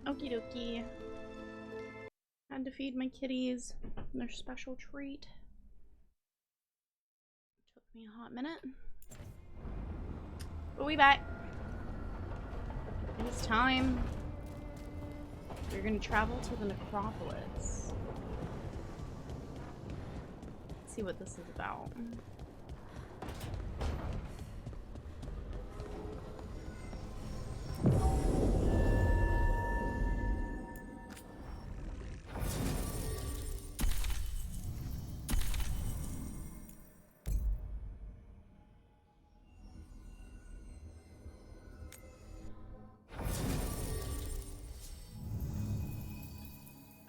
Okie dokie. Had to feed my kitties their special treat. Took me a hot minute. But we back. It's time. We're gonna travel to the necropolis. Let's see what this is about.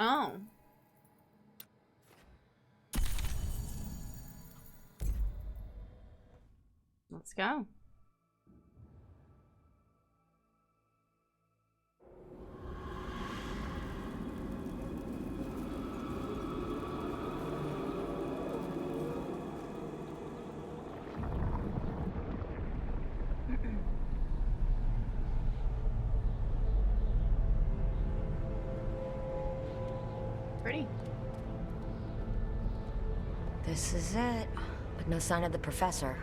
Oh. Let's go. Pretty. This is it. But no sign of the professor.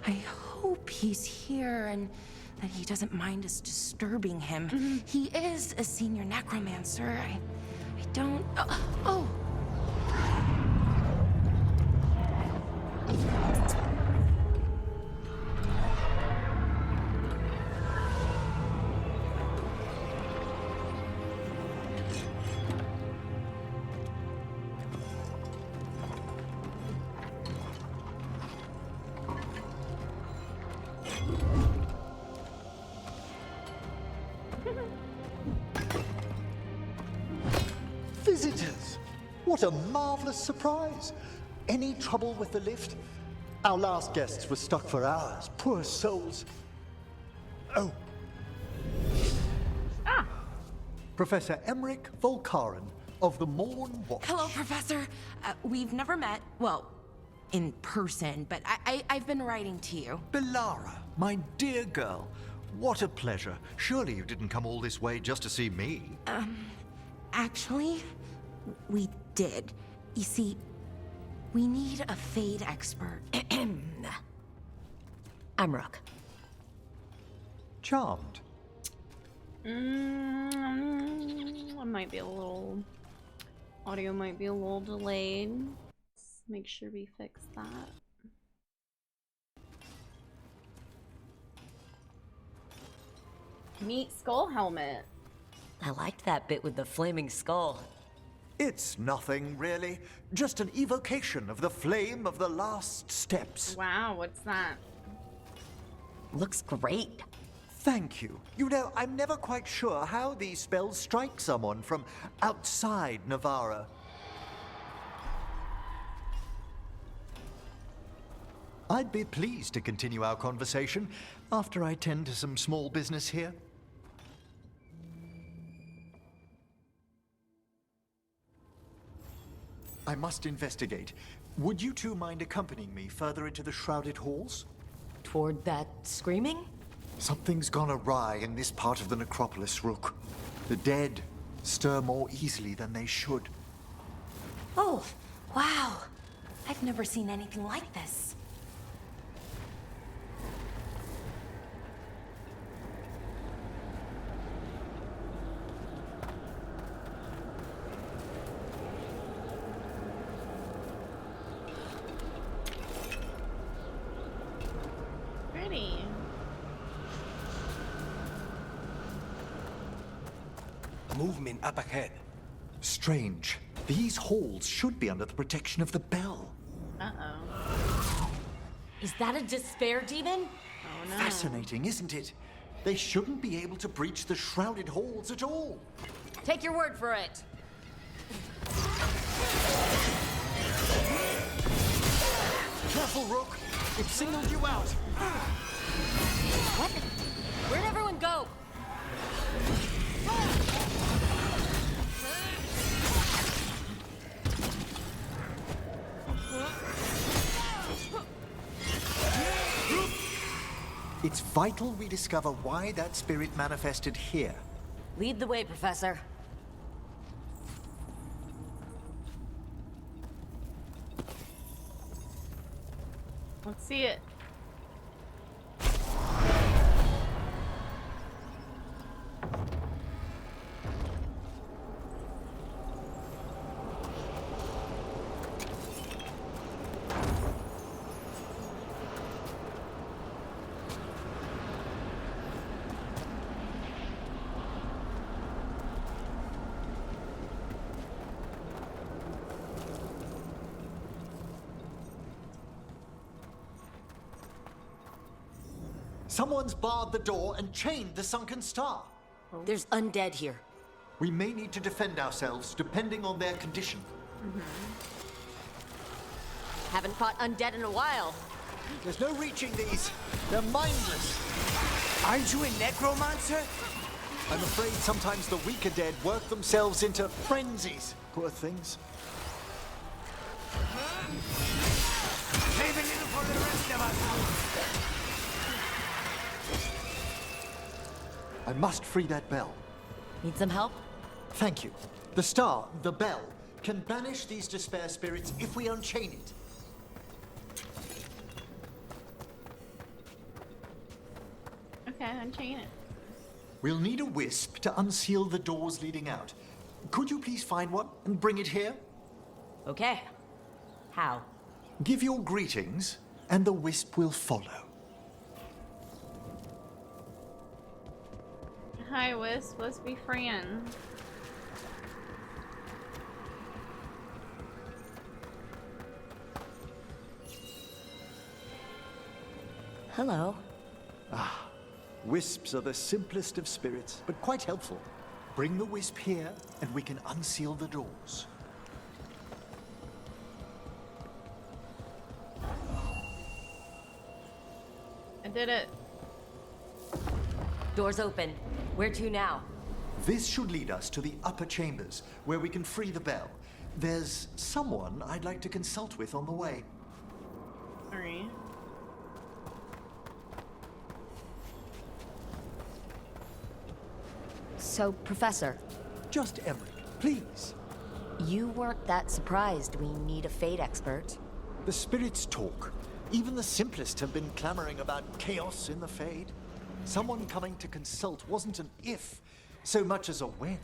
I hope he's here and that he doesn't mind us disturbing him. He is a senior necromancer. I don't... Oh! Visitors! What a marvelous surprise! Any trouble with the lift? Our last guests were stuck for hours. Poor souls. Oh. Professor Emmerich Volkaren of the Morn Watch. Hello, Professor. We've never met, well, in person, but I've been writing to you. Belara, my dear girl. What a pleasure. Surely you didn't come all this way just to see me. Actually, we did. You see, we need a Fade expert. Emmerich. Charmed. I might be a little... Audio might be a little delayed. Let's make sure we fix that. Neat skull helmet. I liked that bit with the flaming skull. It's nothing, really. Just an evocation of the flame of the last steps. Wow, what's that? Looks great. Thank you. You know, I'm never quite sure how these spells strike someone from outside Navarra. I'd be pleased to continue our conversation after I tend to some small business here. I must investigate. Would you two mind accompanying me further into the shrouded halls? Toward that screaming? Something's gone awry in this part of the necropolis, Rook. The dead stir more easily than they should. Oh, wow. I've never seen anything like this. Pretty. Movement up ahead. Strange. These halls should be under the protection of the bell. Uh-oh. Is that a despair demon? Oh no. Fascinating, isn't it? They shouldn't be able to breach the shrouded halls at all. Take your word for it. Careful, Rook. It singled you out. What? Where'd everyone go? It's vital we discover why that spirit manifested here. Lead the way, Professor. Let's see it. Someone's barred the door and chained the sunken star. There's undead here. We may need to defend ourselves depending on their condition. Haven't fought undead in a while. There's no reaching these. They're mindless. Aren't you a necromancer? I'm afraid sometimes the weaker dead work themselves into frenzies. Poor things. Leave a little for the rest of us. I must free that bell. Need some help? Thank you. The star, the bell, can banish these despair spirits if we unchain it. Okay, unchain it. We'll need a wisp to unseal the doors leading out. Could you please find one and bring it here? Okay. How? Give your greetings, and the wisp will follow. Hi, Wisp. Let's be friends. Hello. Ah, wisps are the simplest of spirits, but quite helpful. Bring the wisp here, and we can unseal the doors. I did it. Doors open. Where to now? This should lead us to the upper chambers, where we can free the bell. There's someone I'd like to consult with on the way. Alright. So, Professor. Just Emmerich, please. You weren't that surprised we need a fate expert. The spirits talk. Even the simplest have been clamoring about chaos in the Fade. Someone coming to consult wasn't an if, so much as a when.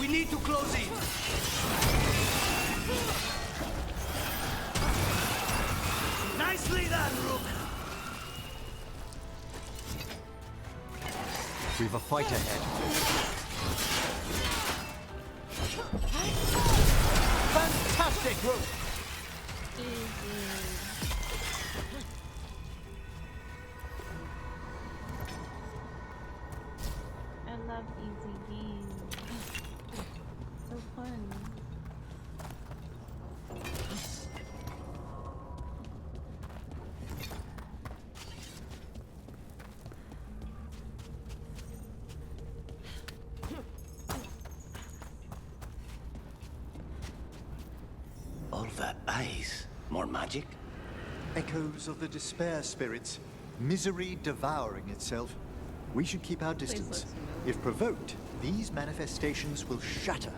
We need to close in. Nicely done, Rook. We've a fight ahead. Fantastic, Rook! I love easy games. So fun. All that ice. More magic? Echoes of the despair spirits, misery devouring itself. We should keep our distance. If provoked, these manifestations will shatter.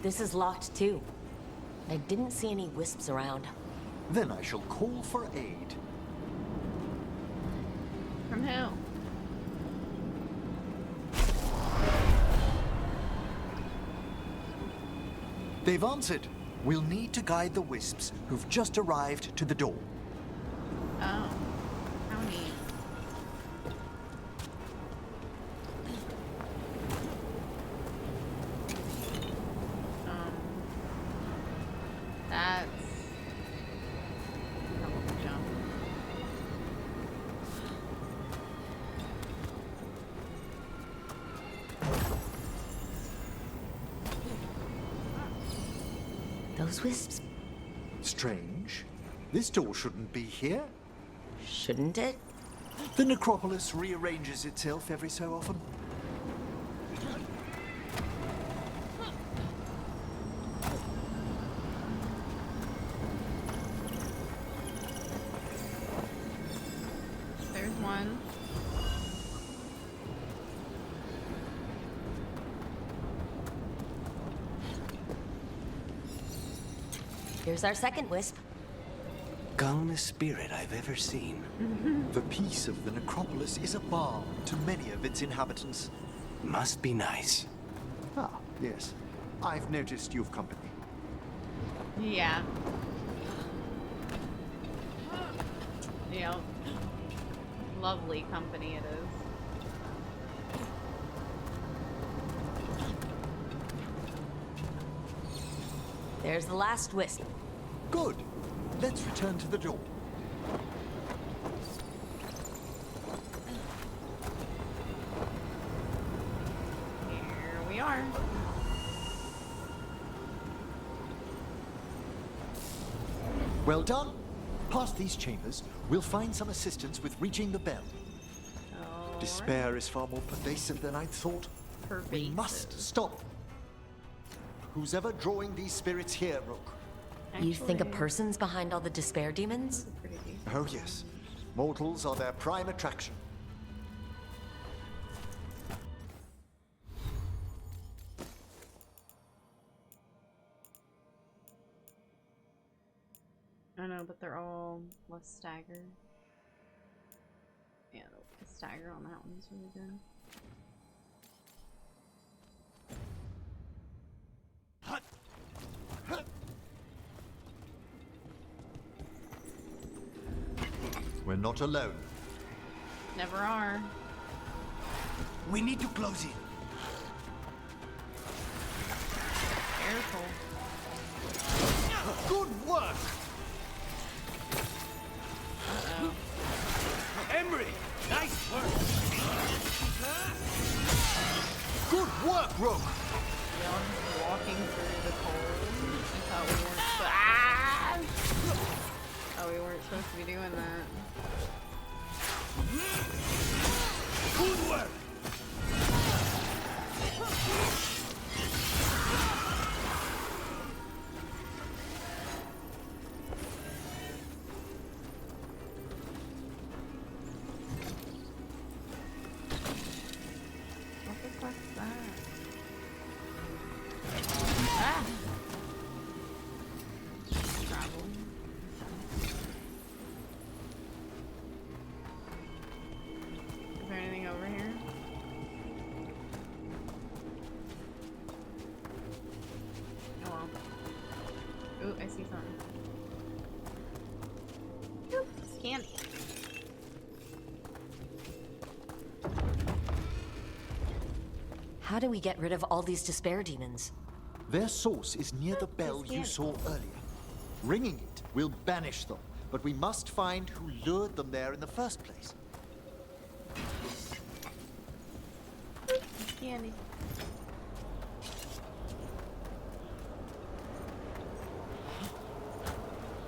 This is locked too. I didn't see any wisps around. Then I shall call for aid. From who? They've answered. We'll need to guide the wisps who've just arrived to the door. Oh. How neat. That's a hell of a jump. Those wisps? Strange. This door shouldn't be here. Shouldn't it? The necropolis rearranges itself every so often. There's one. Here's our second wisp. Calmest spirit I've ever seen. The peace of the necropolis is a balm to many of its inhabitants. Must be nice. Ah, yes. I've noticed you've company. Yeah. Yeah. Lovely company it is. There's the last wisp. Good. Let's return to the door. Here we are. Well done. Past these chambers, we'll find some assistance with reaching the bell. Despair is far more pervasive than I'd thought. We must stop. Who's ever drawing these spirits here, Rook? You think a person's behind all the despair demons? Oh, yes. Mortals are their prime attraction. I know, but they're all less staggered. Yeah, the stagger on that one's really good. We're not alone. Never are. We need to close it. Careful. Good work! Uh-oh. Emery, nice work! Good work, Rook! Y'all just walking through the cold. I thought we weren't ah! Oh, we weren't supposed to be doing that. Good work! What the fuck's that? Ah! Travel. Is there anything over here? Oh well. Ooh, I see something. Ooh, it's candy. How do we get rid of all these despair demons? Their source is near the bell you saw earlier. Ringing it will banish them, but we must find who lured them there in the first place. It's candy.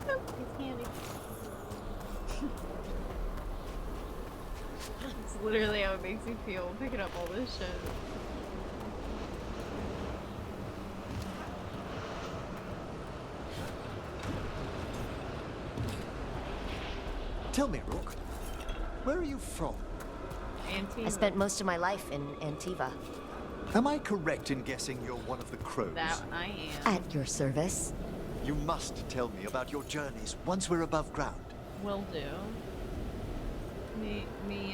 Nope, it's candy. It's literally how it makes me feel picking up all this shit. Tell me, Rook, where are you from? I spent most of my life in Antiva. Am I correct in guessing you're one of the crows? That I am. At your service. You must tell me about your journeys once we're above ground. Will do. Me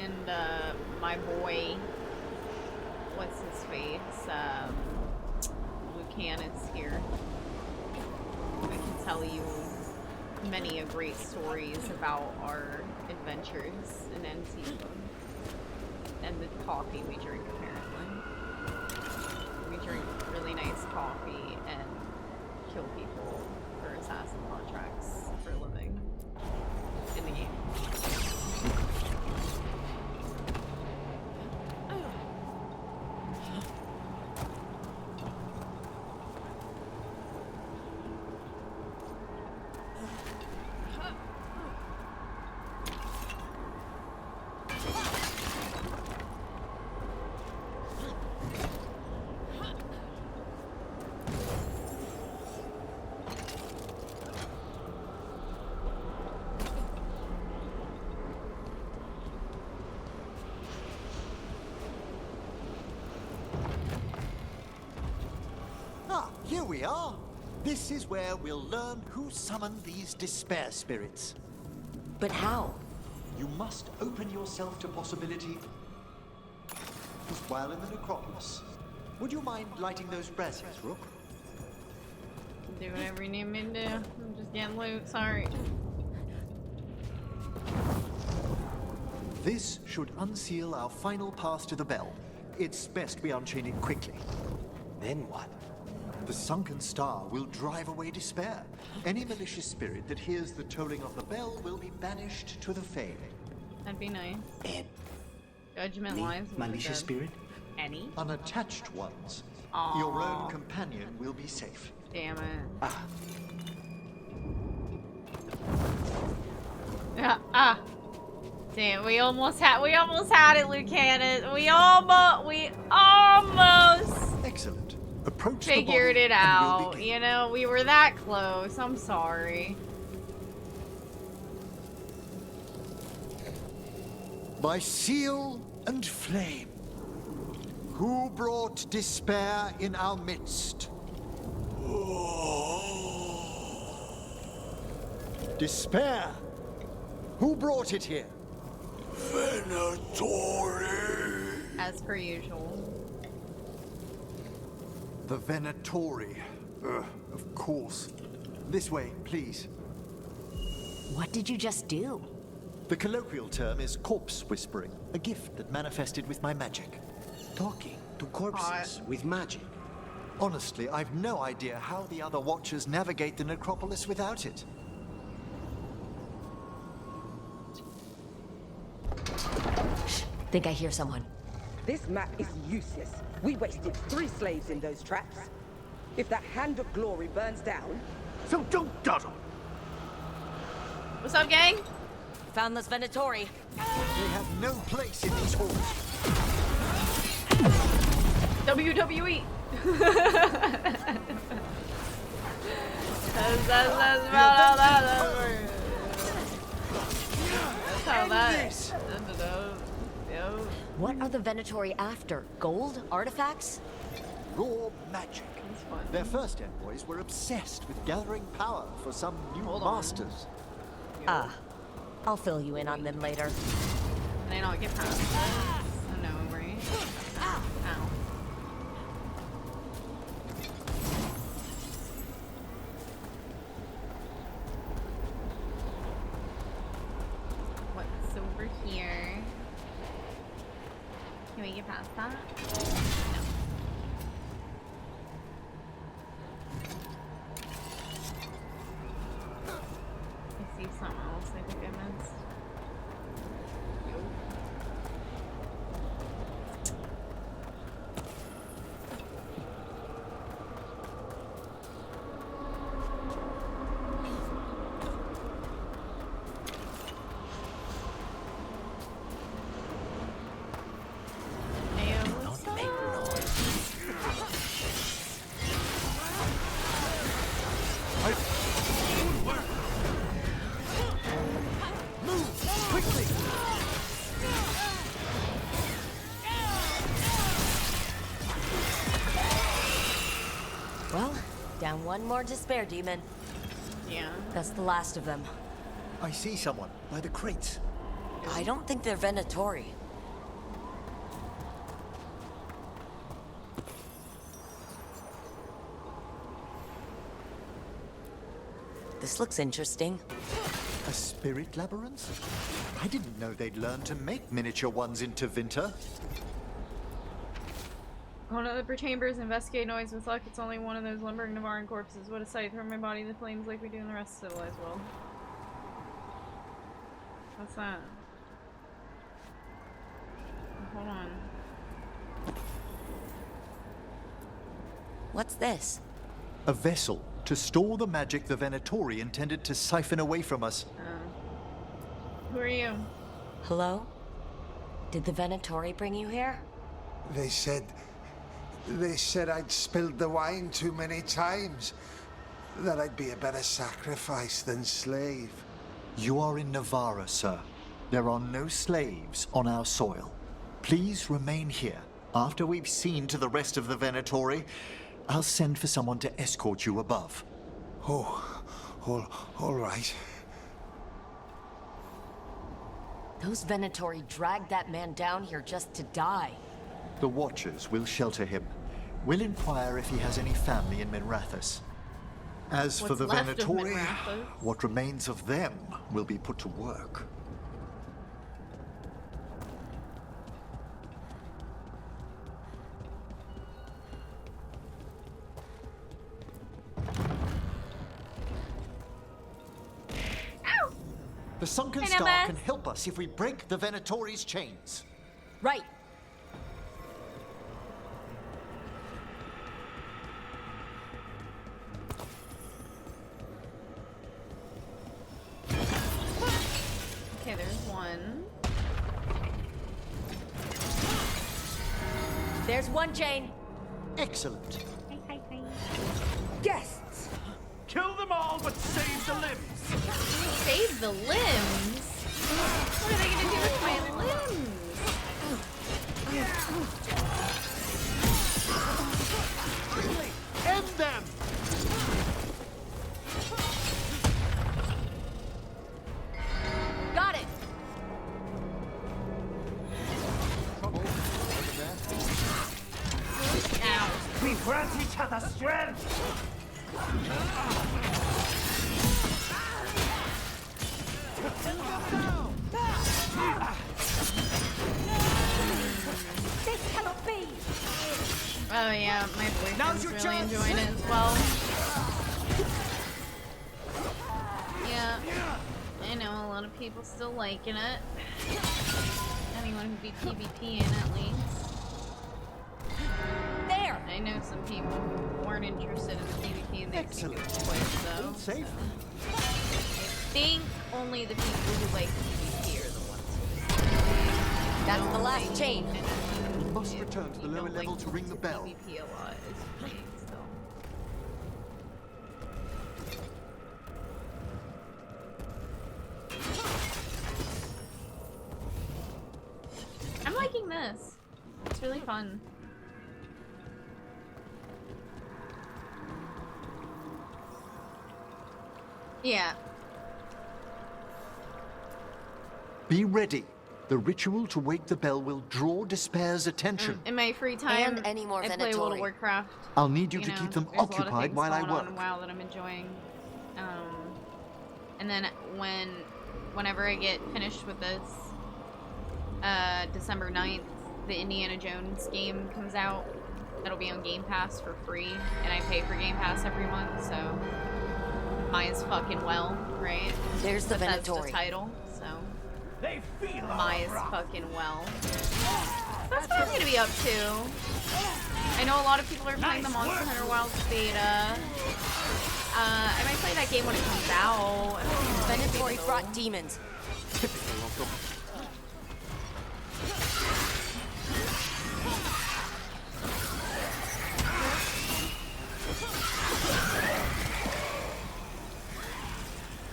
and my boy, what's his face? Lucanus here. I can tell you many a great stories about our adventures in Antigua. And the coffee we drink, apparently. We drink really nice coffee and kill people for assassin contracts for a living in the game. here we are. This is where we'll learn who summoned these despair spirits. But how? You must open yourself to possibility while in the necropolis. Would you mind lighting those braziers, Rook? Do whatever you need me to do. I'm just getting loot, sorry. This should unseal our final pass to the bell. It's best we unchain it quickly. Then what? The sunken star will drive away despair. Any malicious spirit that hears the tolling of the bell will be banished to the Fae. That'd be nice. And Judgment lives with malicious the dead. spirit? Any? Unattached ones. Aww. Your own companion will be safe. Damn it. Ah. Damn, we almost had it, Lucanus. We almost Excellent. Approach figured the it out. You know, we were that close. I'm sorry. By seal and flame, who brought despair in our midst? Despair! Who brought it here? Venatori! As per usual. The Venatori. Of course. This way, please. What did you just do? The colloquial term is corpse whispering, a gift that manifested with my magic. Talking to corpses with magic. Honestly, I've no idea how the other Watchers navigate the necropolis without it. Think I hear someone. This map is useless. We wasted 3 slaves in those traps. If that Hand of Glory burns down... So don't dawdle! What's up, gang? Found this Venatori. They have no place in these halls. WWE. That's how that. What are the Venatori after? Gold? Artifacts? Raw magic. Their first envoys were obsessed with gathering power for some new masters. Ah, I'll fill you in on them later. Can I not get past this? Oh no, right? Ow. What's over here? Can we get past that? No. I see something else I think I missed. Down one more despair demon. Yeah. That's the last of them. I see someone by the crates. I don't think they're Venatori. This looks interesting. A spirit labyrinth? I didn't know they'd learn to make miniature ones in Tevinter. One of the upper chambers, investigate noise with luck. It's only one of those lumbering Navaran corpses. What a sight. Throw my body in the flames like we do in the rest of the civilized world. What's that? Hold on. What's this? A vessel to store the magic the Venatori intended to siphon away from us. Who are you? Hello? Did the Venatori bring you here? They said I'd spilled the wine too many times. That I'd be a better sacrifice than slave. You are in Navarra, sir. There are no slaves on our soil. Please remain here. After we've seen to the rest of the Venatori, I'll send for someone to escort you above. Oh, all right. Those Venatori dragged that man down here just to die. The Watchers will shelter him. We'll inquire if he has any family in Minrathous. As for the Venatori, what remains of them will be put to work. The Sunken Star can help us if we break the Venatori's chains. Right. Okay, there's one. There's one chain. Excellent. Guests! Kill them all, but save the limbs! Save the limbs? What are they gonna do with my limbs? End them! Got it. Ow. We grant each other strength! This cannot be! Oh yeah, my boyfriend's really enjoying it as well. Yeah, I know a lot of people still liking it. Anyone who be PvPing at least. There! I know some people who weren't interested in PvP and they think it's quite so. Safe. I think only the people who like PvP are the ones who That's the last chain. We must return to the lower level to ring the bell. PvP a lot is playing still. I'm liking this. It's really fun. Yeah. Be ready. The ritual to wake the bell will draw Despair's attention. In my free time, And any more I play World of Venatori. Warcraft. I'll need you to keep them there's a lot of occupied things while I going on work. in WoW that I'm enjoying. And then whenever I get finished with this, December 9th, the Indiana Jones game comes out. That'll be on Game Pass for free, and I pay for Game Pass every month, so might as fucking well, right? There's the That's the Venatori. title, so They feel might as fucking well. That's what I'm gonna be up to. I know a lot of people are playing the Monster Hunter Wilds beta. I might play that game when it comes out. Venatori brought demons.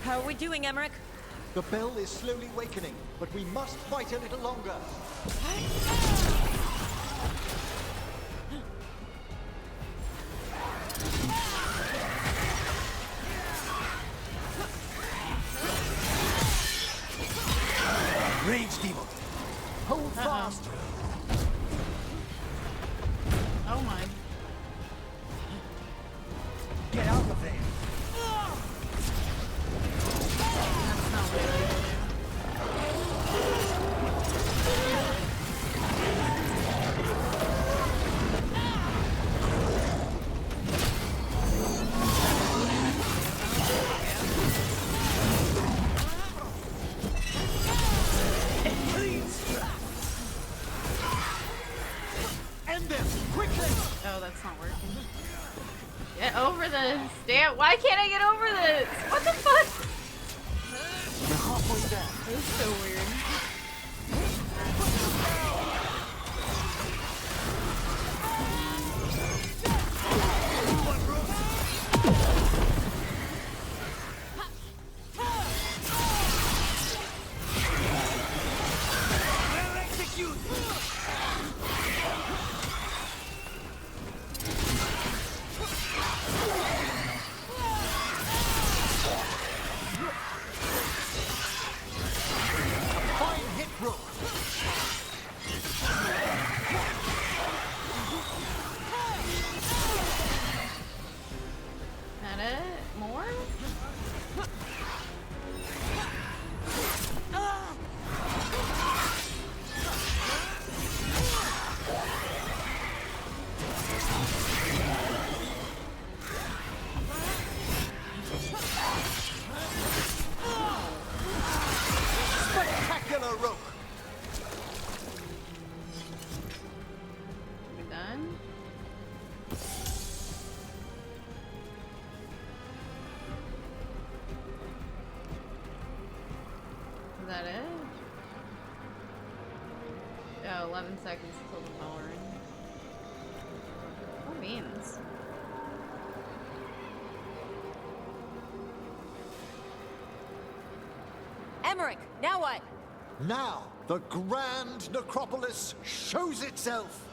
How are we doing, Emmerich? The bell is slowly wakening, but we must fight a little longer. Rage demon! Hold fast! Oh my. Get out of there! That's not what I like to do. End them! Quickly! Oh, that's not working. Get over this. Damn, why can't I get over this? What the fuck? We're halfway there. This is so weird. Well executed! that it? Yeah, 11 seconds until the bell rings. What means? Emmerich, now what? Now, the grand necropolis shows itself!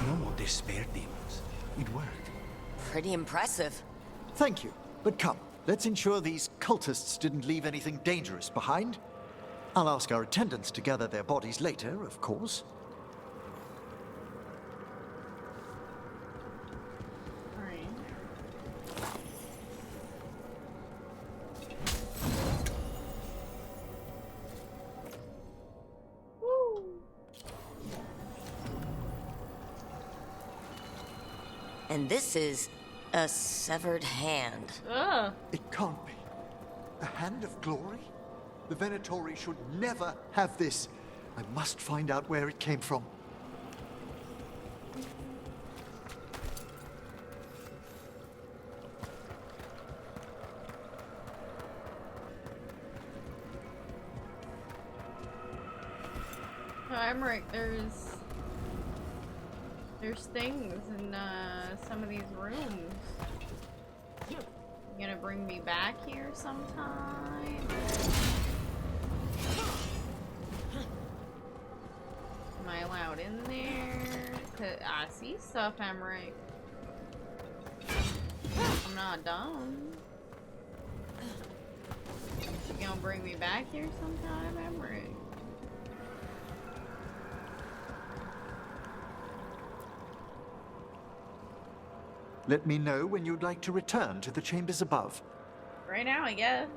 No more despair demons. It worked. Pretty impressive. Thank you, but come, let's ensure these cultists didn't leave anything dangerous behind. I'll ask our attendants to gather their bodies later, of course. And this is a severed hand. Ugh. It can't be. A hand of glory? The Venatori should never have this. I must find out where it came from. Emmerich, there's things in some of these rooms. You gonna bring me back here sometime? Am I allowed in there? 'Cause I see stuff, Emmerich. I'm not dumb. You gonna bring me back here sometime, Emmerich? Let me know when you'd like to return to the chambers above. Right now, I guess.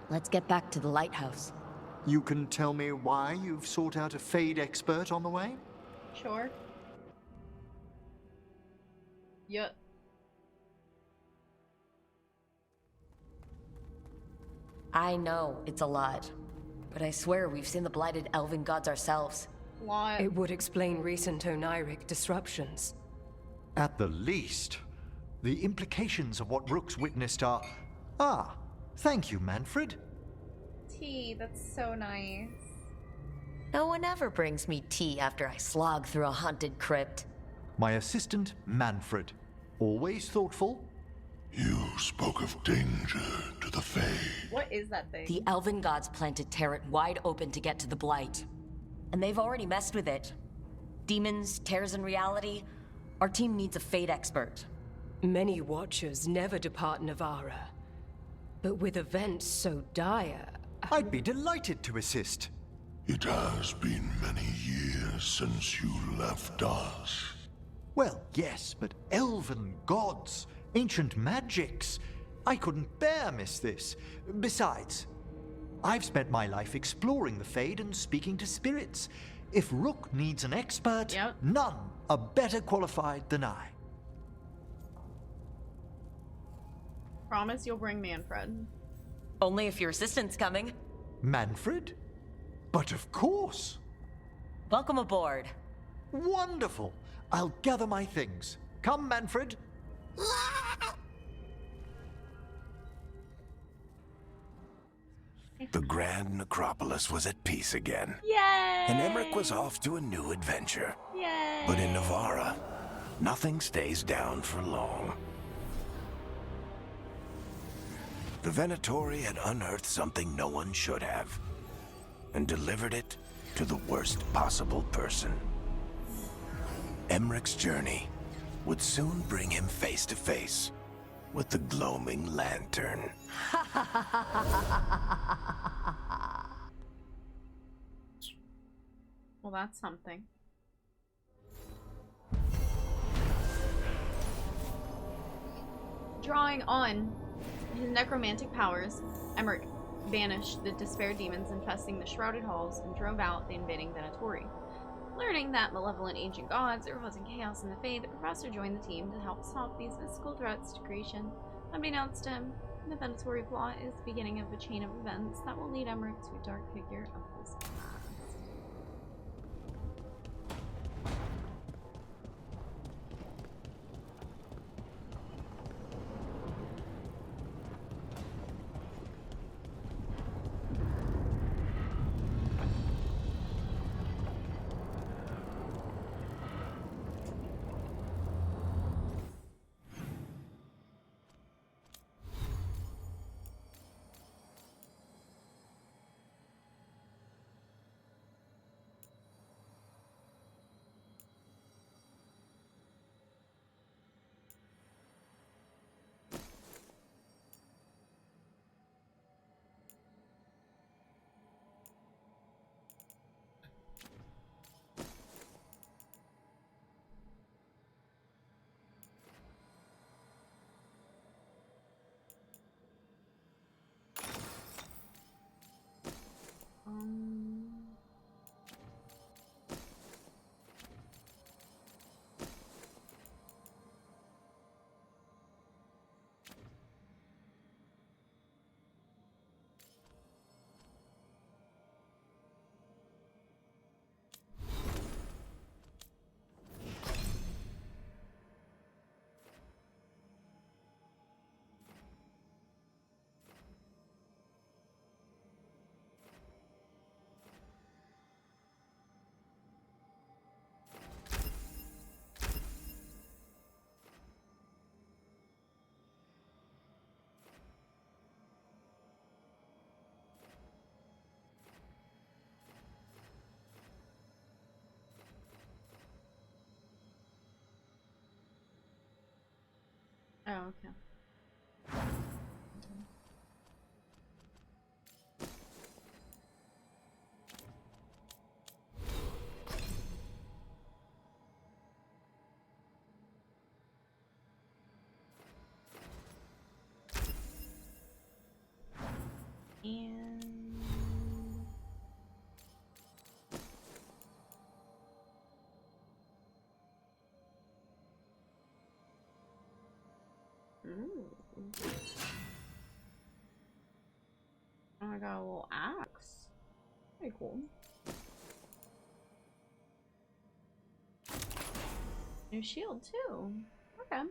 Let's get back to the lighthouse. You can tell me why you've sought out a Fade expert on the way? Sure. Yup. I know it's a lot, but I swear we've seen the blighted elven gods ourselves. What? It would explain recent Oniric disruptions. At the least. The implications of what Rook's witnessed are... Ah, thank you, Manfred. Tea, that's so nice. No one ever brings me tea after I slog through a haunted crypt. My assistant, Manfred. Always thoughtful. You spoke of danger to the Fae. What is that thing? The elven gods plan to tear it wide open to get to the blight. And they've already messed with it. Demons, tears in reality. Our team needs a Fade expert. Many Watchers never depart Navara. But with events so dire... I'd be delighted to assist. It has been many years since you left us. Well, yes, but elven gods, ancient magics. I couldn't bear miss this. Besides, I've spent my life exploring the Fade and speaking to spirits. If Rook needs an expert, none are better qualified than I. Promise you'll bring Manfred. Only if your assistant's coming. Manfred? But of course. Welcome aboard. Wonderful. I'll gather my things. Come, Manfred. The Grand Necropolis was at peace again. Yay! And Emmerich was off to a new adventure. Yay! But in Navara, nothing stays down for long. The Venatori had unearthed something no one should have, and delivered it to the worst possible person. Emmerich's journey would soon bring him face to face with the gloaming lantern. Well, that's something. Drawing on his necromantic powers, Emmerich banished the despair demons infesting the shrouded halls and drove out the invading Venatori. Learning that malevolent ancient gods are causing chaos in the Fae, the professor joined the team to help stop these mystical threats to creation. Unbeknownst to him, the Venatori plot is the beginning of a chain of events that will lead Emmerich to a dark figure of his past. Oh, okay. And oh, I got a little axe. Pretty cool. New shield too. Okay.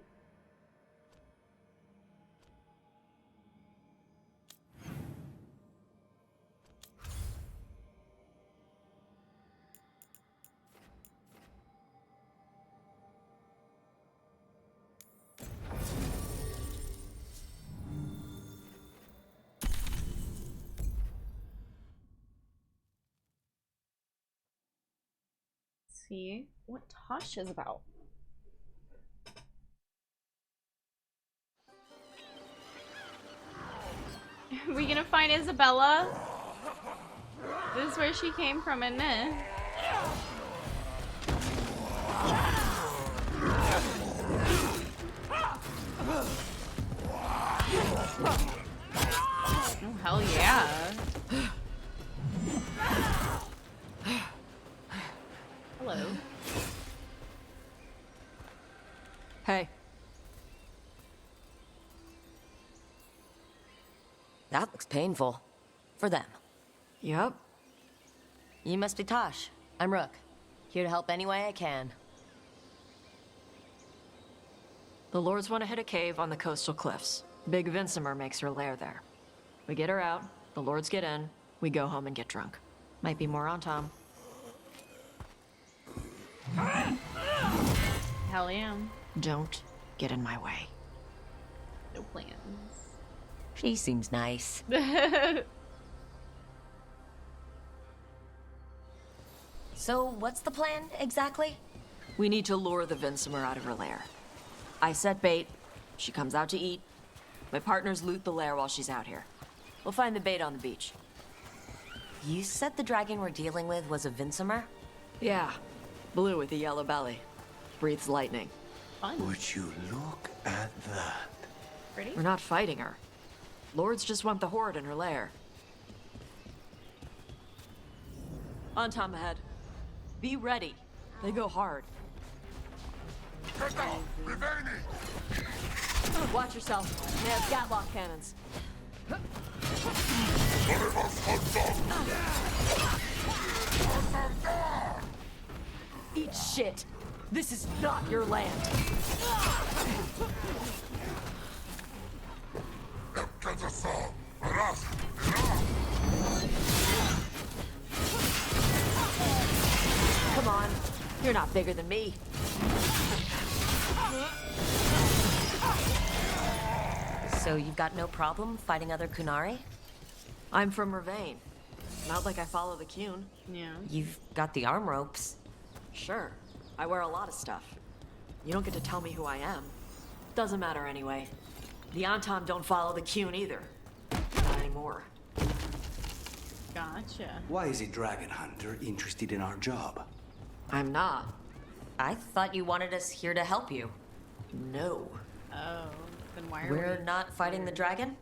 See what Tosh is about. We gonna find Isabella? This is where she came from, isn't it? Oh, hell yeah. Hello. Hey. That looks painful. For them. Yup. You must be Tosh. I'm Rook. Here to help any way I can. The Lords want to hit a cave on the coastal cliffs. Big Vtuber makes her lair there. We get her out, the Lords get in, we go home and get drunk. Might be more on Tom. Hell yeah. Don't get in my way. No plans. She seems nice. So, what's the plan, exactly? We need to lure the Vtuber out of her lair. I set bait, she comes out to eat. My partners loot the lair while she's out here. We'll find the bait on the beach. You said the dragon we're dealing with was a Vtuber? Yeah, blue with a yellow belly. Breathes lightning. Fun. Would you look at that? Pretty? We're not fighting her. Lords just want the horde in her lair. On Tom ahead. Be ready. They go hard. Watch yourself. They have Gatlock cannons. Eat shit. This is not your land. Come on. You're not bigger than me. So you've got no problem fighting other Kunari? I'm from Ravain. Not like I follow the Qun. Yeah. You've got the arm ropes. Sure. I wear a lot of stuff. You don't get to tell me who I am. Doesn't matter anyway. The Antom don't follow the Qun either. Not anymore. Gotcha. Why is a dragon hunter interested in our job? I'm not. I thought you wanted us here to help you. No. Oh, then why are We're not fighting the dragon?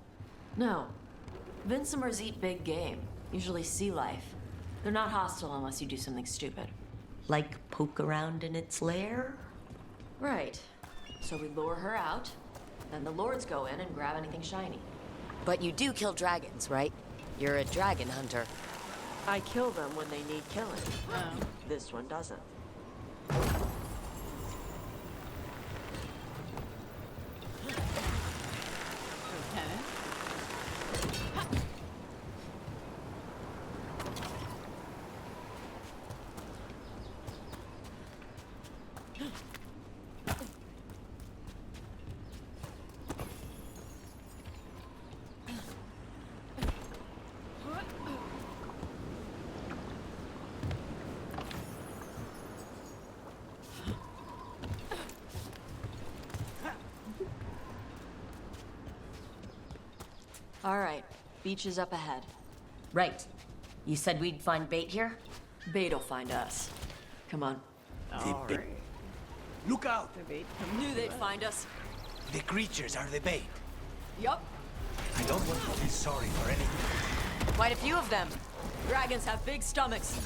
No. Vtumers eat big game, usually sea life. They're not hostile unless you do something stupid. Like poke around in its lair? Right. So we lure her out, then the Lords go in and grab anything shiny. But you do kill dragons, right? You're a dragon hunter. I kill them when they need killing. Oh. This one doesn't. All right, beach is up ahead. Right. You said we'd find bait here? Bait'll find us. Come on. Alright. Look out! Knew they'd find us. The creatures are the bait. Yup. I don't want to be sorry for anything. Quite a few of them. Dragons have big stomachs.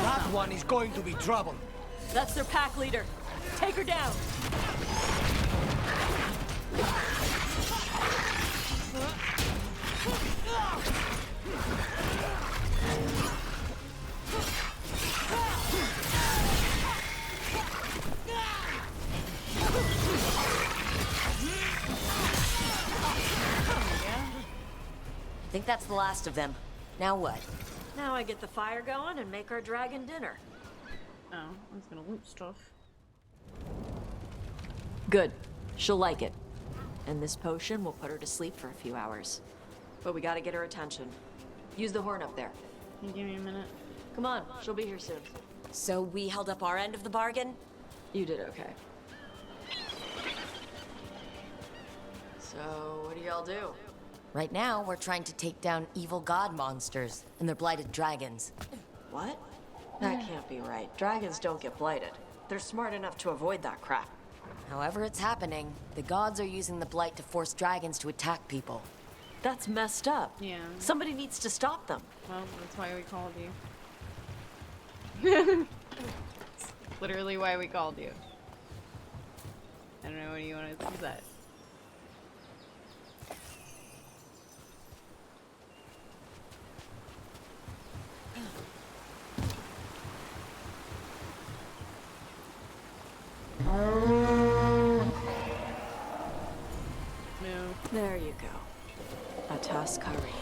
That one is going to be trouble. That's their pack leader. Take her down. I think that's the last of them. Now what? Now I get the fire going and make our dragon dinner. Oh, I was gonna loot stuff. Good. She'll like it. And this potion will put her to sleep for a few hours. But we gotta get her attention. Use the horn up there. Can you give me a minute? Come on, she'll be here soon. So we held up our end of the bargain? You did okay. So, what do y'all do? Right now, we're trying to take down evil god monsters and their blighted dragons. What? That can't be right. Dragons don't get blighted. They're smart enough to avoid that crap. However it's happening, the gods are using the blight to force dragons to attack people. That's messed up. Yeah. Somebody needs to stop them. Well, that's why we called you. Literally why we called you. I don't know what you want to say. No. There you go. A Tuskari.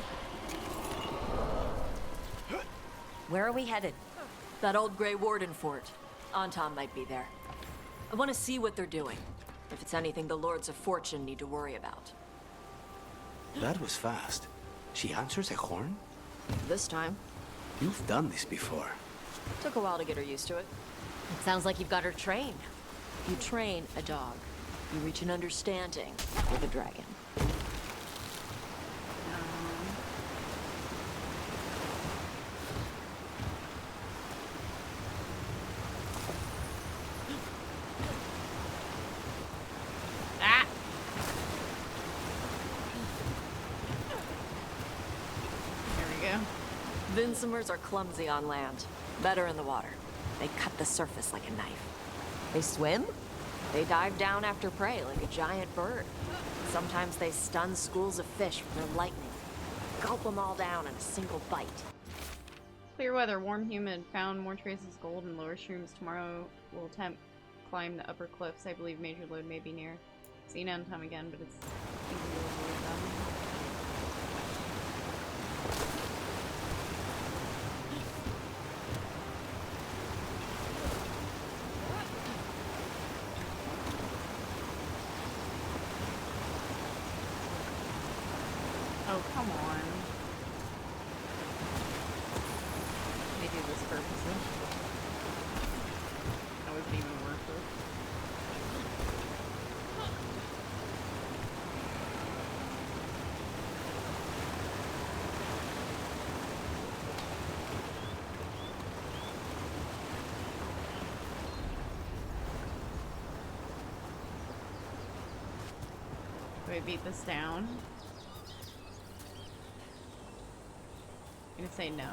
Where are we headed? That old Grey Warden fort. Anton might be there. I want to see what they're doing. If it's anything the Lords of Fortune need to worry about. That was fast. She answers a horn? This time. You've done this before. Took a while to get her used to it. It sounds like you've got her trained. You train a dog. You reach an understanding with a dragon. Ah! There we go. Vincimers are clumsy on land. Better in the water. They cut the surface like a knife. They swim? They dive down after prey like a giant bird. Sometimes they stun schools of fish with their lightning. Gulp them all down in a single bite. Clear weather, warm, humid. Found more traces of gold and lower shrooms. Tomorrow we'll attempt climb the upper cliffs. I believe major load may be near. Seen on time again, but it's easy to avoid them. Oh, come on. They do this purposely. That wasn't even worth it. Do I beat this down? I'm gonna say no.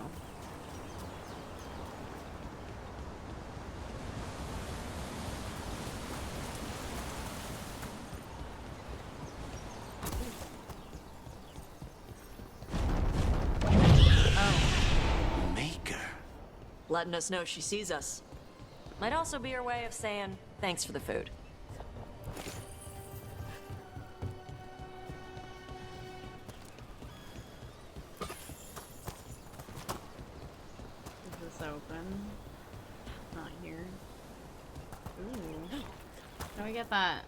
Oh. Maker. Letting us know she sees us. Might also be her way of saying thanks for the food. Open. Not here. Ooh. How do we get that?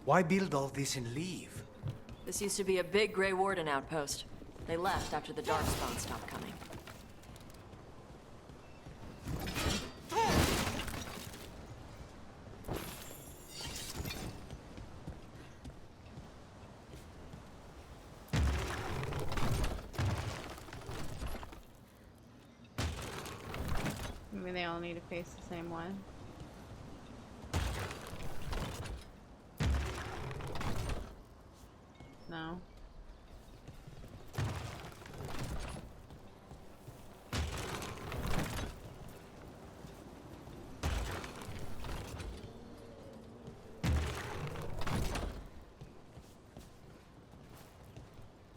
Why build all this and leave? This used to be a big Grey Warden outpost. They left after the Darkspawn stopped coming. Maybe they all need to face the same one. No.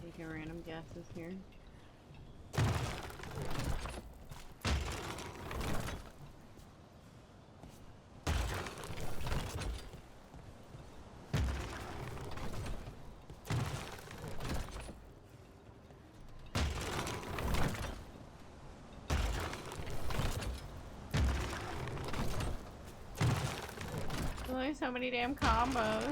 Taking random guesses here. There's so many damn combos.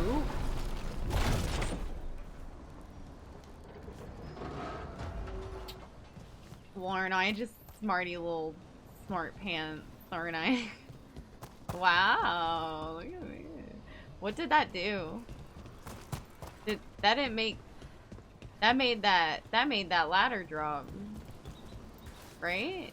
Ooh. Well, aren't I just smarty little smart pants, aren't I? Wow, look at me. What did that do? That didn't make that made that ladder drop, right?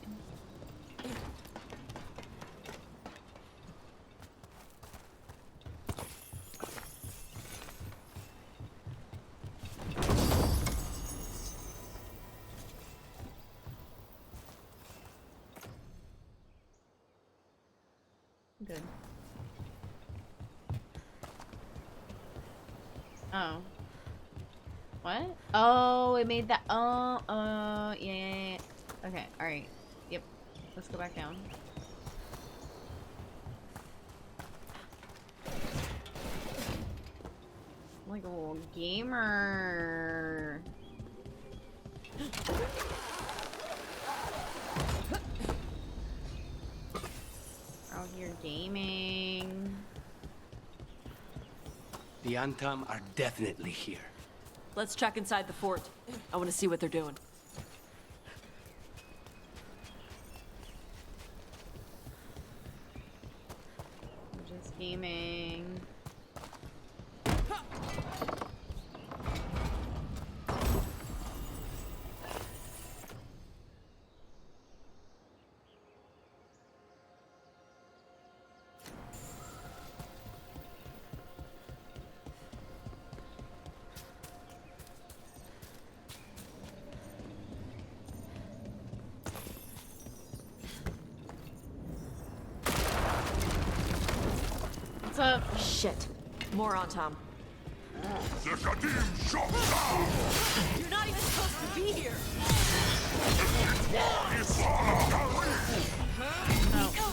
Good. Oh. What? Oh, it made that. Oh, yeah. Okay, alright. Yep. Let's go back down. I'm like a little gamer. Out here gaming. The Antam are definitely here. Let's check inside the fort. I want to see what they're doing. I'm just gaming. What's up? Shit. More on Tom. The Qadim shot down! You're not even supposed to be here! Oh.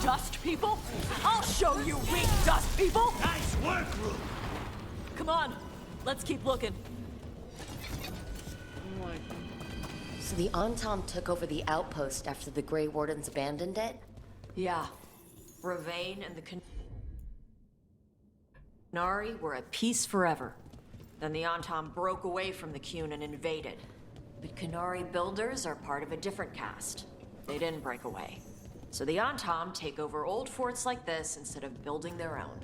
Dust people? I'll show you, weak dust people! Nice work, Rook! Come on, let's keep looking. So the Antam took over the outpost after the Grey Wardens abandoned it? Yeah. Ravane and the Qunari were at peace forever. Then the Antam broke away from the Qun and invaded. But Qunari builders are part of a different caste. They didn't break away. So the Antam take over old forts like this instead of building their own.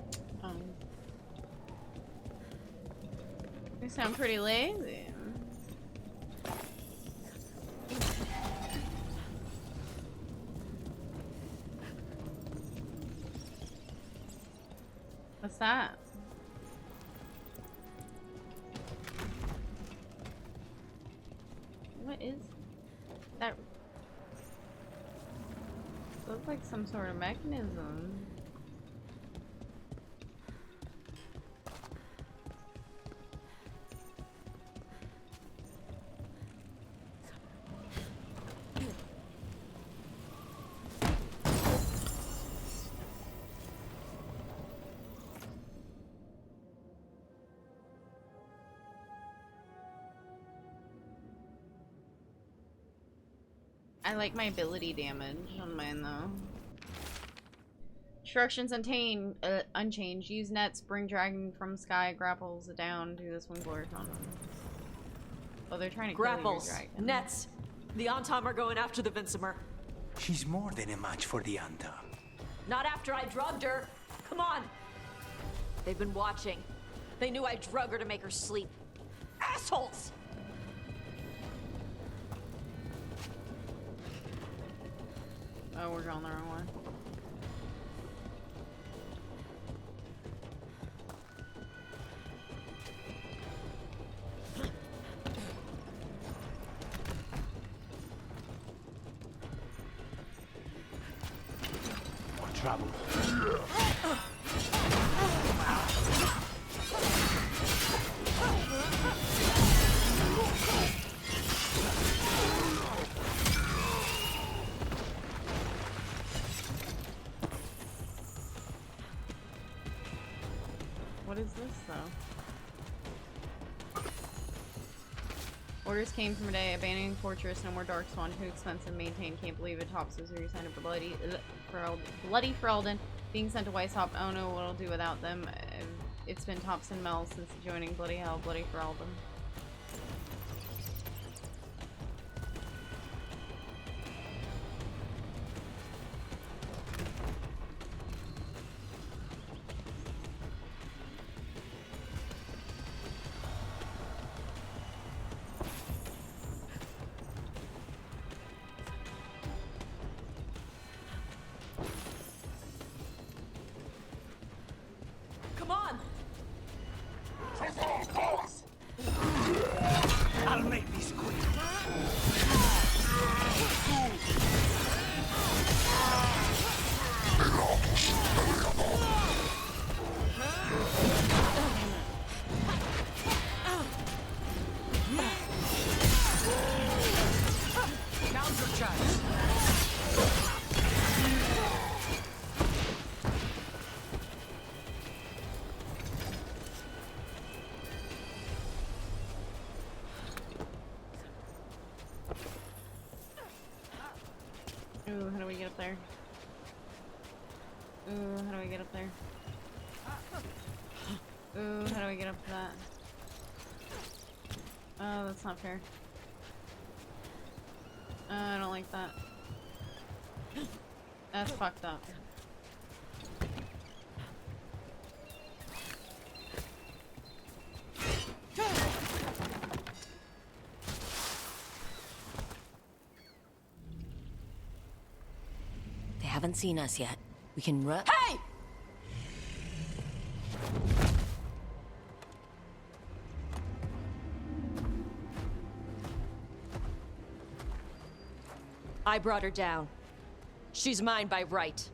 You sound pretty lazy. What's that? What is that? Looks like some sort of mechanism. I like my ability damage on mine though. Instructions unchanged. Use nets, bring dragon from sky, grapples it down, do this one glorious on. Oh, they're trying to Grapples, kill your dragon. nets. The Antom are going after the Vincimer. She's more than a match for the Antom. Not after I drugged her. Come on. They've been watching. They knew I drug her to make her sleep. Assholes! Oh, we're going the wrong way. More trouble. What is this, though? Orders came from a day, abandoning fortress, no more Darkspawn, too expensive to maintain, can't believe it, Topses are signed up Bloody Ferelden, being sent to Weishaupt, I don't know what I'll do without them, it's been Tops and Mel since joining Bloody Hell, Bloody Ferelden. Come on! I'll make this quick. Now's your chance. Ooh, how do we get up there? Ooh, how do we get up there? Ooh, how do we get up to that? Oh, that's not fair. I don't like that. That's fucked up. They haven't seen us yet. We can run. Hey! I brought her down. She's mine by right.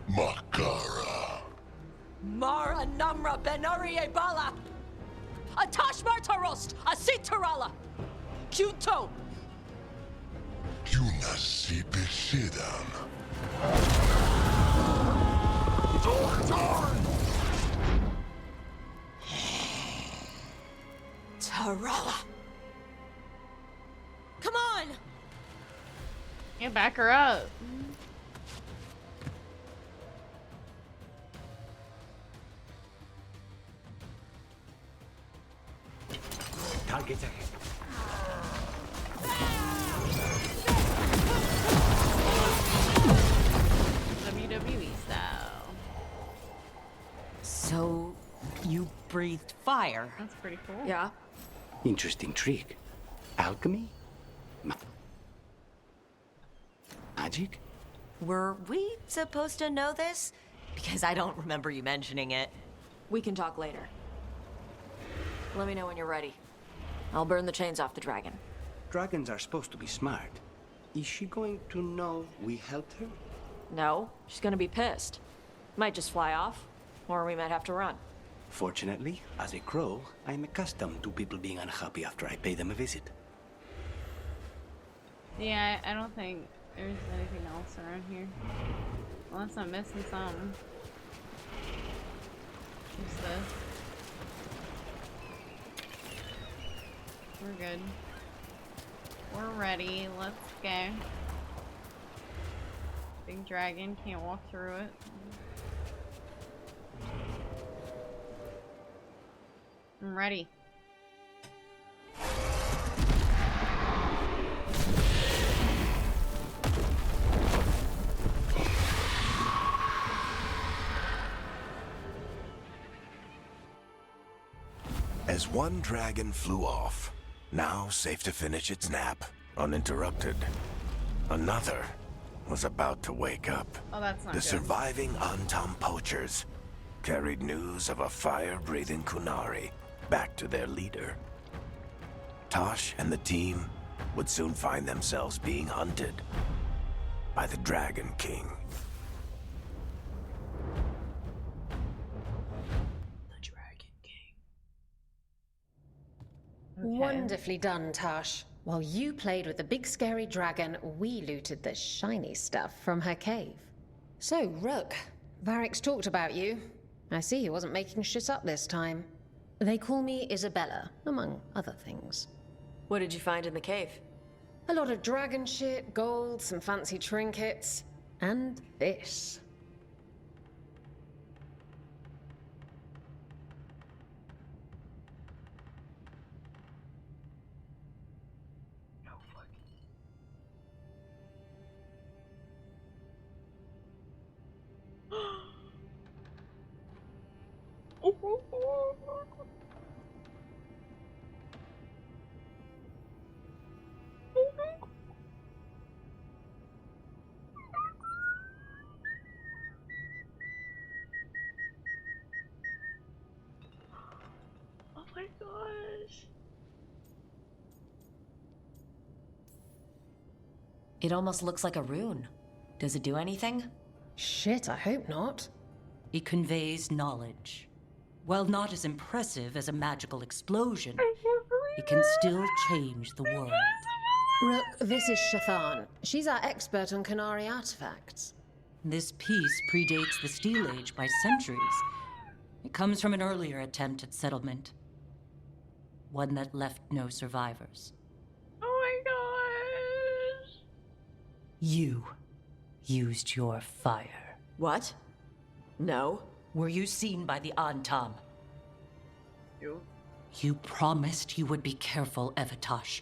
Makara. Mara Namra Benari Bala! Atash Martarost! Asitarala! Kyuto! Junasipe Sidan. Tarala! Come on! Yeah, back her up. Target ahead. WWE style. So, you breathed fire? That's pretty cool. Yeah. Interesting trick. Alchemy? Magic? Were we supposed to know this? Because I don't remember you mentioning it. We can talk later. Let me know when you're ready. I'll burn the chains off the dragon. Dragons are supposed to be smart. Is she going to know we helped her? No, she's gonna be pissed. Might just fly off, or we might have to run. Fortunately, as a crow, I'm accustomed to people being unhappy after I pay them a visit. Yeah, I don't think there's anything else around here. Unless I'm missing something. What's this? We're good. We're ready. Let's go. Big dragon, can't walk through it. I'm ready. As one dragon flew off, now safe to finish its nap, uninterrupted, another was about to wake up. Oh, that's not The good. surviving Antam poachers carried news of a fire-breathing Kunari back to their leader. Tosh and the team would soon find themselves being hunted by the Dragon King. Wonderfully done, Tosh. While you played with the big scary dragon, we looted the shiny stuff from her cave. So, Rook, Varric's talked about you. I see he wasn't making shit up this time. They call me Isabella, among other things. What did you find in the cave? A lot of dragon shit, gold, some fancy trinkets, and this. Oh my gosh. It almost looks like a rune. Does it do anything? Shit, I hope not. It conveys knowledge. While not as impressive as a magical explosion, it can still change the world. Rook, this is Shathan. She's our expert on Kunari artifacts. This piece predates the Steel Age by centuries. It comes from an earlier attempt at settlement. One that left no survivors. Oh my gosh. You used your fire. What? No. Were you seen by the Antam? You. You promised you would be careful, Evatosh.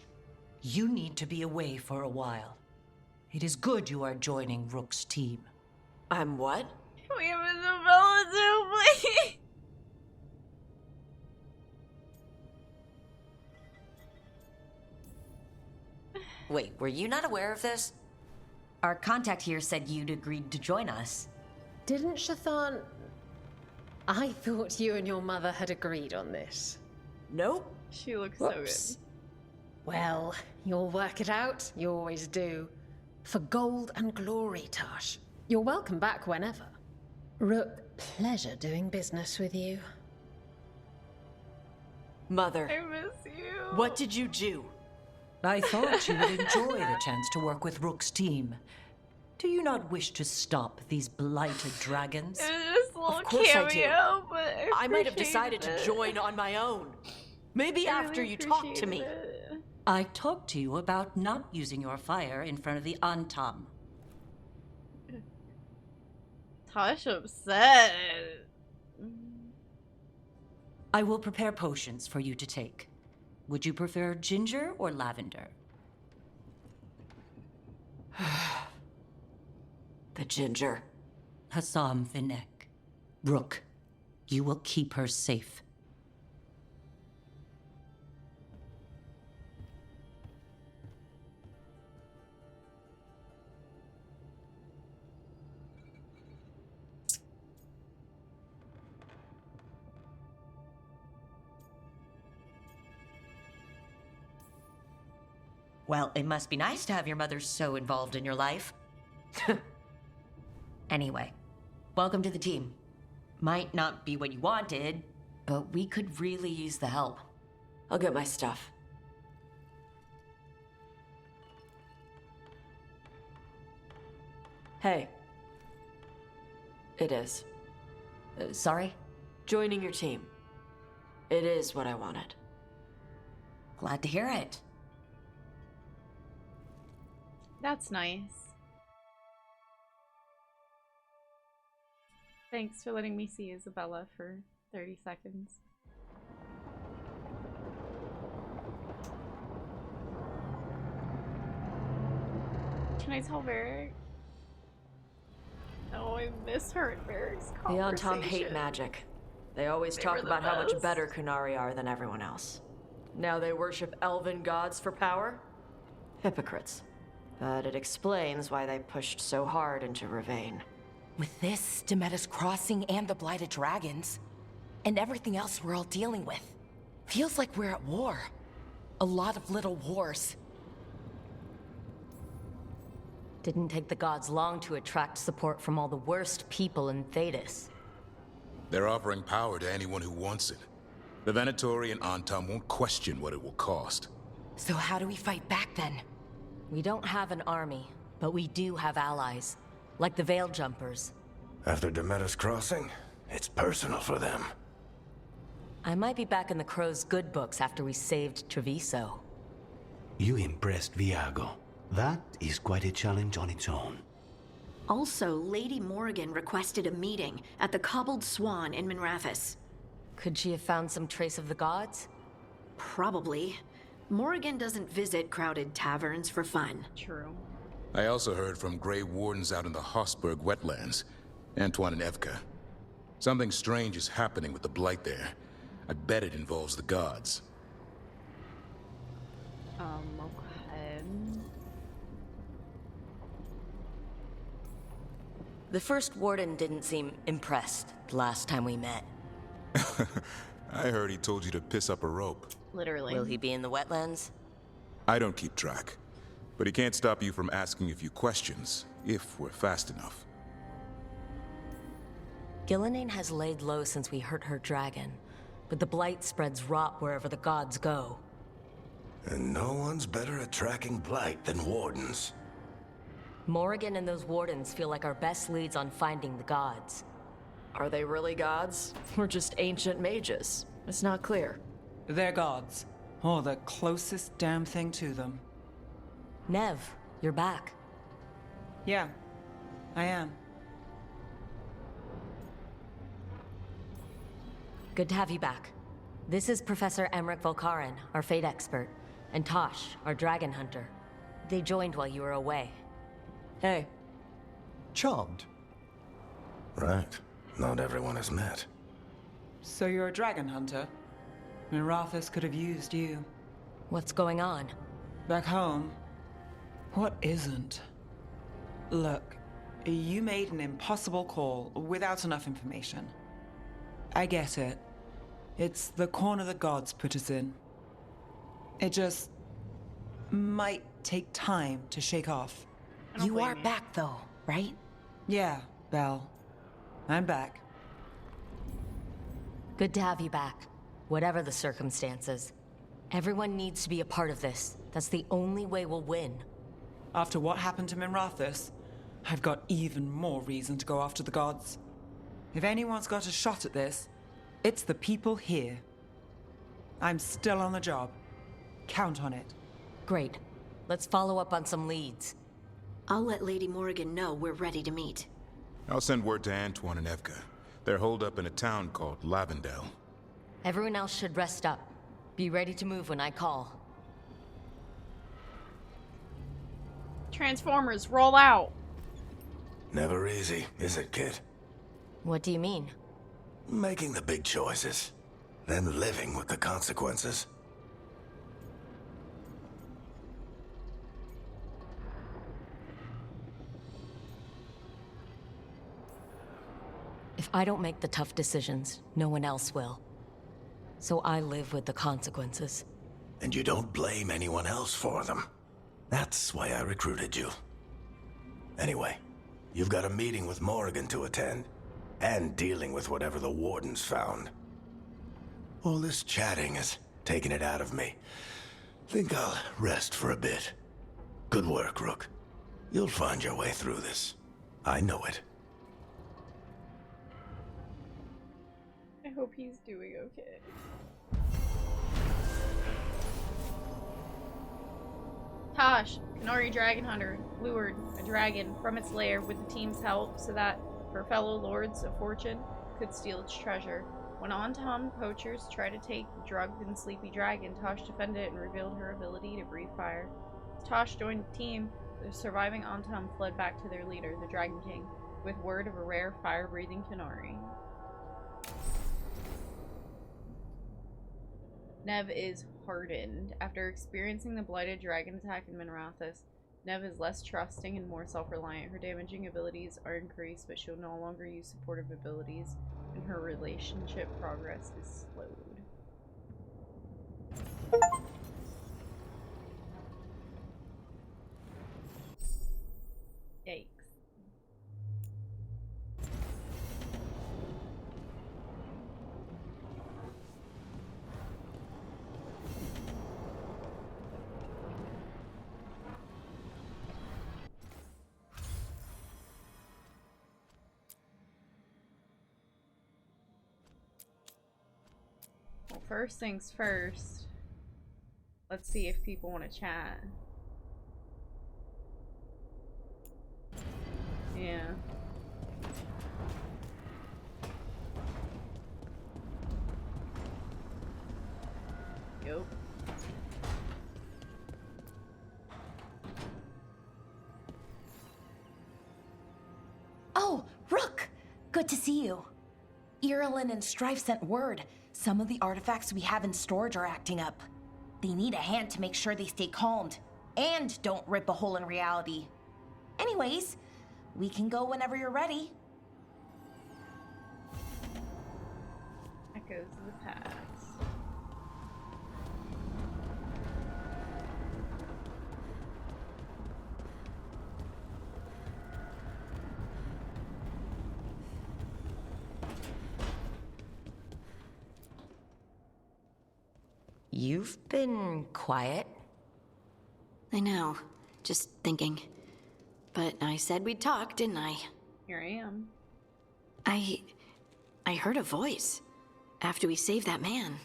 You need to be away for a while. It is good you are joining Rook's team. I'm what? We have Isabella too, please. Wait, were you not aware of this? Our contact here said you'd agreed to join us. Didn't Shathan... I thought you and your mother had agreed on this. Nope. She looks Whoops. so good. Well, you'll work it out. You always do. For gold and glory, Tosh. You're welcome back whenever. Rook, pleasure doing business with you. Mother. I miss you. What did you do? I thought you would enjoy the chance to work with Rook's team. Do you not wish to stop these blighted dragons? It was just a little Of course I do. cameo, but I might have appreciated decided to it. join on my own. Maybe I after really you talk to me. appreciated it. I talked to you about not using your fire in front of the Antam. Tosh upset. I will prepare potions for you to take. Would you prefer ginger or lavender? The ginger. Hassam Vinek. Rook, you will keep her safe. Well, it must be nice to have your mother so involved in your life. Anyway, welcome to the team. Might not be what you wanted, but we could really use the help. I'll get my stuff. Hey. It is. Sorry? Joining your team. It is what I wanted. Glad to hear it. That's nice. Thanks for letting me see Isabella for 30 seconds. Can I tell Varric? Oh, I miss her and Varric's The conversation. Antom hate magic. They always They talk were the about how much best. better Kunari are than everyone else. Now they worship elven gods for power? Hypocrites. But it explains why they pushed so hard into Ravane. With this, Demeter's Crossing and the Blighted Dragons, and everything else we're all dealing with, feels like we're at war. A lot of little wars. Didn't take the gods long to attract support from all the worst people in Thedas. They're offering power to anyone who wants it. The Venatori and Antom won't question what it will cost. So how do we fight back then? We don't have an army, but we do have allies. Like the Veil Jumpers. After Demeter's Crossing, it's personal for them. I might be back in the Crow's good books after we saved Treviso. You impressed Viago. That is quite a challenge on its own. Also, Lady Morrigan requested a meeting at the Cobbled Swan in Minrathous. Could she have found some trace of the gods? Probably. Morrigan doesn't visit crowded taverns for fun. True. I also heard from Grey Wardens out in the Hossberg wetlands, Antoine and Evka. Something strange is happening with the Blight there. I bet it involves the gods. Okay. The first warden didn't seem impressed the last time we met. I heard he told you to piss up a rope. Literally. Will he be in the wetlands? I don't keep track, but he can't stop you from asking a few questions, if we're fast enough. Gillenane has laid low since we hurt her dragon, but the Blight spreads rot wherever the gods go. And no one's better at tracking Blight than Wardens. Morrigan and those wardens feel like our best leads on finding the gods. Are they really gods? Or just ancient mages? It's not clear. They're gods. Or the closest damn thing to them. Nev, you're back. Yeah, I am. Good to have you back. This is Professor Emmerich Volkaren, our fate expert, and Tosh, our dragon hunter. They joined while you were away. Hey. Charmed. Right. Not everyone has met. So you're a dragon hunter? Minrathous could have used you. What's going on? Back home? What isn't? Look, you made an impossible call without enough information. I get it. It's the corner the gods put us in. It just might take time to shake off. You are back though, right? Yeah, Belle. I'm back. Good to have you back, whatever the circumstances. Everyone needs to be a part of this. That's the only way we'll win. After what happened to Minrathous, I've got even more reason to go after the gods. If anyone's got a shot at this, it's the people here. I'm still on the job. Count on it. Great. Let's follow up on some leads. I'll let Lady Morrigan know we're ready to meet. I'll send word to Antoine and Evka. They're holed up in a town called Lavendel. Everyone else should rest up. Be ready to move when I call. Transformers, roll out! Never easy, is it, kid? What do you mean? Making the big choices, then living with the consequences. If I don't make the tough decisions, no one else will. So I live with the consequences. And you don't blame anyone else for them. That's why I recruited you. Anyway, you've got a meeting with Morrigan to attend, and dealing with whatever the Wardens found. All this chatting is taking it out of me. Think I'll rest for a bit. Good work, Rook. You'll find your way through this. I know it. I hope he's doing okay. Tosh, Kenari Dragon Hunter, lured a dragon from its lair with the team's help so that Her fellow lords of fortune could steal its treasure. When Anton poachers tried to take the drugged and sleepy dragon, Tosh defended it and revealed her ability to breathe fire. As Tosh joined the team, the surviving Anton fled back to their leader, the Dragon King, with word of a rare fire-breathing Qunari. Nev is hardened. After experiencing the blighted dragon attack in Minrathous, Nev is less trusting and more self-reliant. Her damaging abilities are increased, but she'll no longer use supportive abilities, and her relationship progress is slowed. Yikes. Well, first things first, let's see if people want to chat. Yeah. Yup. Oh, Rook! Good to see you. Irilyn and Strife sent word. Some of the artifacts we have in storage are acting up. They need a hand to make sure they stay calmed. And don't rip a hole in reality. Anyways, we can go whenever you're ready. Echoes of the past. You've been quiet. I know. Just thinking. But I said we'd talk, didn't I? Here I am. I heard a voice after we saved that man.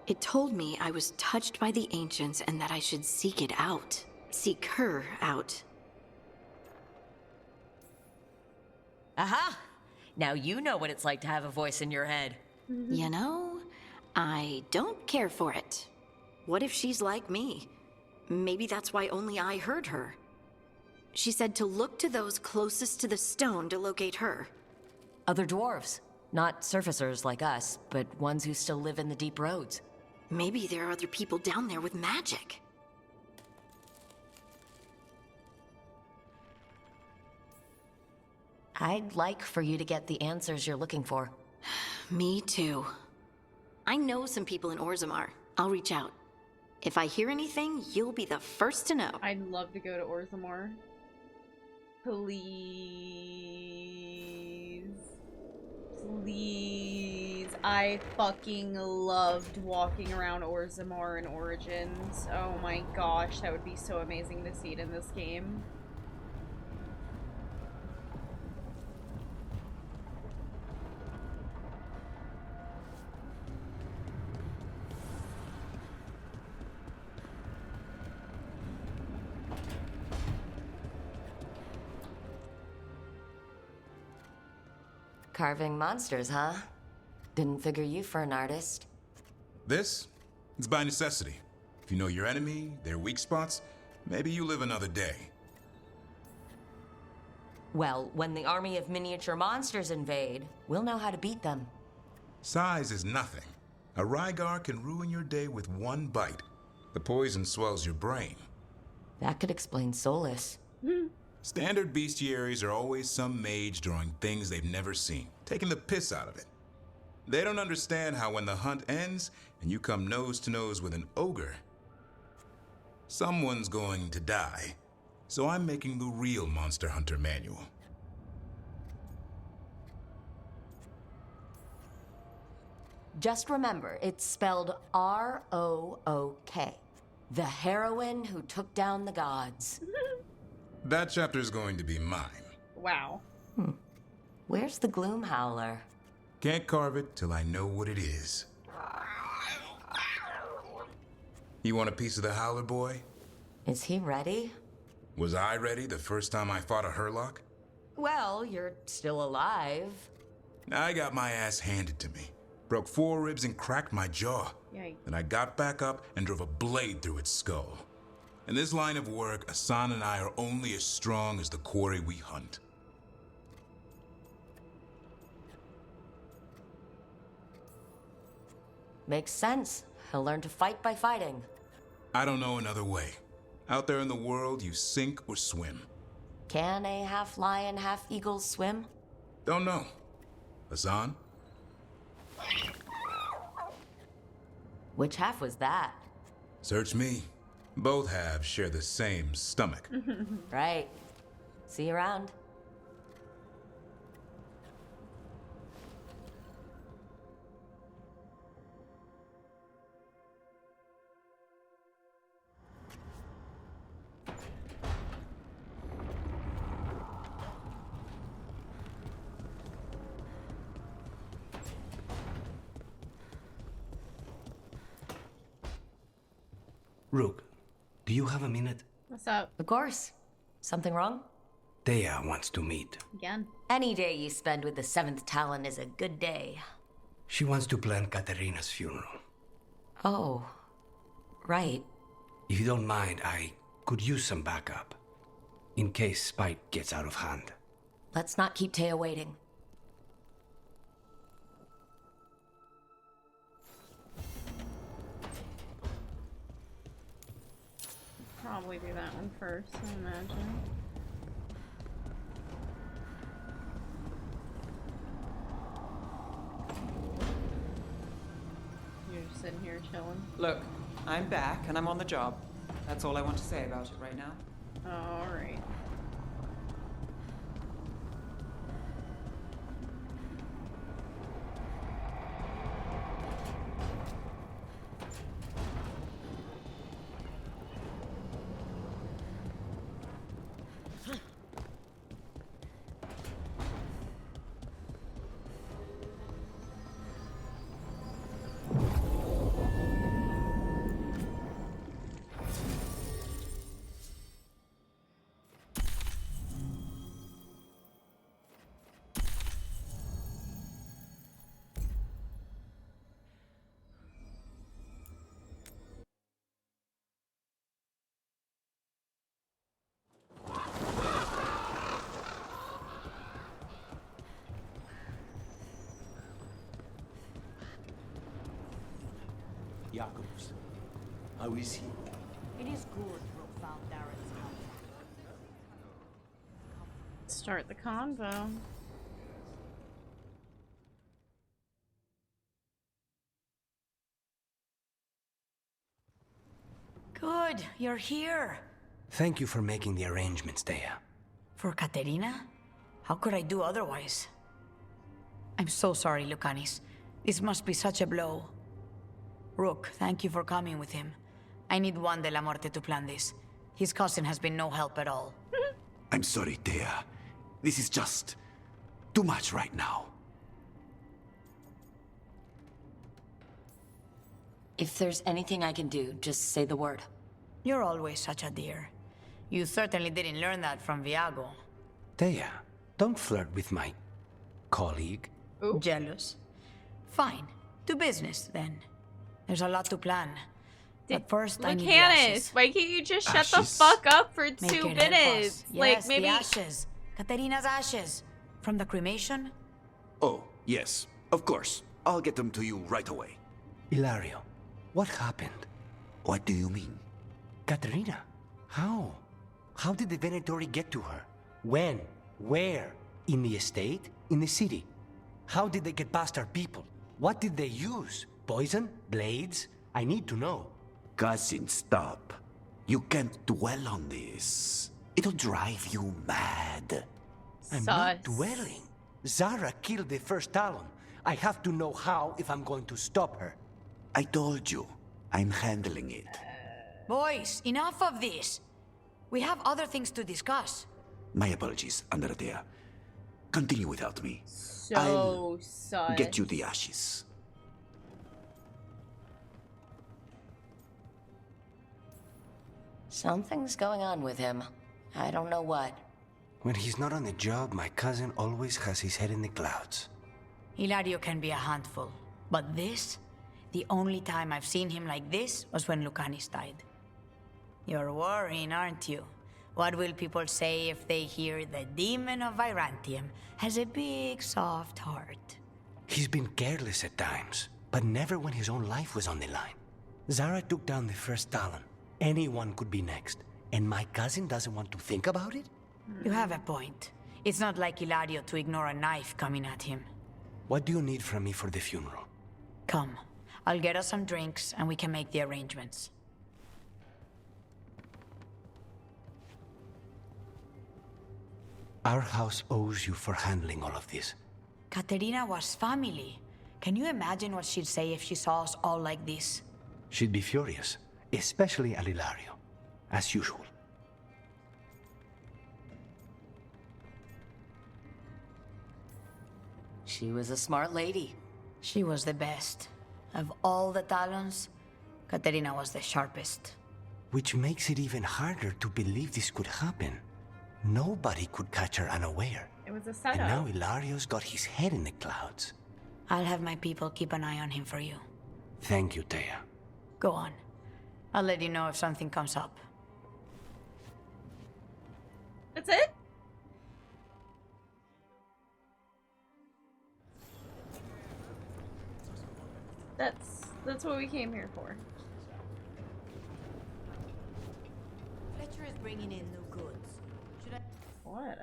It told me I was touched by the ancients and that I should seek it out. Seek her out. Aha! Now you know what it's like to have a voice in your head. You know, I don't care for it. What if she's like me? Maybe that's why only I heard her. She said to look to those closest to the stone to locate her. Other dwarves. Not surfacers like us, but ones who still live in the deep roads. Maybe there are other people down there with magic. I'd like for you to get the answers you're looking for. Me too. I know some people in Orzammar. I'll reach out. If I hear anything, you'll be the first to know. I'd love to go to Orzammar. Please. Please. I fucking loved walking around Orzammar in Origins. Oh my gosh, that would be so amazing to see it in this game. Carving monsters, huh? Didn't figure you for an artist. This? It's by necessity. If you know your enemy, their weak spots, maybe you live another day. Well, when the army of miniature monsters invade, we'll know how to beat them. Size is nothing. A Rygar can ruin your day with one bite. The poison swells your brain. That could explain Solus. Standard bestiaries are always some mage drawing things they've never seen, taking the piss out of it. They don't understand how when the hunt ends and you come nose to nose with an ogre, someone's going to die. So I'm making the real Monster Hunter manual. Just remember, it's spelled R-O-O-K. The heroine who took down the gods. That chapter's going to be mine. Wow. Where's the Gloom Howler? Can't carve it till I know what it is. You want a piece of the Howler, boy? Is he ready? Was I ready the first time I fought a Hurlock? Well, you're still alive. I got my ass handed to me. Broke 4 ribs and cracked my jaw. Yikes. Then I got back up and drove a blade through its skull. In this line of work, Asan and I are only as strong as the quarry we hunt. Makes sense. He'll learn to fight by fighting. I don't know another way. Out there in the world, you sink or swim. Can a half lion, half eagle swim? Don't know. Asan? Which half was that? Search me. Both halves share the same stomach. Right. See you around. Rook, do you have a minute? What's up? Of course. Something wrong? Thea wants to meet. Again. Any day you spend with the 7th Talon is a good day. She wants to plan Katerina's funeral. Oh, right. If you don't mind, I could use some backup. In case Spike gets out of hand. Let's not keep Taya waiting. Probably do that one first, I imagine. You're just sitting here chilling. Look, I'm back and I'm on the job. That's all I want to say about it right now. Alright. Jakobs, how is he? It is good Rook found Darren's contact. Start the convo. Good, you're here. Thank you for making the arrangements, Thea. For Katerina? How could I do otherwise? I'm so sorry, Lucanis. This must be such a blow. Rook, thank you for coming with him. I need Juan de la Muerte to plan this. His cousin has been no help at all. I'm sorry, Thea. This is just too much right now. If there's anything I can do, just say the word. You're always such a dear. You certainly didn't learn that from Viago. Thea, don't flirt with my colleague. Ooh. Jealous? Fine. To business, then. There's a lot to plan. But first, I need the ashes. Why can't you just shut the fuck up for Make 2 it help minutes? us. Like, Yes, maybe. the ashes. Katerina's ashes. From the cremation? Oh, yes, of course. I'll get them to you right away. Ilario, what happened? What do you mean? Katerina, how? How did the Venatori get to her? When? Where? In the estate? In the city? How did they get past our people? What did they use? Poison? Blades? I need to know. Cousin, stop. You can't dwell on this. It'll drive you mad. I'm not dwelling. Zara killed the first Talon. I have to know how if I'm going to stop her. I told you. I'm handling it. Boys, enough of this. We have other things to discuss. My apologies, Andrea. Continue without me. So sus. Get you the ashes. Something's going on with him. I don't know what. When he's not on the job, my cousin always has his head in the clouds. Hilario can be a handful, but this? The only time I've seen him like this was when Lucanis died. You're worrying, aren't you? What will people say if they hear the demon of Virantium has a big, soft heart? He's been careless at times, but never when his own life was on the line. Zara took down the first Talon. Anyone could be next, and my cousin doesn't want to think about it? You have a point. It's not like Hilario to ignore a knife coming at him. What do you need from me for the funeral? Come, I'll get us some drinks and we can make the arrangements. Our house owes you for handling all of this. Katerina was family. Can you imagine what she'd say if she saw us all like this? She'd be furious, especially at Hilario, as usual. She was a smart lady. She was the best. Of all the Talons, Katerina was the sharpest. Which makes it even harder to believe this could happen. Nobody could catch her unaware. It was a setup. And now Hilario's got his head in the clouds. I'll have my people keep an eye on him for you. Thank you, Thea. Go on. I'll let you know if something comes up. That's it? That's what we came here for. Fletcher is bringing in new goods. Should I... What?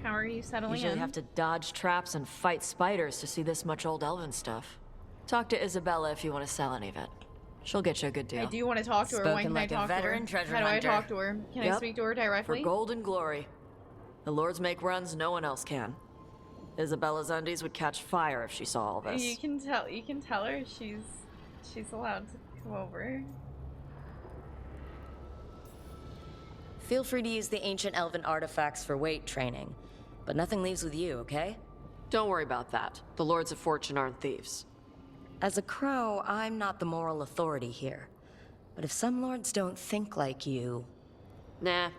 How are you settling Usually in? have to dodge traps and fight spiders to see this much old elven stuff. Talk to Isabella if you want to sell any of it. She'll get you a good deal. I do want to talk to her. When can I talk to her? How do I talk to her? Can I speak to her directly? For gold and glory. The lords make runs no one else can. Isabella's undies would catch fire if she saw all this. You can tell her she's allowed to come over. Feel free to use the ancient elven artifacts for weight training, but nothing leaves with you, okay? Don't worry about that. The Lords of Fortune aren't thieves. As a crow, I'm not the moral authority here. But if some lords don't think like you... Nah.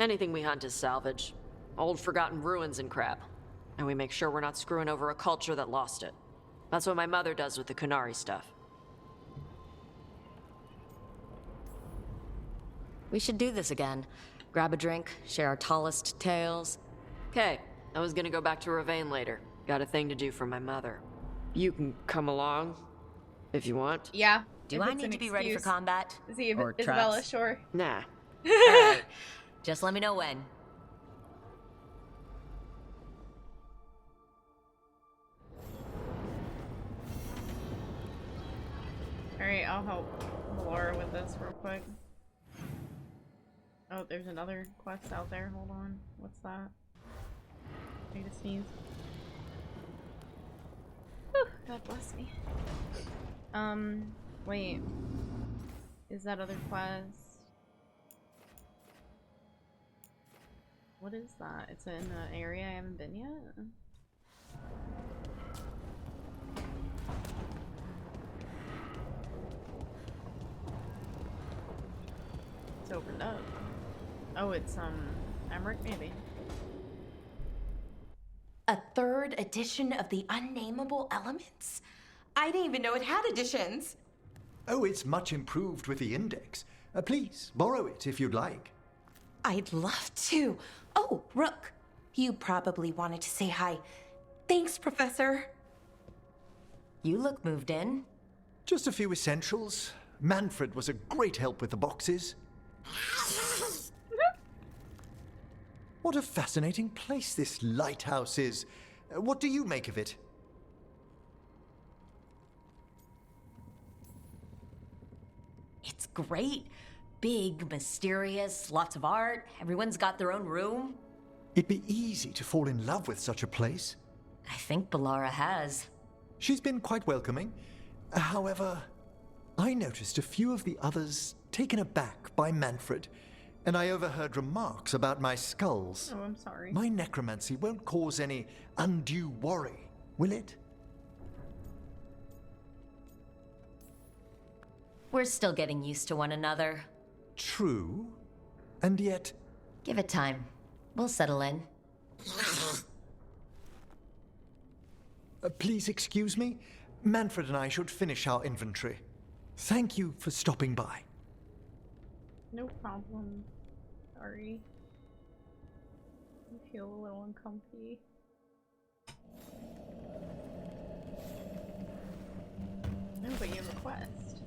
Anything we hunt is salvage. Old forgotten ruins and crap. And we make sure we're not screwing over a culture that lost it. That's what my mother does with the Kunari stuff. We should do this again. Grab a drink, share our tallest tales. Okay, I was gonna go back to Ravane later. Got a thing to do for my mother. You can come along, if you want. Yeah. Do I need to be ready for combat? Is he or Isabella, traps? sure. Nah. Alright, just let me know when. Alright, I'll help Laura with this real quick. Oh, there's another quest out there. Hold on. What's that? I need to sneeze. Whew, God bless me. Wait. Is that other quest? What is that? It's in an area I haven't been yet? It's opened up. Oh, it's Emmerich maybe. A third edition of the Unnameable Elements? I didn't even know it had editions. Oh, it's much improved with the index. Please, borrow it if you'd like. I'd love to. Oh, Rook, you probably wanted to say hi. Thanks, Professor. You look moved in. Just a few essentials. Manfred was a great help with the boxes. What a fascinating place this lighthouse is. What do you make of it? It's great. Big, mysterious, lots of art. Everyone's got their own room. It'd be easy to fall in love with such a place. I think Bellara has. She's been quite welcoming. However, I noticed a few of the others taken aback by Manfred, and I overheard remarks about my skulls. Oh, I'm sorry. My necromancy won't cause any undue worry, will it? We're still getting used to one another. True. And yet... Give it time. We'll settle in. Please excuse me. Manfred and I should finish our inventory. Thank you for stopping by. No problem. Sorry. I feel a little uncomfy. No, but you have a quest.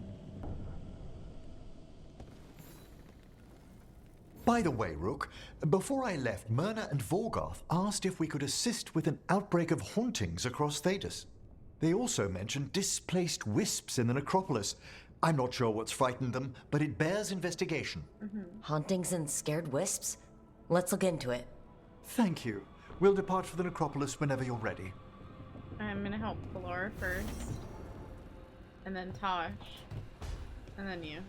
By the way, Rook, before I left, Myrna and Vorgoth asked if we could assist with an outbreak of hauntings across Thedas. They also mentioned displaced wisps in the necropolis. I'm not sure what's frightened them, but it bears investigation. Hauntings and scared wisps? Let's look into it. Thank you. We'll depart for the necropolis whenever you're ready. I'm gonna help Bellara first. And then Tosh. And then you.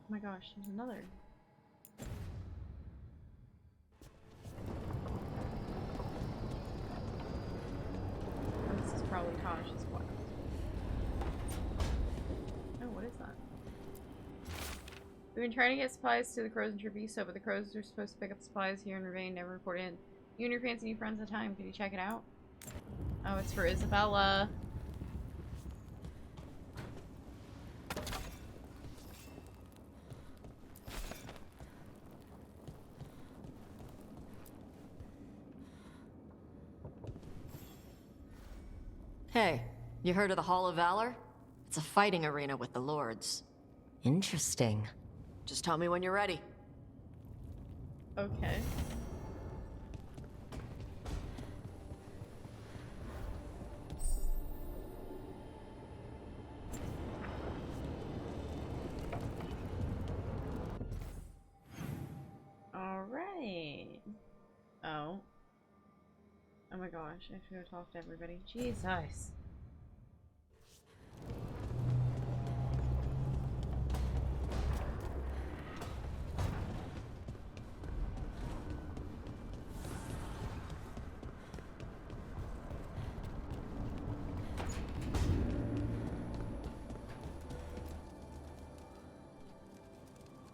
Oh my gosh, there's another. Oh, this is probably Tosh's quest. Oh, what is that? We've been trying to get supplies to the crows in Treviso, but the crows are supposed to pick up supplies here in Ravane, never report in. You and your fancy new friends have time. Can you check it out? Oh, it's for Isabella. Hey, you heard of the Hall of Valor? It's a fighting arena with the lords. Interesting. Just tell me when you're ready. Okay. Alright. Oh. Oh my gosh, I have to go talk to everybody. Jesus.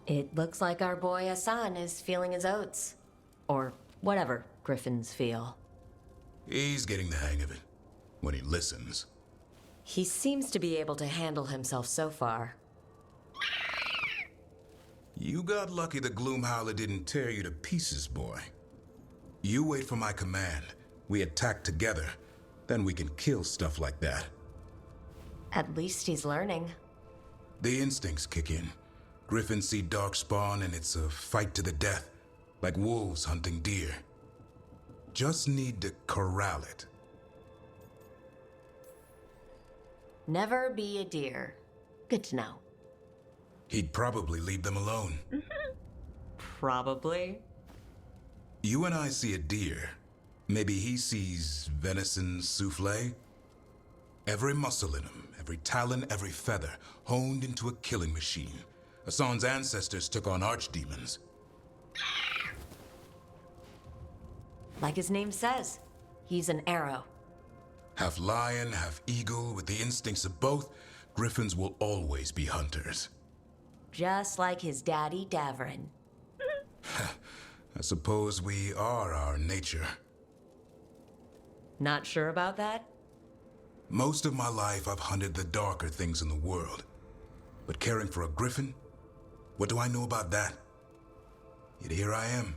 It looks like our boy Hassan is feeling his oats. Or whatever griffins feel. He's getting the hang of it. When he listens. He seems to be able to handle himself so far. You got lucky the Gloomhowler didn't tear you to pieces, boy. You wait for my command. We attack together. Then we can kill stuff like that. At least he's learning. The instincts kick in. Griffins see darkspawn and it's a fight to the death. Like wolves hunting deer. Just need to corral it. Never be a deer. Good to know. He'd probably leave them alone. Probably. You and I see a deer. Maybe he sees venison souffle. Every muscle in him, every talon, every feather, honed into a killing machine. Hassan's ancestors took on archdemons. Like his name says, he's an arrow. Half lion, half eagle, with the instincts of both, griffins will always be hunters. Just like his daddy Davrin. I suppose we are our nature. Not sure about that? Most of my life I've hunted the darker things in the world. But caring for a griffin? What do I know about that? Yet here I am.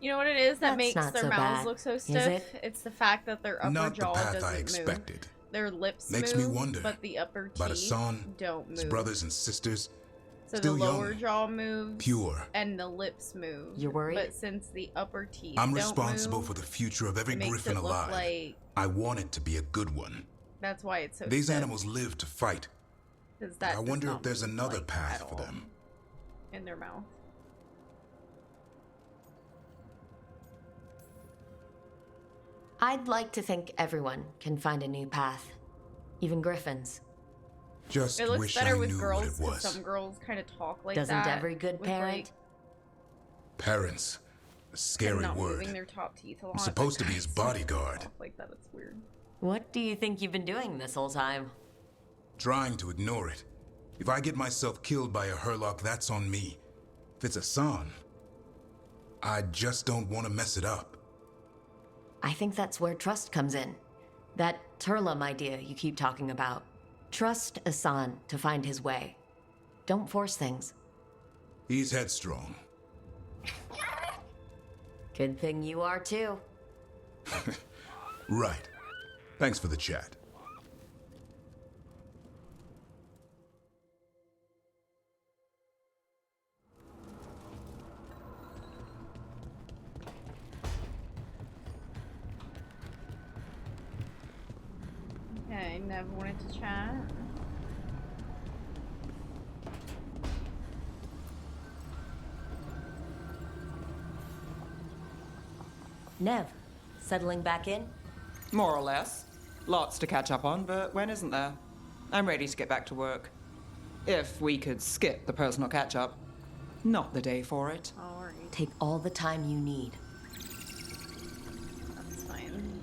You know what it is that That's makes not their so mouths bad, look so is stiff? it? It's the fact that their upper Not the jaw path doesn't I move. expected. Their lips Makes move, me wonder but the upper about teeth Hassan, don't his move. brothers and sisters. So Still the lower young, jaw moves, pure. and the lips move. You're worried? But since the upper teeth I'm don't responsible move, for the future of every it makes griffin it look alive. like I want it to be a good one. that's why it's so These stiff, animals live to fight. 'cause that I does wonder not if there's move, another like, path at for all them. in their mouth. I'd like to think everyone can find a new path. Even griffins. Just It looks wish better I with knew girls what it 'cause was. some girls kind of talk like Doesn't that. every good with, parent? like, Parents. A scary not word. moving their top teeth a lot. I'm supposed but to be his guys, some girls bodyguard. talk like that, it's weird. What do you think you've been doing this whole time? Trying to ignore it. If I get myself killed by a Herlock, that's on me. If it's Hassan, I just don't want to mess it up. I think that's where trust comes in. That Turlum idea you keep talking about. Trust Hassan to find his way. Don't force things. He's headstrong. Good thing you are too. Right. Thanks for the chat. Okay, Nev wanted to chat. Nev, settling back in? More or less. Lots to catch up on, but when isn't there? I'm ready to get back to work. If we could skip the personal catch-up. Not the day for it. Alright, Take all the time you need. that's fine.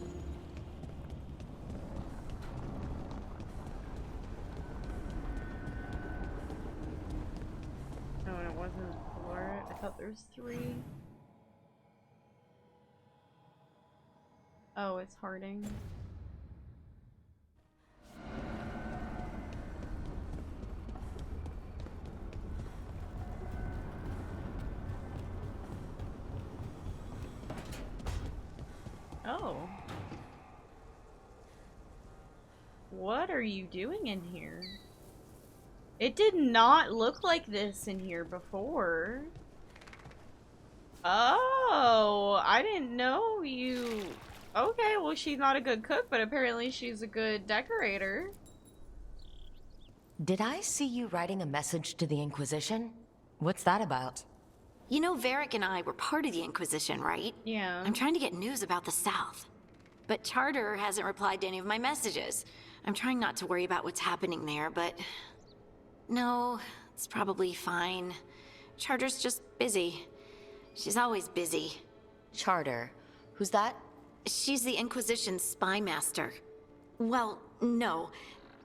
No, and it wasn't 4. I thought there was 3. Oh, it's Harding. Oh. What are you doing in here? It did not look like this in here before. Oh, I didn't know you... Okay, well she's not a good cook, but apparently she's a good decorator. Did I see you writing a message to the Inquisition? What's that about? You know, Varric and I were part of the Inquisition, right? Yeah. I'm trying to get news about the South. But Charter hasn't replied to any of my messages. I'm trying not to worry about what's happening there, but... No, it's probably fine. Charter's just busy. She's always busy. Charter. Who's that? She's the Inquisition's spy master. Well, no.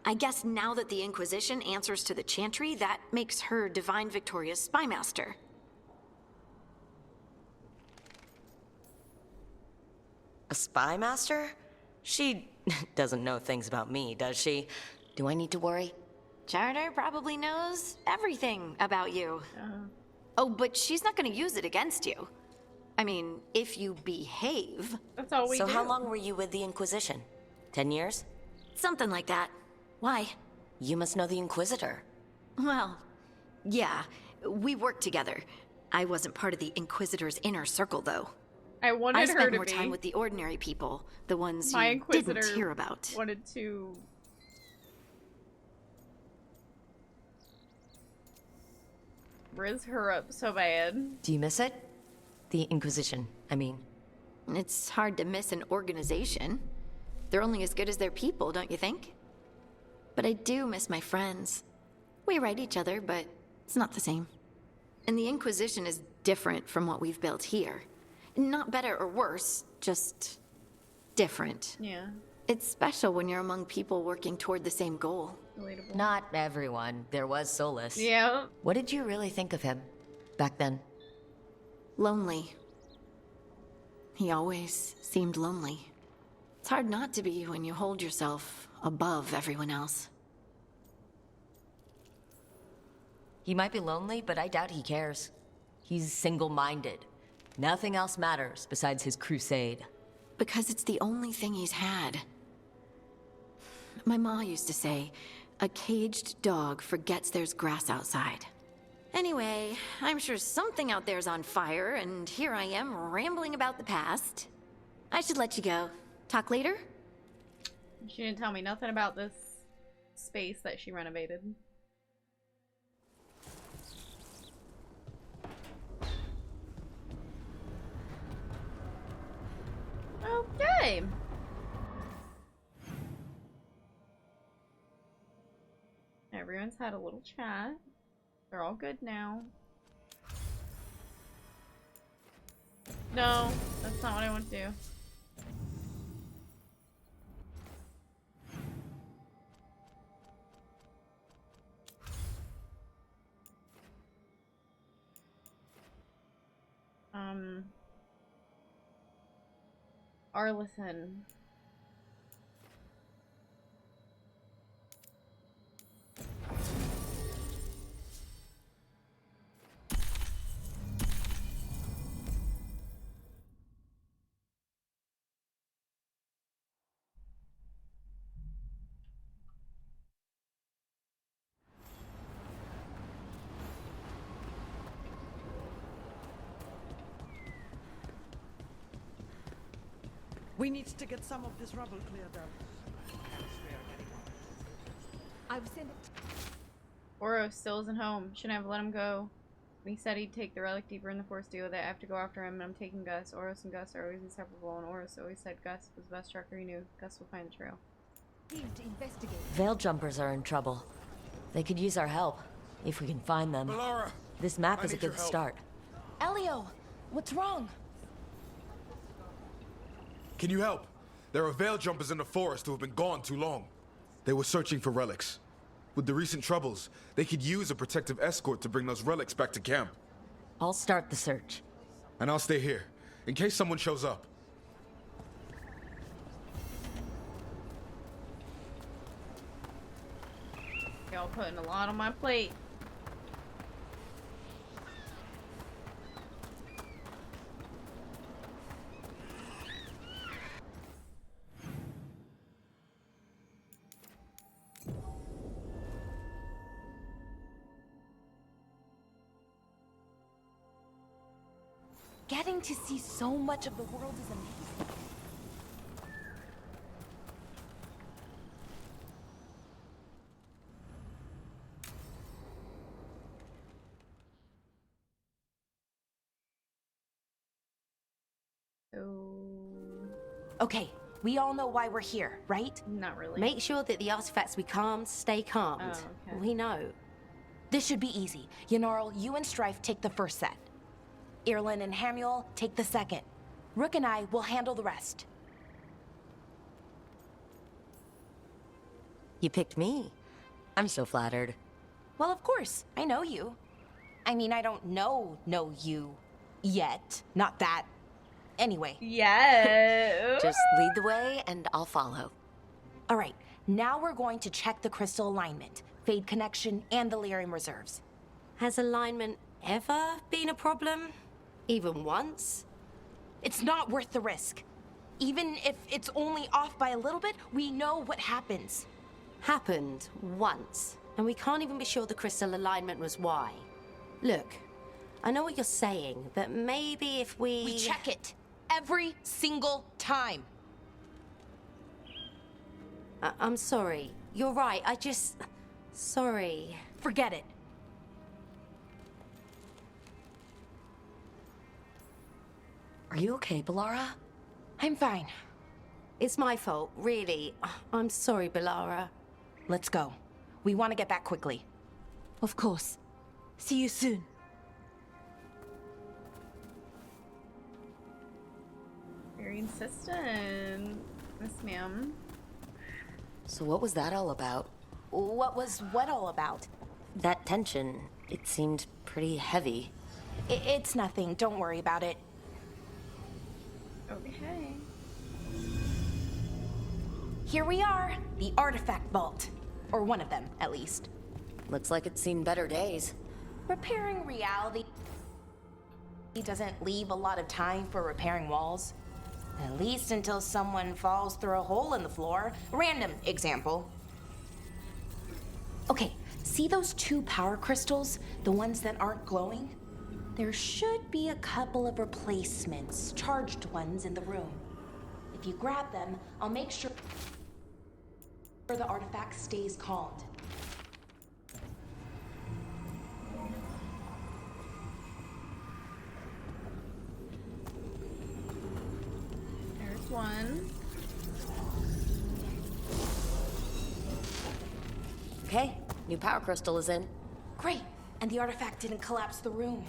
I guess now that the Inquisition answers to the Chantry, that makes her Divine Victoria's spy master. A spy master? She doesn't know things about me, does she? Do I need to worry? Charter probably knows everything about you. Oh, but she's not going to use it against you. I mean, if you behave. That's all we do. So how long were you with the Inquisition? 10 years? Something like that. Why? You must know the Inquisitor. Well, yeah, we worked together. I wasn't part of the Inquisitor's inner circle, though. I wanted I her spent to more be. time with the ordinary people, the ones My you Inquisitor didn't hear about. wanted to... Riz her up so bad. Do you miss it? The Inquisition, I mean. It's hard to miss an organization. They're only as good as their people, don't you think? But I do miss my friends. We write each other, but it's not the same. And the Inquisition is different from what we've built here. Not better or worse, just different. Yeah. It's special when you're among people working toward the same goal. Relatable. Not everyone. There was Solus. Yeah. What did you really think of him back then? Lonely. He always seemed lonely. It's hard not to be when you hold yourself above everyone else. He might be lonely, but I doubt he cares. He's single-minded. Nothing else matters besides his crusade. Because it's the only thing he's had. My ma used to say, a caged dog forgets there's grass outside. Anyway, I'm sure something out there's on fire, and here I am rambling about the past. I should let you go. Talk later? She didn't tell me nothing about this space that she renovated. Okay. Everyone's had a little chat. They're all good now. No, that's not what I want to do. Arlison. We need to get some of this rubble cleared out. I've sent it. Oro still isn't home. Shouldn't have let him go. When he said he'd take the relic deeper in the forest to deal with it, I have to go after him, and I'm taking Gus. Oros and Gus are always inseparable, and Oros always said Gus was the best tracker he knew. Gus will find the trail. Team to investigate. Veil jumpers are in trouble. They could use our help, if we can find them. Melara, this map is a good start. Elio, what's wrong? Can you help? There are veil jumpers in the forest who have been gone too long. They were searching for relics. With the recent troubles, they could use a protective escort to bring those relics back to camp. I'll start the search. And I'll stay here, in case someone shows up. Y'all putting a lot on my plate. Getting to see so much of the world is amazing. Okay, we all know why we're here, right? Not really. Make sure that the artifacts we calmed stay calmed. Oh, okay. We know. This should be easy. Yanarl, you and Strife take the first set. Irlin and Hamuel take the second. Rook and I will handle the rest. You picked me. I'm so flattered. Well, of course. I know you. I mean, I don't know you yet. Not that. Anyway. Yeah. Just lead the way and I'll follow. All right. Now we're going to check the crystal alignment, fade connection, and the lyrium reserves. Has alignment ever been a problem? Even once? It's not worth the risk. Even if it's only off by a little bit, we know what happens. Happened once, and we can't even be sure the crystal alignment was why. Look, I know what you're saying, but maybe if We check it every single time. I'm sorry. You're right, sorry. Forget it. Are you okay, Belara? I'm fine. It's my fault, really. I'm sorry, Belara. Let's go. We want to get back quickly. Of course. See you soon. Very insistent, Miss Ma'am. So what was that all about? What was what all about? That tension, it seemed pretty heavy. It's nothing. Don't worry about it. Okay. Here we are, the artifact vault. Or one of them, at least. Looks like it's seen better days. Repairing reality doesn't leave a lot of time for repairing walls. At least until someone falls through a hole in the floor. Random example. Okay, see those 2 power crystals? The ones that aren't glowing? There should be a couple of replacements, charged ones in the room. If you grab them, I'll make sure the artifact stays calmed. There's one. Okay, new power crystal is in. Great, and the artifact didn't collapse the room.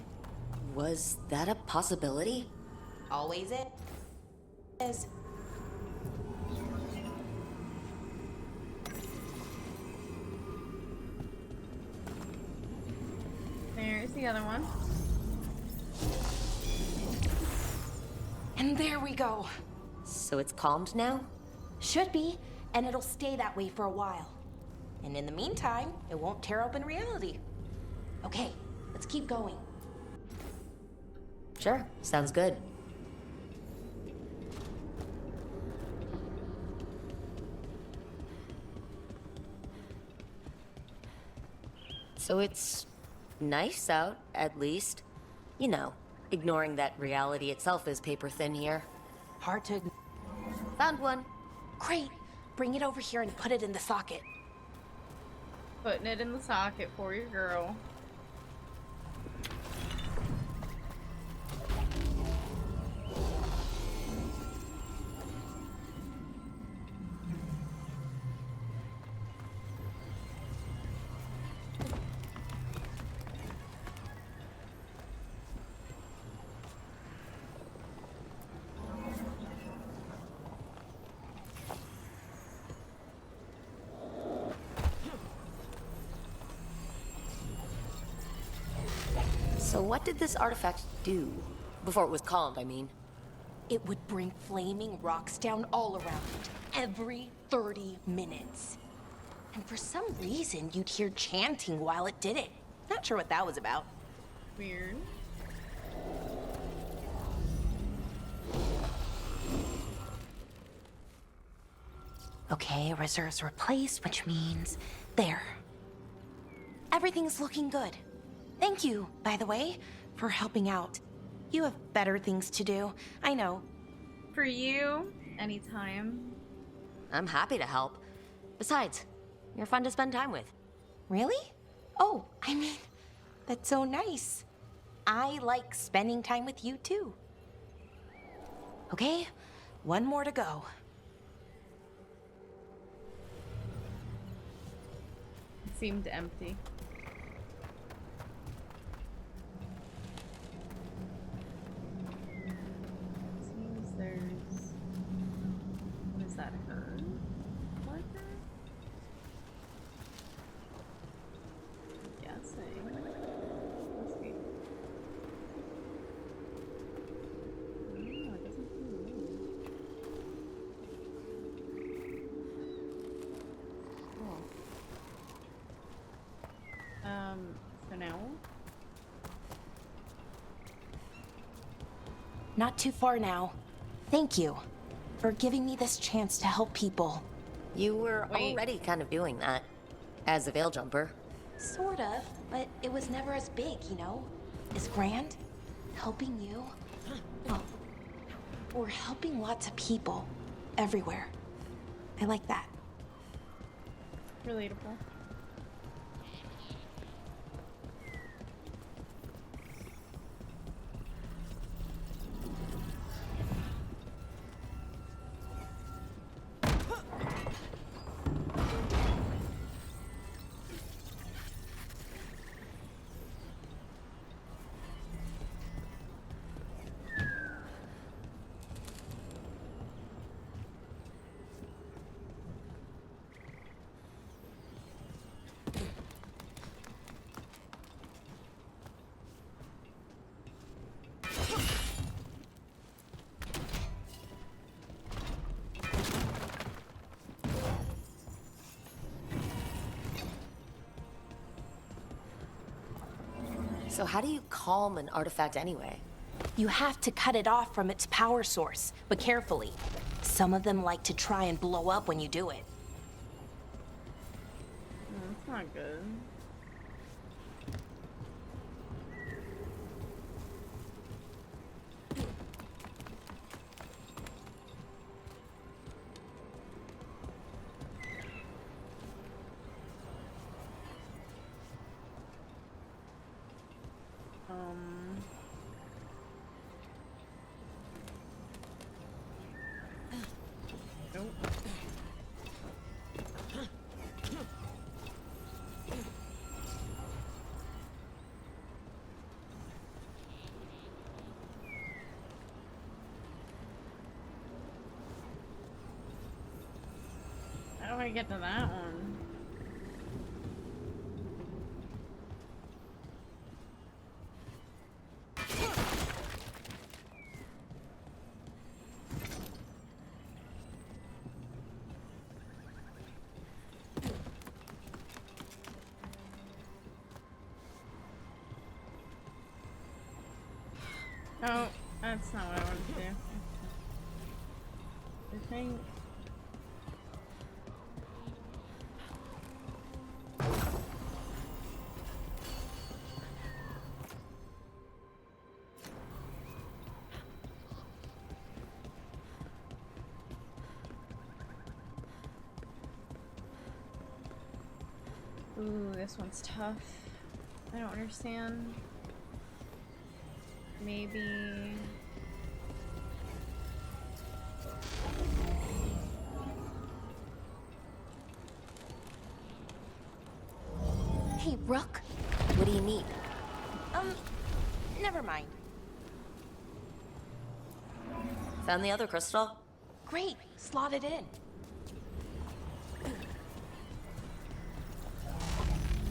Was that a possibility? Always is. There's the other one. And there we go. So it's calmed now? Should be, and it'll stay that way for a while. And in the meantime, it won't tear open reality. Okay, let's keep going. Sure, sounds good. So it's nice out, at least. You know, ignoring that reality itself is paper thin here. Hard to... Found one. Great. Bring it over here and put it in the socket. Putting it in the socket for your girl. So what did this artifact do? Before it was calmed, I mean. It would bring flaming rocks down all around it, every 30 minutes. And for some reason, you'd hear chanting while it did it. Not sure what that was about. Weird. Okay, reserves replaced, which means there. Everything's looking good. Thank you, by the way, for helping out. You have better things to do, I know. For you, anytime. I'm happy to help. Besides, you're fun to spend time with. Really? Oh, I mean, that's so nice. I like spending time with you too. Okay, one more to go. It seemed empty. Seems there's... What is that, her? Marker? Guessing. Must be. No, it doesn't feel so now? Not too far now. Thank you for giving me this chance to help people. You were already kind of doing that. As a veil jumper. Sort of, but it was never as big, you know? As grand. Helping you. Well, or helping lots of people. Everywhere. I like that. Relatable. So how do you calm an artifact anyway? You have to cut it off from its power source, but carefully. Some of them like to try and blow up when you do it. That's not good. Nope. How do I get to that one? Oh, that's not what I wanted to do. I think. Ooh, this one's tough. I don't understand. Maybe... Hey, Rook. What do you need? Never mind. Found the other crystal? Great, slot it in.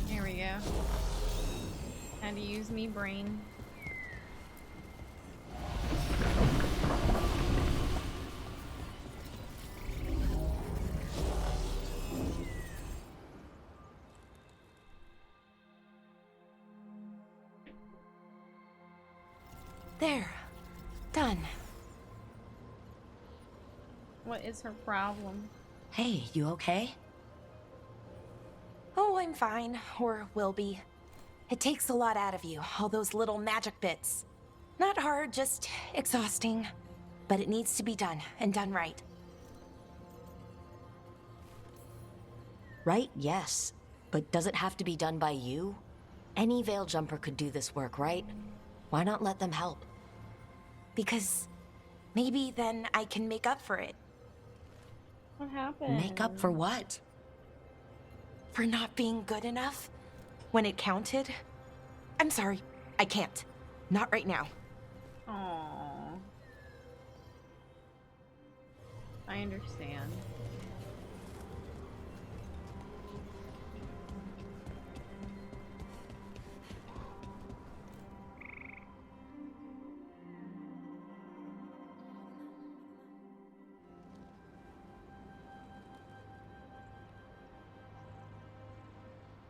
Here we go. Had to use me brain. There. Done. What is her problem? Hey, you okay? Oh, I'm fine. Or will be. It takes a lot out of you, all those little magic bits. Not hard, just exhausting. But it needs to be done, and done right. Right, yes. But does it have to be done by you? Any Veil Jumper could do this work, right? Why not let them help? Because maybe then I can make up for it. What happened? Make up for what? For not being good enough when it counted. I'm sorry, I can't. Not right now. Aww. I understand.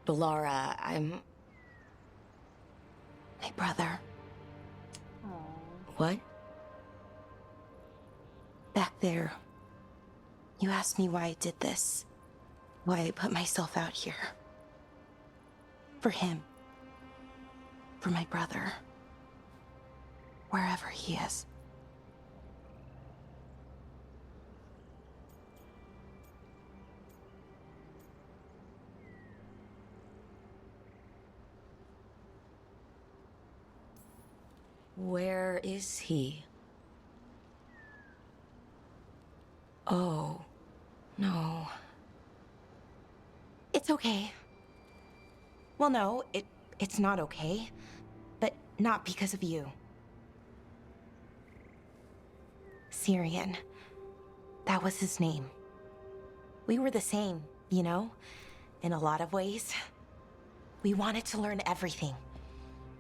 Laura, I'm... My brother. What? Back there. You asked me why I did this. Why I put myself out here. For him. For my brother. Wherever he is. Where is he? Oh, no. It's okay. Well, no, it's not okay. But not because of you. Syrian. That was his name. We were the same, you know? In a lot of ways. We wanted to learn everything.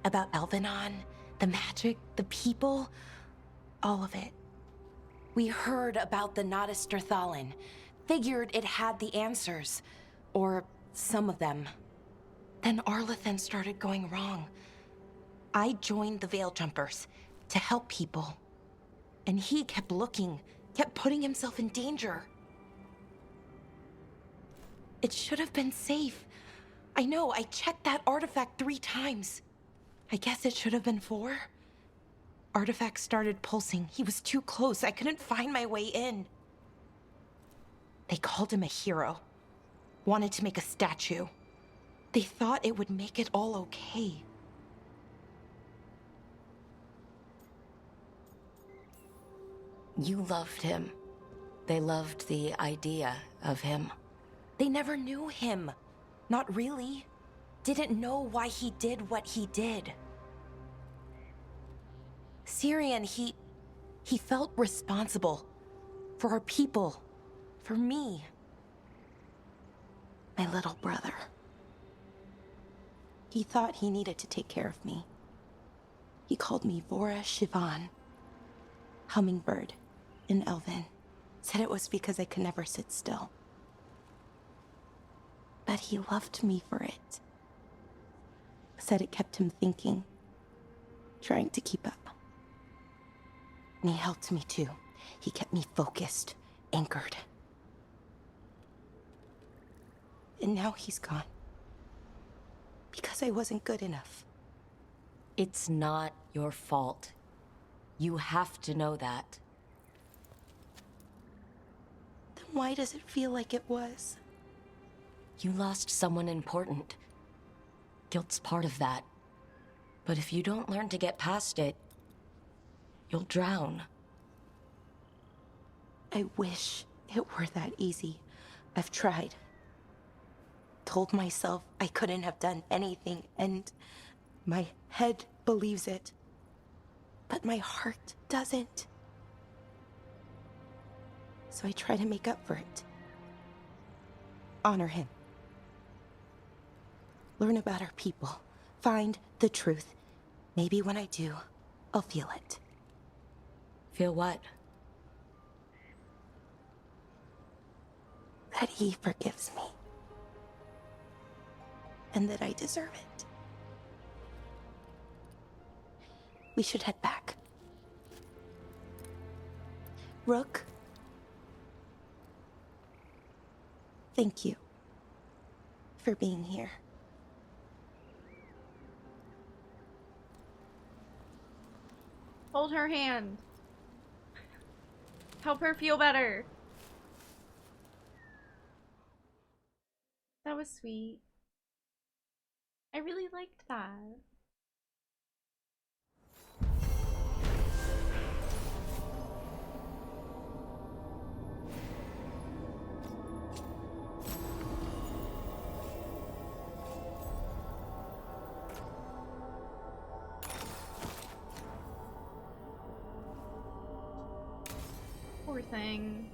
About Elvenon, the magic, the people, all of it. We heard about the Notisterthalin, figured it had the answers, or some of them. Then Arlathan started going wrong. I joined the Veil Jumpers, to help people. And he kept looking, kept putting himself in danger. It should have been safe. I know, I checked that artifact 3 times. I guess it should have been 4. Artifact started pulsing. He was too close. I couldn't find my way in. They called him a hero. Wanted to make a statue. They thought it would make it all okay. You loved him. They loved the idea of him. They never knew him. Not really. Didn't know why he did what he did. Syrian, he felt responsible. For our people. For me. My little brother. He thought he needed to take care of me. He called me Vora Shivan. Hummingbird in Elven. Said it was because I could never sit still. But he loved me for it. Said it kept him thinking. Trying to keep up. And he helped me too. He kept me focused, anchored. And now he's gone. Because I wasn't good enough. It's not your fault. You have to know that. Then why does it feel like it was? You lost someone important. Guilt's part of that. But if you don't learn to get past it, you'll drown. I wish it were that easy. I've tried. Told myself I couldn't have done anything, and my head believes it. But my heart doesn't. So I try to make up for it. Honor him. Learn about our people. Find the truth. Maybe when I do, I'll feel it. Feel what? That he forgives me. And that I deserve it. We should head back. Rook. Thank you for being here. Hold her hand. Help her feel better. That was sweet. I really liked that. Poor thing.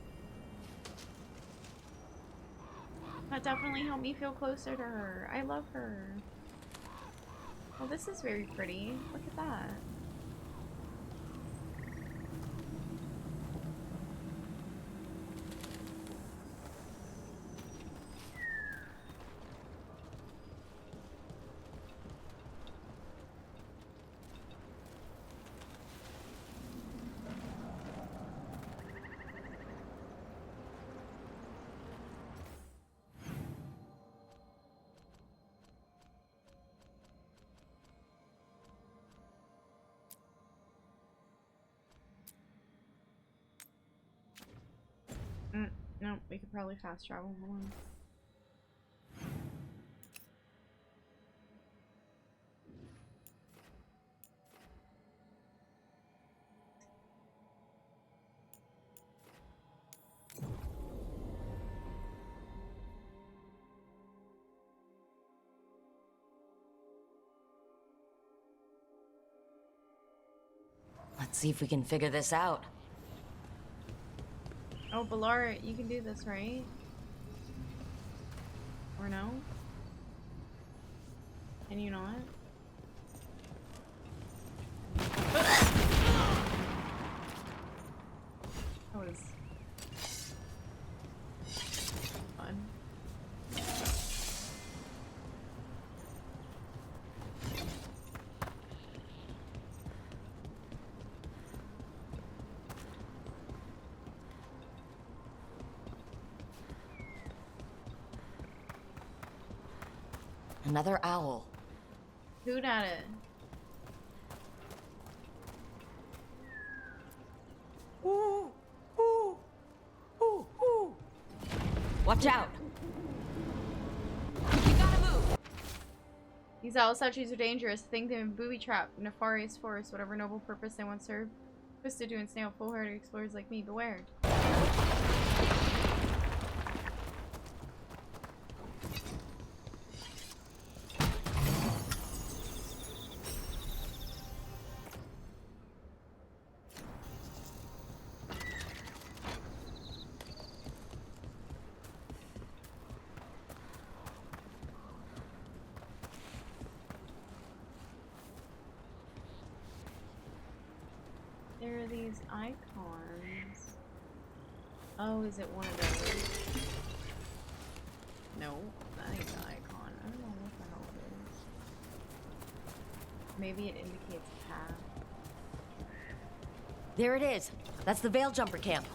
That definitely helped me feel closer to her. I love her. Oh, this is very pretty. Look at that. No, we could probably fast travel. Hold on. Let's see if we can figure this out. Oh, Balara, you can do this, right? Or no? Can you not? That was fun. Another owl. Hoot at it. Ooh, ooh, ooh, ooh. Watch out. You gotta move. These owl statues are dangerous. Think they've been booby-trapped. Nefarious force, whatever noble purpose they once served. Twisted to ensnare full-hearted explorers like me. Beware. There are these icons. Oh, is it one of those? No, that ain't the icon. I don't know what the hell it is. Maybe it indicates a path. There it is. That's the Veil Jumper camp.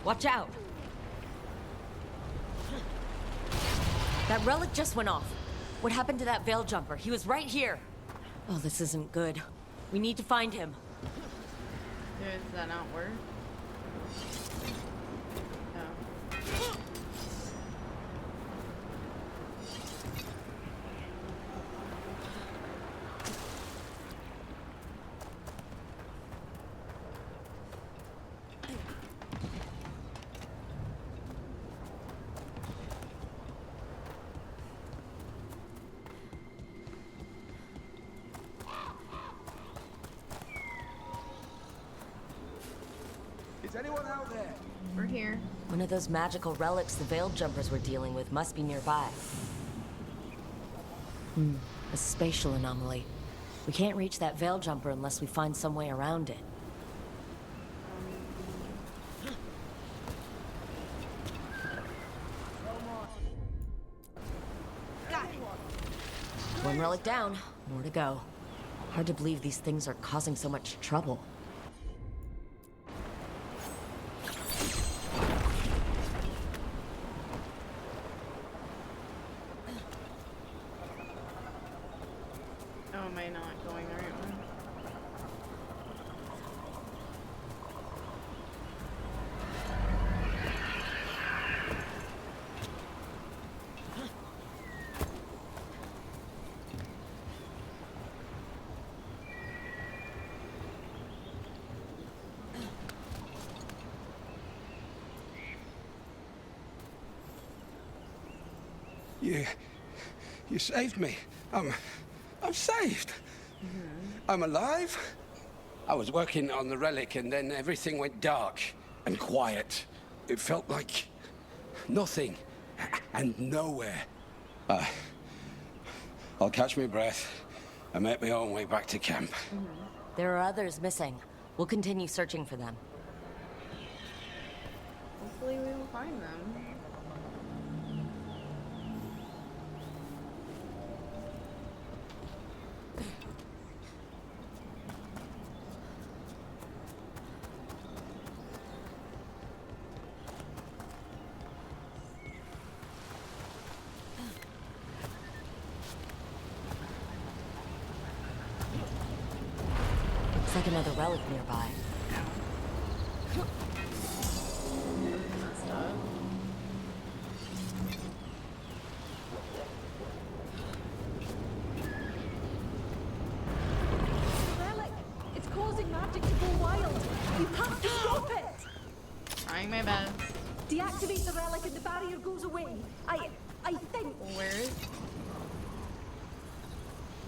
Watch out. That relic just went off. What happened to that Veil Jumper? He was right here. Oh, this isn't good. We need to find him. Does that not work? No. Is anyone out there? We're here. One of those magical relics the Veil Jumpers were dealing with must be nearby. A spatial anomaly. We can't reach that Veil Jumper unless we find some way around it. One relic down, more to go. Hard to believe these things are causing so much trouble. Oh, am I not going the right one? You saved me. I'm saved. I'm alive. I was working on the relic and then everything went dark and quiet. It felt like nothing and nowhere. I'll catch my breath and make my own way back to camp. There are others missing. We'll continue searching for them. Hopefully we will find them. Looks like another relic nearby. Relic! It's causing magic to go wild! You have to stop it! Trying my best. Deactivate the relic and the barrier goes away. I think...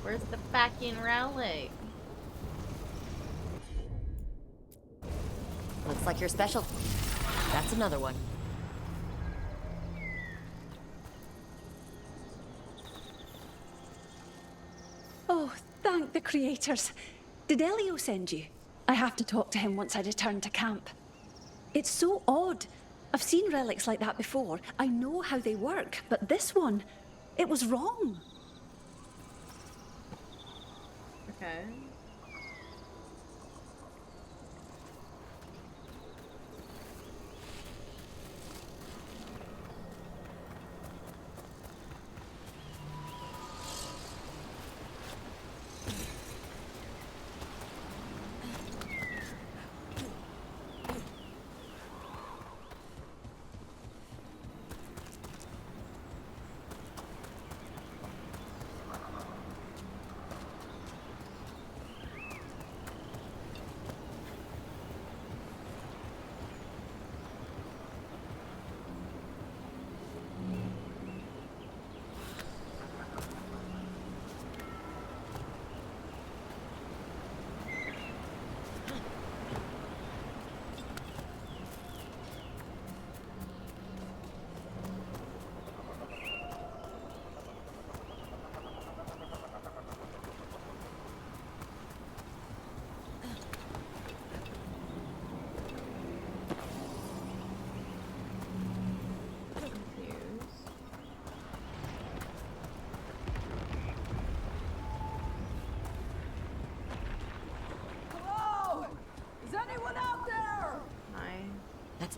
Where's the fucking relic? Looks like you're special. That's another one. Oh, thank the creators. Did Elio send you? I have to talk to him once I return to camp. It's so odd. I've seen relics like that before. I know how they work, but this one, it was wrong. Okay.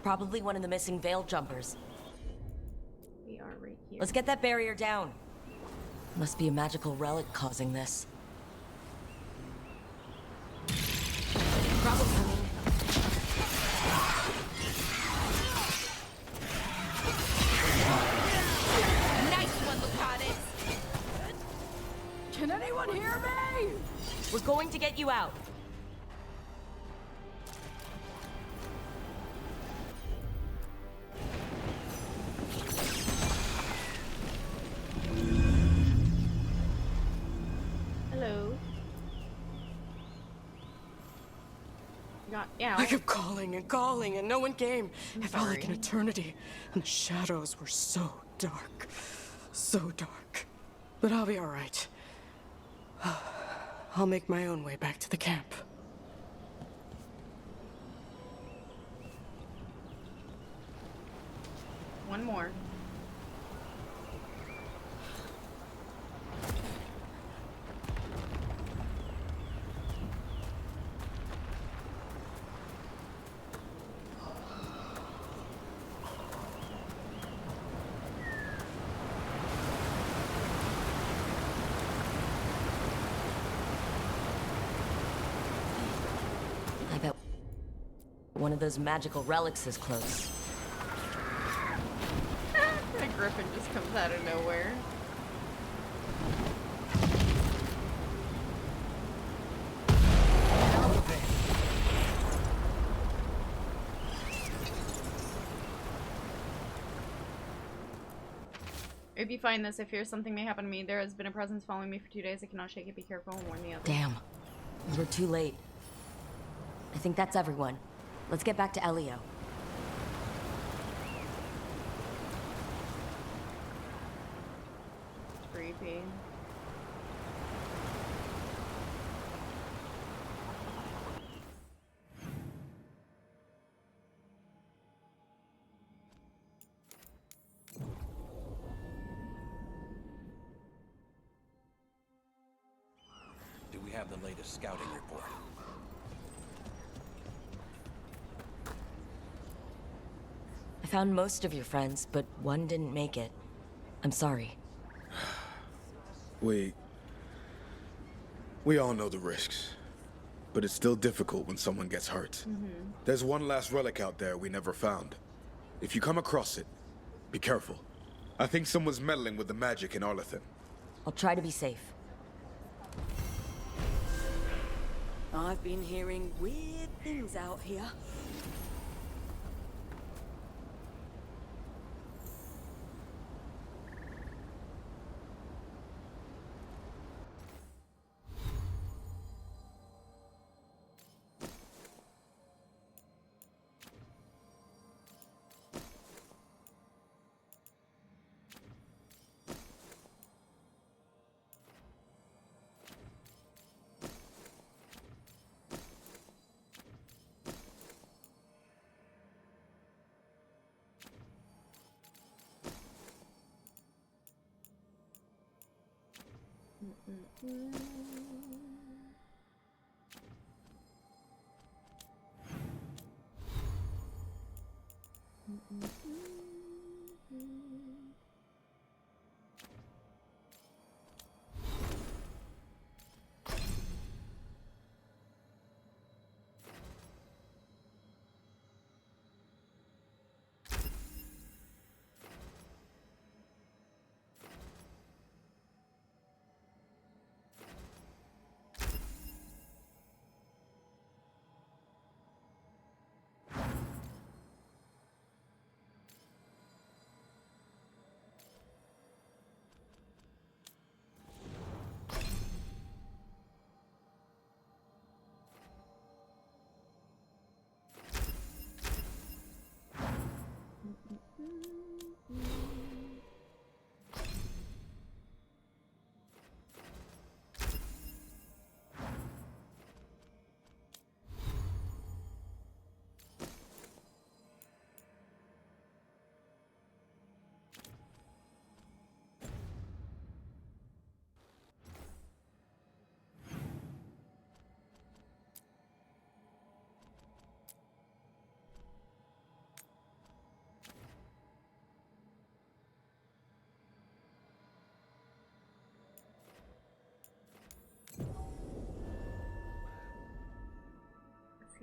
probably one of the missing veil jumpers. We are right here. Let's get that barrier down. Must be a magical relic causing this. Problem coming. Nice one, Lucanis! Can anyone hear me? We're going to get you out. Hello. Yeah. I kept calling and no one came. It felt like an eternity, and the shadows were so dark. So dark. But I'll be alright. I'll make my own way back to the camp. One more. I bet one of those magical relics is close. The griffin just comes out of nowhere. If you find this, I fear something may happen to me. There has been a presence following me for 2 days. I cannot shake it. Be careful and warn the others. Damn. We're too late. I think that's everyone. Let's get back to Elio. Creepy. Do we have the latest scouting report? I found most of your friends, but one didn't make it. I'm sorry. We all know the risks, but it's still difficult when someone gets hurt. There's one last relic out there we never found. If you come across it, be careful. I think someone's meddling with the magic in Arlethan. I'll try to be safe. I've been hearing weird things out here.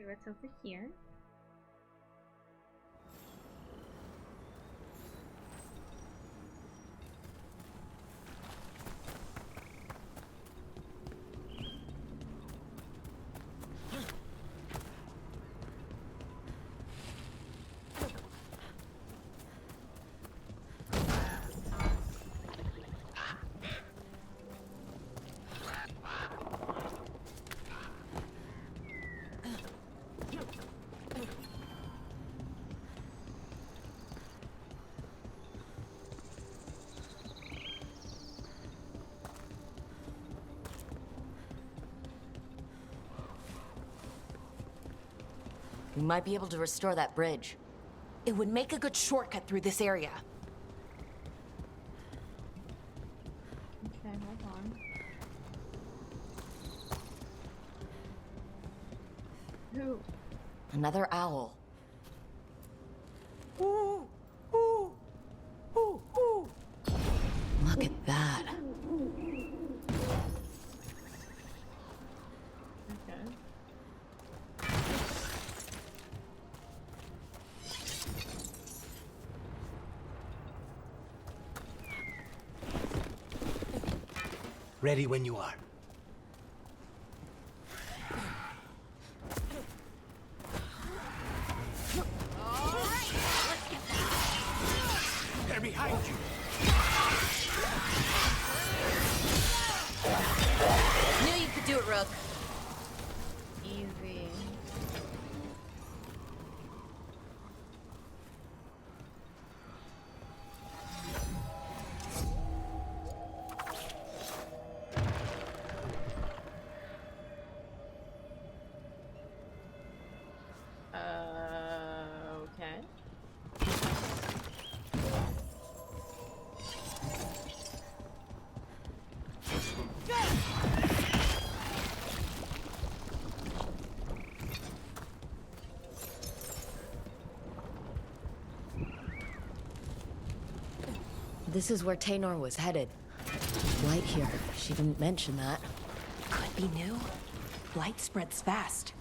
see what's over here. We might be able to restore that bridge. It would make a good shortcut through this area. Okay, hold on. Who? Another owl. Ooh, ooh, ooh, ooh. Look at that. Okay. Ready when you are. They're behind you. Knew you could do it, Rook. Easy. Okay. This is where Taynor was headed. Light here. She didn't mention that. Could be new. Light spreads fast.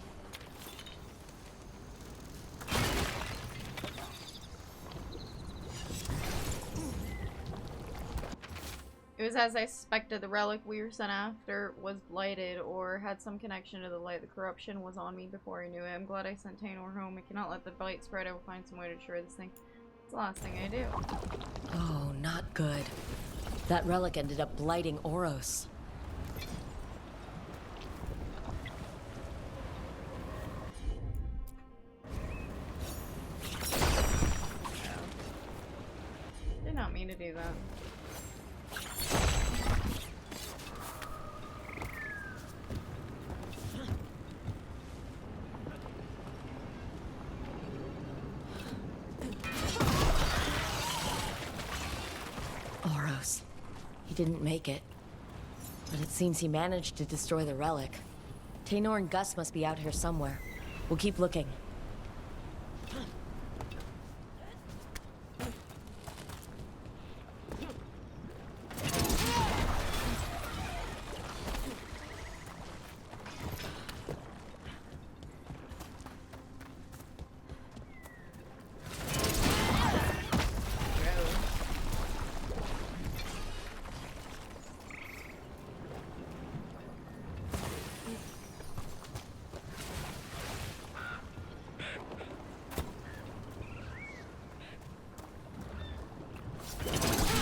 It was as I suspected. The relic we were sent after was blighted or had some connection to the light. The corruption was on me before I knew it. I'm glad I sent Taynor home. I cannot let the blight spread. I will find some way to destroy this thing. It's the last thing I do. Oh, not good. That relic ended up blighting Oros. Did not mean to do that. Oros. He didn't make it. But it seems he managed to destroy the relic. Taynor and Gus must be out here somewhere. We'll keep looking.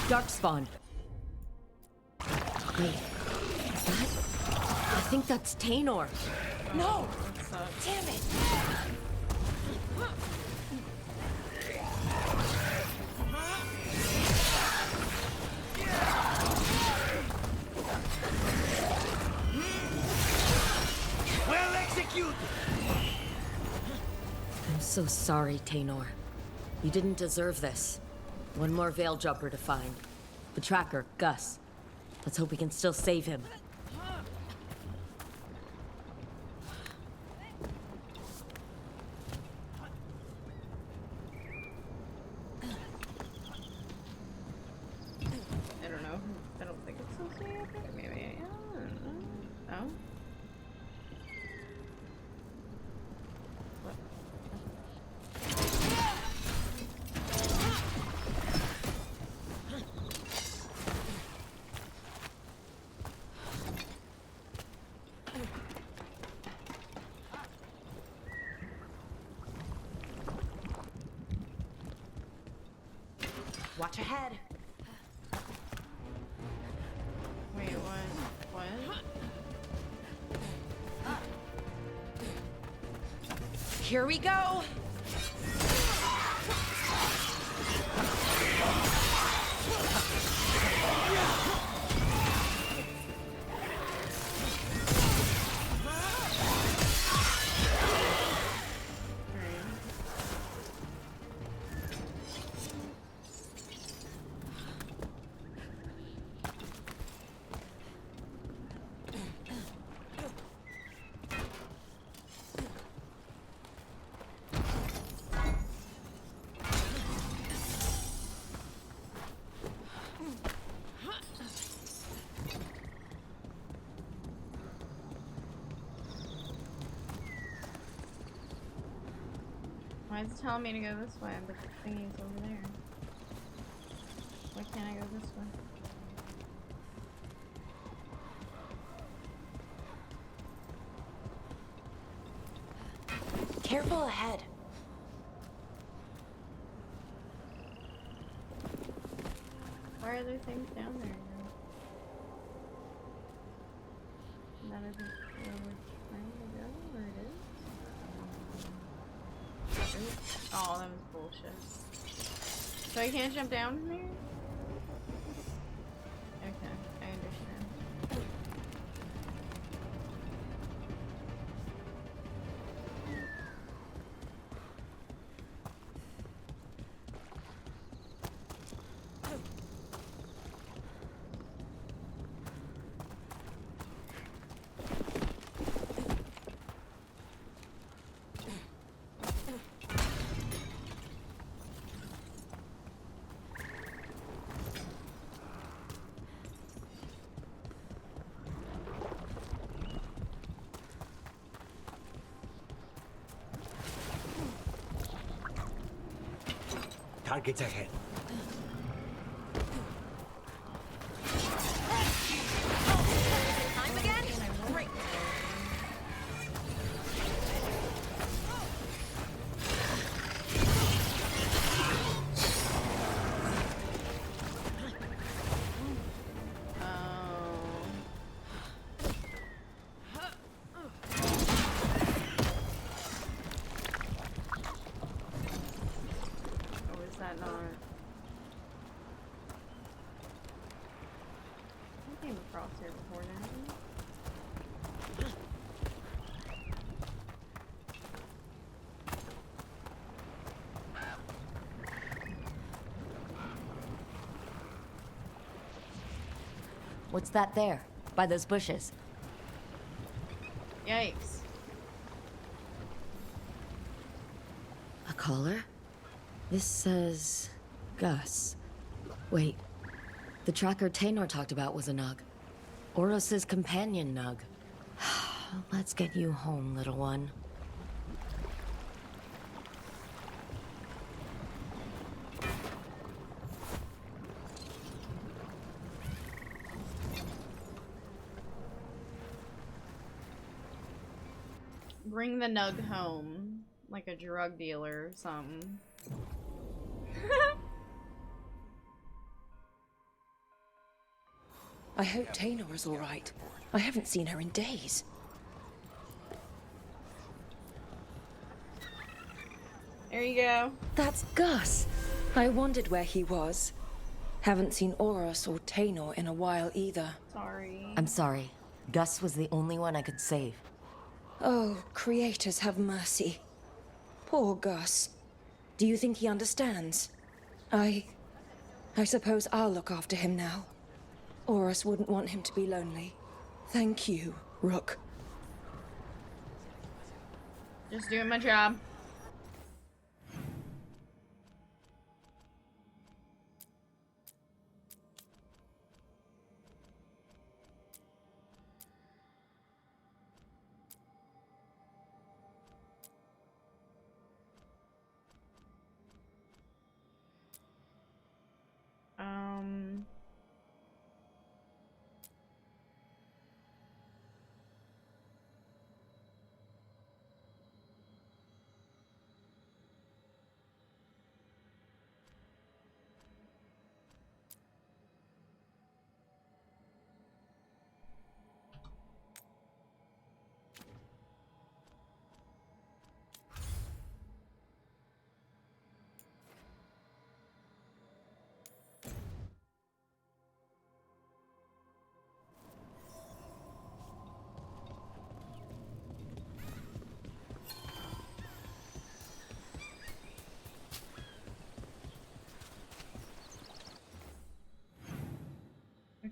Darkspawn. Wait, is that? I think that's Taynor. No! Damn it! Well executed! I'm so sorry, Taynor. You didn't deserve this. One more Veil Jumper to find. The tracker, Gus. Let's hope we can still save him. I don't know. I don't think it's okay. I think maybe. No. Watch ahead. Wait, what? What? Here we go. Why is it telling me to go this way, but the thingy's over there? Why can't I go this way? Careful ahead. Why are there things down there? That isn't where we're trying to go, or it is? Oops. Oh, that was bullshit. So I can't jump down from here? Okay, I understand. Targets ahead. Time again? Great. Here before now. What's that there? By those bushes? Yikes. A collar? This says... Gus. Wait. The tracker Taynor talked about was a Nug. Oros's companion Nug. Let's get you home, little one. Bring the Nug home. Like a drug dealer or something. I hope Taynor is all right. I haven't seen her in days. There you go. That's Gus. I wondered where he was. Haven't seen Oros or Taynor in a while either. Sorry. I'm sorry. Gus was the only one I could save. Oh, creators have mercy. Poor Gus. Do you think he understands? I suppose I'll look after him now. Oros wouldn't want him to be lonely. Thank you, Rook. Just doing my job.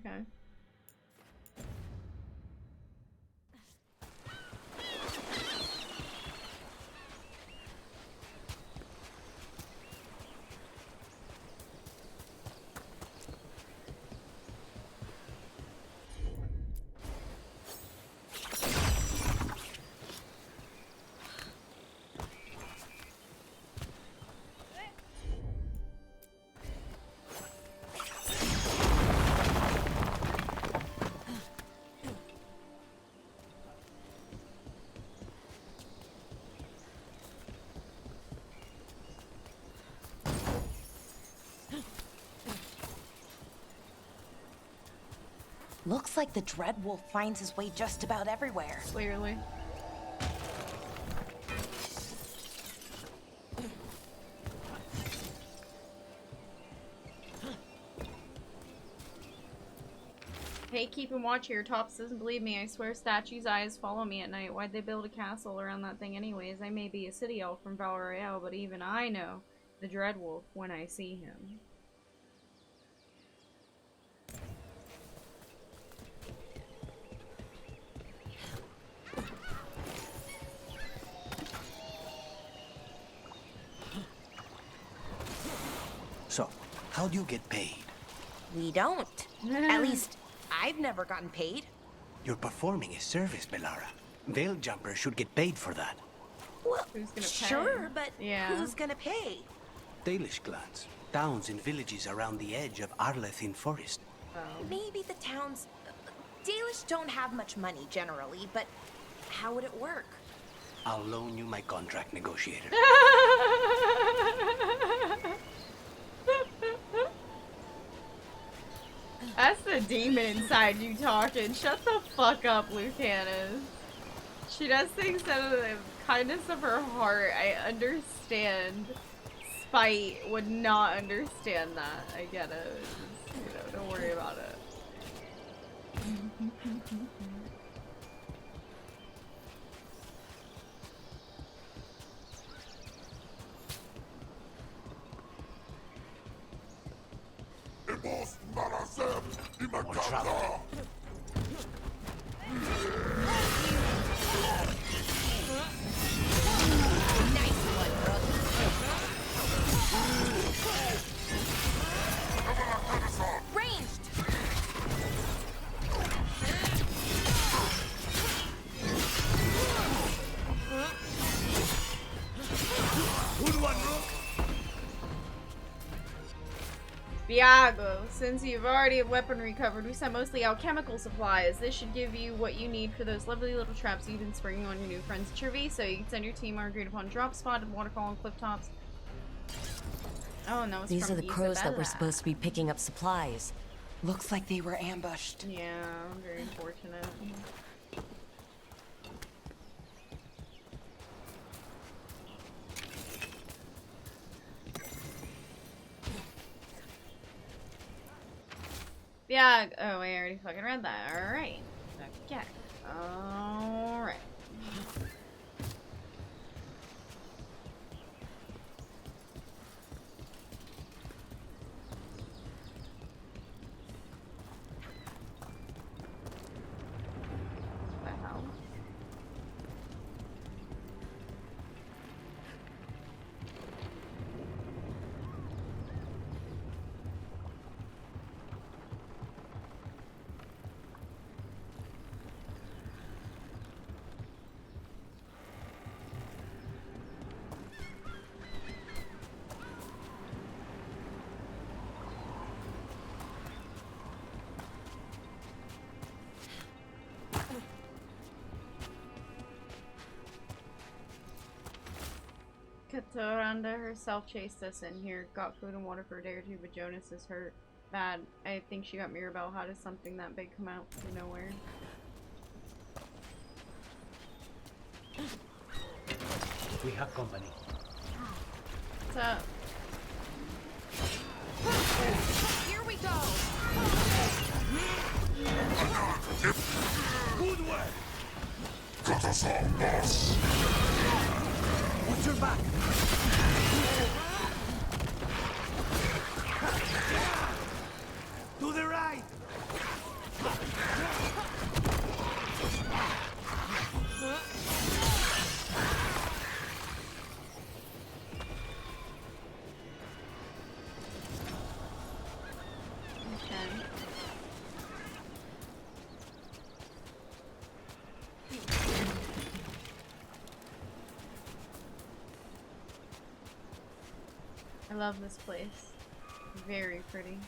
Okay. Looks like the Dreadwolf finds his way just about everywhere. Clearly. Hey, keeping watch here. Tops doesn't believe me. I swear statues' eyes follow me at night. Why'd they build a castle around that thing anyways? I may be a city elf from Val Royale, but even I know the Dreadwolf when I see him. So, how do you get paid? We don't. At least, I've never gotten paid. You're performing a service, Melara. Veil jumpers should get paid for that. Well, who's gonna pay? Sure, but yeah. Who's gonna pay? Dalish clans, towns and villages around the edge of Arlethin Forest. Maybe the towns... Dalish don't have much money generally, but how would it work? I'll loan you my contract negotiator. That's the demon inside you talking. Shut the fuck up, Lucanus. She does things out of the kindness of her heart. I understand. Spite would not understand that. I get it. Just, you know, don't worry about it. Viago, since you've already have weaponry covered, we sent mostly alchemical supplies. This should give you what you need for those lovely little traps you've been springing on your new friends at Chervi, so you can send your team our agreed upon drop spot at waterfall and cliff tops. Oh no, it's These from are the crows that Isabella. were supposed to be picking up supplies. Looks like they were ambushed. Yeah, very unfortunate. Yeah. Oh, I already fucking read that. All right. Okay. All right. What the hell? Katoranda herself chased us in here. Got food and water for a day or two, but Jonas is hurt bad. I think she got Mirabelle. How does something that big come out from nowhere? We have company. What's up? Here we go! Good way! Got us all, boss. Watch your back! To the right! love this place. Very pretty.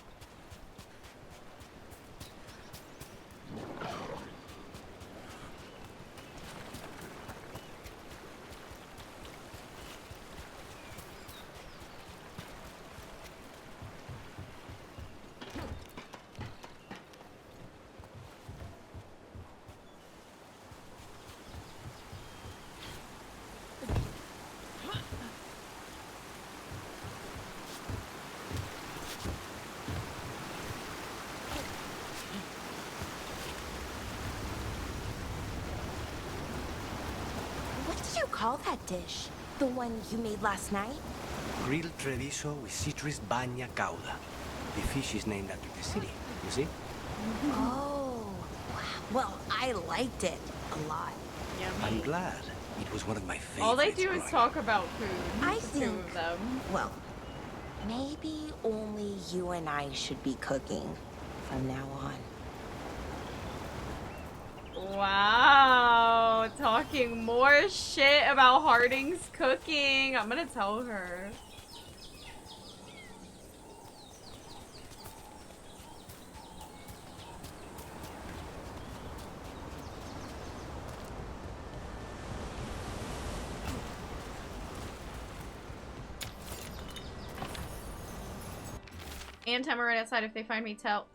What did you call that dish? The one you made last night? Grilled treviso with citrus bagna cauda. The fish is named after the city, you see? Oh, wow. Well, I liked it a lot. I'm glad. It was one of my favorites. All they do is talk about food. I the think, two of them. well, maybe only you and I should be cooking from now on. Wow, talking more shit about Harding's cooking. I'm gonna tell her. And time right outside if they find me, tell.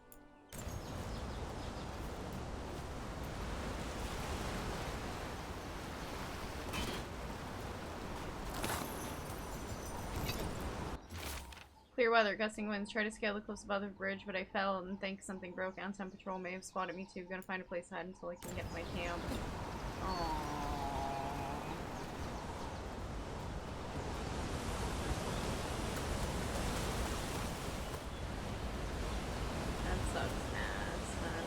Clear weather, gusting winds. Try to scale the cliffs above the bridge, but I fell and think something broke. Anton patrol may have spotted me too. Gonna find a place to hide until I can get to my camp. Aww. That sucks ass, man.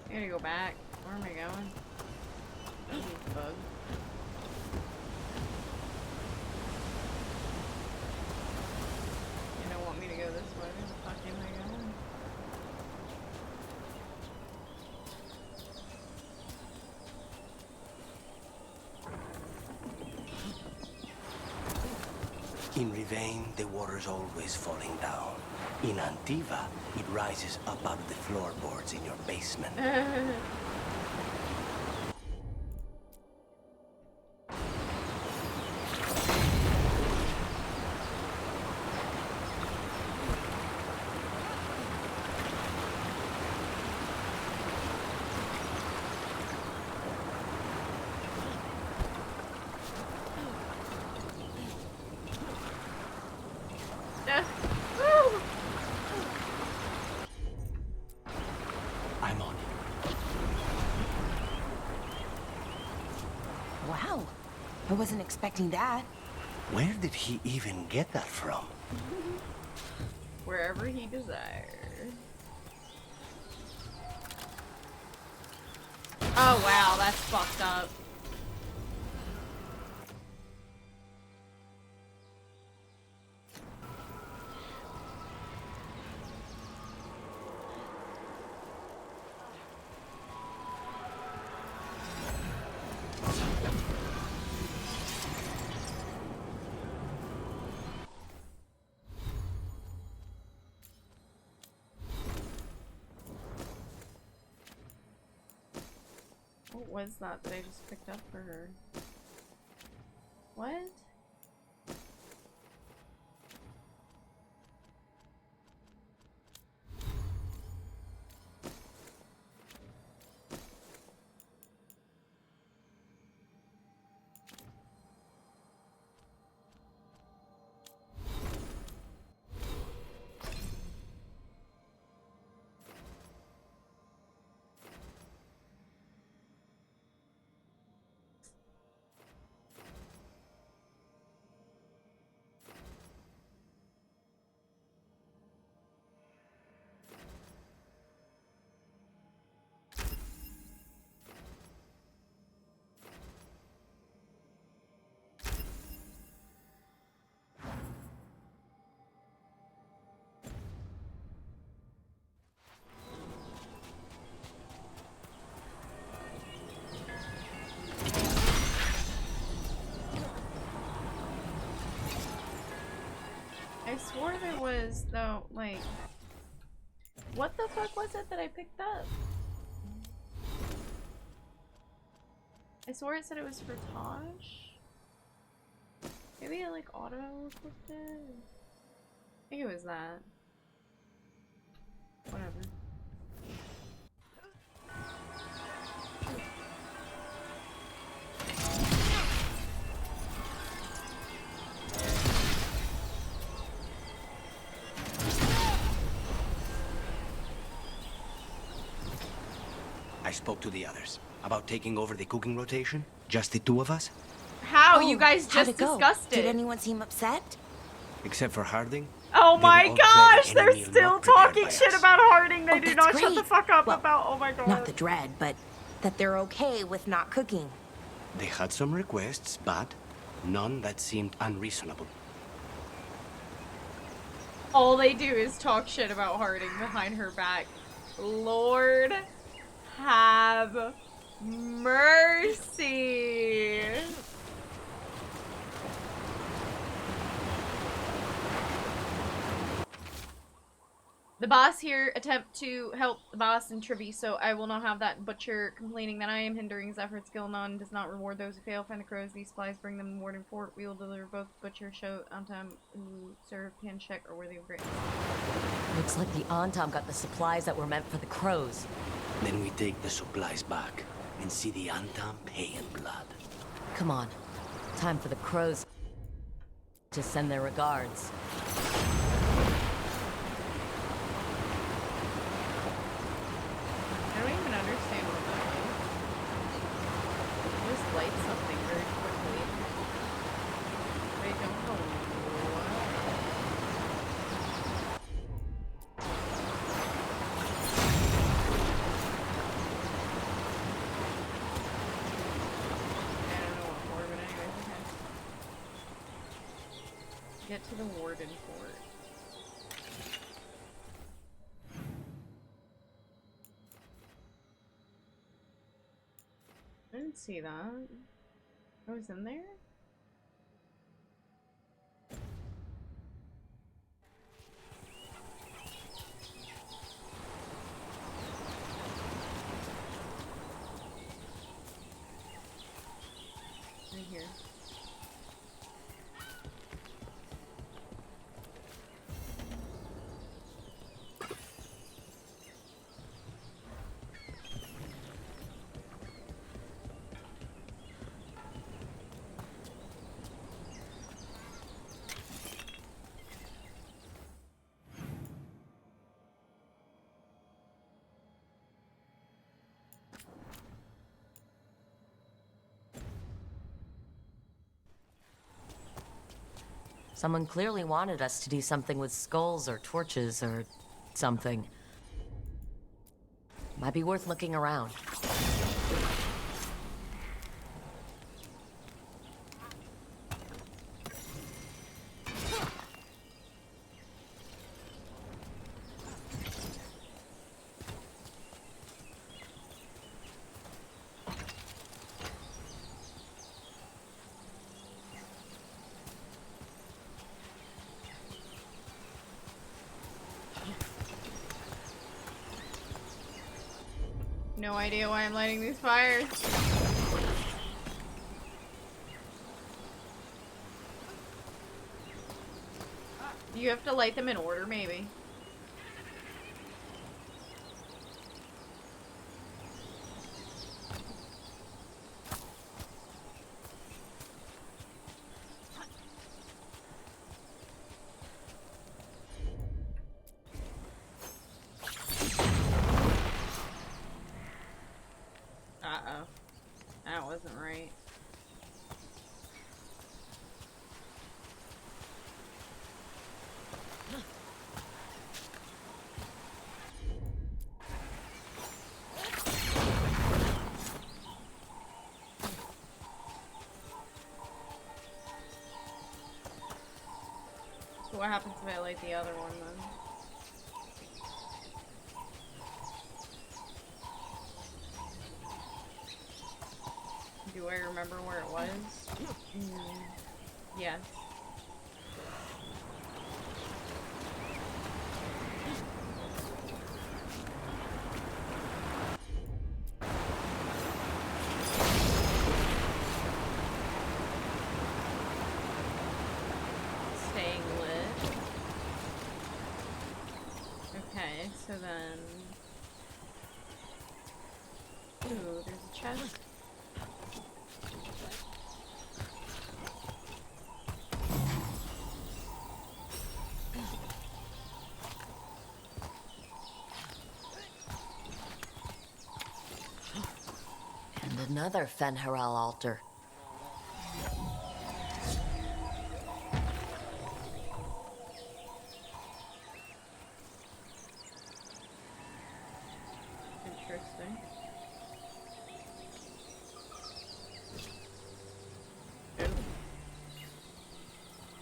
I gotta go back. Where am I going? Oh, bug. You don't want me to go this way? Where the fuck am I going? In Rivain, the water's always falling down. In Antiva, it rises up out of the floorboards in your basement. I'm on it. Wow, I wasn't expecting that. Where did he even get that from? Wherever he desires. Oh wow, that's fucked up. What was that I just picked up for her? What? I swore there was, though, like... What the fuck was it that I picked up? I swore it said it was for Tosh. Maybe I, like, auto-clicked it? I think it was that. Whatever. I spoke to the others about taking over the cooking rotation. Just the two of us. How? You guys how'd just it go? discussed it. Did anyone seem upset? Except for Harding. Oh my They were all gosh, dreading they're any meal still not prepared talking by shit us. about Harding. They Oh, do that's not shut great. the fuck up Well, about, oh my god. Not the dread, but that they're okay with not cooking. They had some requests, but none that seemed unreasonable. All they do is talk shit about Harding behind her back. Lord have mercy. The boss here attempt to help the boss in Treviso. I will not have that butcher complaining that I am hindering his efforts. Gilnon does not reward those who fail. Find the crows. These supplies bring them to Warden Fort. We will deliver both butcher show on time who serve can check or worthy of great. Looks like the Antom got the supplies that were meant for the crows. Then we take the supplies back and see the Antom pay in blood. Come on. Time for the crows to send their regards. I don't even understand what that is. It just lights something very quickly. I don't know what. I don't know what for, but anyways, okay. Get to the Warden Fort. I didn't see that. I was in there? Right here. Someone clearly wanted us to do something with skulls or torches or something. Might be worth looking around. No idea why I'm lighting these fires. You have to light them in order, maybe. Uh-oh. That wasn't right. So what happens if I light the other one then? Do I remember where it was? Yes. so then... Ooh, there's a chest. And another Fen'Harel altar. Interesting. Ooh.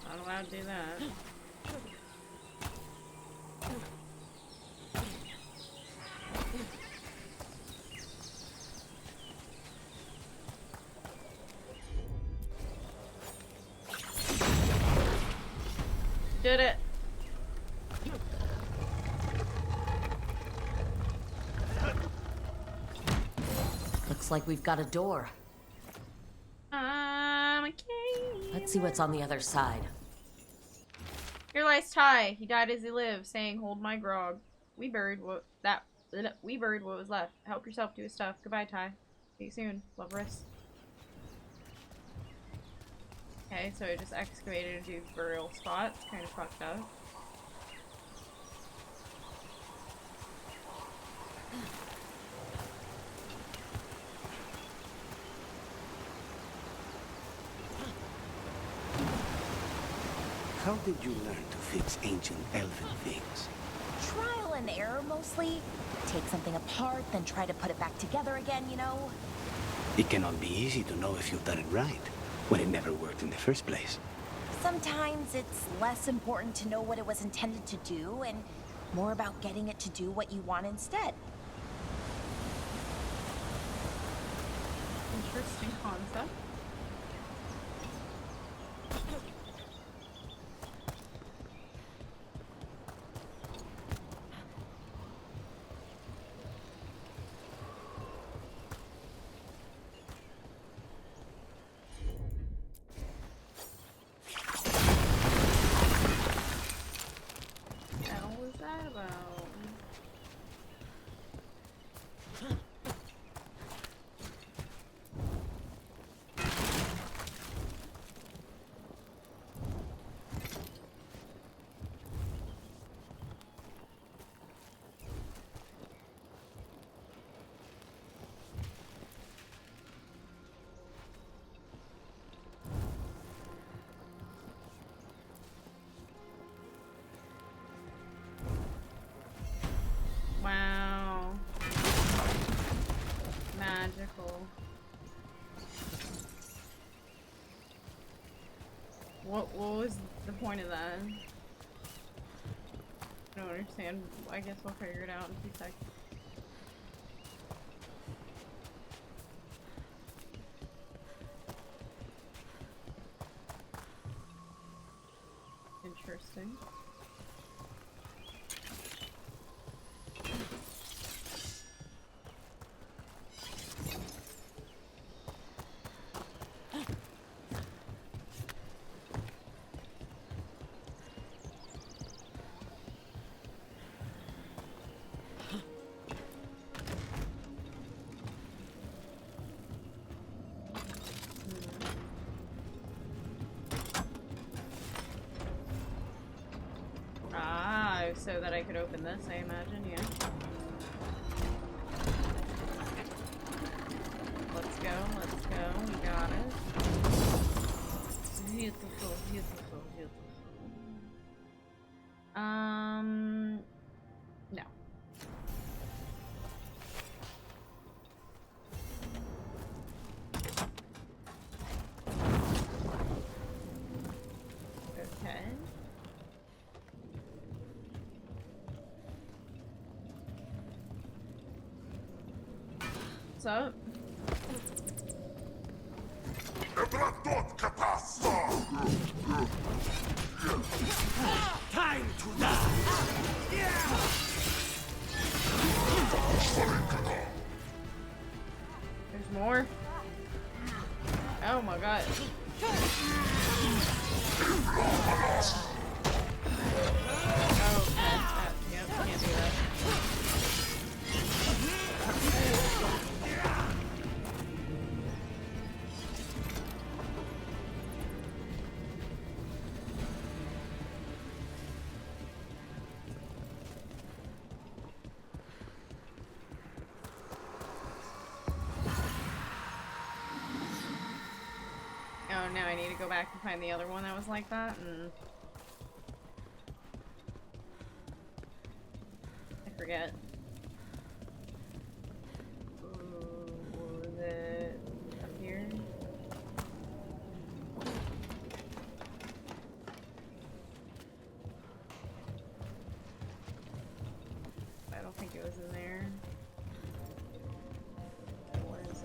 Not allowed to do that. Did it. Looks like we've got a door. Okay. Let's see what's on the other side. Here lies Ty. He died as he lived, saying, "Hold my grog." We buried what was left. Help yourself to his stuff. Goodbye, Ty. See you soon, Loveress. Okay, so I just excavated a few burial spots. Kind of fucked up. How did you learn to fix ancient elven things? Trial and error, mostly. Take something apart, then try to put it back together again, you know? It cannot be easy to know if you've done it right, when it never worked in the first place. Sometimes it's less important to know what it was intended to do, and more about getting it to do what you want instead. Interesting concept. Wow. Magical. What was the point of that? I don't understand. I guess we'll figure it out in 2 seconds. Interesting. So that I could open this, I imagine, yeah. Let's go, we got it. Beautiful, beautiful, beautiful. No. Okay. What's up? Time to die! There's more? Oh my god. Oh, okay. Yep, can't do that. Oh, now I need to go back and find the other one that was like that. I forget. Was it up here? I don't think it was in there. It was,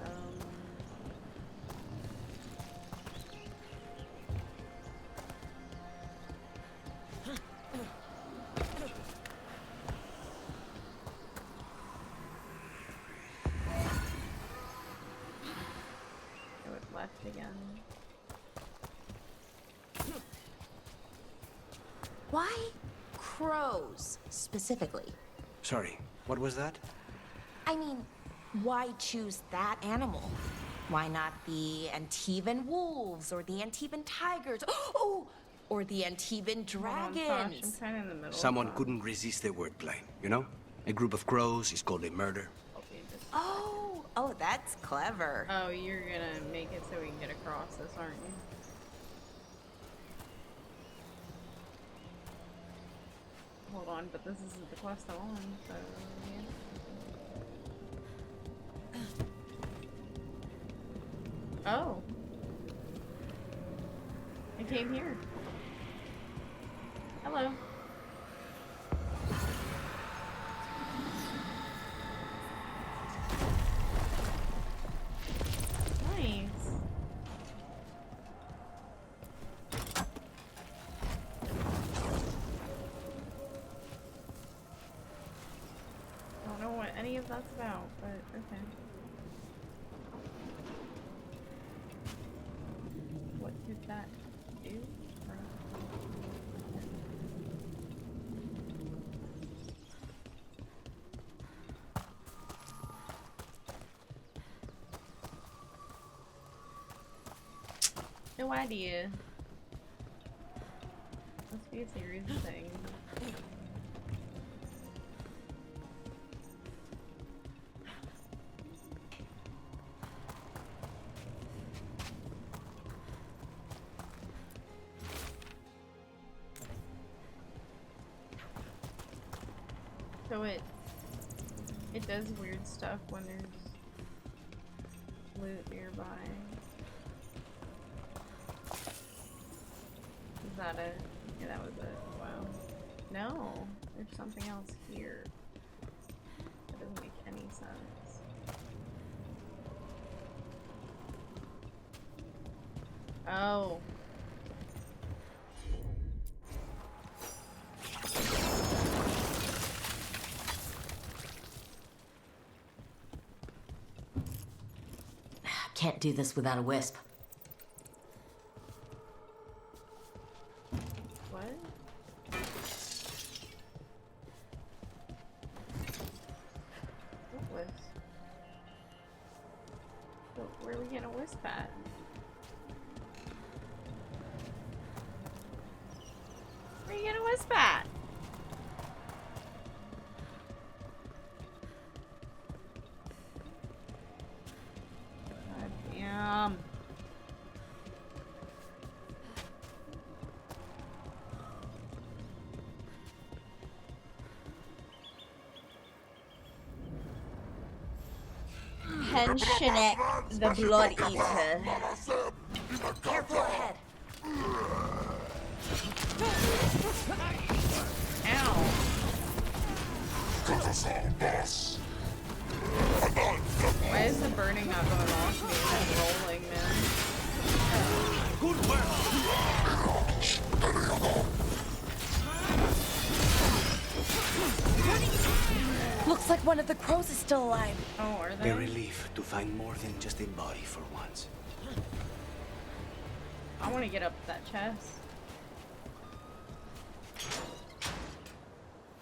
it was left again. Why crows, specifically? Sorry, what was that? I mean, why choose that animal? Why not the Antivan wolves, or the Antivan tigers, oh, or the Antivan dragons? I'm kind of in the middle. Someone couldn't resist the wordplay, you know? A group of crows is called a murder. Oh, that's clever. Oh, you're gonna make it so we can get across this, aren't you? Hold on, but this isn't the quest I'm on, so yeah. Oh. I came here. Hello. Nice. I don't know what any of that's about, but okay. What did that do? No idea. Must be a series of things. So it does weird stuff when there's loot nearby. Is that it? Yeah, that was it. Wow. No, there's something else here. That doesn't make any sense. Oh. Can't do this without a wisp. What? What wisp? Where are we getting a wisp at? Where are you getting a wisp at? God damn. Pensionek, the Blood Eater. Careful ahead. Ow. Why is the burning not going off me? I'm rolling, man. Good work. Looks like one of the crows is still alive. Oh, are they? A relief to find more than just a body for once. I want to get up that chest.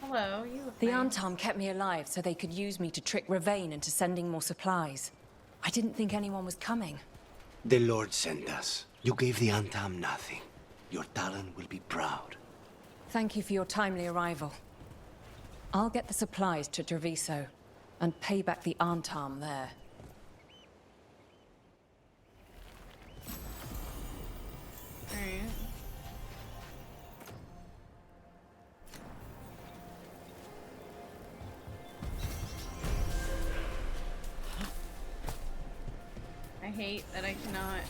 Hello, you look The nice. Antam kept me alive so they could use me to trick Ravain into sending more supplies. I didn't think anyone was coming. The Lord sent us. You gave the Antam nothing. Your Talon will be proud. Thank you for your timely arrival. I'll get the supplies to Treviso and pay back the Antam there. hate that I cannot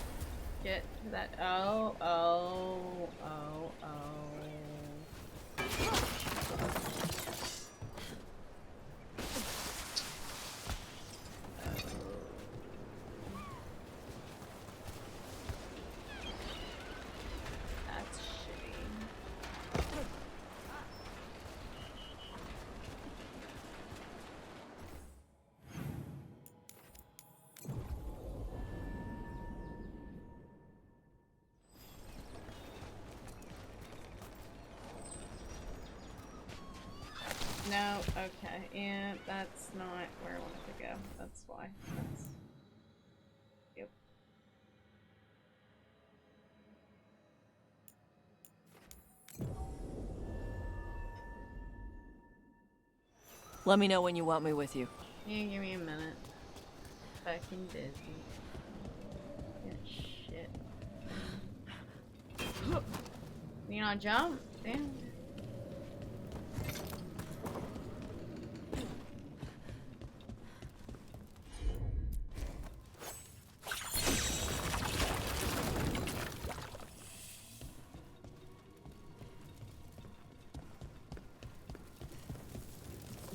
get to that. Oh, oh, oh, oh. That's shitty. No, okay, and that's not where I wanted to go. That's why. That's... Yep. Let me know when you want me with you. Yeah, give me a minute. Fucking busy. Yeah, shit. You not jump? Damn.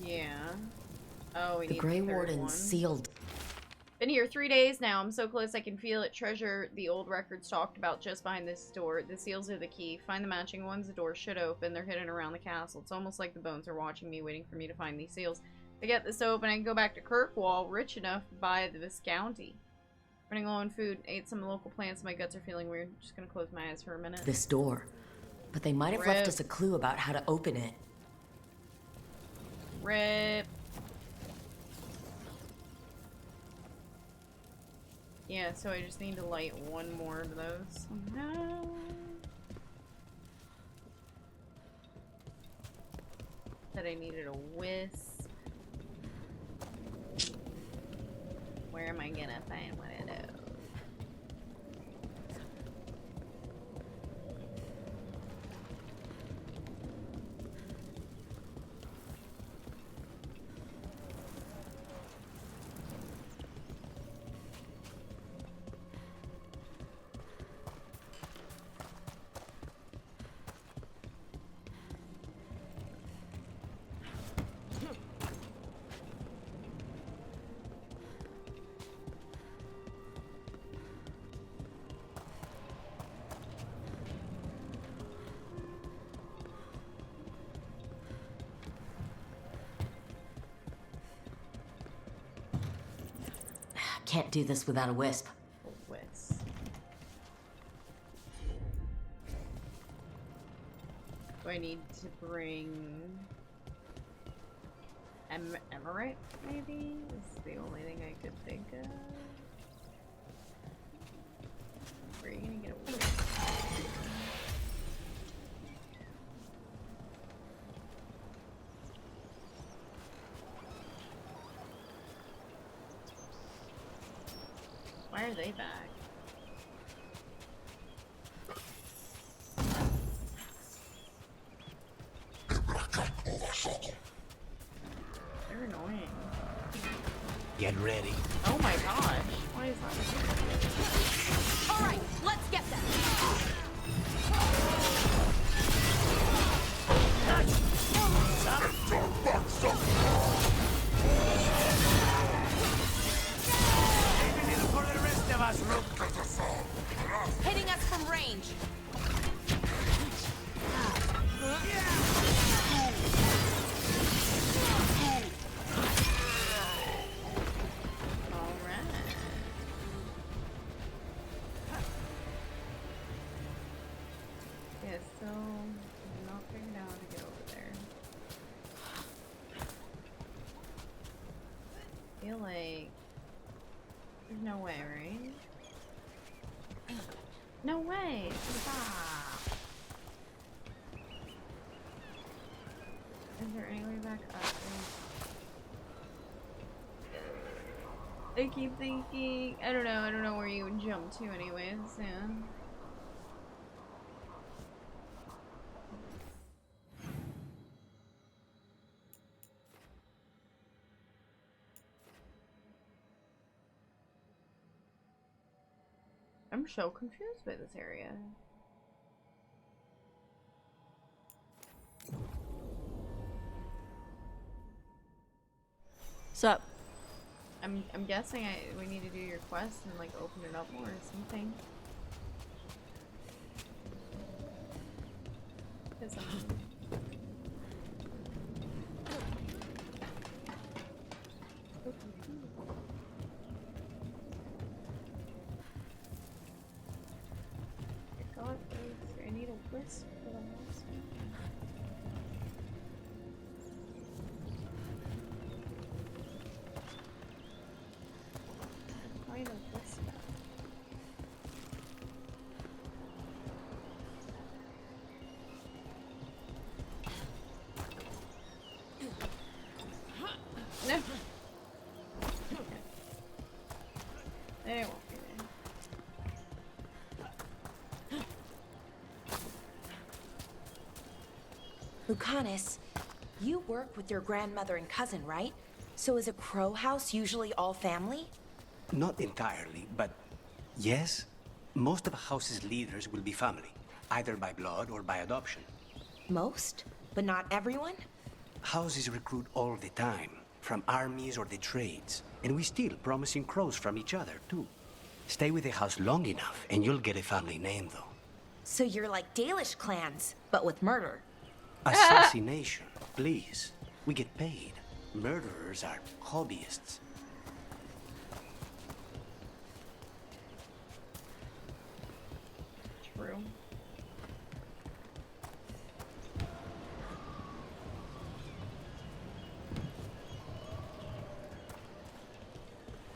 Yeah. Oh, we The need Grey the third Warden one. sealed. Been here 3 days now. I'm so close I can feel it. Treasure the old records talked about just behind this door. The seals are the key. Find the matching ones. The door should open. They're hidden around the castle. It's almost like the bones are watching me, waiting for me to find these seals. If I get this open, I can go back to Kirkwall, rich enough to buy the Viscounty. Running low on food. Ate some local plants. My guts are feeling weird. Just gonna close my eyes for a minute. This door. But they might have Rip. left us a clue about how to open it. Rip. Yeah, so I just need to light one more of those. No. Said I needed a wisp. Where am I gonna find one of those? Can't do this without a wisp. Wisp. Do I need to bring Emerald, maybe? Is the only thing I could think of. Where are you gonna get a wisp? Why are they back? They're annoying. Get ready. Oh my gosh. Why is that? Alright, let's get them. Hitting us from range. Yeah, so I'm not figuring out how to get over there. I feel like there's no way, right? No way! Stop! Is there any way back up? I keep thinking, I don't know where you would jump to anyways, yeah. I'm so confused by this area. Sup? I'm guessing we need to do your quest and like open it up more or something. 'Cause God, I need a wisp for the mouse. Find a wisp. No. They won't be there. Lucanus, you work with your grandmother and cousin, right? So is a crow house usually all family? Not entirely, but yes. Most of a house's leaders will be family, either by blood or by adoption. Most, but not everyone? Houses recruit all the time, from armies or the trades. And we steal promising crows from each other, too. Stay with the house long enough, and you'll get a family name, though. So you're like Dalish clans, but with murder. Assassination, please. We get paid. Murderers are hobbyists. True.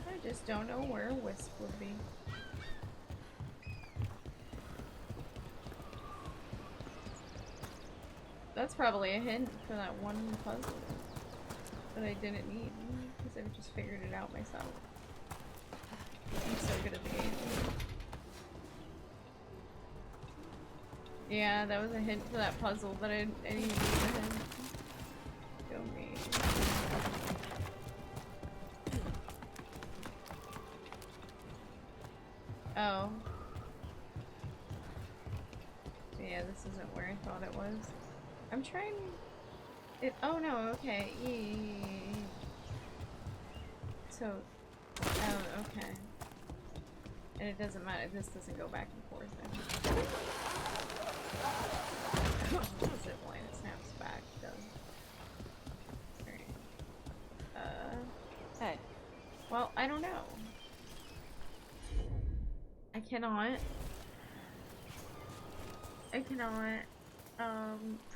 I just don't know where a wisp would be. That's probably a hint for that one puzzle that I didn't need because I just figured it out myself. I'm so good at the game. Yeah, that was a hint for that puzzle that I didn't need a hint. Go me. Oh. Yeah, this isn't where I thought it was. I'm trying it. Oh no, okay. So, okay. And it doesn't matter. This doesn't go back and forth then. Zip line, it snaps back, though. Alright. Hey. Well, I don't know. I cannot,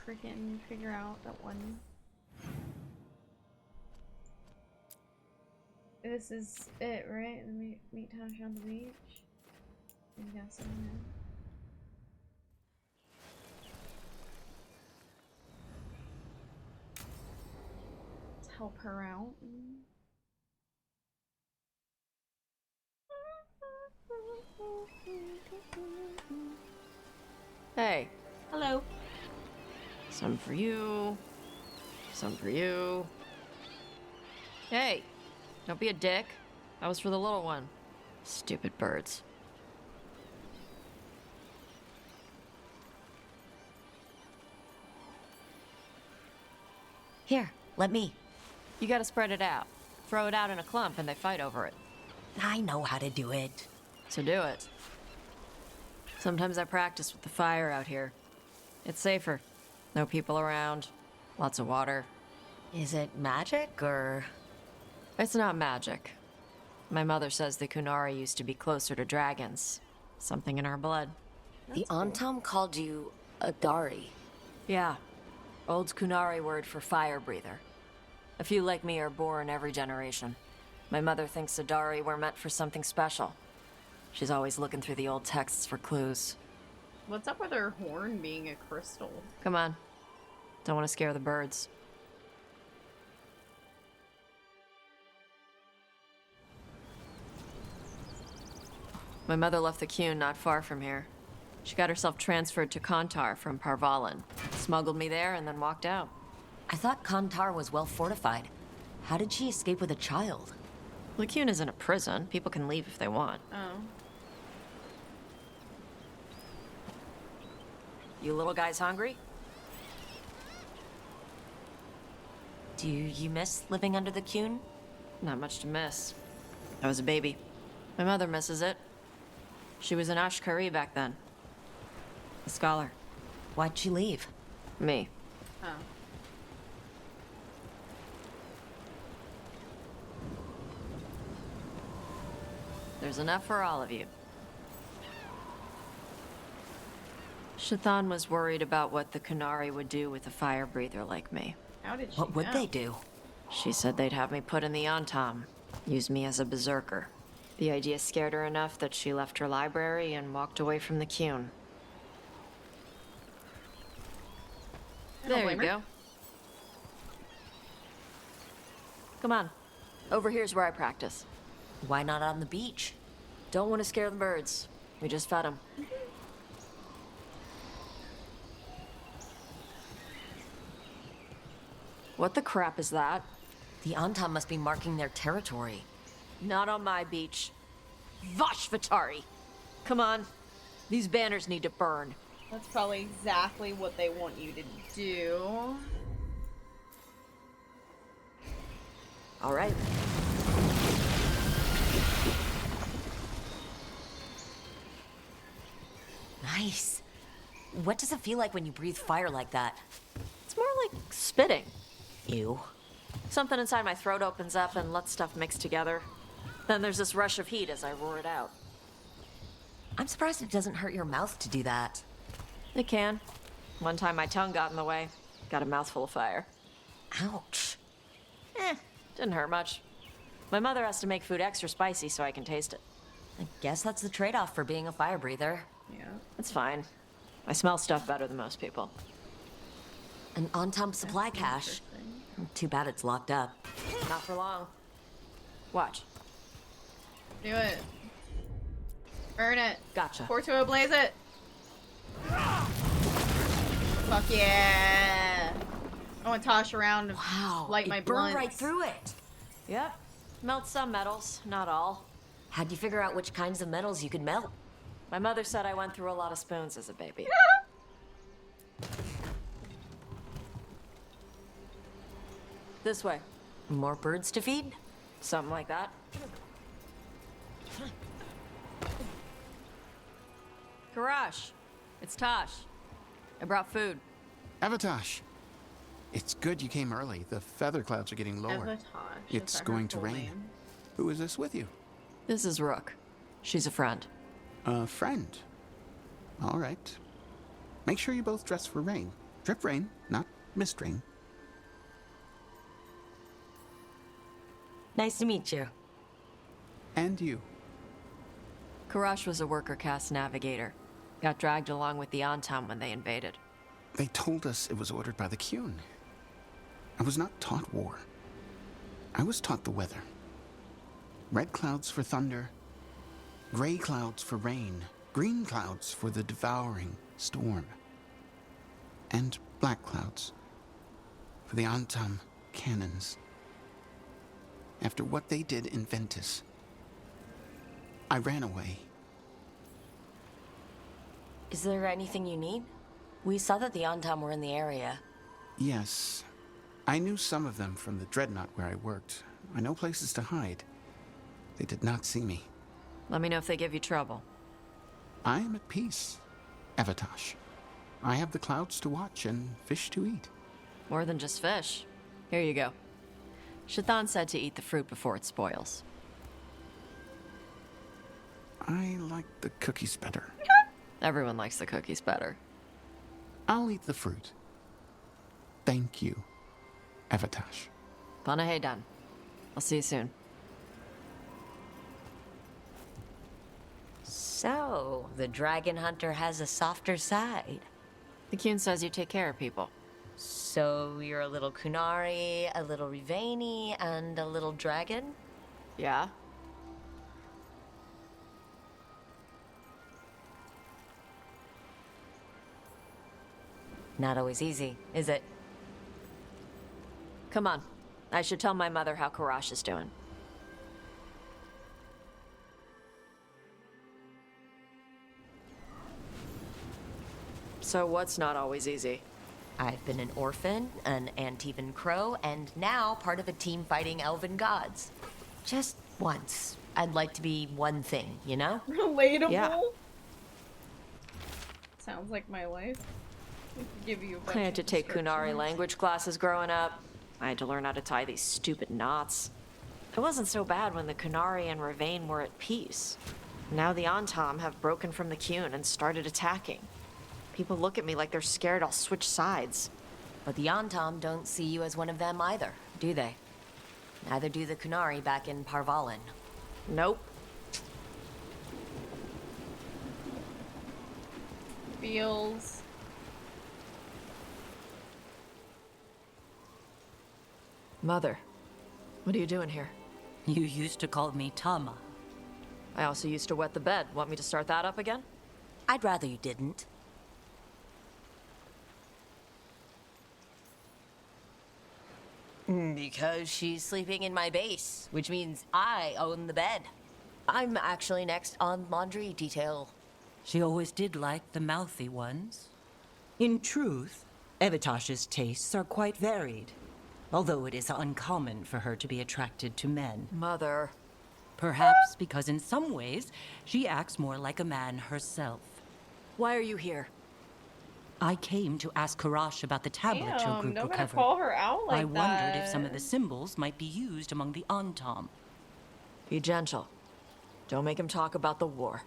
freaking figure out that one. This is it, right? The meet Tasha on the beach? I'm guessing, yeah. Let's help her out. Hey. Hello. Some for you. Some for you. Hey. Don't be a dick. That was for the little one. Stupid birds. Here, let me. You gotta spread it out. Throw it out in a clump and they fight over it. I know how to do it. So do it. Sometimes I practice with the fire out here. It's safer. No people around. Lots of water. Is it magic, or...? It's not magic. My mother says the Kunari used to be closer to dragons. Something in our blood. The Antam called you a Dari. Yeah. Old Kunari word for fire breather. A few like me are born every generation. My mother thinks the Dari were meant for something special. She's always looking through the old texts for clues. What's up with her horn being a crystal? Come on. Don't want to scare the birds. My mother left the Qun not far from here. She got herself transferred to Kantar from Parvalan. Smuggled me there and then walked out. I thought Kantar was well fortified. How did she escape with a child? The Qun isn't a prison. People can leave if they want. Oh. You little guys hungry? Do you miss living under the Qun? Not much to miss. I was a baby. My mother misses it. She was an Ashkari back then. A scholar. Why'd she leave? Me. Oh. There's enough for all of you. Shathan was worried about what the Qunari would do with a fire breather like me. How did she What would know? they do? She said they'd have me put in the Antam, use me as a berserker. The idea scared her enough that she left her library and walked away from the Qun. There you go. Come on. Over here's where I practice. Why not on the beach? Don't want to scare the birds. We just fed them. What the crap is that? The Antam must be marking their territory. Not on my beach. Vashvatari! Come on. These banners need to burn. That's probably exactly what they want you to do. All right. Nice. What does it feel like when you breathe fire like that? It's more like spitting. Ew. Something inside my throat opens up and lets stuff mix together. Then there's this rush of heat as I roar it out. I'm surprised it doesn't hurt your mouth to do that. It can. One time my tongue got in the way. Got a mouthful of fire. Ouch. Didn't hurt much. My mother has to make food extra spicy so I can taste it. I guess that's the trade-off for being a fire breather. Yeah. It's fine. I smell stuff better than most people. An Antam supply cache. Too bad it's locked up. Not for long. Watch. Do it. Burn it. Gotcha. Pour to blaze it. Fuck yeah. I want to toss around and light my burned blunt. right through it. Yep. Melt some metals, not all. How'd you figure out which kinds of metals you could melt? My mother said I went through a lot of spoons as a baby. This way. More birds to feed? Something like that. Karash, it's Tosh. I brought food. Avatosh. It's good you came early. The feather clouds are getting lower. Avatosh, It's is that going her to full rain. name? Who is this with you? This is Rook. She's a friend. A friend. All right. Make sure you both dress for rain. Drip rain, not mist rain. Nice to meet you. And you. Karash was a worker caste navigator. Got dragged along with the Antam when they invaded. They told us it was ordered by the Qun. I was not taught war. I was taught the weather. Red clouds for thunder, gray clouds for rain, green clouds for the devouring storm, and black clouds for the Antam cannons. After what they did in Ventus, I ran away. Is there anything you need? We saw that the Antam were in the area. Yes. I knew some of them from the dreadnought where I worked. I know places to hide. They did not see me. Let me know if they give you trouble. I am at peace, Avatosh. I have the clouds to watch and fish to eat. More than just fish. Here you go. Shathan said to eat the fruit before it spoils. I like the cookies better. Everyone likes the cookies better. I'll eat the fruit. Thank you, Avatosh. Panahedan. I'll see you soon. So, the dragon hunter has a softer side. The Qun says you take care of people. So, you're a little Qunari, a little Rivani, and a little dragon? Yeah. Not always easy, is it? Come on. I should tell my mother how Karash is doing. So what's not always easy? I've been an orphan, an Antivan crow, and now part of a team fighting elven gods. Just once. I'd like to be one thing, you know? Relatable? Yeah. Sounds like my life. We could give you a bunch I had of to take Kunari descriptions. language classes growing up. I had to learn how to tie these stupid knots. It wasn't so bad when the Kunari and Ravain were at peace. Now the Antam have broken from the Qun and started attacking. People look at me like they're scared I'll switch sides. But the Antam don't see you as one of them either, do they? Neither do the Kunari back in Parvalin. Nope. Feels. Mother, what are you doing here? You used to call me Tama. I also used to wet the bed. Want me to start that up again? I'd rather you didn't. Because she's sleeping in my base, which means I own the bed. I'm actually next on laundry detail. She always did like the mouthy ones. In truth, Evitash's tastes are quite varied, although it is uncommon for her to be attracted to men. Mother. Perhaps because in some ways, she acts more like a man herself. Why are you here? I came to ask Karash about the tablet your Damn, group don't gotta recovered. call her out like I wondered if some that. of the symbols might be used among the Antam. Be gentle. Don't make him talk about the war.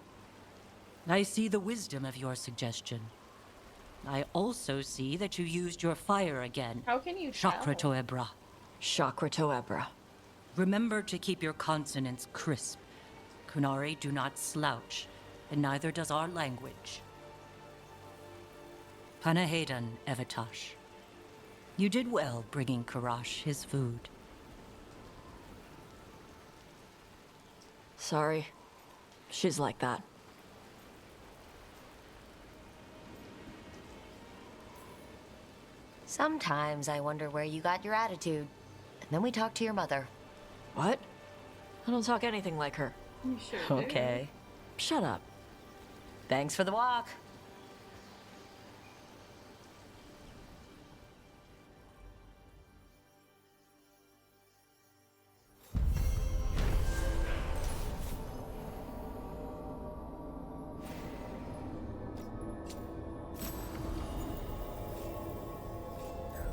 I see the wisdom of your suggestion. I also see that you used your fire again. How can you Chakra tell? Toebra. Chakra Toebra. Remember to keep your consonants crisp. Kunari do not slouch, and neither does our language. Panahadan, Evitash. You did well bringing Karash his food. Sorry. She's like that. Sometimes I wonder where you got your attitude. And then we talk to your mother. What? I don't talk anything like her. You sure do. Okay. Shut up. Thanks for the walk.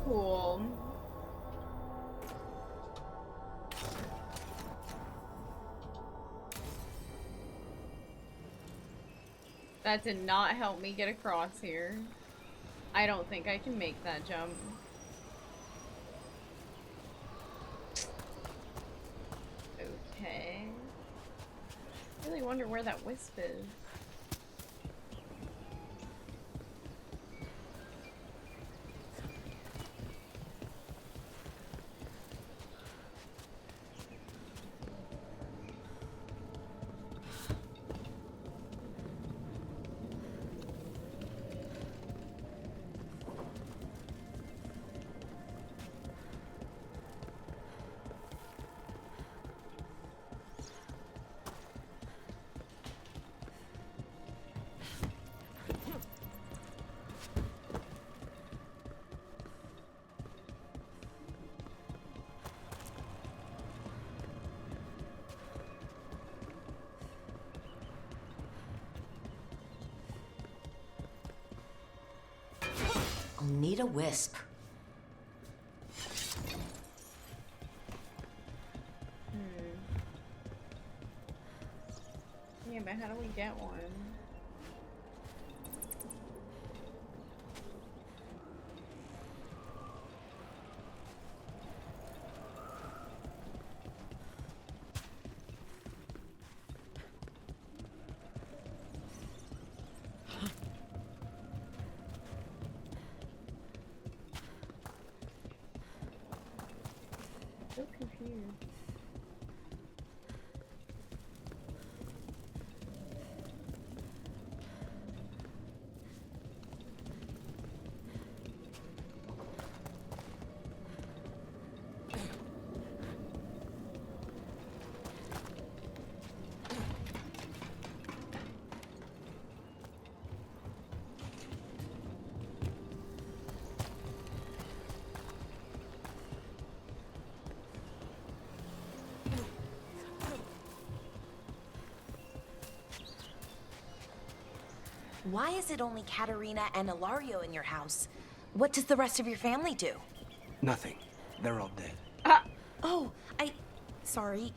Cool. That did not help me get across here. I don't think I can make that jump. Okay. I really wonder where that wisp is. I'll need a wisp. Yeah, but how do we get one? So confused. Why is it only Katerina and Ilario in your house? What does the rest of your family do? Nothing. They're all dead. Oh, sorry.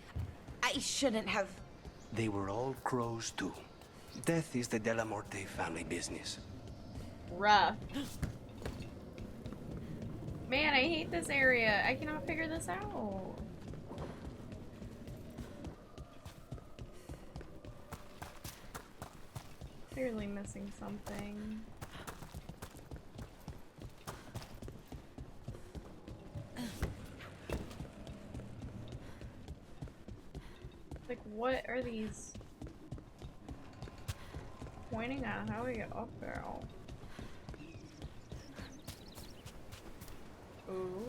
I shouldn't have... They were all crows too. Death is the De La Morte family business. Rough. Man, I hate this area. I cannot figure this out. Clearly missing something. Like, what are these pointing at? How do we get up there? Ooh.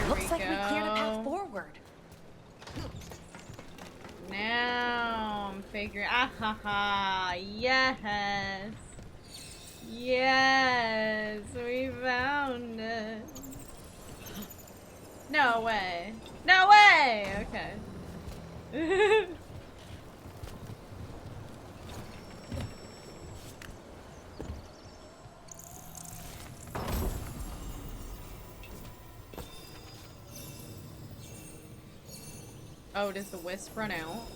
Looks like we cleared a path forward. Now I'm figuring. Ah ha ha! Yes, yes, we found it. No way! No way! Okay. Oh, does the wisp run out?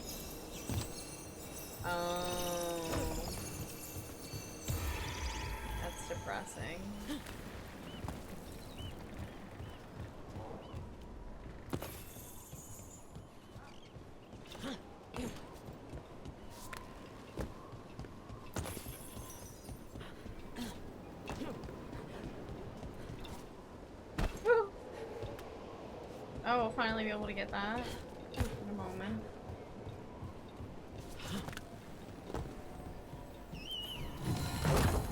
Oh. That's depressing. Woo. Oh, we'll finally be able to get that in a moment.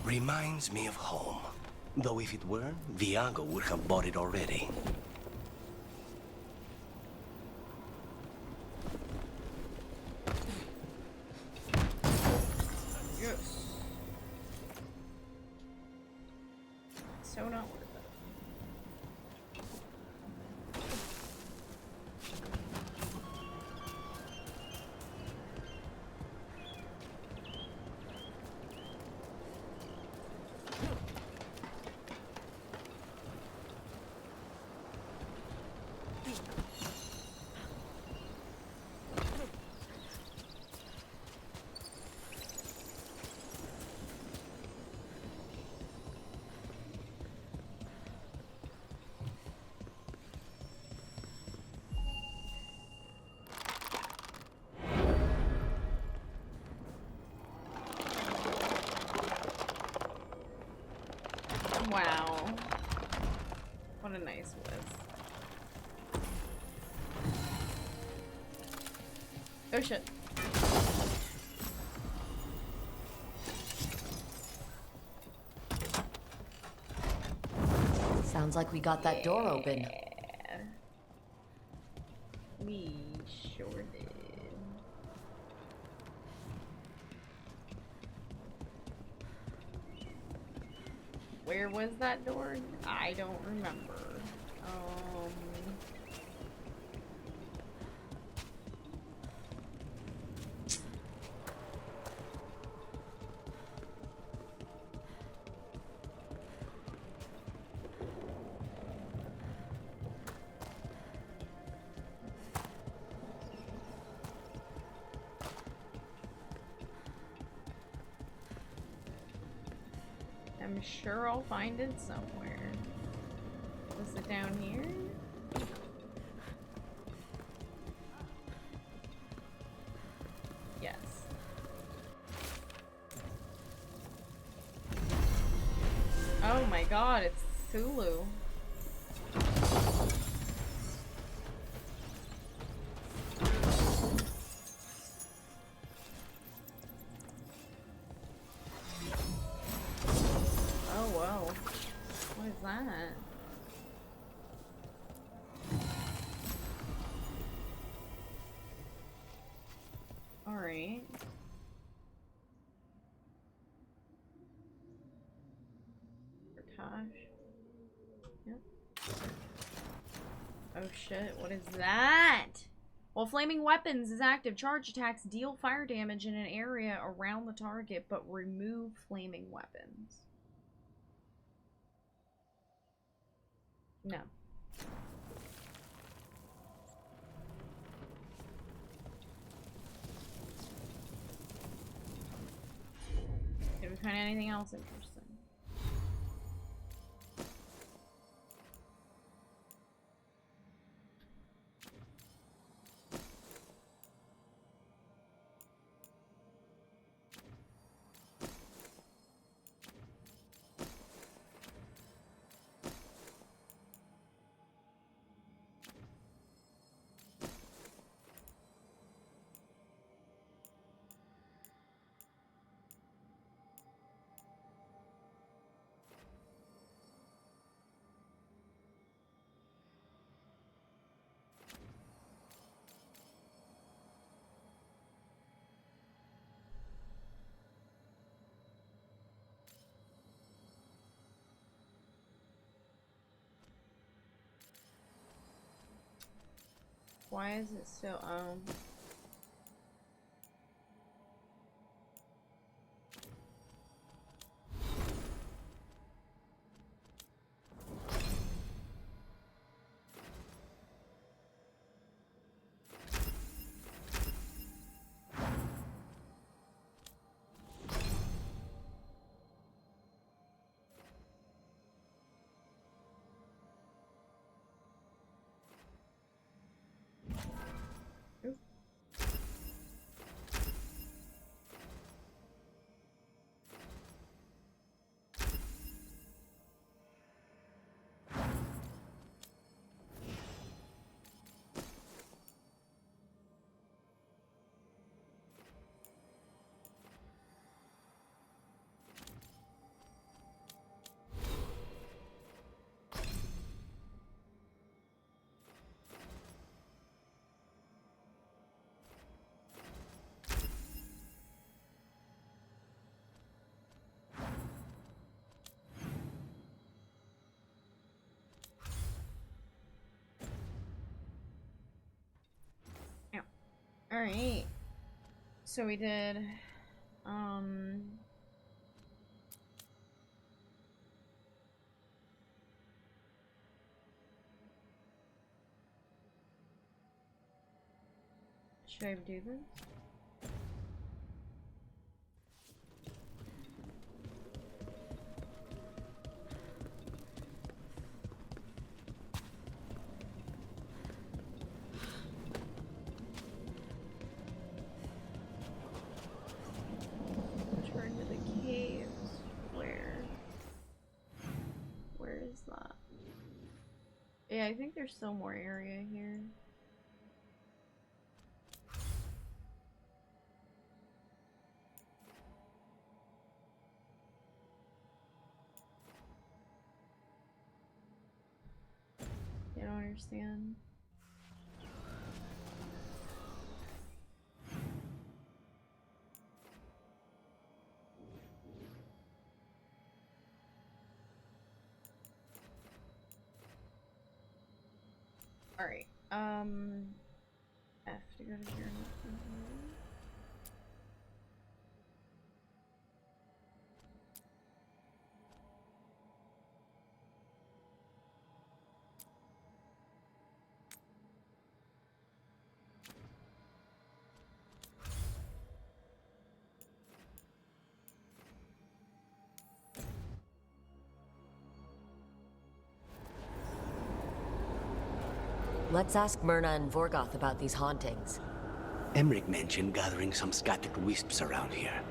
Reminds me of home. Though if it were, Viago would have bought it already. Yes. So not worth it. Wow. What a nice whiz. Oh shit. Sounds like we got that door open. Yeah. We sure did. Where was that door? I don't remember. I'm sure I'll find it somewhere. Was it down here? Yes. Oh my god, it's Cthulhu. Oh, whoa. What is that? Alright. Cash. Yep. Oh shit, what is that? While flaming weapons is active, charge attacks deal fire damage in an area around the target, but remove flaming weapons. No. Did we find anything else interesting? Why is it still Alright. So we did, should I do this? Yeah, I think there's still more area here. I don't understand. Alright, F to go to here. Let's ask Myrna and Vorgoth about these hauntings. Emmerich mentioned gathering some scattered wisps around here.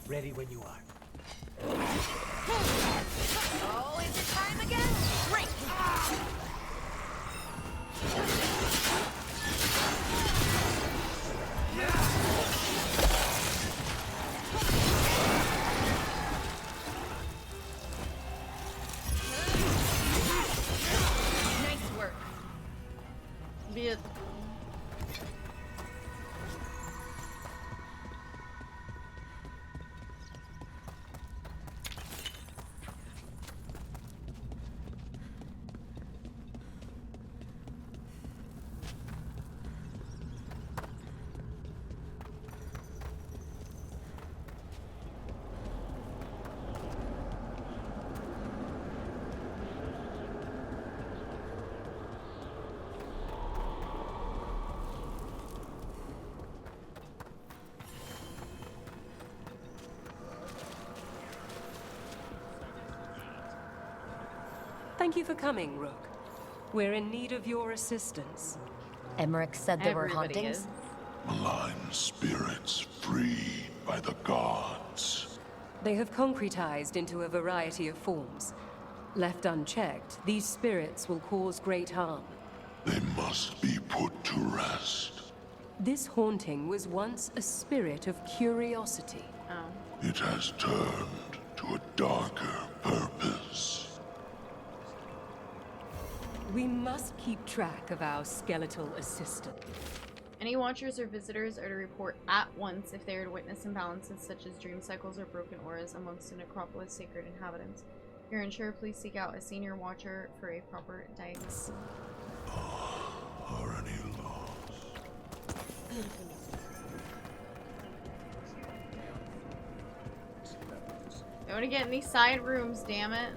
Ready when you are. Oh, is it time again? Drink! Vietnam. Thank you for coming, Rook. We're in need of your assistance. Emmerich said there were Everybody hauntings? is. Malign spirits freed by the gods. They have concretized into a variety of forms. Left unchecked, these spirits will cause great harm. They must be put to rest. This haunting was once a spirit of curiosity. It has turned to a darker purpose. We must keep track of our skeletal assistant. Any watchers or visitors are to report at once if they are to witness imbalances such as dream cycles or broken auras amongst the necropolis' sacred inhabitants. If you're unsure, please seek out a senior watcher for a proper diagnosis. Are any lost? I want to get in these side rooms, damn it.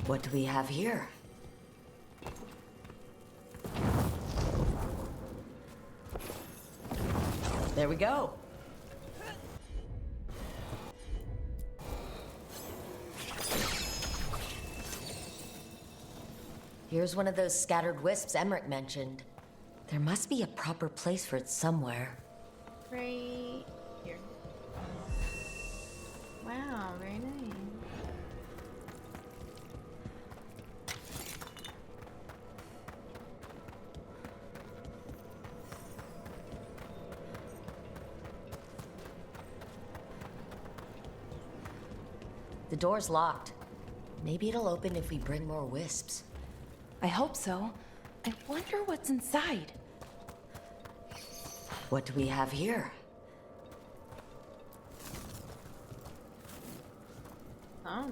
What do we have here? There we go. Here's one of those scattered wisps Emmerich mentioned. There must be a proper place for it somewhere. Right here. Wow, very nice. The door's locked. Maybe it'll open if we bring more wisps. I hope so. I wonder what's inside. What do we have here? Oh.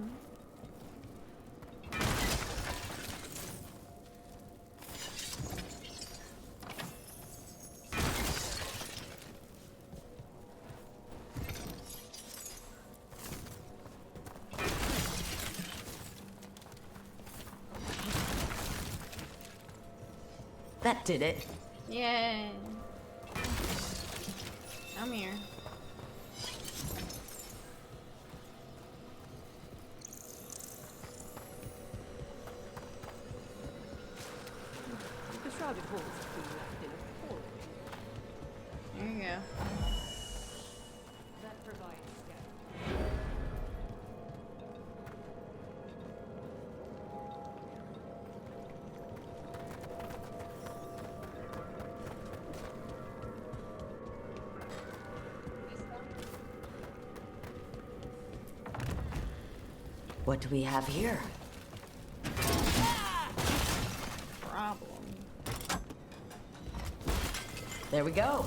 That did it. Yay. Come here. The shrouded halls have been left in a corner. There you go. That provides scatter. What do we have here? Problem. There we go.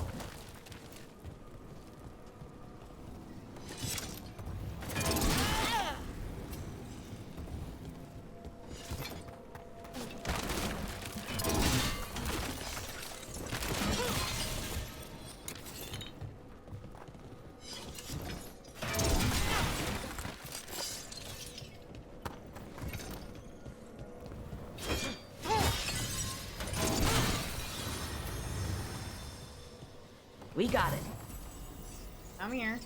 We got it. I'm here.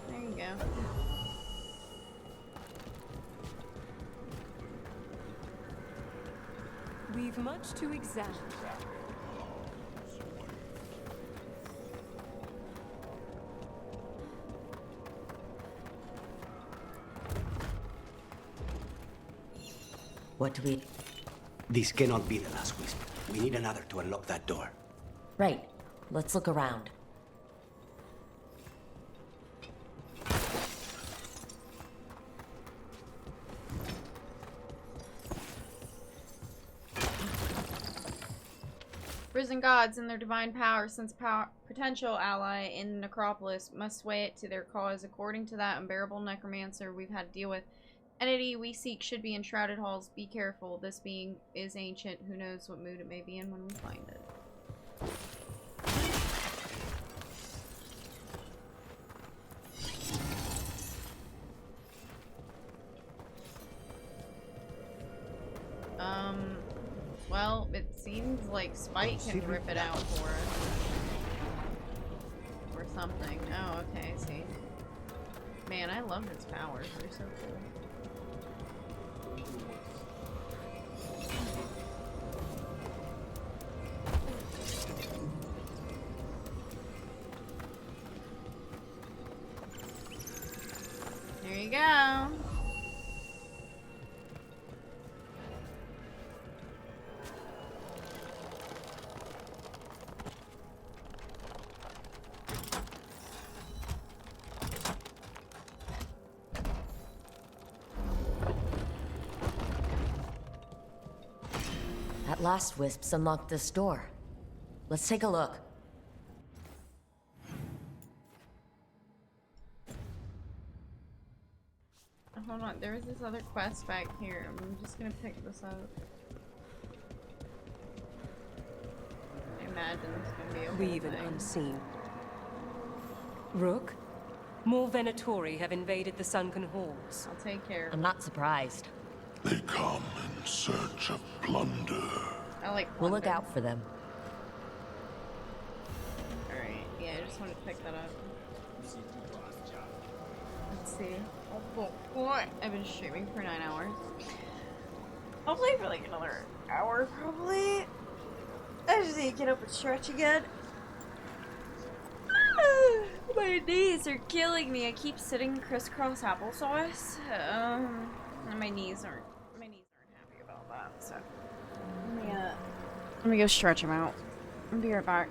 There you go. We've much to examine. What do we... This cannot be the last wisp. We need another to unlock that door. Right. Let's look around. Risen gods and their divine power, since potential ally in Necropolis, must sway it to their cause. According to that unbearable necromancer we've had to deal with, entity we seek should be in shrouded halls. Be careful. This being is ancient. Who knows what mood it may be in when we find it. Well, it seems like Spike can rip it out for us. Or something. Oh, okay, I see. Man, I love his powers. They're so cool. There you go. That last wisps unlocked this door. Let's take a look. Hold on, there was this other quest back here. I'm just gonna pick this up. I imagine it's gonna be a whole Weave and thing. unseen. Rook, more Venatori have invaded the sunken halls. I'll take care. I'm not surprised. They come in search of plunder. I like We'll look plunder. out for them. Alright, yeah, I just wanted to pick that up. Let's see. Oh, boy. I've been streaming for 9 hours. I'll play for like another hour, probably. I just need to get up and stretch again. My knees are killing me. I keep sitting crisscross applesauce. And my knees aren't happy about that. So let me go stretch them out. I'll be right back.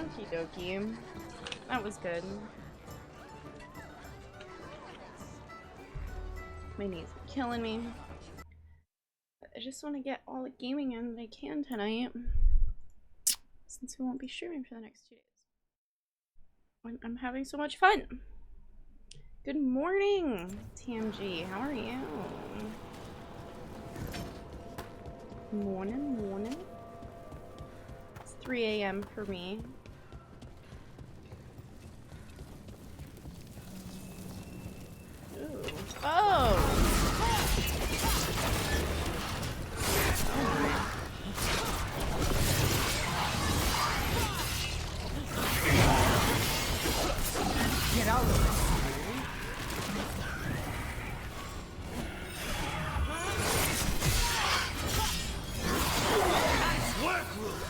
Okie dokie. That was good. My knees are killing me. I just want to get all the gaming in that I can tonight, since we won't be streaming for the next 2 days. I'm having so much fun. Good morning, TMG. How are you? Morning. It's 3 a.m. for me. Ooh. Oh! Get out of this. Nice work, Rook.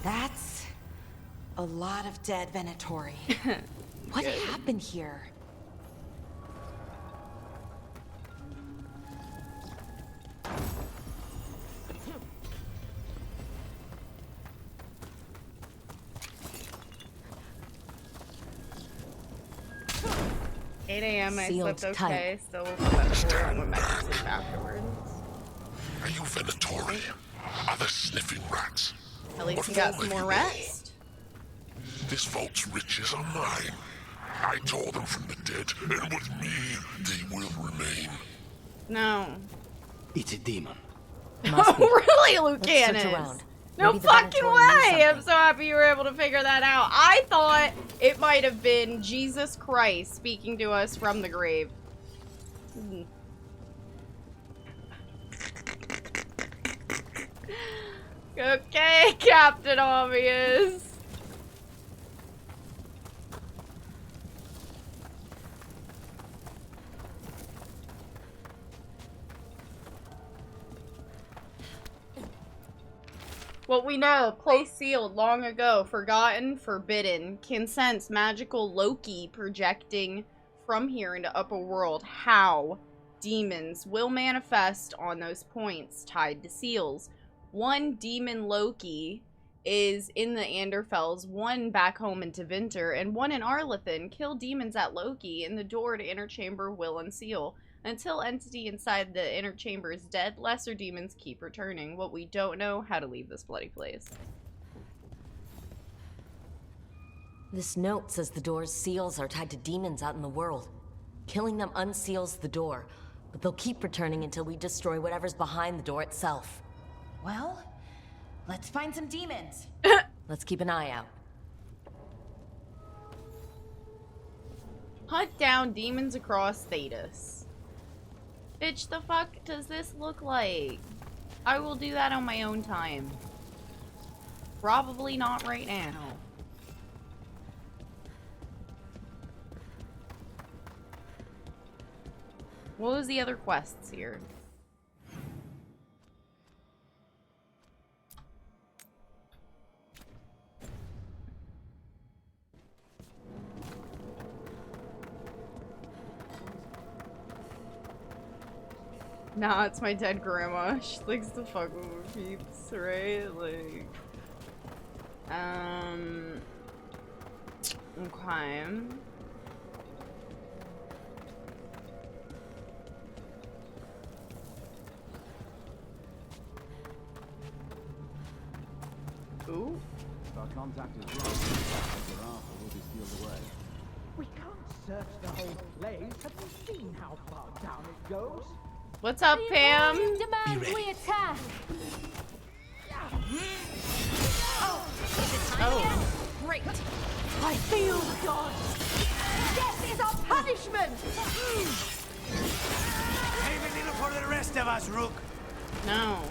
That's a lot of dead Venatori. What happened here? I Sealed slept tight. okay, still woke up at 4 and went back to sleep afterwards. Are you Venatori? Are there sniffing rats? At least What you got form some have more you rest. This vault's riches are mine. I tore them from the dead, and with me, they will remain. No. It's a demon. Oh, really, Lucanus? Let's search around. No Maybe the fucking Venatori knew way! something. I'm so happy you were able to figure that out. I thought it might have been Jesus Christ speaking to us from the grave. Okay, Captain Obvious. What we know, place sealed long ago, forgotten, forbidden, can sense magical Loki projecting from here into upper world. How? Demons will manifest on those points tied to seals. One demon Loki is in the Anderfels, one back home in Tevinter, and one in Arlethan. Kill demons at Loki, and the door to inner chamber will unseal. Until entity inside the inner chamber is dead, lesser demons keep returning. What we don't know, how to leave this bloody place. This note says the door's seals are tied to demons out in the world. Killing them unseals the door, but they'll keep returning until we destroy whatever's behind the door itself. Well, let's find some demons. Let's keep an eye out. Hunt down demons across Thetis. Bitch, the fuck does this look like? I will do that on my own time. Probably not right now. What was the other quests here? Nah, it's my dead grandma. She likes to fuck with her peeps, right? Like, okay. Ooh. If our contact is wrong, the Rafa will be sealed away. We can't search the whole place. Have you seen how far down it goes? What's up, Pam? Demand we attack. Oh. Great. I feel God. Death is our punishment. Saving it for the rest of us, Rook. No.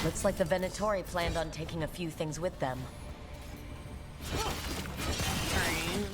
Looks like the Venatori planned on taking a few things with them. Alright.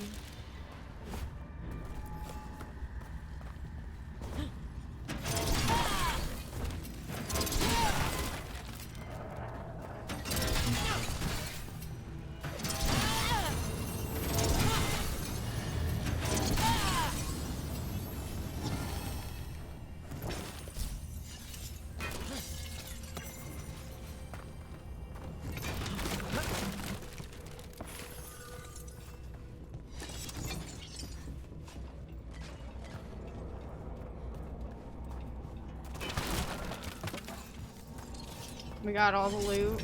We got all the loot.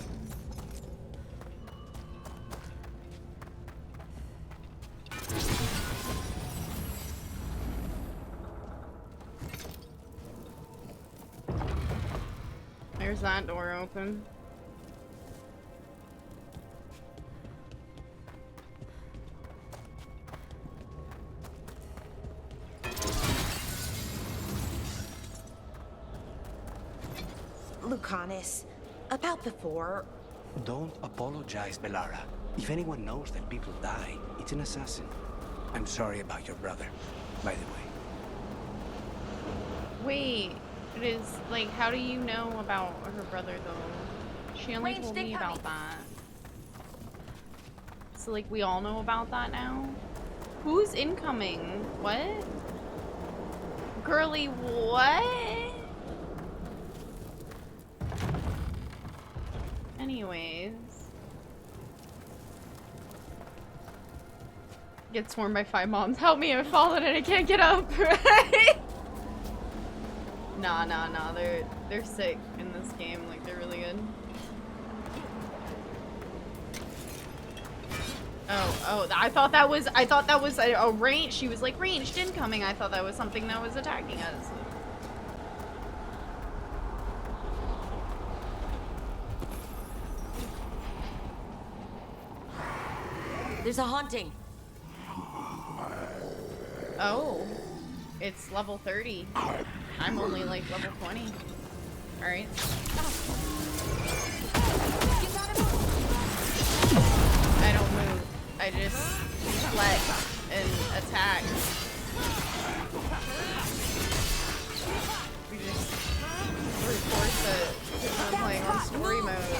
There's that door open. Lucanus, about before. Don't apologize, Belara. If anyone knows that people die, it's an assassin. I'm sorry about your brother, by the way. Wait, it is like, how do you know about her brother though? She only told me about that. So like, we all know about that now? Who's incoming? What? Girly, what? Anyways. Get swarmed by 5 moms. Help me, I've fallen and I can't get up, right? Nah, they're sick in this game, like they're really good. Oh, I thought that was a range. She was like ranged incoming. I thought that was something that was attacking us. There's a haunting. Oh, it's level 30. I'm only like level 20. Alright. I don't move. I just flex and attack. We just brute force it because we're playing on story mode.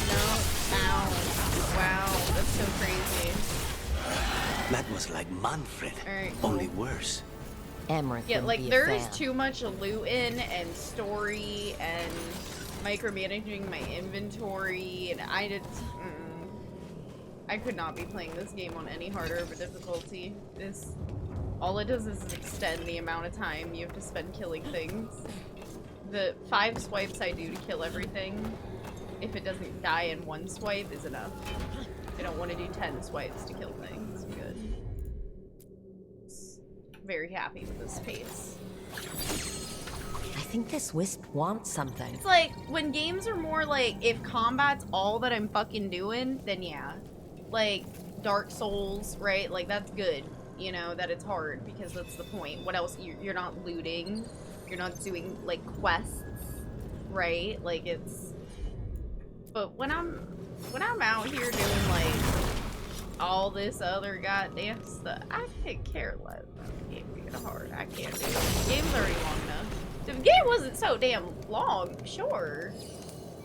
No. Ow. Wow. That's so crazy. That was like Manfred, Alright, only worse. Emmerich Yeah, wouldn't like be a there is fan. too much looting and story and micromanaging my inventory, and I could not be playing this game on any harder of a difficulty. All it does is extend the amount of time you have to spend killing things. The 5 swipes I do to kill everything, if it doesn't die in 1 swipe, is enough. I don't want to do 10 swipes to kill things. I'm good. Very happy with this pace. I think this wisp wants something. It's like, when games are more like, if combat's all that I'm fucking doing, then yeah. Like, Dark Souls, right? Like, that's good. You know, that it's hard, because that's the point. What else? You're not looting. You're not doing, like, quests, right? Like, it's... But when I'm out here doing, like, all this other goddamn stuff, I could care less. Game being hard. I can't do it. The game's already long enough. If the game wasn't so damn long, sure.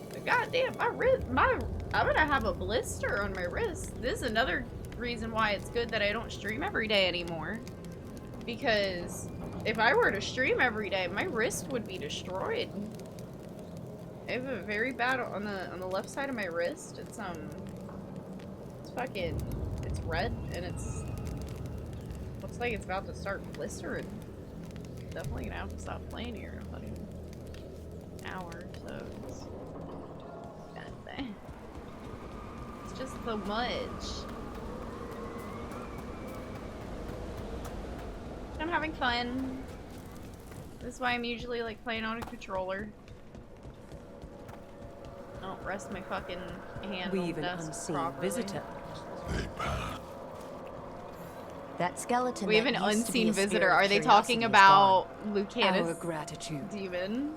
But goddamn, my wrist, I'm gonna have a blister on my wrist. This is another reason why it's good that I don't stream every day anymore. Because if I were to stream every day, my wrist would be destroyed. I have a very bad on the left side of my wrist. It's fucking, it's red and it's looks like it's about to start blistering. Definitely gonna have to stop playing here in about an hour, so it's just so much. I'm having fun. This is why I'm usually like playing on a controller. Don't rest my fucking hand We've on an the desk unseen properly. visitor. That skeleton. We have that an used to be unseen a visitor. spirit of Are they curiosity talking is about gone. Lucanus? Our gratitude. Demon?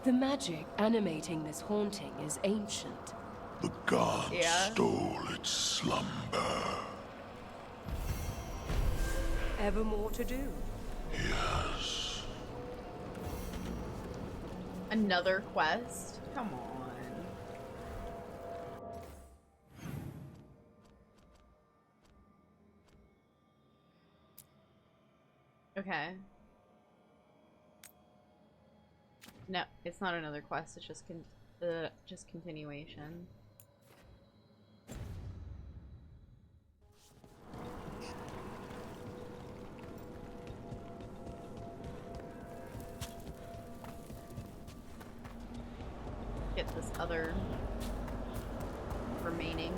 The magic animating this haunting is ancient. The gods Yeah. stole its slumber. Ever more to do. Yes. Another quest? Come on. Okay. No, it's not another quest. It's just continuation. get this other remaining.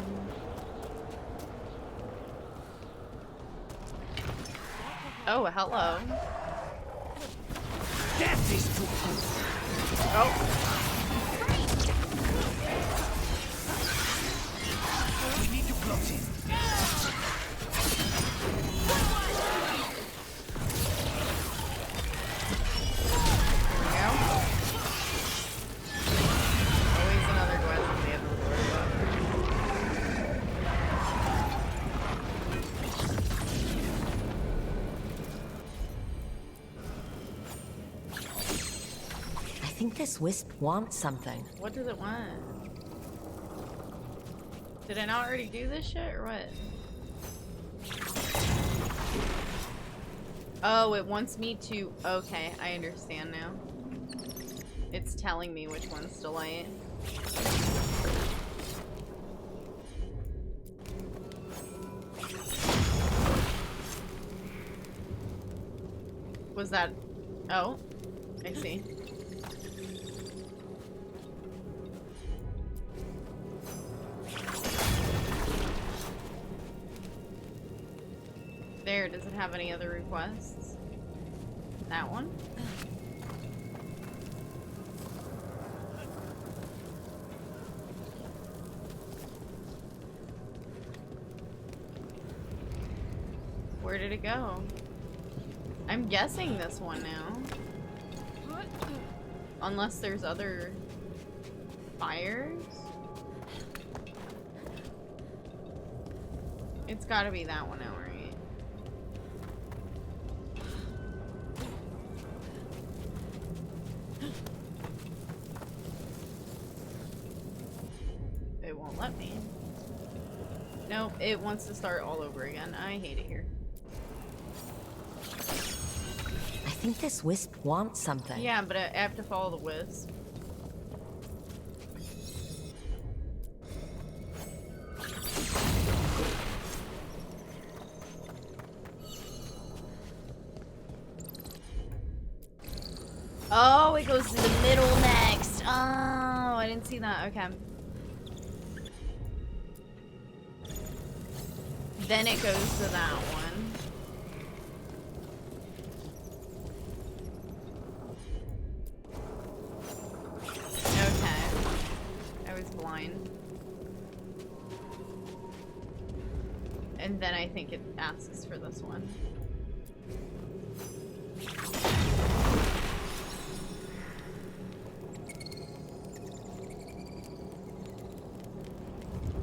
Oh, hello. Death is too close. Oh. We need to close in. Always another quest at the end of the door. I think this wisp wants something. What does it want? Did I not already do this shit or what? Oh, it wants me to... Okay, I understand now. It's telling me which ones to light. Was that... Oh, I see. There, does it have any other requests? That one? Where did it go? I'm guessing this one now. Unless there's other fires? It's gotta be that one now, right? It won't let me. Nope, it wants to start all over again. I hate it here. I think this wisp wants something. Yeah, but I have to follow the wisp. Oh, it goes to the middle next. Oh, I didn't see that. Okay. Then it goes to that one. Okay. I was blind. And then I think it asks for this one.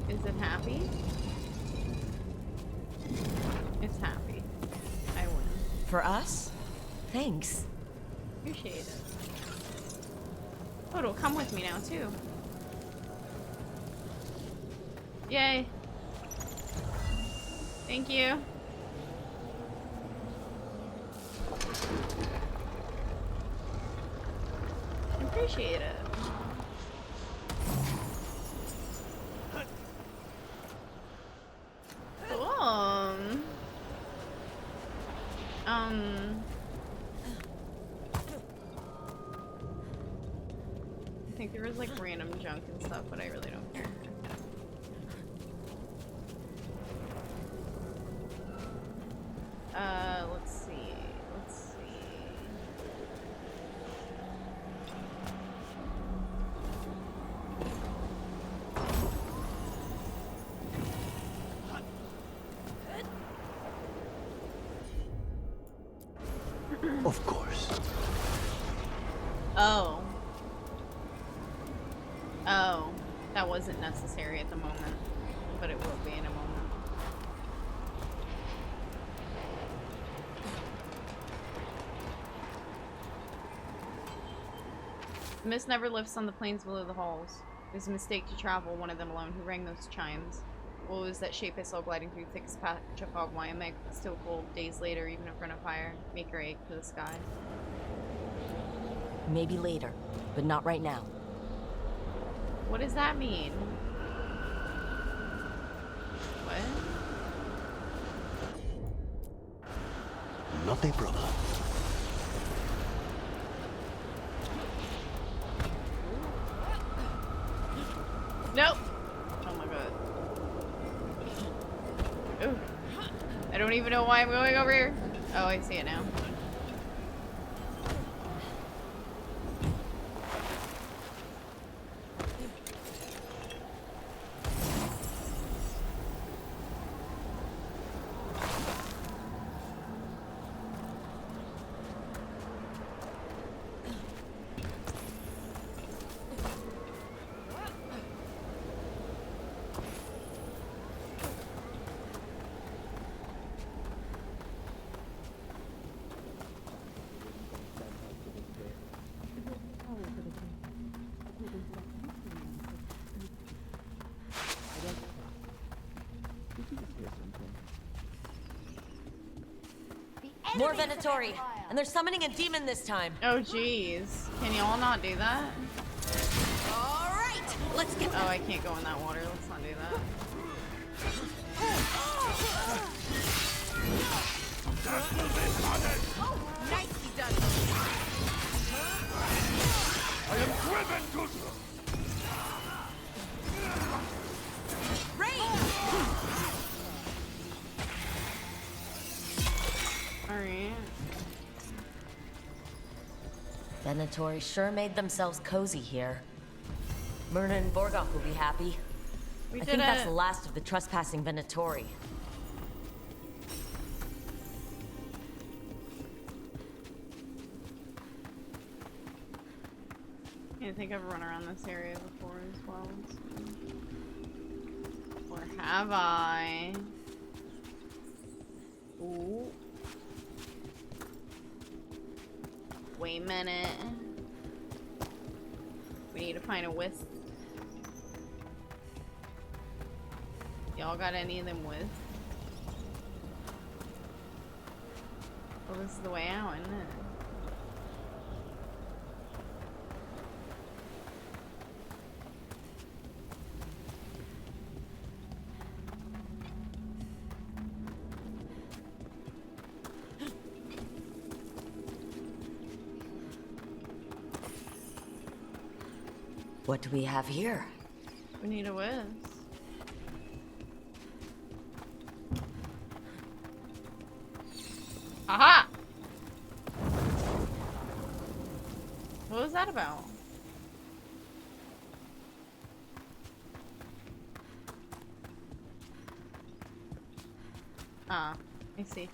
Is it happy? It's happy. I win. For us? Thanks. Appreciate it. Oh, it'll come with me now, too. Yay. Thank you. Appreciate it. I think there was like random junk and stuff, but I really don't care. Let's see. Let's see. Of course. Oh. Oh. That wasn't necessary at the moment, but it will be in a moment. The mist never lifts on the plains below the halls. It was a mistake to travel, one of them alone. Who rang those chimes? What was that shape I saw gliding through the thickest patch of fog? Why am I still cold days later, even in front of fire? Make her ache to the sky. Maybe later, but not right now. What does that mean? What? Not a problem. Nope. Oh my god. Ooh. I don't even know why I'm going over here. Oh, I see it now. More Venatori, and they're summoning a demon this time. Oh jeez. Can y'all not do that? All right, let's get. Oh, I can't go in that water. Let's not do that. Oh, nicely done. I am driven to... Alright. Venatori sure made themselves cozy here. Myrna and Vorgoth will be happy. I think that's the last of the trespassing Venatori. I think I've run around this area before as well. So. Or have I? Ooh. Wait a minute. We need to find a wisp. Y'all got any of them wisps? Well, this is the way out, isn't it? What do we have here? We need a wisp. Aha! What was that about? Ah, I see.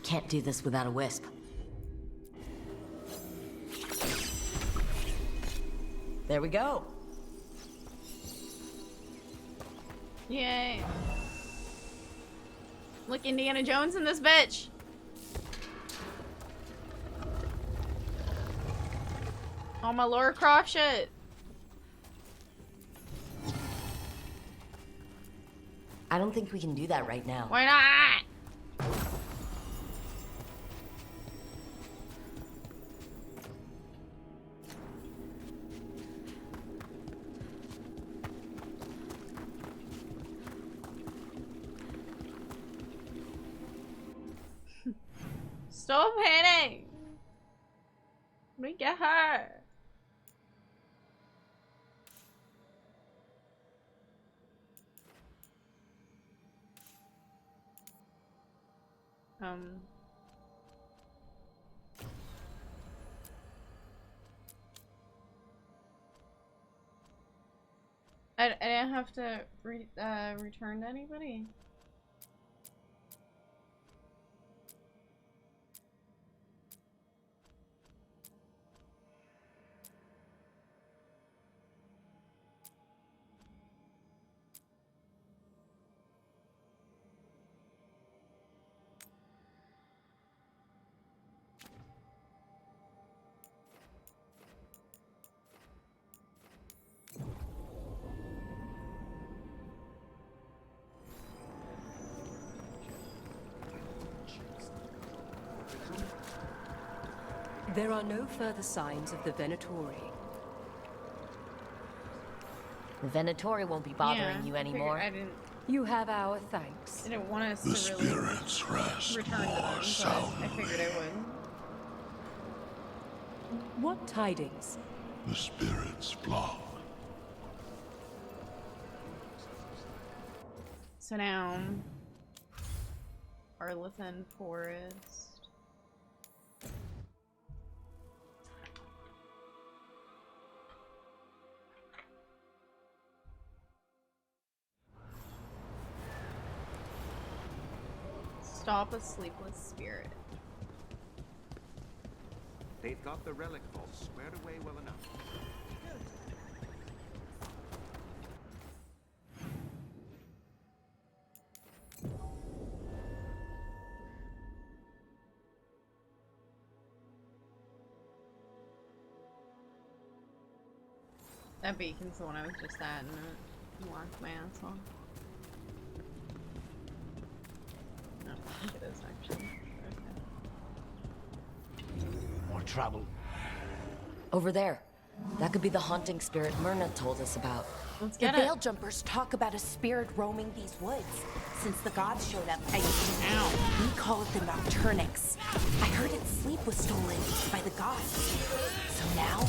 Can't do this without a wisp. There we go. Yay. Look, Indiana Jones in this bitch. All my Lara Croft shit. I don't think we can do that right now. Why not? Stop hitting! We get her. I didn't have to return to anybody. There are no further signs of the Venatori. The Venatori won't be bothering you anymore. You have our thanks. I didn't want us The to really spirits rest return to them, more but soundly. I figured I would. What tidings? The spirits flock. So now, Arlathan Forest. Stop a sleepless spirit. They've got the relic vault squared away well enough. That beacon's the one I was just at, and it locked my ass off. No, I think it is actually. Okay. More trouble. Over there. That could be the haunting spirit Myrna told us about. Let's The get Veil it. Jumpers talk about a spirit roaming these woods. Since the gods showed up, we call it the Nocturnix. I heard its sleep was stolen by the gods. So now,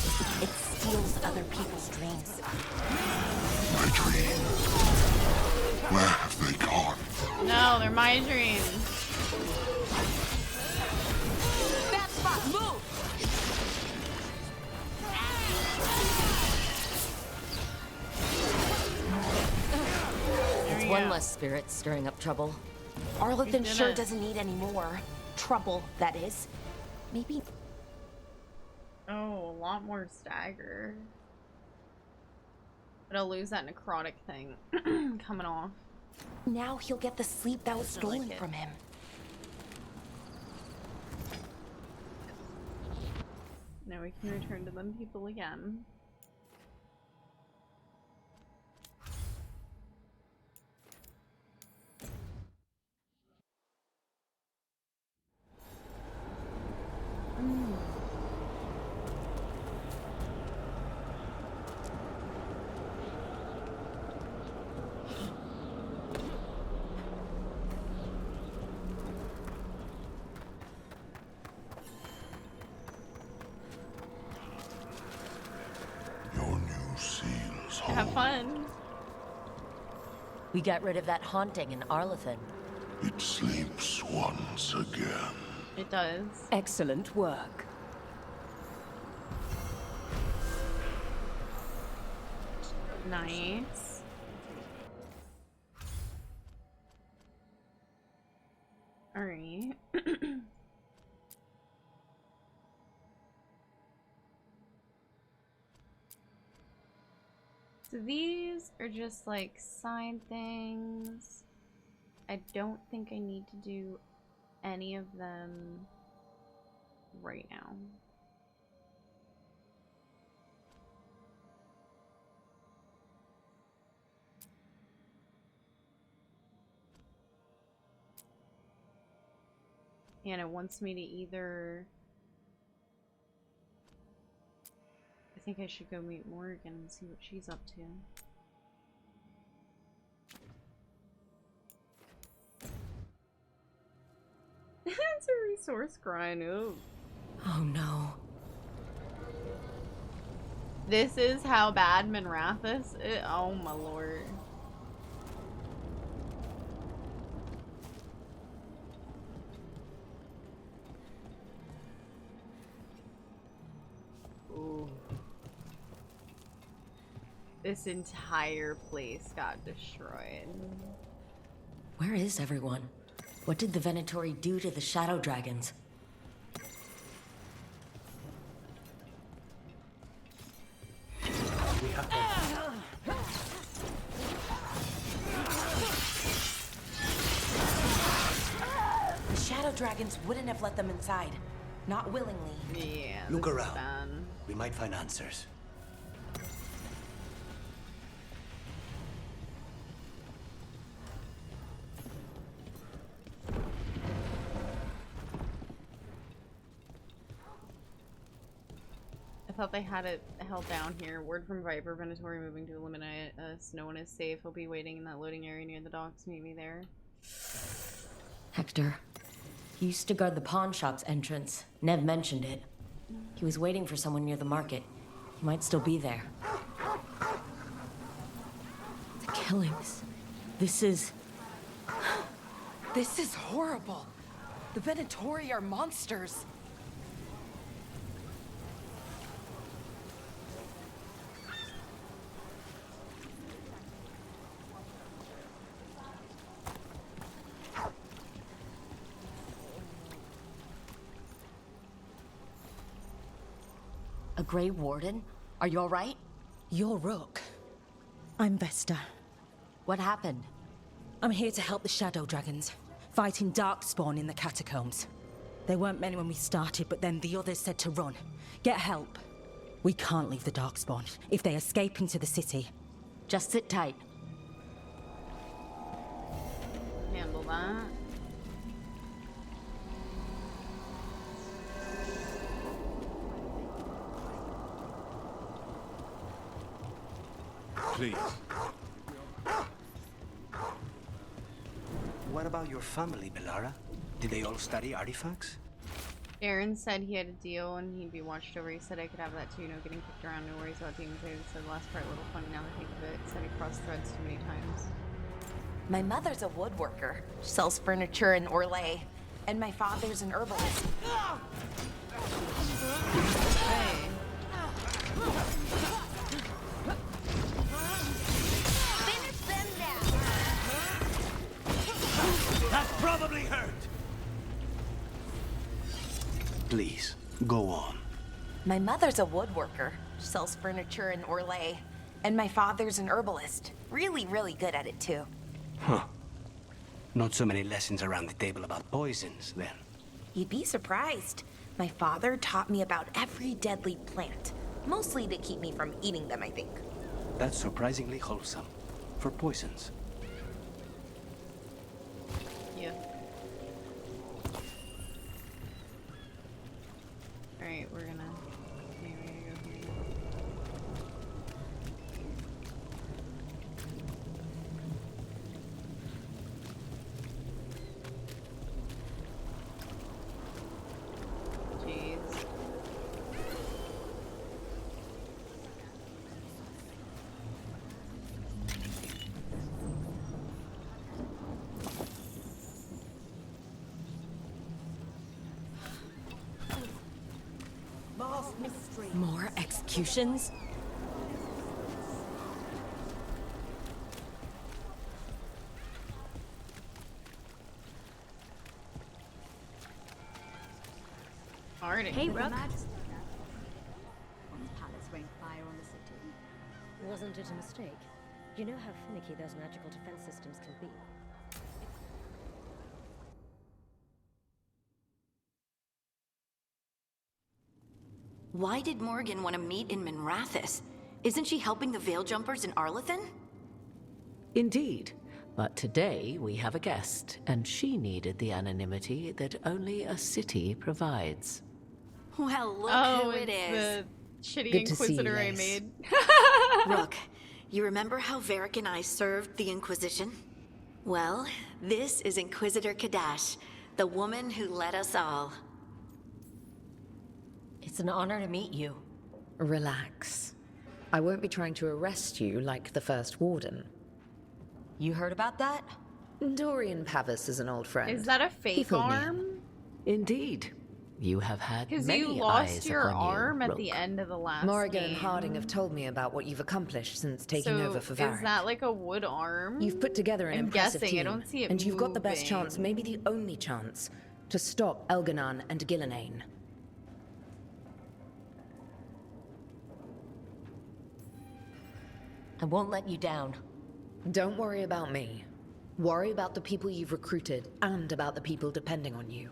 it steals other people's dreams. My dreams. Where have they gone? No, they're my dreams. Bad spot, move! It's one less spirit stirring up trouble. Arlathan sure doesn't need any more. Trouble, that is. Maybe... Oh, a lot more stagger. But I'll lose that necrotic thing coming off. Now he'll get the sleep that was stolen from him. Now we can return to them people again. Your new seals Have fun. We got rid of that haunting in Arlathan. It sleeps once again. It does. Excellent work. Nice. Alright. So these are just like side things. I don't think I need to do any of them right now. And it wants me to either... I think I should go meet Morgan and see what she's up to. It's a resource grind. Ooh. Oh no. This is how bad Minrathous is. Oh my lord. Ooh. This entire place got destroyed. Where is everyone? What did the Venatori do to the Shadow Dragons? We have to... The Shadow Dragons wouldn't have let them inside. Not willingly. Yeah. Look around. We might find answers. thought they had it held down here. Word from Viper, Venatori moving to eliminate us. No one is safe. He'll be waiting in that loading area near the docks. Meet me there. Hector. He used to guard the pawn shop's entrance. Nev mentioned it. He was waiting for someone near the market. He might still be there. The killings. This is horrible. The Venatori are monsters. a Grey Warden? Are you all right? You're Rook. I'm Vesta. What happened? I'm here to help the Shadow Dragons, fighting Darkspawn in the catacombs. There weren't many when we started, but then the others said to run. Get help. We can't leave the Darkspawn. If they escape into the city... Just sit tight. Handle that. Please. What about your family, Bellara? Did they all study artifacts? Aaron said he had a deal and he'd be watched over. He said I could have that too. No getting kicked around, no worries about being paid. Said the last part a little funny now that I think of it. Said he crossed threads too many times. My mother's a woodworker. She sells furniture in Orlais. And my father's an herbalist. Hey. Finish them now! That probably hurt! Please, go on. My mother's a woodworker. She sells furniture in Orlais. And my father's an herbalist. Really, really good at it too. Huh. Not so many lessons around the table about poisons, then. You'd be surprised. My father taught me about every deadly plant. Mostly to keep me from eating them, I think. That's surprisingly wholesome. For poisons. Yeah. Alright, we're gonna... Yeah, we're gonna go here now. Jeez. More executions? Alrighty. Hey, Rook. Palace rained fire on the city. Wasn't it a mistake? You know how finicky those magical defense systems can be. Why did Morgan want to meet in Minrathous? Isn't she helping the Veil Jumpers in Arlathan? Indeed. But today we have a guest, and she needed the anonymity that only a city provides. Well, look who it is. The shitty Good to see you, Inquisitor I Lace. made. Rook, you remember how Varric and I served the Inquisition? Well, this is Inquisitor Kadash, the woman who led us all. It's an honor to meet you. Relax. I won't be trying to arrest you like the first warden. You heard about that? Dorian Pavis is an old friend. Is that a He fake filled me in. arm? Indeed. You have had Because many you lost eyes your upon arm you, at the end of the last Morrigan game. and Harding have told me about what you've accomplished since taking So over for is Varric. that like a wood arm? You've put together an I'm impressive guessing. team, I don't see it and you've got the best moving. chance, maybe the only chance, to stop Elganon and Gillenane. I won't let you down. Don't worry about me. Worry about the people you've recruited and about the people depending on you.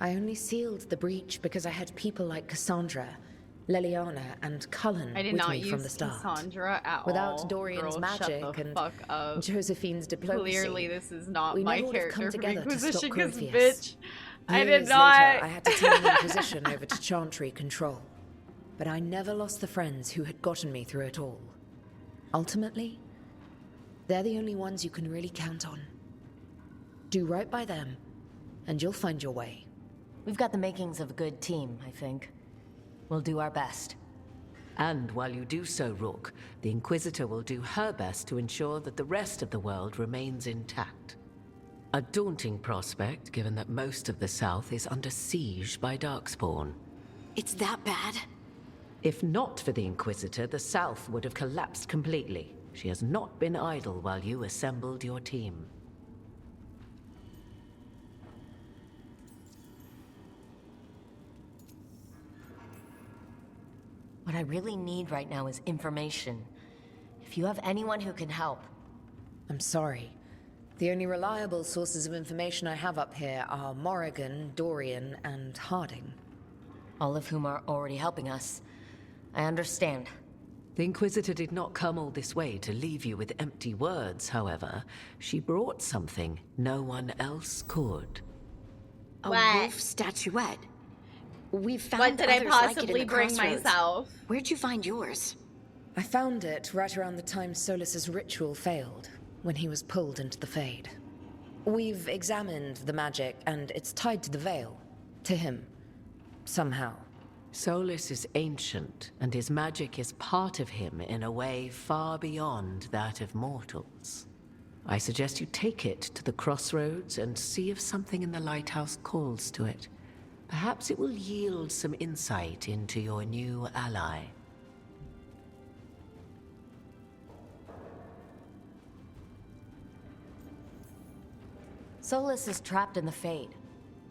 I only sealed the breach because I had people like Cassandra, Leliana, and Cullen I did with not me use from the start. Cassandra at Without all. Dorian's Girl, magic shut the and fuck up. Josephine's diplomacy, Clearly, this is not we my never would have come character from together to stop Inquisition, because Corotheus. bitch, I did Years not. Later, I had to turn the Inquisition over to Chantry control. but I never lost the friends who had gotten me through it all. Ultimately, they're the only ones you can really count on. Do right by them, and you'll find your way. We've got the makings of a good team, I think. We'll do our best. And while you do so, Rook, the Inquisitor will do her best to ensure that the rest of the world remains intact. A daunting prospect, given that most of the South is under siege by Darkspawn. It's that bad? If not for the Inquisitor, the South would have collapsed completely. She has not been idle while you assembled your team. What I really need right now is information. If you have anyone who can help. I'm sorry. The only reliable sources of information I have up here are Morrigan, Dorian, and Harding. All of whom are already helping us. I understand. The Inquisitor did not come all this way to leave you with empty words, however. She brought something no one else could. A wolf statuette. We've found What did I others like it in possibly the bring crossroads. myself? Where'd you find yours? I found it right around the time Solus's ritual failed, when he was pulled into the Fade. We've examined the magic, and it's tied to the Veil. To him. Somehow. Solus is ancient, and his magic is part of him in a way far beyond that of mortals. I suggest you take it to the crossroads and see if something in the lighthouse calls to it. Perhaps it will yield some insight into your new ally. Solus is trapped in the Fade.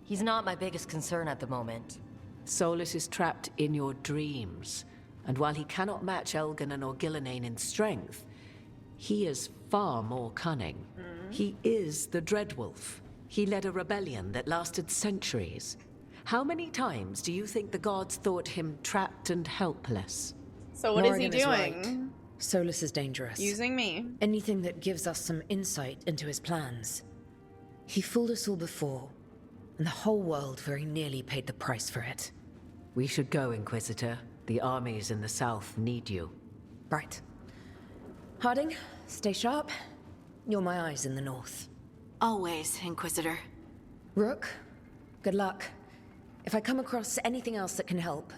He's not my biggest concern at the moment. Solus is trapped in your dreams, and while he cannot match Elganon or Gillenane in strength, he is far more cunning. He is the Dreadwolf. He led a rebellion that lasted centuries. How many times do you think the gods thought him trapped and helpless? So what is he Morrigan is doing? right. Solus is dangerous. Using me. Anything that gives us some insight into his plans. He fooled us all before, and the whole world very nearly paid the price for it. We should go, Inquisitor. The armies in the south need you. Right. Harding, stay sharp. You're my eyes in the north. Always, Inquisitor. Rook, good luck. If I come across anything else that can help,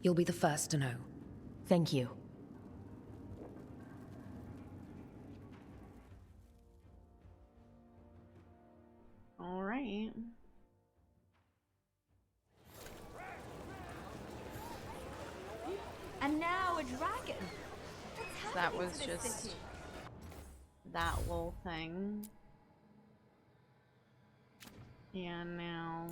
you'll be the first to know. Thank you. All right. And now a dragon. That was just that little thing. Yeah, now.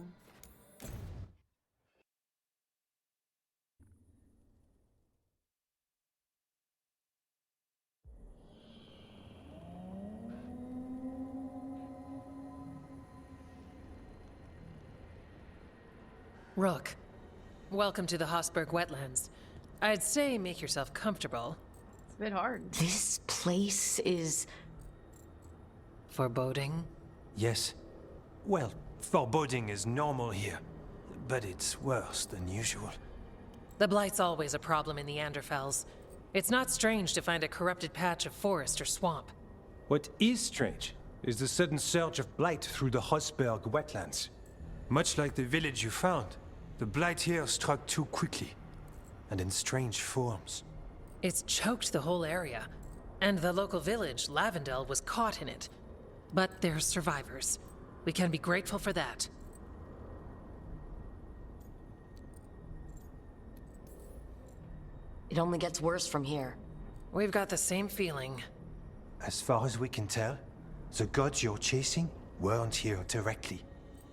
Rook, welcome to the Hosberg wetlands. I'd say make yourself comfortable. It's a bit hard. This place is... Foreboding? Yes. Well, foreboding is normal here, but it's worse than usual. The Blight's always a problem in the Anderfels. It's not strange to find a corrupted patch of forest or swamp. What is strange is the sudden surge of blight through the Hosberg wetlands. Much like the village you found, the blight here struck too quickly, and in strange forms. It's choked the whole area, and the local village, Lavendel, was caught in it. But they're survivors. We can be grateful for that. It only gets worse from here. We've got the same feeling. As far as we can tell, the gods you're chasing weren't here directly.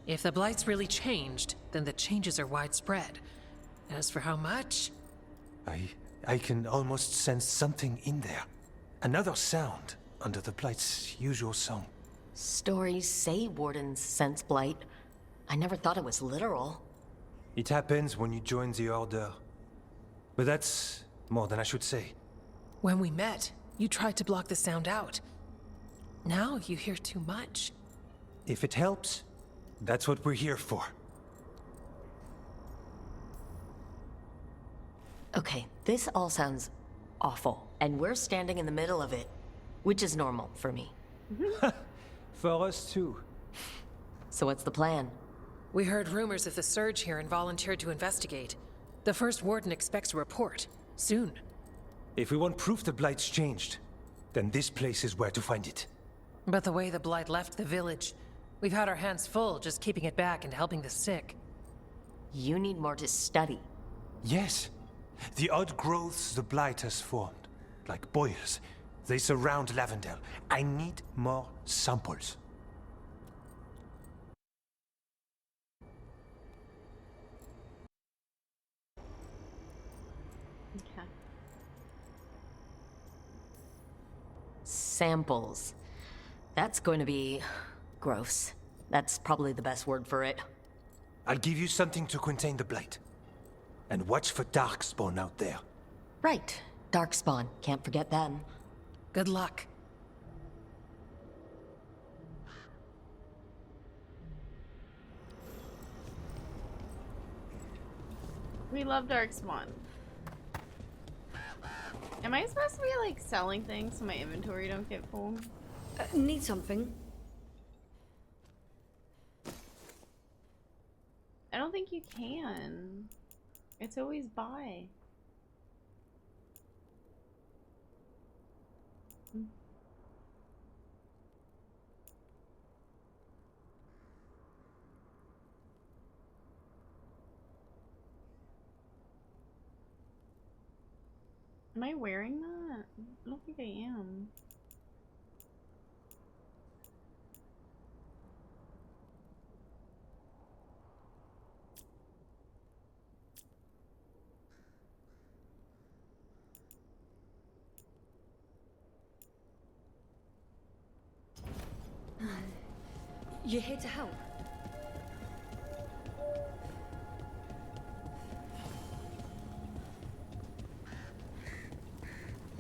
If the Blight's really changed, then the changes are widespread. As for how much... I can almost sense something in there. Another sound under the Blight's usual song. Stories say wardens sense blight. I never thought it was literal. It happens when you join the Order. But that's more than I should say. When we met, you tried to block the sound out. Now you hear too much. If it helps, that's what we're here for. Okay, this all sounds awful, and we're standing in the middle of it, which is normal for me. For us too. So what's the plan? We heard rumors of the surge here and volunteered to investigate. The first warden expects a report. Soon. If we want proof the Blight's changed, then this place is where to find it. But the way the Blight left the village, we've had our hands full just keeping it back and helping the sick. You need more to study. Yes. The odd growths the Blight has formed, like boils, they surround Lavendel. I need more samples. Okay. Samples. That's going to be gross. That's probably the best word for it. I'll give you something to contain the Blight. And watch for Darkspawn out there. Right. Darkspawn. Can't forget them. Good luck. We love Darkspawn. Am I supposed to be like selling things so my inventory don't get full? Need something? I don't think you can. It's always buy. Am I wearing that? I don't think I am. You're here to help?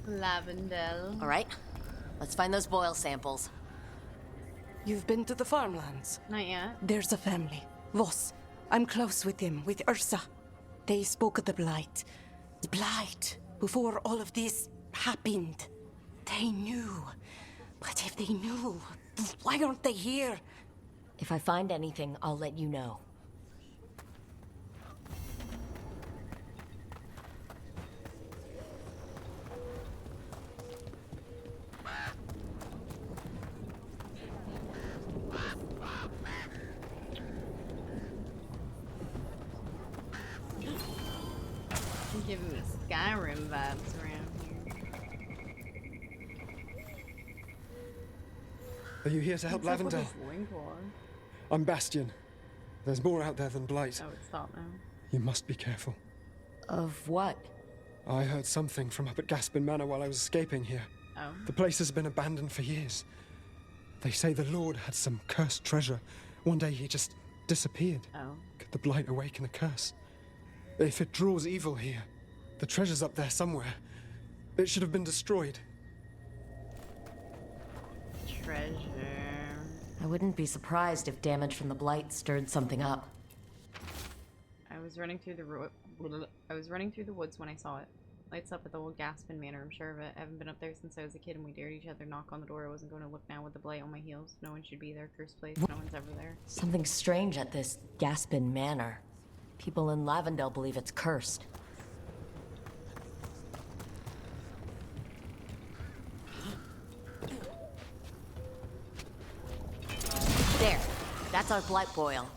Lavendel. All right. Let's find those boil samples. You've been to the farmlands? Not yet. There's a family. Voss. I'm close with them, with Ursa. They spoke of the Blight. The Blight. Before all of this happened. They knew. But if they knew, why aren't they here? If I find anything, I'll let you know. I'm giving me Skyrim vibes around here. Are you here to help Lavendel? I'm Bastion. There's more out there than Blight. Oh, it's stopped now. You must be careful. Of what? I heard something from up at Gaspin Manor while I was escaping here. Oh. The place has been abandoned for years. They say the Lord had some cursed treasure. One day he just disappeared. Oh. Could the Blight awaken a curse? If it draws evil here, the treasure's up there somewhere. It should have been destroyed. Treasure. I wouldn't be surprised if damage from the Blight stirred something up. I was running through the woods when I saw it. Lights up at the old Gaspin Manor, I'm sure of it. I haven't been up there since I was a kid and we dared each other knock on the door. I wasn't going to look now with the Blight on my heels. No one should be there. Cursed place. No one's ever there. Something strange at this Gaspin Manor. People in Lavendel believe it's cursed. There. That's our Blight boil.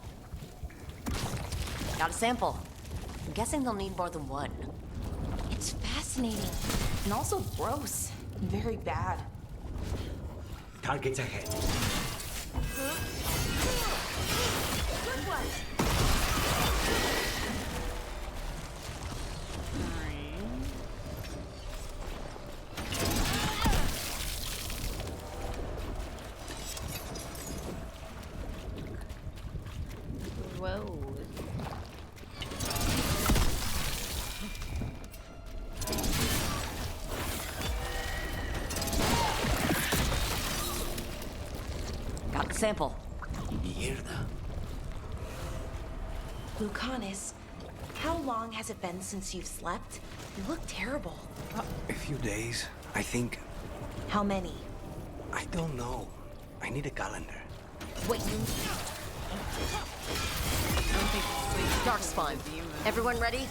Got a sample. I'm guessing they'll need more than one. It's fascinating and also gross. Very bad. Targets ahead. Good one. Whoa. Got the sample. Mierda. Lucanus, how long has it been since you've slept? You look terrible. A few days, I think. How many? I don't know. I need a calendar. Wait, you... Darkspawn. Everyone ready?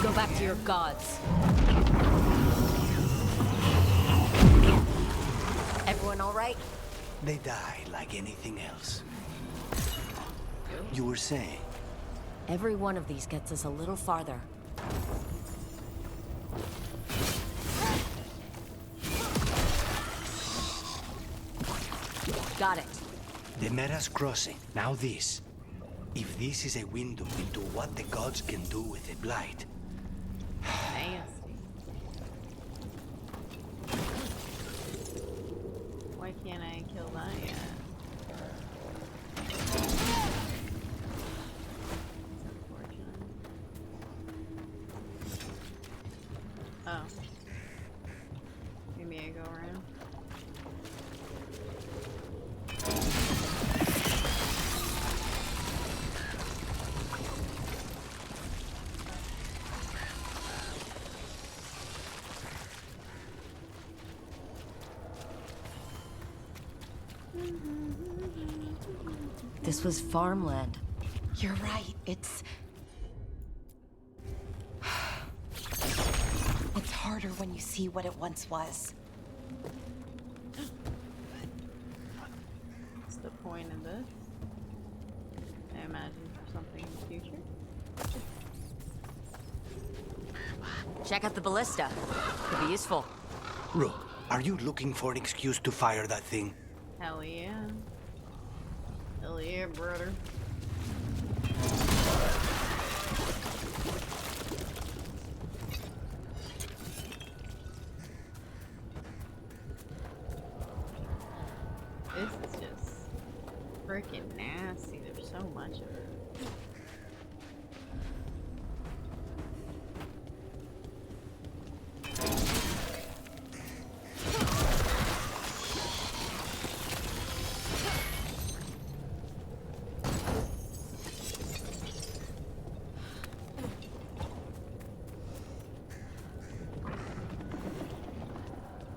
Go back to your gods. Everyone all right? They die like anything else. You were saying? Every one of these gets us a little farther. Got it. The Meras crossing. Now this. If this is a window into what the gods can do with a blight. Nasty. Why can't I kill that yet? Oh. Maybe I go around. This was farmland. You're right. It's harder when you see what it once was. What's the point of this? I imagine for something in the future. Check out the ballista. Could be useful. Rook, are you looking for an excuse to fire that thing? Hell yeah. Hell yeah, brother. This is just freaking nasty. There's so much of it.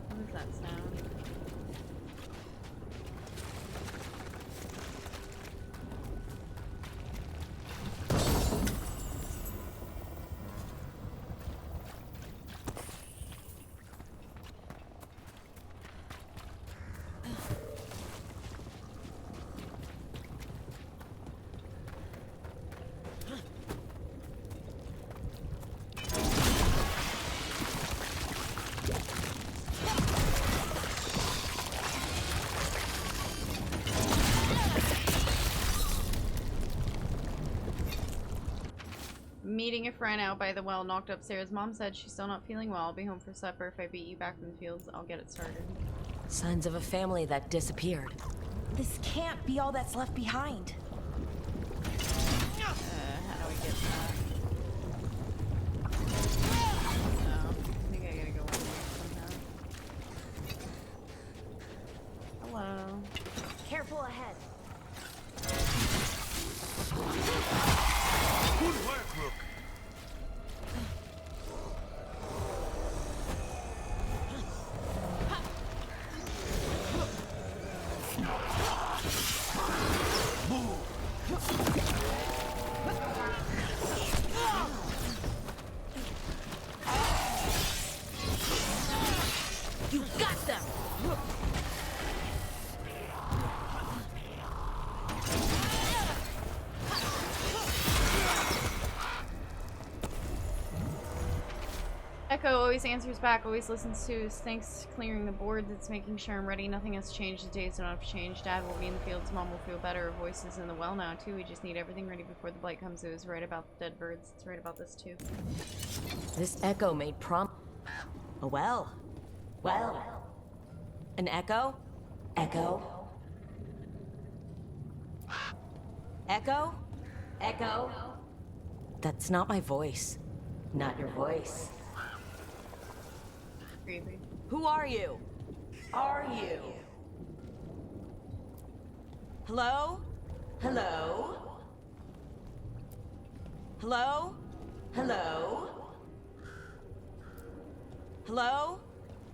What does that sound? Meeting a friend out by the well, knocked upstairs. Mom said she's still not feeling well. I'll be home for supper. If I beat you back in the fields, I'll get it started. Signs of a family that disappeared. This can't be all that's left behind. How do we get that? No, I think I gotta go in there somehow. Hello. Careful ahead. Good work, Rook. Echo always answers back, always listens to us. Thanks clearing the board. That's making sure I'm ready. Nothing has changed. The days don't have changed. Dad will be in the fields. Mom will feel better. Her voice is in the well now, too. We just need everything ready before the blight comes. It was right about the dead birds. It's right about this, too. This echo made a well. Well. An echo? Echo? Echo? Echo? That's not my voice. Not your voice. Creepy. Who are you? Are you? Hello? Hello? Hello? Hello? Hello?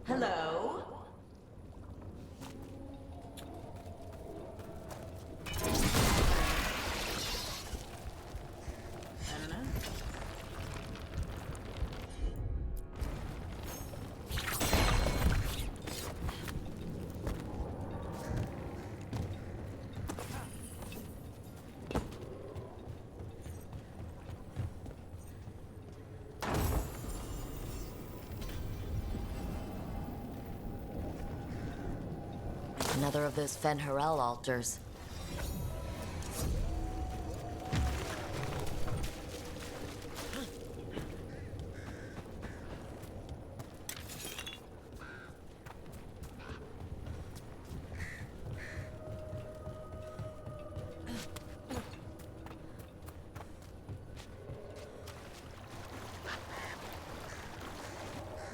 Hello? I don't know. Another of those Fen'Harel altars.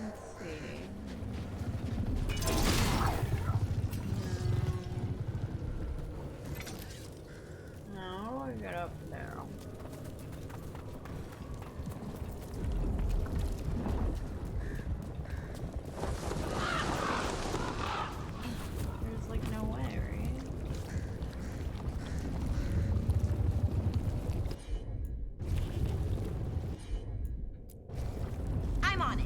Let's see. No, we got up there. There's like no way, right? I'm on it.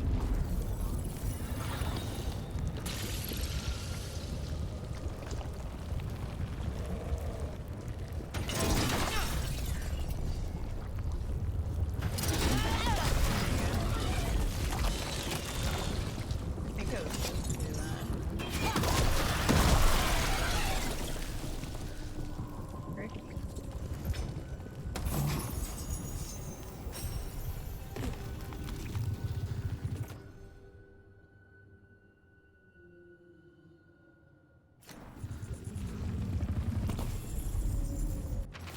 I think I was supposed to do that. Great.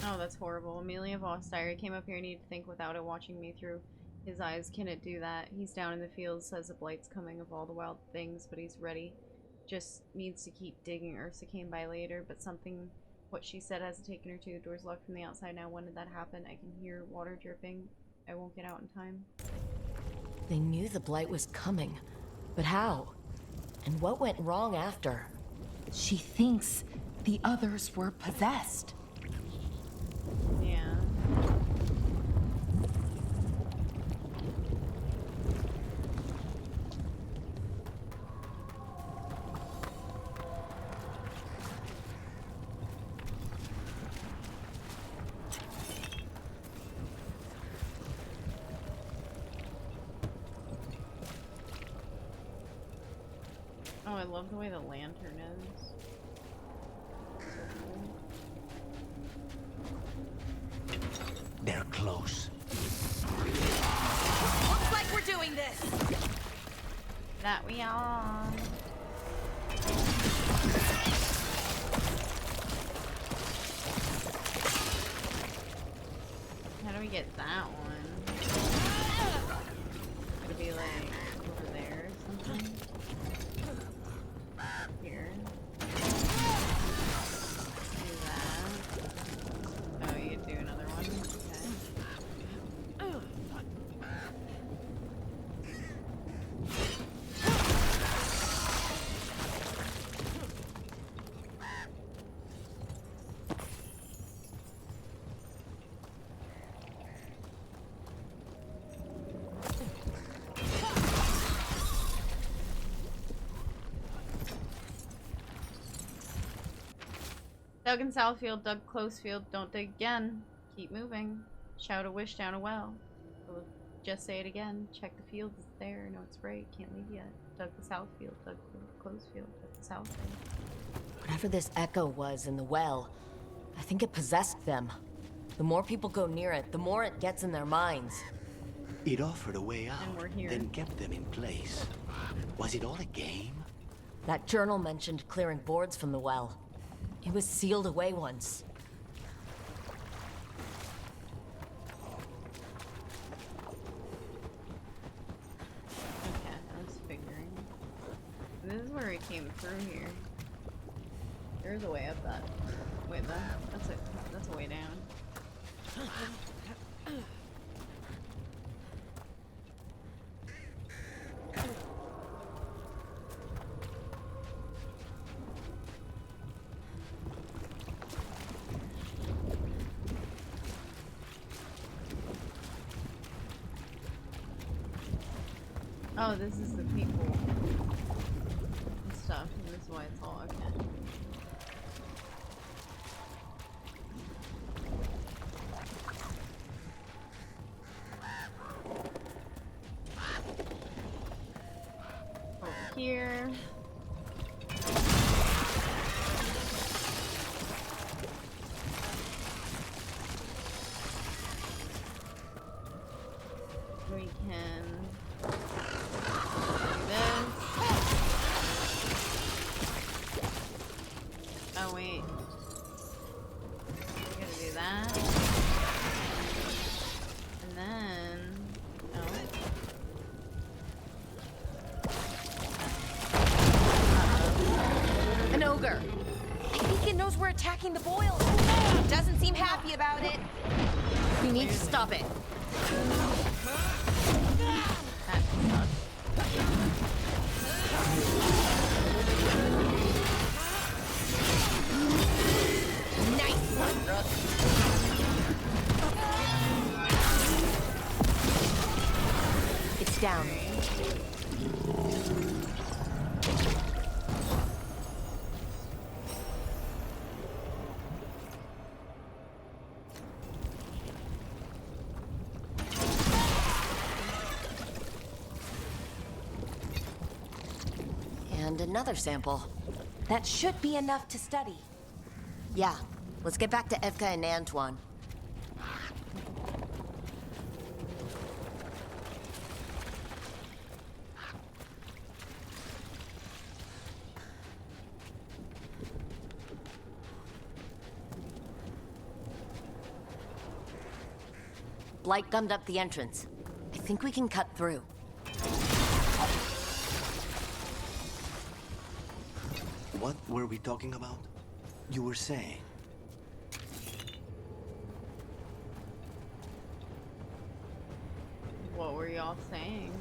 Oh, that's horrible. Amelia Voss diary came up here. I need to think without it watching me through his eyes. Can it do that? He's down in the fields, says the blight's coming of all the wild things, but he's ready. Just needs to keep digging. Ursa came by later, but something, what she said hasn't taken her to. The door's locked from the outside now. When did that happen? I can hear water dripping. I won't get out in time. They knew the blight was coming, but how? And what went wrong after? She thinks the others were possessed. Yeah. Oh, I love the way the lantern is. So cool. They're close. Looks like we're doing this. That we are. How do we get that one? Gotta be like over there or something. Here. Do that. Oh, you could do another one? Okay. Dug in Southfield, dug Closefield, don't dig again. Keep moving. Shout a wish down a well. Just say it again. Check the field. It's there. No, it's right. Can't leave yet. Dug the south field. Dug the closed field. Dug the south field. Whatever this echo was in the well, I think it possessed them. The more people go near it, the more it gets in their minds. It offered a way out, And we're here. then kept them in place. Was it all a game? That journal mentioned clearing boards from the well. It was sealed away once. Okay, I was figuring. This is where we came through here. There's a way up that. Wait, that's a way down. Oh, this is the people and stuff, and this is why it's all okay. Over here. We can oh wait. We gotta do that. And then An ogre. I think it knows we're attacking the boils. Doesn't seem happy about it. We need to stop it. Nice one, Rook. It's down. And another sample. That should be enough to study. Yeah, let's get back to Evka and Antoine. Blight gummed up the entrance. I think we can cut through. What were we talking about? You were saying. what were y'all saying?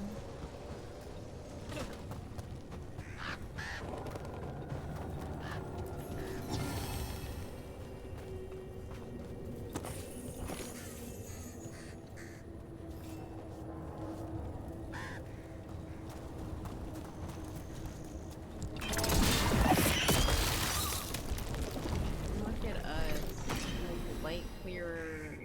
Look at us, like light clearers.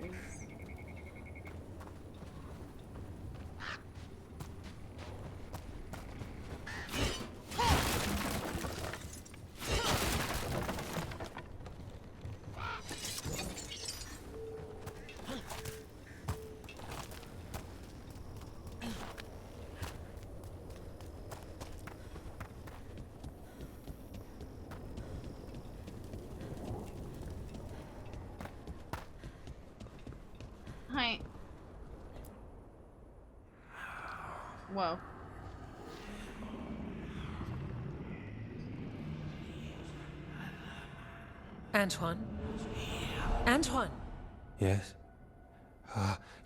Hi. Whoa. Antoine? Antoine! Yes?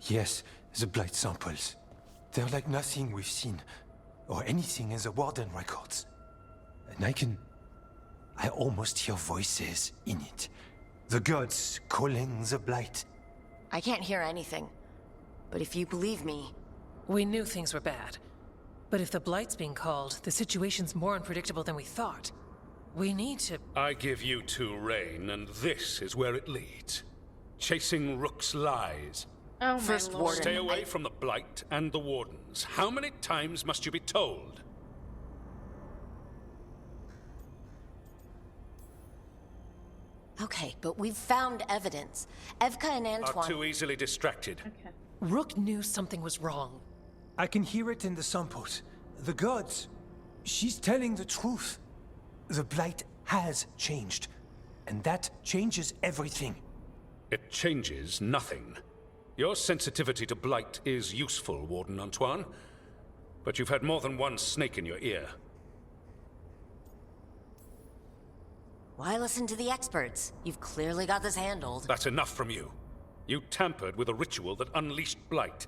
Yes, the blight samples. They're like nothing we've seen, or anything in the Warden records. And I almost hear voices in it. The gods calling the blight. I can't hear anything. But if you believe me... We knew things were bad. But if the Blight's being called, the situation's more unpredictable than we thought. We need to... I give you two Rain, and this is where it leads. Chasing Rook's lies. Oh my First lord. Warden. Stay away from the Blight and the Wardens. How many times must you be told? Okay, but we've found evidence. Evka and Antoine... Are too easily distracted. Okay. Rook knew something was wrong. I can hear it in the samples. The gods. She's telling the truth. The Blight has changed. And that changes everything. It changes nothing. Your sensitivity to Blight is useful, Warden Antoine. But you've had more than one snake in your ear. Why listen to the experts? You've clearly got this handled. That's enough from you. You tampered with a ritual that unleashed Blight.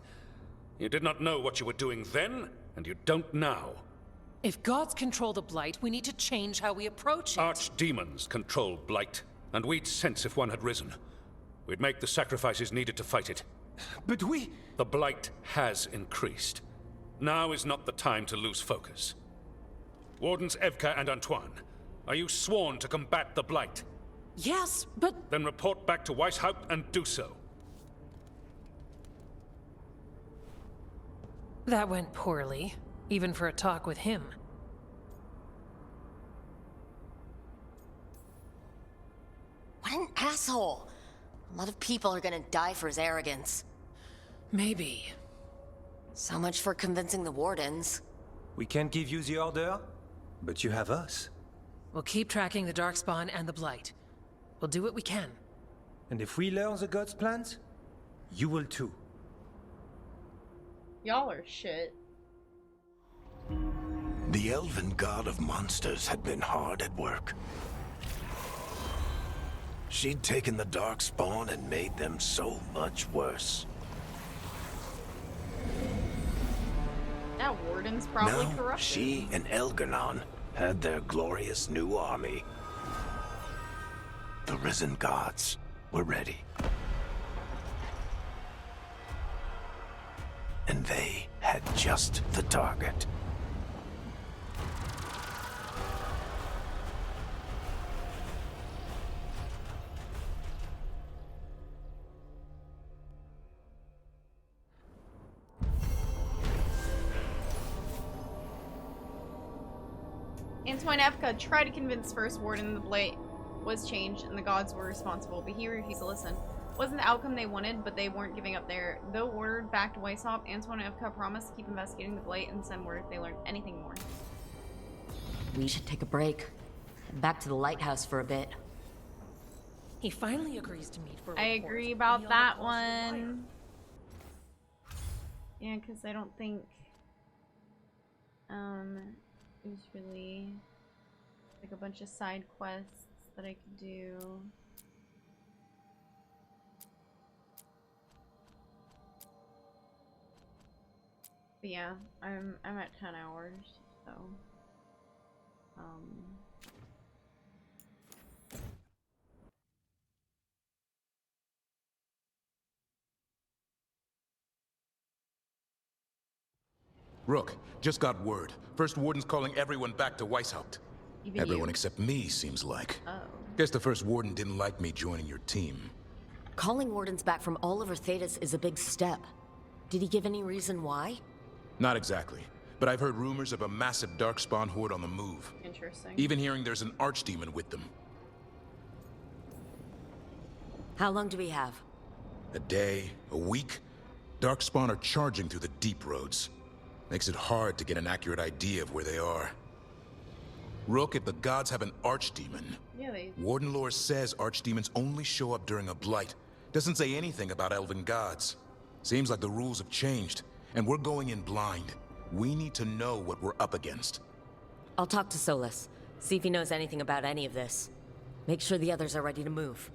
You did not know what you were doing then, and you don't now. If gods control the Blight, we need to change how we approach it. Archdemons control Blight, and we'd sense if one had risen. We'd make the sacrifices needed to fight it. But we... The Blight has increased. Now is not the time to lose focus. Wardens Evka and Antoine, are you sworn to combat the Blight? Yes, but... Then report back to Weishaupt and do so. That went poorly, even for a talk with him. What an asshole! A lot of people are gonna die for his arrogance. Maybe. So much for convincing the Wardens. We can't give you the order, but you have us. We'll keep tracking the Darkspawn and the Blight. We'll do what we can. And if we learn the gods' plans, you will too. Y'all are shit. The elven god of monsters had been hard at work. She'd taken the Darkspawn and made them so much worse. That Warden's probably Now, corrupted. she and Elgarnon had their glorious new army. The risen gods were ready. And they had just the target. Antoine Evka tried to convince First Warden the Blight was changed and the gods were responsible, but he refused to listen. Wasn't the outcome they wanted, but they weren't giving up there. Though ordered back to Weishaupt, Antoine Evka promised to keep investigating the Blight and send word if they learned anything more. We should take a break. Back to the lighthouse for a bit. He finally agrees to meet for a I report, agree and about the that other calls for fire. one. Yeah, because I don't think it was really like a bunch of side quests that I could do. But yeah, I'm at 10 hours, so Rook, just got word. First Warden's calling everyone back to Weishaupt. Even Everyone you? except me, seems like. Oh. Guess the First Warden didn't like me joining your team. Calling Wardens back from all over Thedas is a big step. Did he give any reason why? Not exactly, but I've heard rumors of a massive Darkspawn horde on the move. Interesting. Even hearing there's an Archdemon with them. How long do we have? A day, a week? Darkspawn are charging through the deep roads. Makes it hard to get an accurate idea of where they are. Rook, if the gods have an Archdemon... Yeah, they... Warden lore says Archdemons only show up during a blight. Doesn't say anything about elven gods. Seems like the rules have changed, and we're going in blind. We need to know what we're up against. I'll talk to Solus. See if he knows anything about any of this. Make sure the others are ready to move.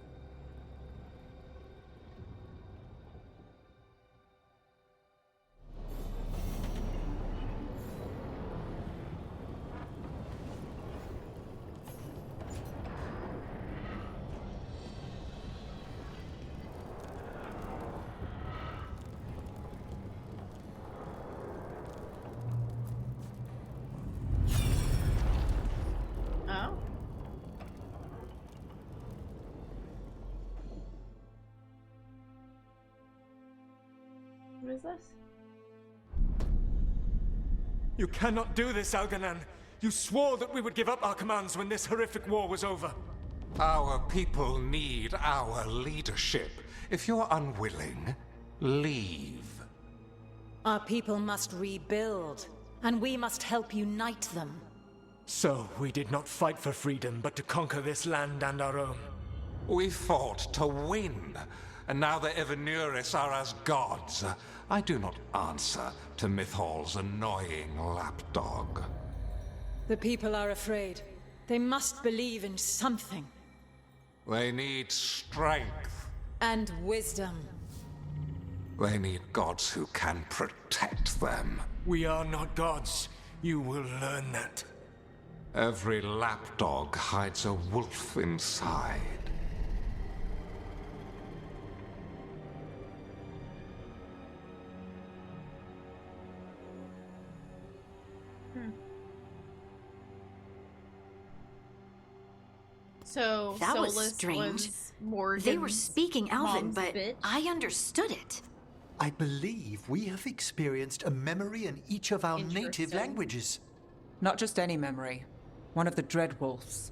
Oh. is this? You cannot do this, Algernon. You swore that we would give up our commands when this horrific war was over. Our people need our leadership. If you're unwilling, leave. Our people must rebuild, and we must help unite them. So, we did not fight for freedom, but to conquer this land and our own. We fought to win, and now the Evanuris are as gods. I do not answer to Mythal's annoying lapdog. The people are afraid. They must believe in something. They need strength. And wisdom. They need gods who can protect them. We are not gods. You will learn that. Every lapdog hides a wolf inside. So that Solus was strange. Was Morgan's they were speaking Elven, mom's but bitch. I understood it. I believe we have experienced a memory in each of our native languages. Not just any memory. One of the Dreadwolves.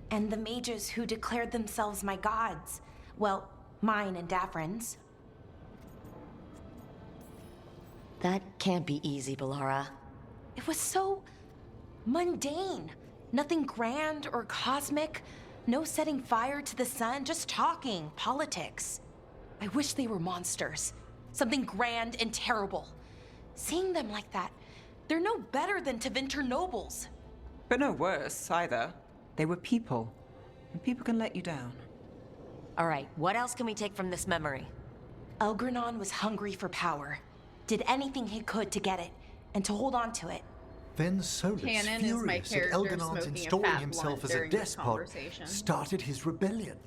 And the mages who declared themselves my gods. Well, mine and Daffrin's. That can't be easy, Balara. It was so mundane. Nothing grand or cosmic. No setting fire to the sun, just talking, politics. I wish they were monsters. Something grand and terrible. Seeing them like that, they're no better than Tevinter nobles. But no worse, either. They were people. And people can let you down. All right, what else can we take from this memory? Elgranon was hungry for power. Did anything he could to get it, and to hold on to it. Then Solus, Canon is my furious at character Elganon's smoking a installing fat himself blunt as a during this despot, conversation. started his rebellion.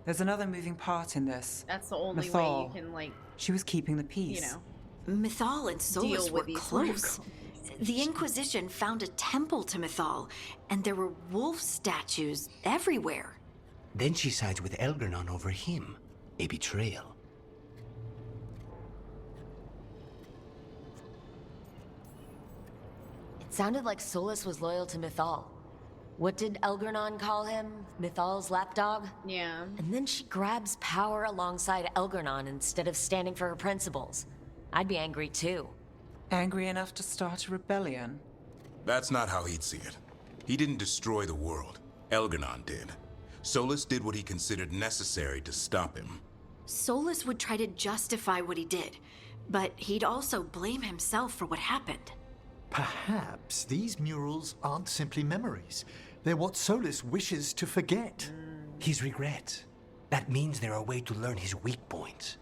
There's another moving part in this. That's the only way Mythal. you can, like, She was keeping the peace. you know, Mythal and Solus deal were with these close. weird The Inquisition found a temple to Mythal, and there were wolf statues everywhere. Then she sides with Elgranon over him. A betrayal. It sounded like Solus was loyal to Mythal. What did Elgranon call him? Mythal's lapdog? Yeah. And then she grabs power alongside Elgranon instead of standing for her principles. I'd be angry too. Angry enough to start a rebellion? That's not how he'd see it. He didn't destroy the world. Elganon did. Solus did what he considered necessary to stop him. Solus would try to justify what he did, but he'd also blame himself for what happened. Perhaps these murals aren't simply memories. They're what Solus wishes to forget. His regrets. That means they're a way to learn his weak points.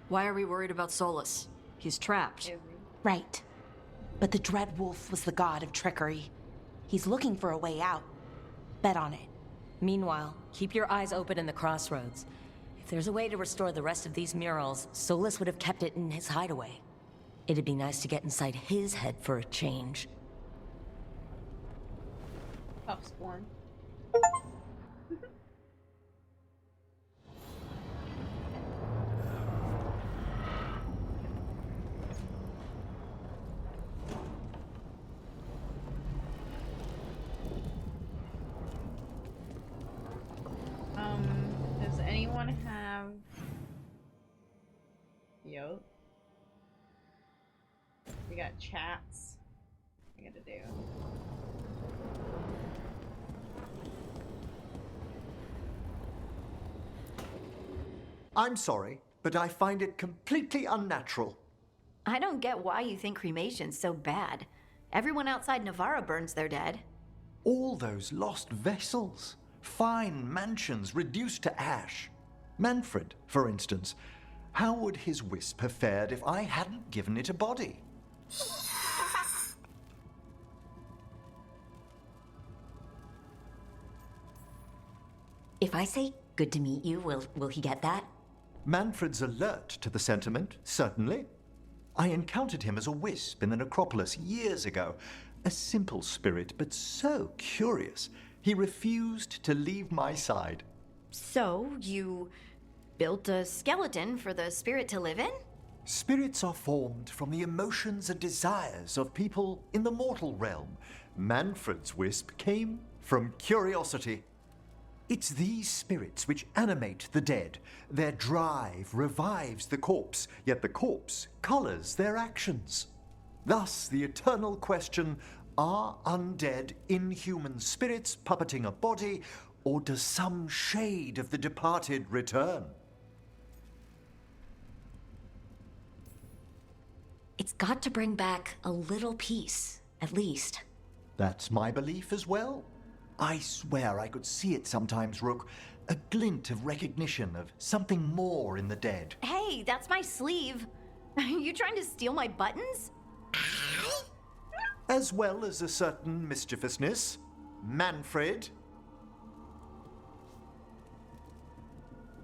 Why are we worried about Solus? He's trapped. Right. But the Dreadwolf was the god of trickery. He's looking for a way out. Bet on it. Meanwhile, keep your eyes open in the crossroads. If there's a way to restore the rest of these murals, Solus would have kept it in his hideaway. It'd be nice to get inside his head for a change. Puffspawn. Does anyone have... Yo. We got chats. I gotta do. I'm sorry, but I find it completely unnatural. I don't get why you think cremation's so bad. Everyone outside Navarra burns their dead. All those lost vessels, fine mansions reduced to ash. Manfred, for instance, how would his wisp have fared if I hadn't given it a body? If I say good to meet you, will he get that? Manfred's alert to the sentiment, certainly. I encountered him as a wisp in the necropolis years ago. A simple spirit, but so curious. He refused to leave my side. So, you built a skeleton for the spirit to live in? Spirits are formed from the emotions and desires of people in the mortal realm. Manfred's wisp came from curiosity. It's these spirits which animate the dead. Their drive revives the corpse, yet the corpse colors their actions. Thus, the eternal question, are undead inhuman spirits puppeting a body, or does some shade of the departed return? It's got to bring back a little peace, at least. That's my belief as well. I swear I could see it sometimes, Rook. A glint of recognition of something more in the dead. Hey, that's my sleeve. Are you trying to steal my buttons? As well as a certain mischievousness. Manfred.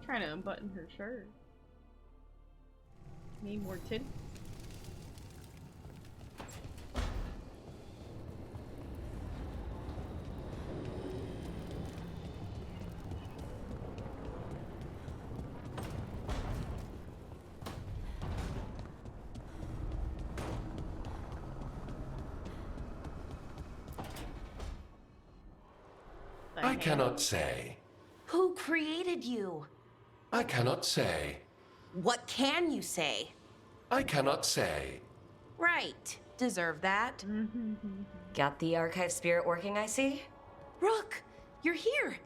Trying to unbutton her shirt. Need more titties. I cannot say. Who created you? I cannot say. What can you say? I cannot say. Right. Deserve that. Got the archive spirit working, I see? Rook, you're here.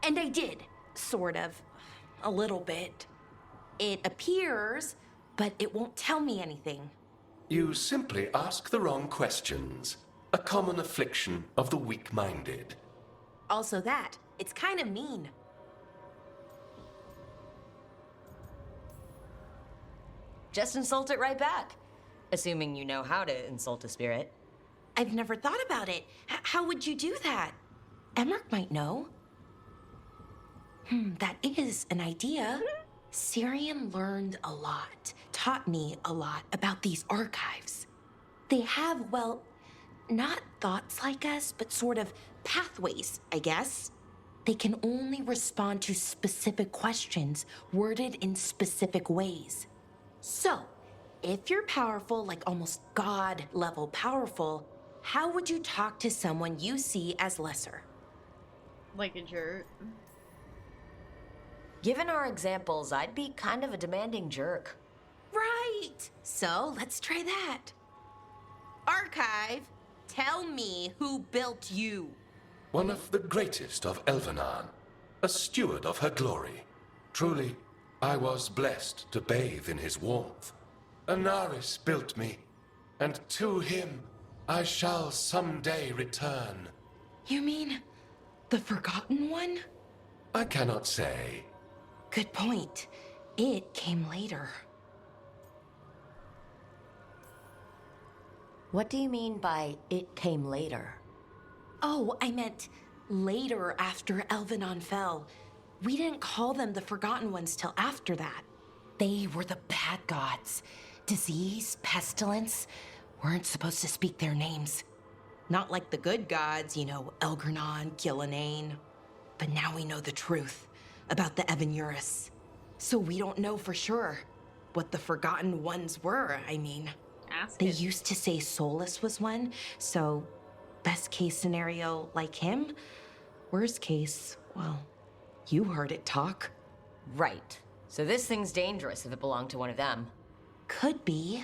And I did. Sort of. A little bit. It appears, but it won't tell me anything. You simply ask the wrong questions. A common affliction of the weak-minded. Also that. It's kind of mean. Just insult it right back. Assuming you know how to insult a spirit. I've never thought about it. How would you do that? Emmerich might know. That is an idea. Syrian learned a lot, taught me a lot about these archives. They have, well, not thoughts like us, but sort of pathways, I guess. They can only respond to specific questions worded in specific ways. So, if you're powerful, like almost God-level powerful, how would you talk to someone you see as lesser? Like a jerk. Given our examples, I'd be kind of a demanding jerk. Right! So, let's try that. Archive, tell me who built you. One of the greatest of Elvenan, a steward of her glory. Truly, I was blessed to bathe in his warmth. Anaris built me, and to him I shall someday return. You mean the Forgotten One? I cannot say. Good point. It came later. What do you mean by it came later? Oh, I meant later after Elvenon fell. We didn't call them the Forgotten Ones till after that. They were the bad gods. Disease, pestilence, weren't supposed to speak their names. Not like the good gods, you know, Elgernon, Gillenane. But now we know the truth about the Evanuris. So we don't know for sure what the Forgotten Ones were, I mean. They used to say Solus was one, so best case scenario, like him. Worst case, well, you heard it talk. Right. So this thing's dangerous if it belonged to one of them. Could be,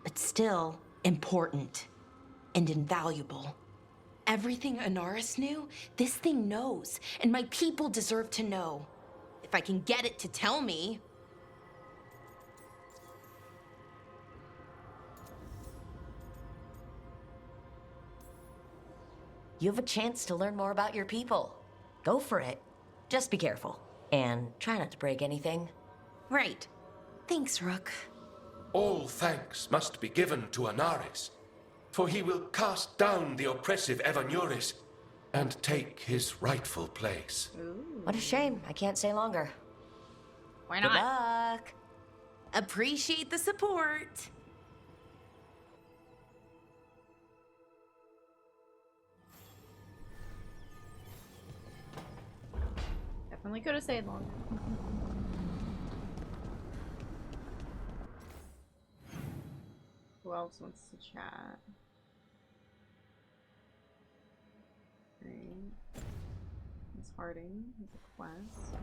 but still important and invaluable. Everything Anaris knew, this thing knows, and my people deserve to know. If I can get it to tell me. You have a chance to learn more about your people. Go for it. Just be careful. And try not to break anything. Right. Thanks, Rook. All thanks must be given to Anaris, for he will cast down the oppressive Evanuris and take his rightful place. What a shame. I can't stay longer. Why Good not? luck. Appreciate the support. Definitely could have stayed longer. else wants to chat? Right. Miss Harding has a quest.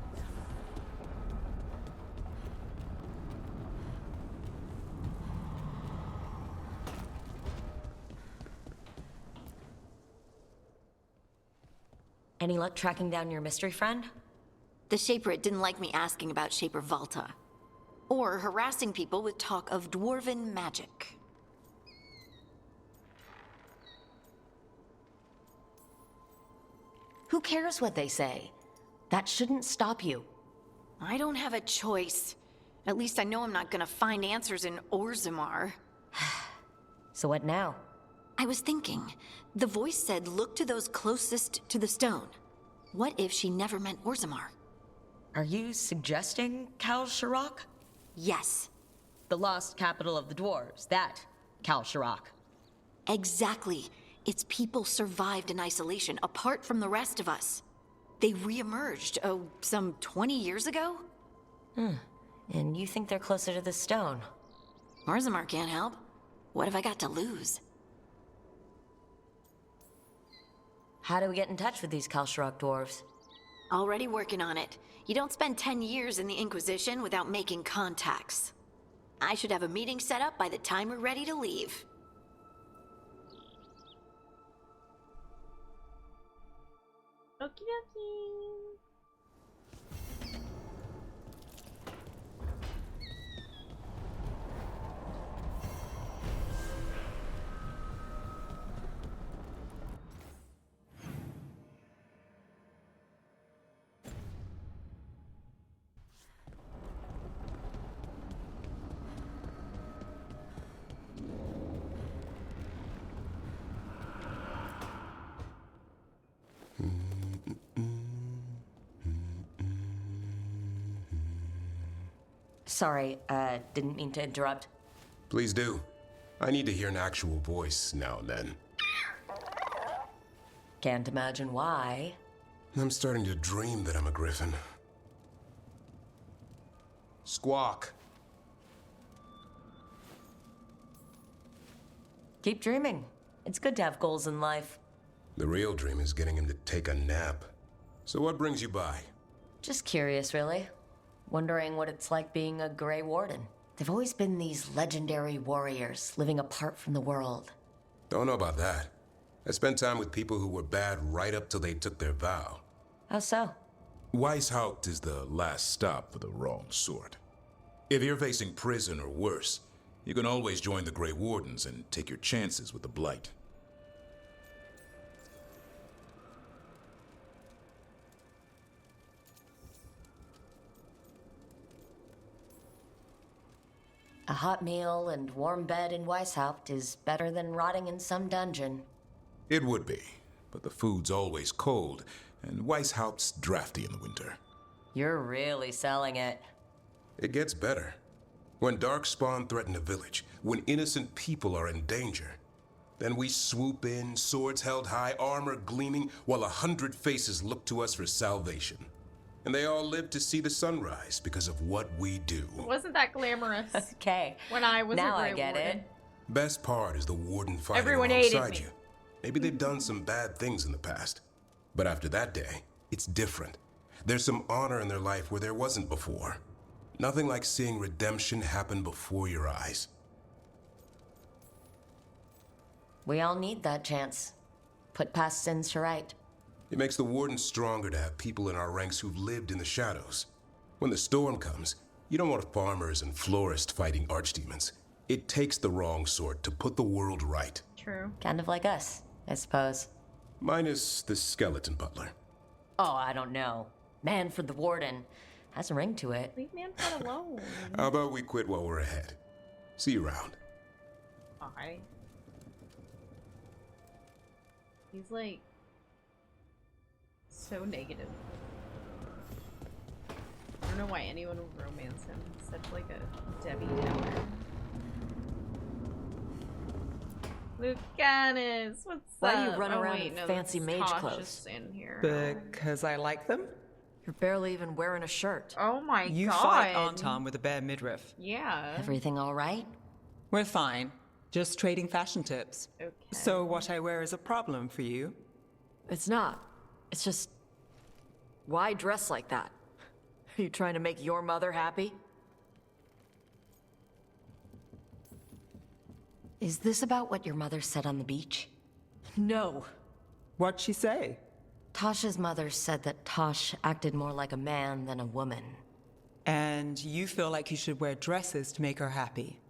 Any luck tracking down your mystery friend? The Shaperate didn't like me asking about Shaper Volta. Or harassing people with talk of dwarven magic. Who cares what they say? That shouldn't stop you. I don't have a choice. At least I know I'm not gonna find answers in Orzammar. So what now? I was thinking, the voice said look to those closest to the stone. What if she never meant Orzammar? Are you suggesting Kal Sharok? Yes. The lost capital of the dwarves, that Kal Sharok. Exactly. Its people survived in isolation, apart from the rest of us. They re-emerged, some 20 years ago? And you think they're closer to the stone? Orzammar can't help. What have I got to lose? How do we get in touch with these Kal Sharok dwarves? Already working on it. You don't spend 10 years in the Inquisition without making contacts. I should have a meeting set up by the time we're ready to leave. Okie dokie. Sorry, didn't mean to interrupt. Please do. I need to hear an actual voice now and then. Can't imagine why. I'm starting to dream that I'm a griffin. Squawk. Keep dreaming. It's good to have goals in life. The real dream is getting him to take a nap. So what brings you by? Just curious, really. Wondering what it's like being a Grey Warden. They've always been these legendary warriors living apart from the world. Don't know about that. I spent time with people who were bad right up till they took their vow. How so? Weishaupt is the last stop for the wrong sort. If you're facing prison or worse, you can always join the Grey Wardens and take your chances with the Blight. A hot meal and warm bed in Weishaupt is better than rotting in some dungeon. It would be, but the food's always cold, and Weishaupt's drafty in the winter. You're really selling it. It gets better. When Darkspawn threaten a village, when innocent people are in danger, then we swoop in, swords held high, armor gleaming, while 100 faces look to us for salvation. And they all live to see the sunrise because of what we do. It wasn't that glamorous. Okay. When I was now a Grey I get Warden. it. Best part is the warden fighting Everyone hated alongside me. you. Maybe they've done some bad things in the past. But after that day, it's different. There's some honor in their life where there wasn't before. Nothing like seeing redemption happen before your eyes. We all need that chance. Put past sins to right. It makes the warden stronger to have people in our ranks who've lived in the shadows. When the storm comes, you don't want farmers and florists fighting archdemons. It takes the wrong sort to put the world right. True. Kind of like us, I suppose. Minus the skeleton butler. Oh, I don't know. Man for the warden. Has a ring to it. Leave Manfred alone. How about we quit while we're ahead? See you around. Bye. He's like so negative. I don't know why anyone would romance him. He's such like a Debbie Downer. Lucanus, what's Why up? do you run around wait, in no, fancy that's mage Tosh clothes? just in here. Because I like them? You're barely even wearing a shirt. Oh my You god. fight Anton with a bare midriff. Yeah. Everything all right? We're fine. Just trading fashion tips. Okay. So what I wear is a problem for you? It's not. It's just... Why dress like that? Are you trying to make your mother happy? Is this about what your mother said on the beach? No. What'd she say? Tasha's mother said that Tosh acted more like a man than a woman. And you feel like you should wear dresses to make her happy?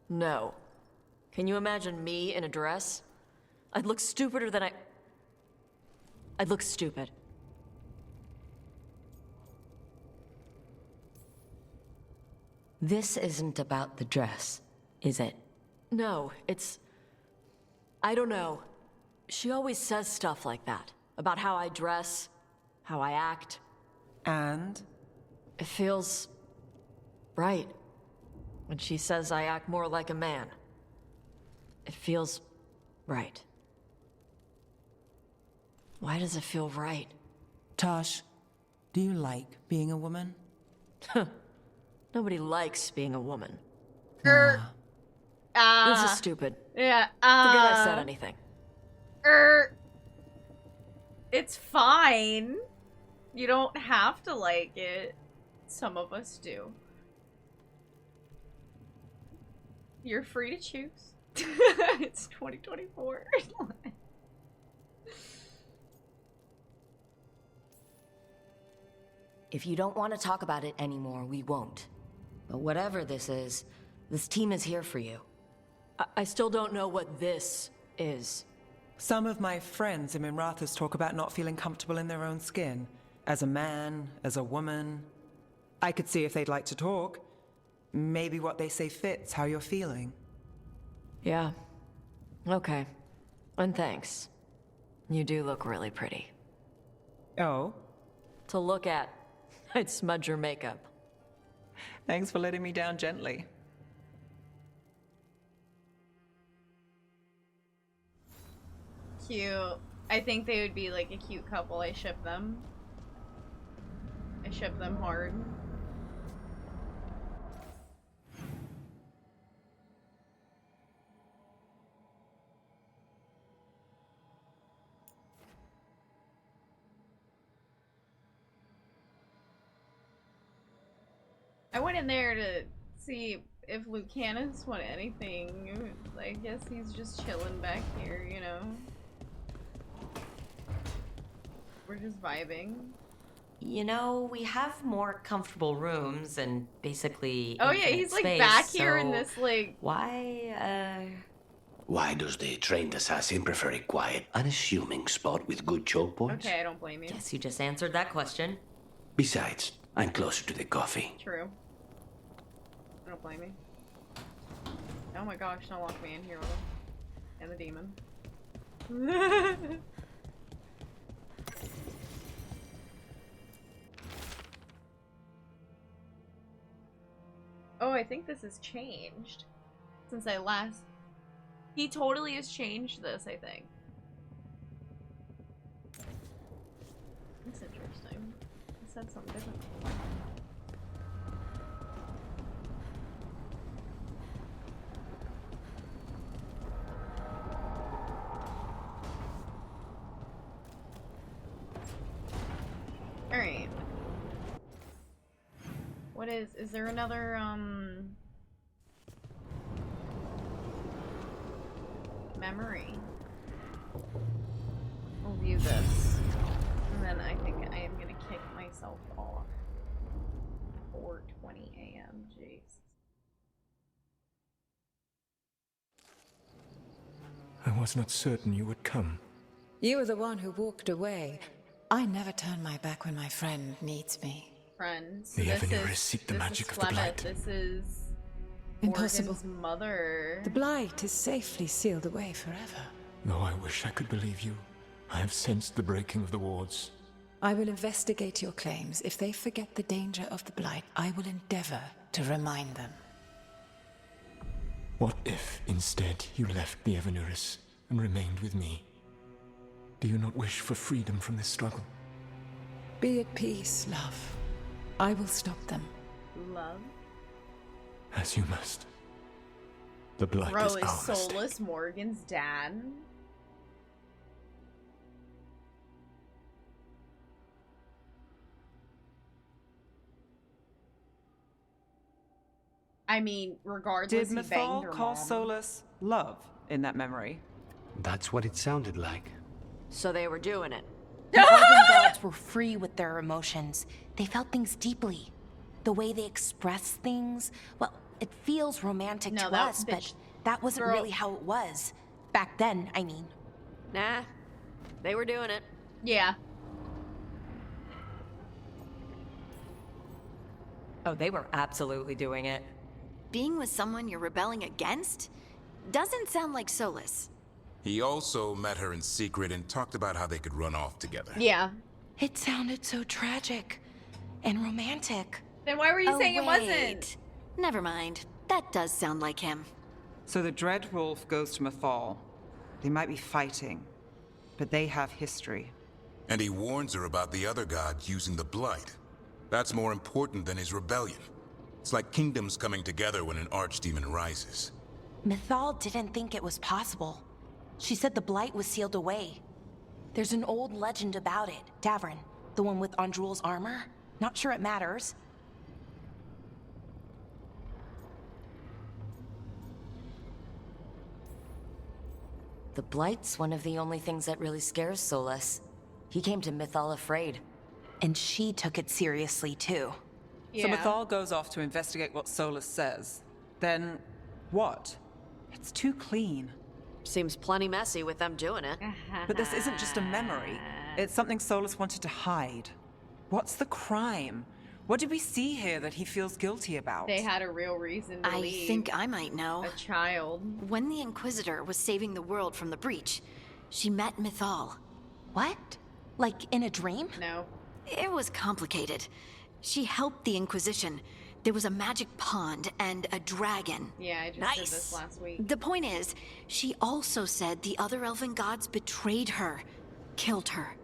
No. Can you imagine me in a dress? I'd look stupider than I'd look stupid. This isn't about the dress, is it? No, it's... I don't know. She always says stuff like that. About how I dress, how I act. And? It feels... right. When she says I act more like a man. It feels... right. Why does it feel right? Tosh, do you like being a woman? Nobody likes being a woman. This This is stupid. Yeah. Forget I said anything. It's fine. You don't have to like it. Some of us do. You're free to choose. It's 2024. If you don't want to talk about it anymore, we won't. But whatever this is, this team is here for you. I still don't know what this is. Some of my friends in Minrathous talk about not feeling comfortable in their own skin. As a man, as a woman. I could see if they'd like to talk. Maybe what they say fits how you're feeling. Yeah. Okay. And thanks. You do look really pretty. Oh? To look at. I'd smudge your makeup. Thanks for letting me down gently. Cute. I think they would be like a cute couple. I ship them. I ship them hard. I went in there to see if Lucanus wanted anything. I guess he's just chilling back here, you know? We're just vibing. You know, we have more comfortable rooms and basically Oh yeah, he's like back here in this like... Why does the trained assassin prefer a quiet, unassuming spot with good choke points? Okay, I don't blame you. Guess you just answered that question. Besides, I'm closer to the coffee. True. I don't blame you. Oh my gosh, don't lock me in here with him. And the demon. Oh, I think this has changed. Since I last... He totally has changed this, I think. That's interesting. He said something different. Alright. What is there another, memory? We'll view this. And then I think I am gonna kick myself off. 4:20 a.m. Jeez. I was not certain you would come. You were the one who walked away. I never turn my back when my friend needs me. Friends. The Evanurus seek the magic of the Blight. This is Impossible. Morgan's mother. The Blight is safely sealed away forever. Though I wish I could believe you, I have sensed the breaking of the wards. I will investigate your claims. If they forget the danger of the Blight, I will endeavor to remind them. What if, instead, you left the Evanurus and remained with me? Do you not wish for freedom from this struggle? Be at peace, love. I will stop them. Love? As you must. The Blight Bro, is is ours. Solus Morgan's dad? I mean, regardless, Did he banged Mythal her call mom. Solus love in that memory? That's what it sounded like. So they were doing it. The Elven gods were free with their emotions. They felt things deeply. The way they express things, well, it feels romantic No, to that us, bitch- but that wasn't girl. really how it was. Back then, I mean. Nah, they were doing it. Yeah. Oh, they were absolutely doing it. Being with someone you're rebelling against? Doesn't sound like Solus. He also met her in secret and talked about how they could run off together. Yeah. It sounded so tragic and romantic. Then why were you saying it wasn't? wait. Never mind. That does sound like him. So the Dread Wolf goes to Mythal. They might be fighting, but they have history. And he warns her about the other god using the Blight. That's more important than his rebellion. It's like kingdoms coming together when an archdemon rises. Mythal didn't think it was possible. She said the Blight was sealed away. There's an old legend about it. Davrin, the one with Andrul's armor. Not sure it matters. The Blight's one of the only things that really scares Solus. He came to Mythal afraid. And she took it seriously, too. So Mythal goes off to investigate what Solus says. Then, what? It's too clean. Seems plenty messy with them doing it. But this isn't just a memory. It's something Solus wanted to hide. What's the crime? What did we see here that he feels guilty about? They had a real reason to I leave. think I might know. A child. When the Inquisitor was saving the world from the breach, she met Mythal. What? Like in a dream? No. It was complicated. She helped the Inquisition. There was a magic pond and a dragon. Yeah, I just nice. did this last week. The point is, she also said the other elven gods betrayed her, killed her.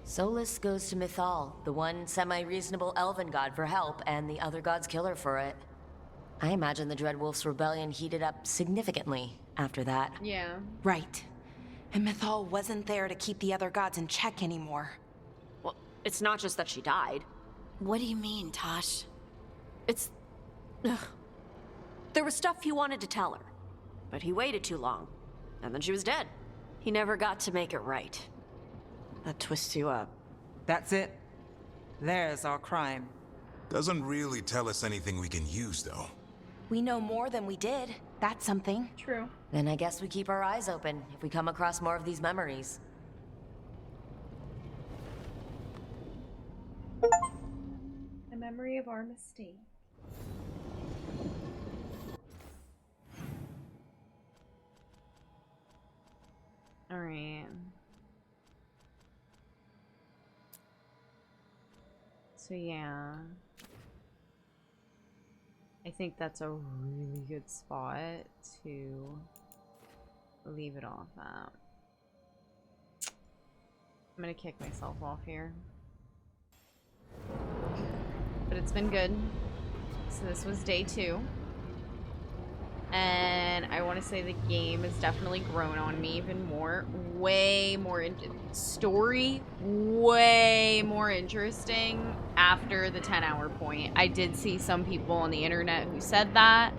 Solus goes to Mythal, the one semi-reasonable elven god, for help, and the other god's killer for it. I imagine the Dreadwolf's rebellion heated up significantly after that. Yeah. Right. And Mythal wasn't there to keep the other gods in check anymore. Well, it's not just that she died. What do you mean, Tosh? It's... Ugh. There was stuff he wanted to tell her, but he waited too long, and then she was dead. He never got to make it right. That twists you up. That's it. There's our crime. Doesn't really tell us anything we can use, though. We know more than we did. That's something. True. Then I guess we keep our eyes open if we come across more of these memories. The memory of our mistake. Alright. So yeah. I think that's a really good spot to leave it off at. I'm gonna kick myself off here. But it's been good. So this was day 2. And I want to say the game has definitely grown on me even more. Way more story, way more interesting after the 10-hour point. I did see some people on the internet who said that.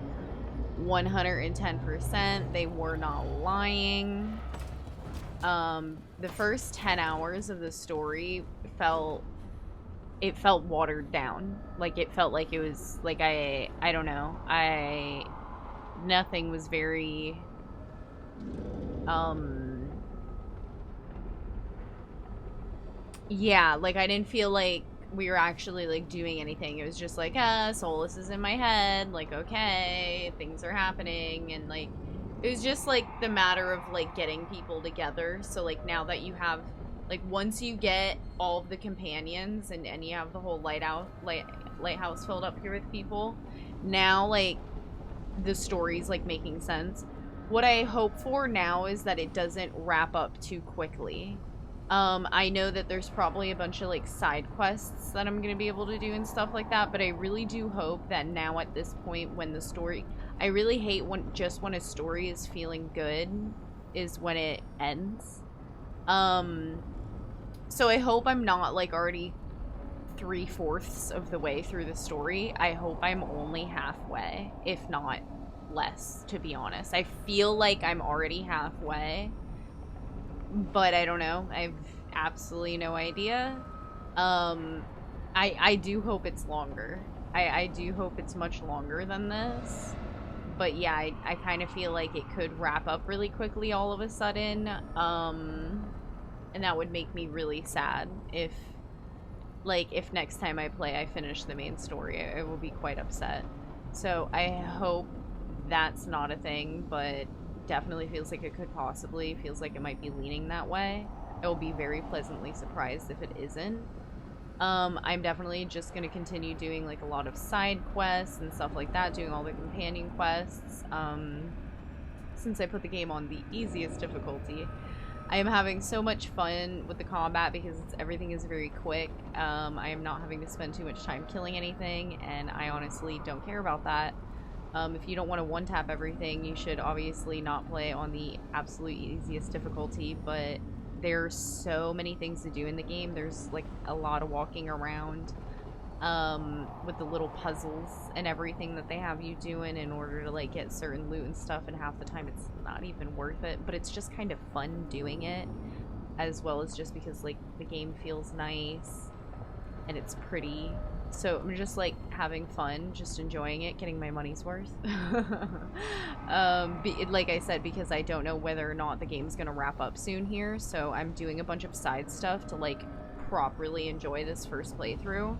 110%. They were not lying. The first 10 hours of the story felt watered down. Like it felt like it was like I don't know. Nothing was very yeah, like I didn't feel like we were actually like doing anything. It was just like, Solus is in my head, like okay, things are happening, and like it was just like the matter of like getting people together. So like now that you have like once you get all of the companions and you have the whole lighthouse filled up here with people, now like the story's like making sense. What I hope for now is that it doesn't wrap up too quickly. I know that there's probably a bunch of like side quests that I'm gonna be able to do and stuff like that, but I really do hope that now at this point when the story, I really hate when a story is feeling good is when it ends. So I hope I'm not like already 3/4 of the way through the story. I hope I'm only halfway, if not less, to be honest. I feel like I'm already halfway. But I don't know. I've absolutely no idea. I do hope it's longer. I do hope it's much longer than this. But yeah, I kind of feel like it could wrap up really quickly all of a sudden. And that would make me really sad if next time I play I finish the main story. I will be quite upset. So I hope that's not a thing, but definitely feels like it could possibly. Feels like it might be leaning that way. I will be very pleasantly surprised if it isn't. I'm definitely just going to continue doing like a lot of side quests and stuff like that, doing all the companion quests. Since I put the game on the easiest difficulty, I am having so much fun with the combat because everything is very quick. I am not having to spend too much time killing anything, and I honestly don't care about that. If you don't want to one-tap everything, you should obviously not play on the absolute easiest difficulty, but there's so many things to do in the game. There's like a lot of walking around with the little puzzles and everything that they have you doing in order to like get certain loot and stuff, and half the time it's not even worth it, but it's just kind of fun doing it, as well as just because like the game feels nice and it's pretty. So I'm just like having fun, just enjoying it, getting my money's worth. Like I said, because I don't know whether or not the game's gonna wrap up soon here, so I'm doing a bunch of side stuff to like properly enjoy this first playthrough.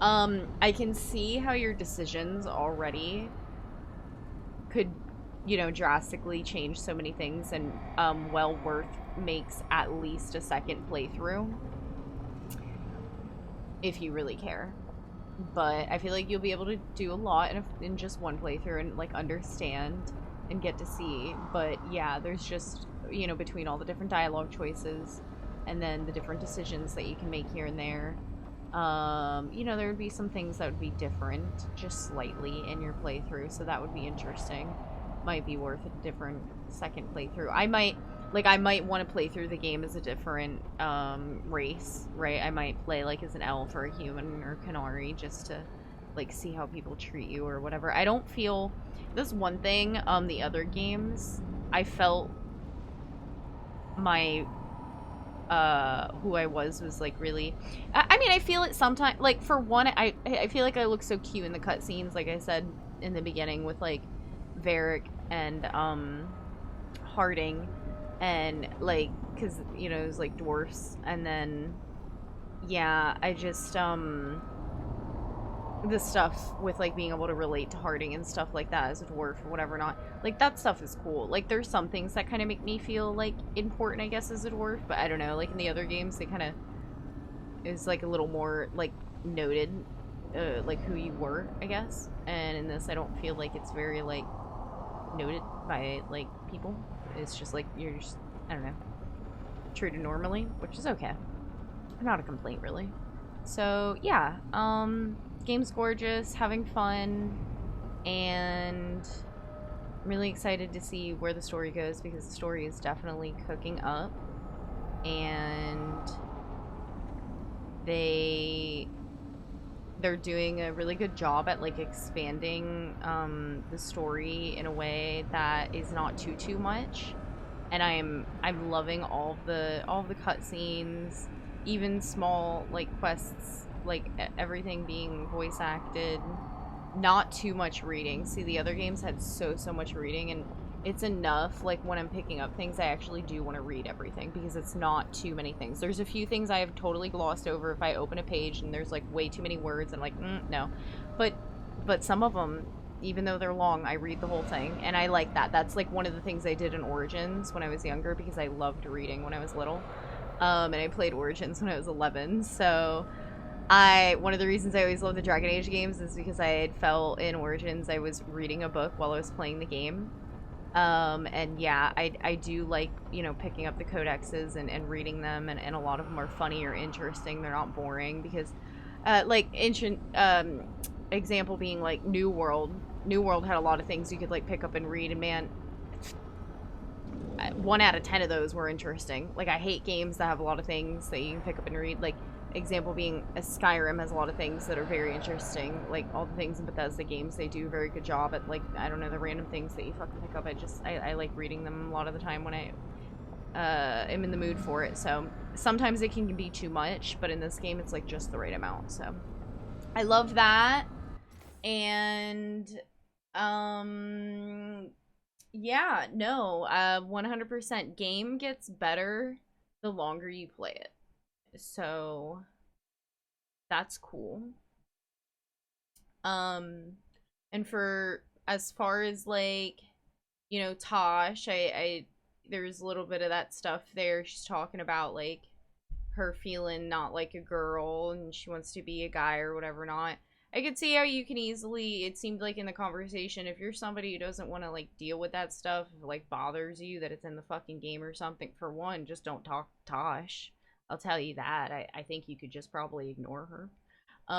I can see how your decisions already could, you know, drastically change so many things, and well worth makes at least a second playthrough if you really care. But I feel like you'll be able to do a lot in just one playthrough and like understand and get to see. But yeah, there's just, you know, between all the different dialogue choices and then the different decisions that you can make here and there, you know, there would be some things that would be different just slightly in your playthrough, so that would be interesting. Might be worth a different second playthrough. I might want to play through the game as a different race, right? I might play like as an elf or a human or Canary just to like see how people treat you or whatever. I don't feel, this one thing, the other games, I felt my who I was like really, I mean, I feel it sometimes, like for one, I feel like I look so cute in the cutscenes, like I said in the beginning with like Varric and Harding, and like, because you know it was like dwarfs, and then yeah, I just the stuff with like being able to relate to Harding and stuff like that as a dwarf or whatever, not like that stuff is cool. Like there's some things that kind of make me feel like important, I guess, as a dwarf, but I don't know, like in the other games they kind of is like a little more like noted, like who you were, I guess, and in this I don't feel like it's very like noted by like people. It's just like you're just, I don't know, treated normally, which is okay. Not a complaint really. So yeah, game's gorgeous, having fun, and I'm really excited to see where the story goes because the story is definitely cooking up, and they're doing a really good job at like expanding the story in a way that is not too much, and I'm loving all the cutscenes, even small like quests, like everything being voice acted, not too much reading. See, the other games had so much reading, and it's enough, like when I'm picking up things I actually do want to read everything because it's not too many things. There's a few things I have totally glossed over if I open a page and there's like way too many words and like no, but some of them, even though they're long, I read the whole thing, and I like that. That's like one of the things I did in Origins when I was younger because I loved reading when I was little, and I played Origins when I was 11, so one of the reasons I always loved the Dragon Age games is because I had felt in Origins I was reading a book while I was playing the game. And yeah, I do like, you know, picking up the codexes and reading them, and a lot of them are funny or interesting. They're not boring because, like, ancient, example being like New World. New World had a lot of things you could like pick up and read, and man, 1 out of 10 of those were interesting. Like, I hate games that have a lot of things that you can pick up and read. Like, example being a Skyrim has a lot of things that are very interesting. Like, all the things in Bethesda games, they do a very good job at, like, I don't know, the random things that you fucking pick up. I like reading them a lot of the time when I am in the mood for it. So sometimes it can be too much, but in this game it's like just the right amount. So I love that. And yeah, no, 100% game gets better the longer you play it. So that's cool. And for as far as like, you know, Tosh, I there's a little bit of that stuff there. She's talking about like her feeling not like a girl and she wants to be a guy or whatever not. I could see how you can easily, it seemed like in the conversation, if you're somebody who doesn't want to like deal with that stuff, if it like bothers you that it's in the fucking game or something, for one, just don't talk to Tosh. I'll tell you that. I think you could just probably ignore her.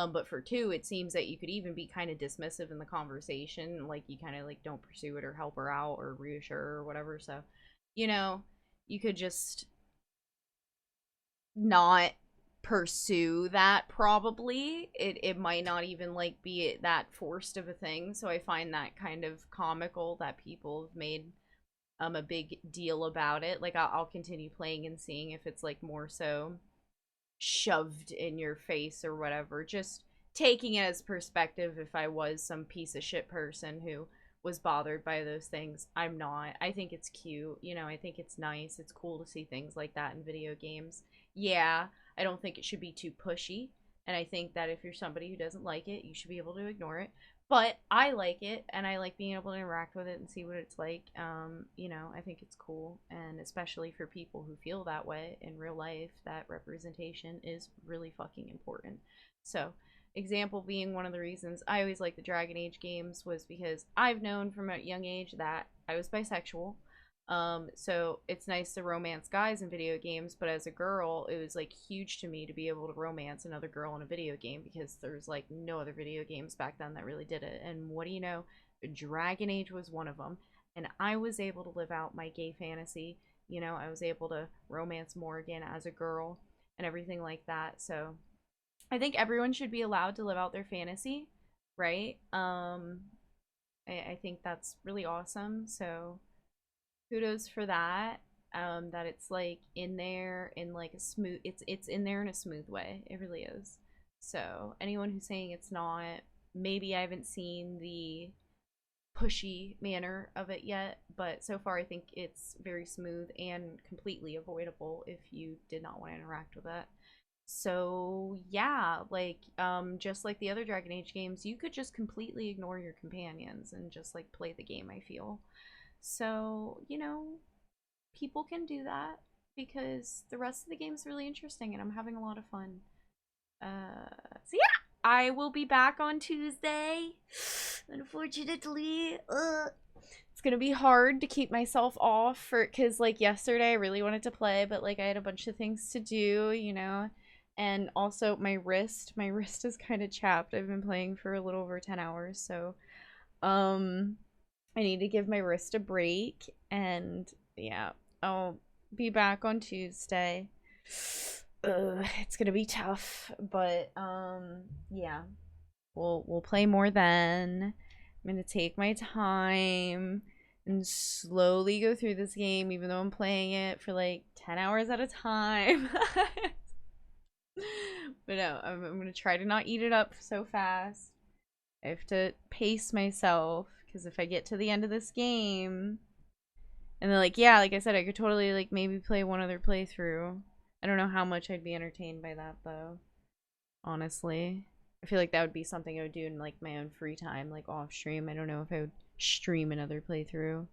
But for two, it seems that you could even be kind of dismissive in the conversation, like you kind of like don't pursue it or help her out or reassure her or whatever. So, you know, you could just not pursue that. Probably it might not even like be that forced of a thing. So I find that kind of comical that people have made a big deal about it. Like I'll continue playing and seeing if it's like more so shoved in your face or whatever. Just taking it as perspective. If I was some piece of shit person who was bothered by those things, I'm not. I think it's cute, you know. I think it's nice. It's cool to see things like that in video games. Yeah, I don't think it should be too pushy, and I think that if you're somebody who doesn't like it, you should be able to ignore it. But I like it, and I like being able to interact with it and see what it's like. You know, I think it's cool, and especially for people who feel that way in real life, that representation is really fucking important. So, example being one of the reasons I always like the Dragon Age games was because I've known from a young age that I was bisexual. So it's nice to romance guys in video games, but as a girl, it was like huge to me to be able to romance another girl in a video game because there's like no other video games back then that really did it. And what do you know? Dragon Age was one of them. And I was able to live out my gay fantasy. You know, I was able to romance Morgan as a girl and everything like that. So I think everyone should be allowed to live out their fantasy, right? I think that's really awesome. So kudos for that. That it's like in there in like a smooth, it's in there in a smooth way. It really is. So anyone who's saying it's not, maybe I haven't seen the pushy manner of it yet, but so far I think it's very smooth and completely avoidable if you did not want to interact with it. So yeah, like just like the other Dragon Age games, you could just completely ignore your companions and just like play the game, I feel. So, you know, people can do that because the rest of the game is really interesting and I'm having a lot of fun. So yeah, I will be back on Tuesday. Unfortunately, it's gonna be hard to keep myself off for, because like yesterday I really wanted to play, but like I had a bunch of things to do, you know. And also my wrist is kind of chapped. I've been playing for a little over 10 hours, so I need to give my wrist a break. And yeah, I'll be back on Tuesday. It's gonna be tough, but yeah, we'll play more then. I'm gonna take my time and slowly go through this game, even though I'm playing it for like 10 hours at a time. But no, I'm gonna try to not eat it up so fast. I have to pace myself, because if I get to the end of this game, and then like, yeah, like I said, I could totally like maybe play one other playthrough. I don't know how much I'd be entertained by that though, honestly. I feel like that would be something I would do in like my own free time, like off stream. I don't know if I would stream another playthrough.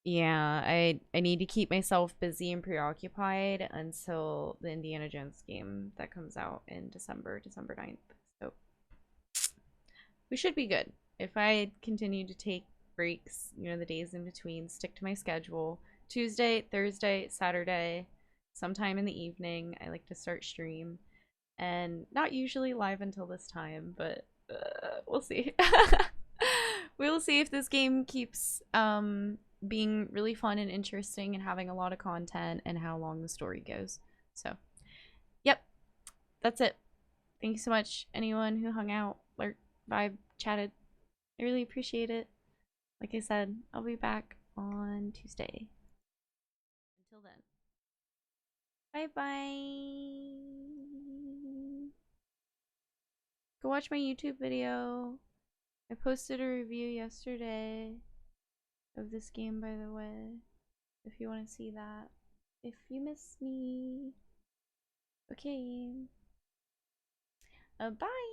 Yeah, I need to keep myself busy and preoccupied until the Indiana Jones game that comes out in December 9th. So we should be good. If I continue to take breaks, you know, the days in between, stick to my schedule. Tuesday, Thursday, Saturday, sometime in the evening, I like to start stream. And not usually live until this time, but we'll see. We'll see if this game keeps being really fun and interesting and having a lot of content and how long the story goes. So, yep, that's it. Thank you so much, anyone who hung out, lurked, vibe, chatted. I really appreciate it. Like I said, I'll be back on Tuesday. Until then, bye-bye. Go watch my YouTube video. I posted a review yesterday of this game, by the way, if you want to see that. If you miss me. Okay. Bye.